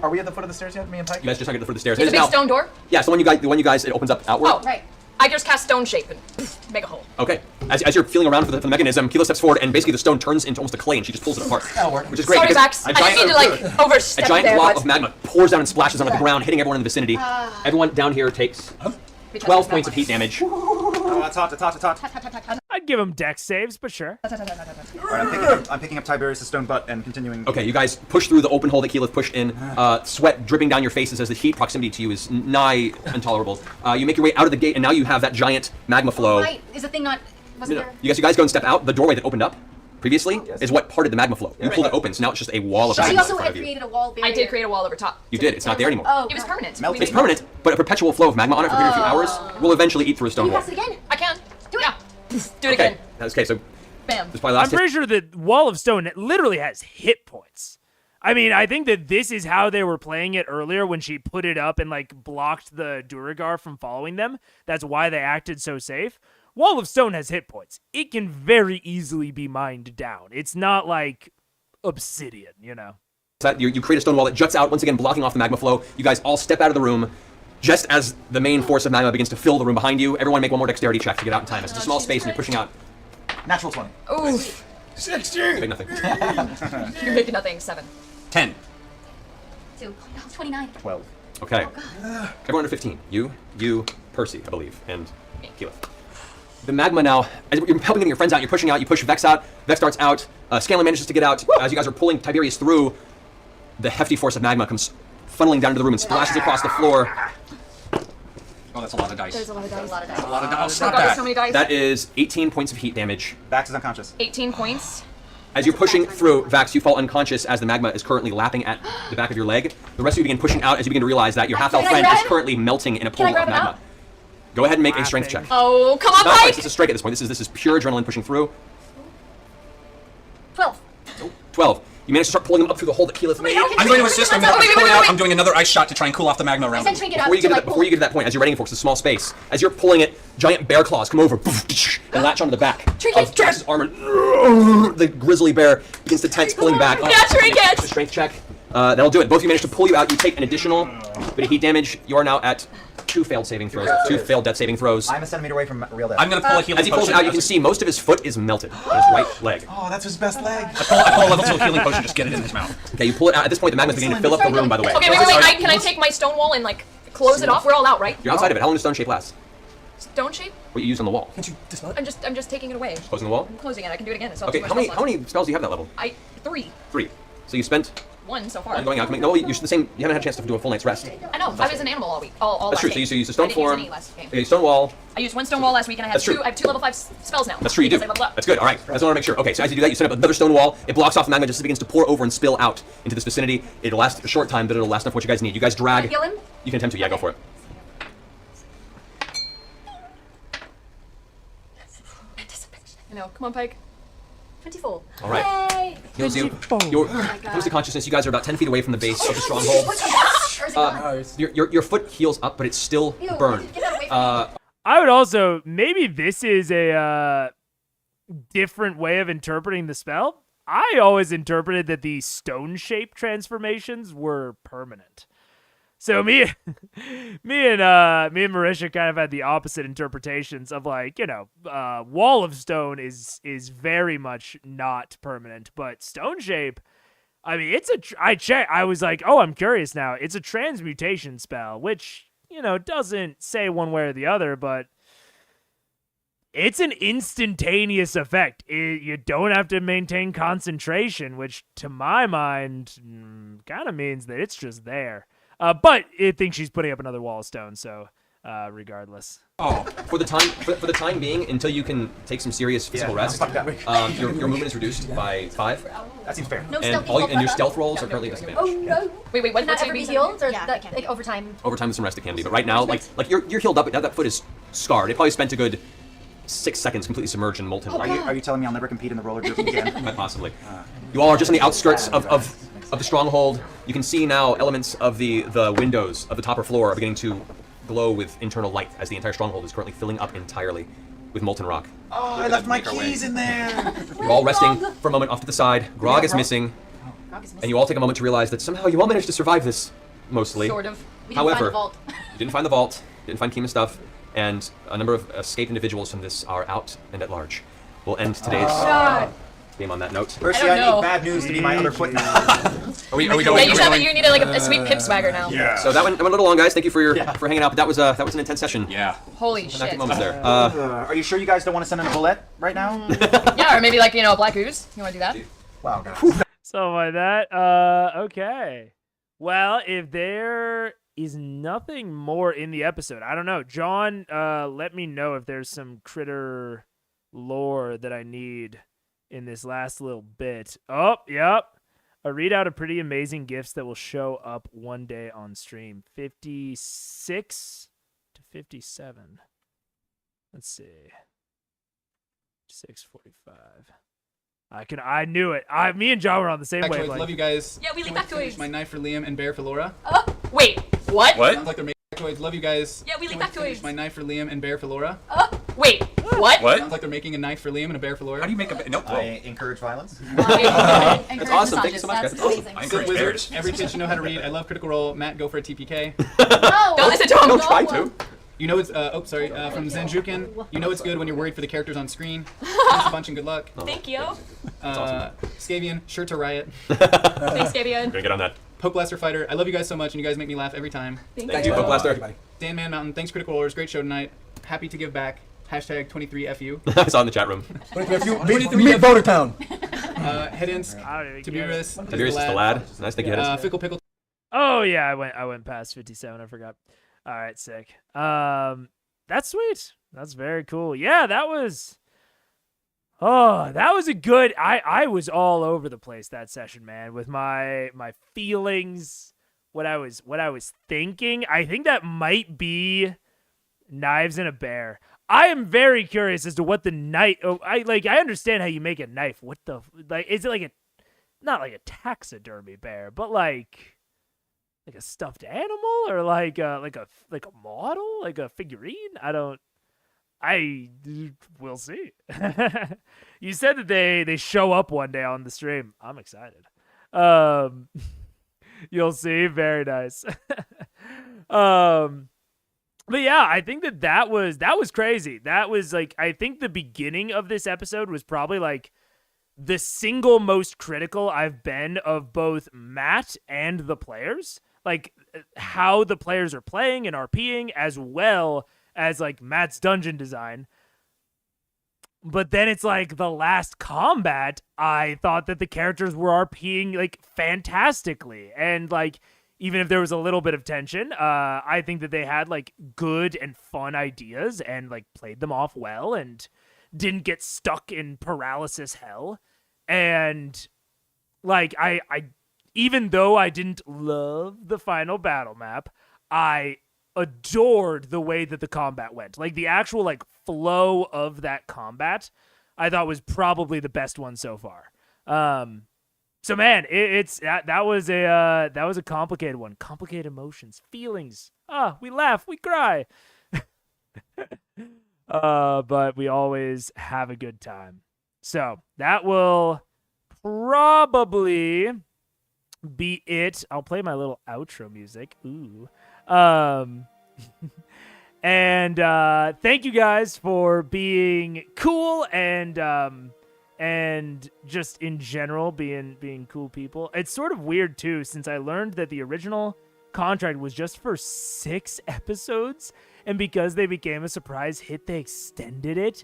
Are we at the foot of the stairs yet, me and Pike? You guys just not get to the foot of the stairs. Is it a big Now- stone door? Yeah, it's the one you guys, it opens up outward. Oh, right. I just cast stone shape and poof, make a hole. Okay. As you're feeling around for the mechanism, Keela steps forward and basically the stone turns into almost a clay and she just pulls it apart. That'll work. Which is great Sorry, because Vax. I just need to like overstep a giant there, block but of magma pours down and splashes onto the ground, hitting everyone in the vicinity. Everyone down here takes 12 points of heat damage. That's hot. I'd give him dex saves, but sure. Alright, I'm picking up Tiberius' stone butt and continuing. Okay, you guys push through the open hole that Keyleth pushed in, sweat dripping down your faces as the heat proximity to you is nigh intolerable. You make your way out of the gate and now you have that giant magma flow. Right. Is the thing not... Wasn't there... You guys go and step out. The doorway that opened up previously is what parted the magma flow. You pulled it open, so now it's just a wall of She magma in also front had of you. created a wall barrier. I did create a wall over top. You did. It's not there anymore. Oh, It was permanent. It's permanent, but a perpetual flow of magma on it for a few hours will eventually eat through a stone Can you wall. pass it again? I can. Do it. Yeah. Do it Okay. again. Okay, so Bam. this is probably the I'm last hit. pretty sure that Wall of Stone literally has hit points. I mean, I think that this is how they were playing it earlier when she put it up and like blocked the Duragar from following them. That's why they acted so safe. Wall of Stone has hit points. It can very easily be mined down. It's not like obsidian, you know. So you create a stone wall that juts out, once again blocking off the magma flow. You guys all step out of the room. Just as the main force of magma begins to fill the room behind you, everyone make one more dexterity check to get out in time. It's a small space and you're pushing out. Natural 20. Oof. 16. Big nothing. You're making nothing. 7. 10. 2. 29. 12. Okay. Everyone under 15. You, Percy, I believe, and Keyleth. The magma now, as you're helping your friends out, you're pushing out, you push Vex out, Vex starts out, Scanlan manages to get out. As you guys are pulling Tiberius through, the hefty force of magma comes funneling down into the room and splashes across the floor. Oh, that's a lot of dice. There's a lot of dice. A lot of dice. Oh, stop God, there's that. so many dice. That is 18 points of heat damage. Vax is unconscious. 18 points. As you're pushing through, Vax, you fall unconscious as the magma is currently lapping at the back of your leg. The rest of you begin pushing out as you begin to realize that your half-elf Can I friend grab is it? currently melting in a pool I of grab it magma. out? Go ahead and make a strength check. Oh, come on, Not Pike! like it's a strike at this point. This is pure adrenaline pushing through. 12. 12. You manage to start pulling them up through the hole that Keyleth made. I'm going to assist. I'm pulling out. I'm doing another ice shot to try and cool off the magma around I sent Trinket up Before you to, get like, before you get to that point, as you're ready for it, it's a small space. As you're pulling it, giant bear claws come over and latch onto the back Trinket! of Jax's armor. The grizzly bear begins to tense, pulling back. Yeah, Trinket! A strength check. That'll do it. Both of you manage to pull you out. You take an additional bit of heat damage. You are now at 2 failed saving throws. 2 failed death saving throws. I'm a centimeter away from real death. I'm going to pull a healing potion. As he pulls it out, you can see most of his foot is melted on his right leg. Oh, that's his best leg. I pull a level 2 healing potion, just get it in his mouth. Okay, you pull it out. At this point, the magma's beginning to fill up the room, by the way. Okay, wait. Can I take my stone wall and like close it off? We're all out, right? You're outside of it. How long does stone shape last? Stone shape? What you used on the wall? Can't you dismount? I'm just taking it away. Closing the wall? I'm closing it. I can do it again. It's not Okay, too much how many spell slots. spells do you have at that level? 3. 3. So you spent 1 so far. going out. No, you're the same. You haven't had a chance to do a full night's rest. I know. I was an animal all week. All That's true. last So game. you used a stone I didn't use form, any last game. a stone wall. I used 1 stone wall last week, and I have That's true. 2. I have 2 level 5 spells now. That's true. You do. because I leveled up. That's good. All right. I just want to make sure. Okay, so as you do that, you set up another stone wall. It blocks off the magma just as it begins to pour over and spill out into this vicinity. It'll last a short time, but it'll last enough for what you guys need. You guys drag. Can I heal him? You can attempt to. Yeah, go for it. I know. Come on, Pike. 24. All right. Yay! Heals you. You're comes to consciousness. You guys are about 10 feet away from the base of the stronghold. Where's it gone? Your foot heals up, but it's still Ew, burned. get that away from me. I would also, maybe this is a different way of interpreting the spell. I always interpreted that the stone-shaped transformations were permanent. So me and Marisha kind of had the opposite interpretations of like, wall of stone is very much not permanent, but stone shape, I mean, I was like, oh, I'm curious now. It's a transmutation spell, which, doesn't say one way or the other, but it's an instantaneous effect. You don't have to maintain concentration, which to my mind kind of means that it's just there. But it thinks she's putting up another wall of stone, so regardless. Oh, for the time being, until you can take some serious physical rest, your movement is reduced by 5. That seems fair. No And stealthy. your stealth rolls are currently disadvantaged. Oh no. Wait, what? Can that ever be healed, or Yeah, that, it can. like over time? Over time, with some rest it can be, but right now, like you're healed up, but now that foot is scarred. It probably spent a good 6 seconds completely submerged in molten rock. Are you telling me I'll never compete in the roller derby again? Quite possibly. You all are just on the outskirts of the stronghold. You can see now elements of the windows of the upper floor are beginning to glow with internal light as the entire stronghold is currently filling up entirely with molten rock. Oh, I left my keys in there. You're all resting for a moment off to the side. Grog is missing, and you all take a moment to realize that somehow you all managed to survive this, mostly. Sort of. We didn't find However, the vault. you didn't find the vault, didn't find Kima's stuff, and a number of escaped individuals from this are out and at large. We'll end today's game on that note. Percy, I need bad news to be my other foot now. Are we Yeah, going? you need like a sweet pip swagger now. Yeah. So that went a little long, guys. Thank you for hanging out. But that was an intense session. Yeah. Holy shit. Moments there. Are you sure you guys don't want to send in a bullet right now? Yeah, or maybe like, a black ooze. You want to do that? Wow, guys. So by that, okay. Well, if there is nothing more in the episode, I don't know. John, let me know if there's some critter lore that I need in this last little bit. Oh, yep. A readout of pretty amazing gifts that will show up one day on stream. 56 to 57. Let's see. 6:45. I knew it. Me and John were on the same Factoids, wavelength. love you guys. Yeah, we leave Can't wait to finish factoids. my knife for Liam and bear for Laura. Wait, what? What? Sounds like they're making factoids. Love you guys. Yeah, we leave Can't wait to finish factoids. my knife for Liam and bear for Laura. Wait, what? What? Sounds like they're making a knife for Liam and a bear for Laura. How do you make a nope? I encourage violence. That's awesome. Thank you so much, guys. That's That's awesome. amazing. I Sid encourage Wizard, bears. every kid should know how to read. I love Critical Role. Matt, go for a TPK. Don't listen to him. Don't try to. You know it's from Zenjukin. You know it's good when you're worried for the characters on screen. Thanks a bunch and good luck. Thank you. Scavian, sure to riot. Thanks, Gabion. Gonna get on that. Poke Blaster Fighter, I love you guys so much, and you guys make me laugh every time. Thank you, Poke Blaster. Dan Man Mountain, thanks Critical Rollers, great show tonight. Happy to give back. Hashtag 23FU. I saw in the chat room. Meet Voter Town. Headins, I don't even care. Tiberius, Tiberius is the lad. Nice, thank you, Headins. Fickle Pickle. Oh yeah, I went past 57. I forgot. All right, sick. That's sweet. That's very cool. Yeah, that was. Oh, that was a good. I was all over the place that session, man, with my feelings, what I was thinking. I think that might be knives and a bear. I am very curious as to what the knife. Oh, I understand how you make a knife. What the is it like not like a taxidermy bear, but like a stuffed animal or like a model, like a figurine? We'll see. You said that they show up one day on the stream. I'm excited. You'll see. Very nice. But yeah, I think that was crazy. That was like, I think the beginning of this episode was probably like the single most critical I've been of both Matt and the players. Like how the players are playing and RPing, as well as like Matt's dungeon design. But then it's like the last combat, I thought that the characters were RPing like fantastically. And like, even if there was a little bit of tension, I think that they had like good and fun ideas and like played them off well and didn't get stuck in paralysis hell. And like, I even though I didn't love the final battle map, I adored the way that the combat went. Like the actual like flow of that combat, I thought was probably the best one so far. So man, it's that was a complicated one. Complicated emotions, feelings. We laugh, we cry. But we always have a good time. So that will probably be it. I'll play my little outro music. Ooh. And thank you guys for being cool and just in general being cool people. It's sort of weird too, since I learned that the original contract was just for 6 episodes, and because they became a surprise hit, they extended it.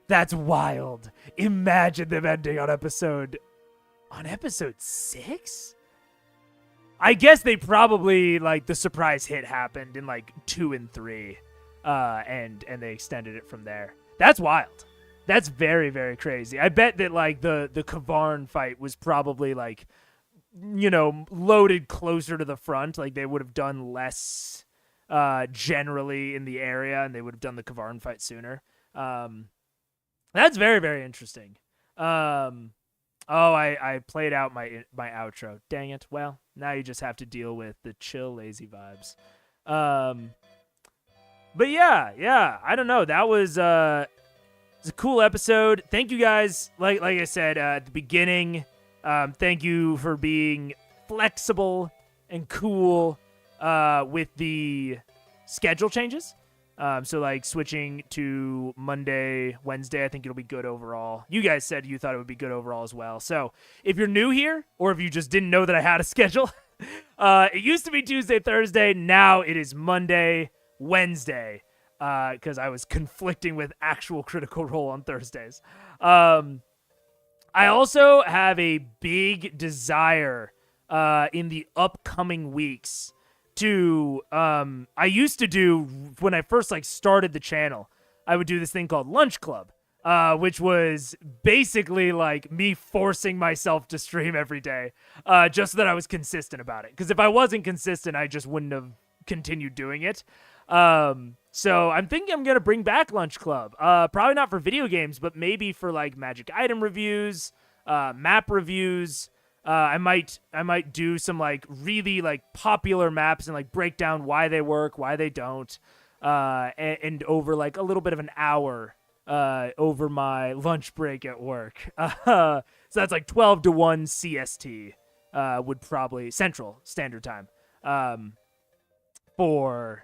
That's wild. Imagine them ending on episode 6. I guess they probably, like, the surprise hit happened in, like, 2 and 3, and they extended it from there. That's wild. That's very, very crazy. I bet that, like, the Kavarn fight was probably, like, you know, loaded closer to the front. Like, they would have done less generally in the area, and they would have done the Kavarn fight sooner. That's very, very interesting. I played out my outro. Dang it. Well, now you just have to deal with the chill, lazy vibes. But yeah. I don't know. That was it's a cool episode. Thank you guys. Like I said at the beginning, thank you for being flexible and cool with the schedule changes. So like switching to Monday, Wednesday, I think it'll be good overall. You guys said you thought it would be good overall as well. So if you're new here, or if you just didn't know that I had a schedule, it used to be Tuesday, Thursday. Now it is Monday, Wednesday, because I was conflicting with actual Critical Role on Thursdays. I also have a big desire in the upcoming weeks to I used to do, when I first like started the channel, I would do this thing called Lunch Club, which was basically like me forcing myself to stream every day, just so that I was consistent about it. Because if I wasn't consistent, I just wouldn't have continued doing it. So I'm thinking I'm gonna bring back Lunch Club. Probably not for video games, but maybe for like magic item reviews, map reviews. I might do some like really like popular maps and like break down why they work, why they don't, and over like a little bit of an hour over my lunch break at work. So that's like 12 to 1 CST would probably Central Standard Time. For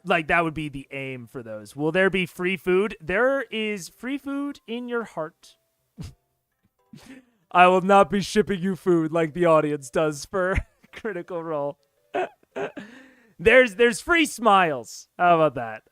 like that would be the aim for those. Will there be free food? There is free food in your heart. I will not be shipping you food like the audience does for Critical Role. There's free smiles. How about that?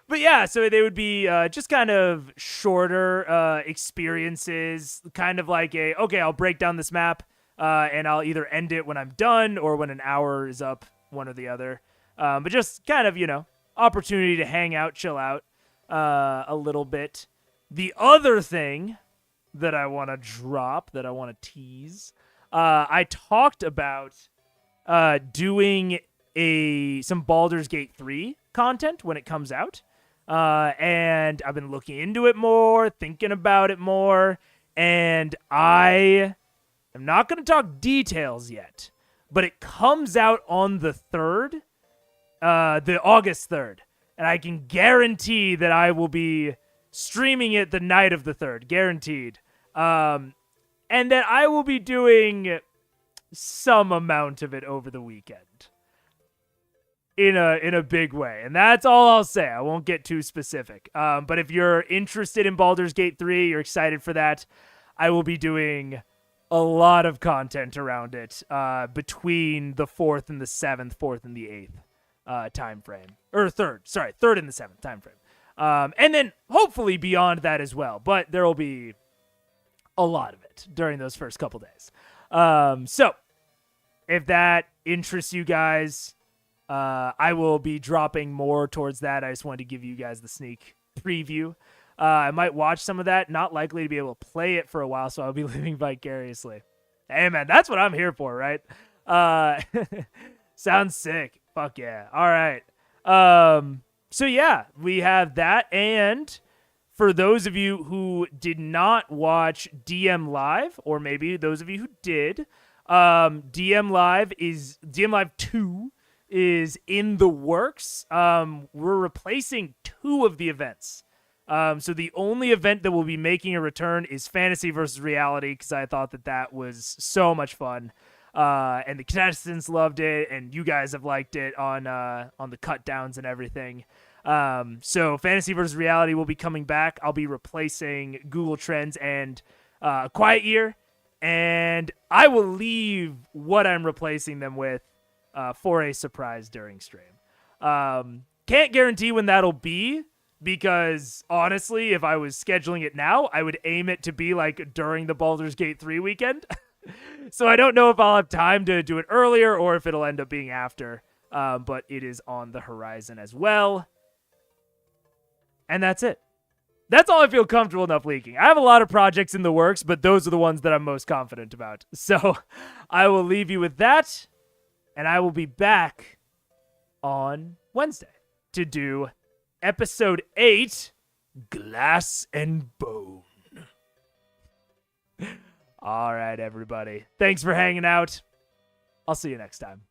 But yeah, so they would be just kind of shorter experiences, kind of like okay, I'll break down this map, and I'll either end it when I'm done or when an hour is up, one or the other. But just kind of, you know, opportunity to hang out, chill out a little bit. The other thing that I want to drop, that I want to tease, I talked about doing some Baldur's Gate 3 content when it comes out, and I've been looking into it more, thinking about it more, and I am not going to talk details yet, but it comes out on the 3rd, the August 3rd, and I can guarantee that I will be streaming it the night of the 3rd, guaranteed. And that I will be doing some amount of it over the weekend. In a big way. And that's all I'll say. I won't get too specific. But if you're interested in Baldur's Gate 3, you're excited for that, I will be doing a lot of content around it between the 4th and the 7th, 4th and the 8th time frame. Or 3rd and the 7th time frame. And then hopefully beyond that as well. But there will be a lot of it during those first couple days. So if that interests you guys, I will be dropping more towards that. I just wanted to give you guys the sneak preview. I might watch some of that. Not likely to be able to play it for a while, so I'll be living vicariously. Hey, man, that's what I'm here for, right? Sounds sick. Fuck yeah. All right. So, yeah, we have that. And for those of you who did not watch DM Live, or maybe those of you who did, DM Live 2 is in the works. We're replacing 2 of the events. So the only event that will be making a return is Fantasy versus Reality, because I thought that was so much fun. And the contestants loved it, and you guys have liked it on the cut downs and everything. So Fantasy versus Reality will be coming back. I'll be replacing Google Trends and Quiet Year, and I will leave what I'm replacing them with for a surprise during stream. Can't guarantee when that'll be, because honestly, if I was scheduling it now, I would aim it to be like during the Baldur's Gate 3 weekend. So I don't know if I'll have time to do it earlier or if it'll end up being after, but it is on the horizon as well. And that's it. That's all I feel comfortable enough leaking. I have a lot of projects in the works, but those are the ones that I'm most confident about. So I will leave you with that, and I will be back on Wednesday to do episode 8, Glass and Bone. All right, everybody. Thanks for hanging out. I'll see you next time.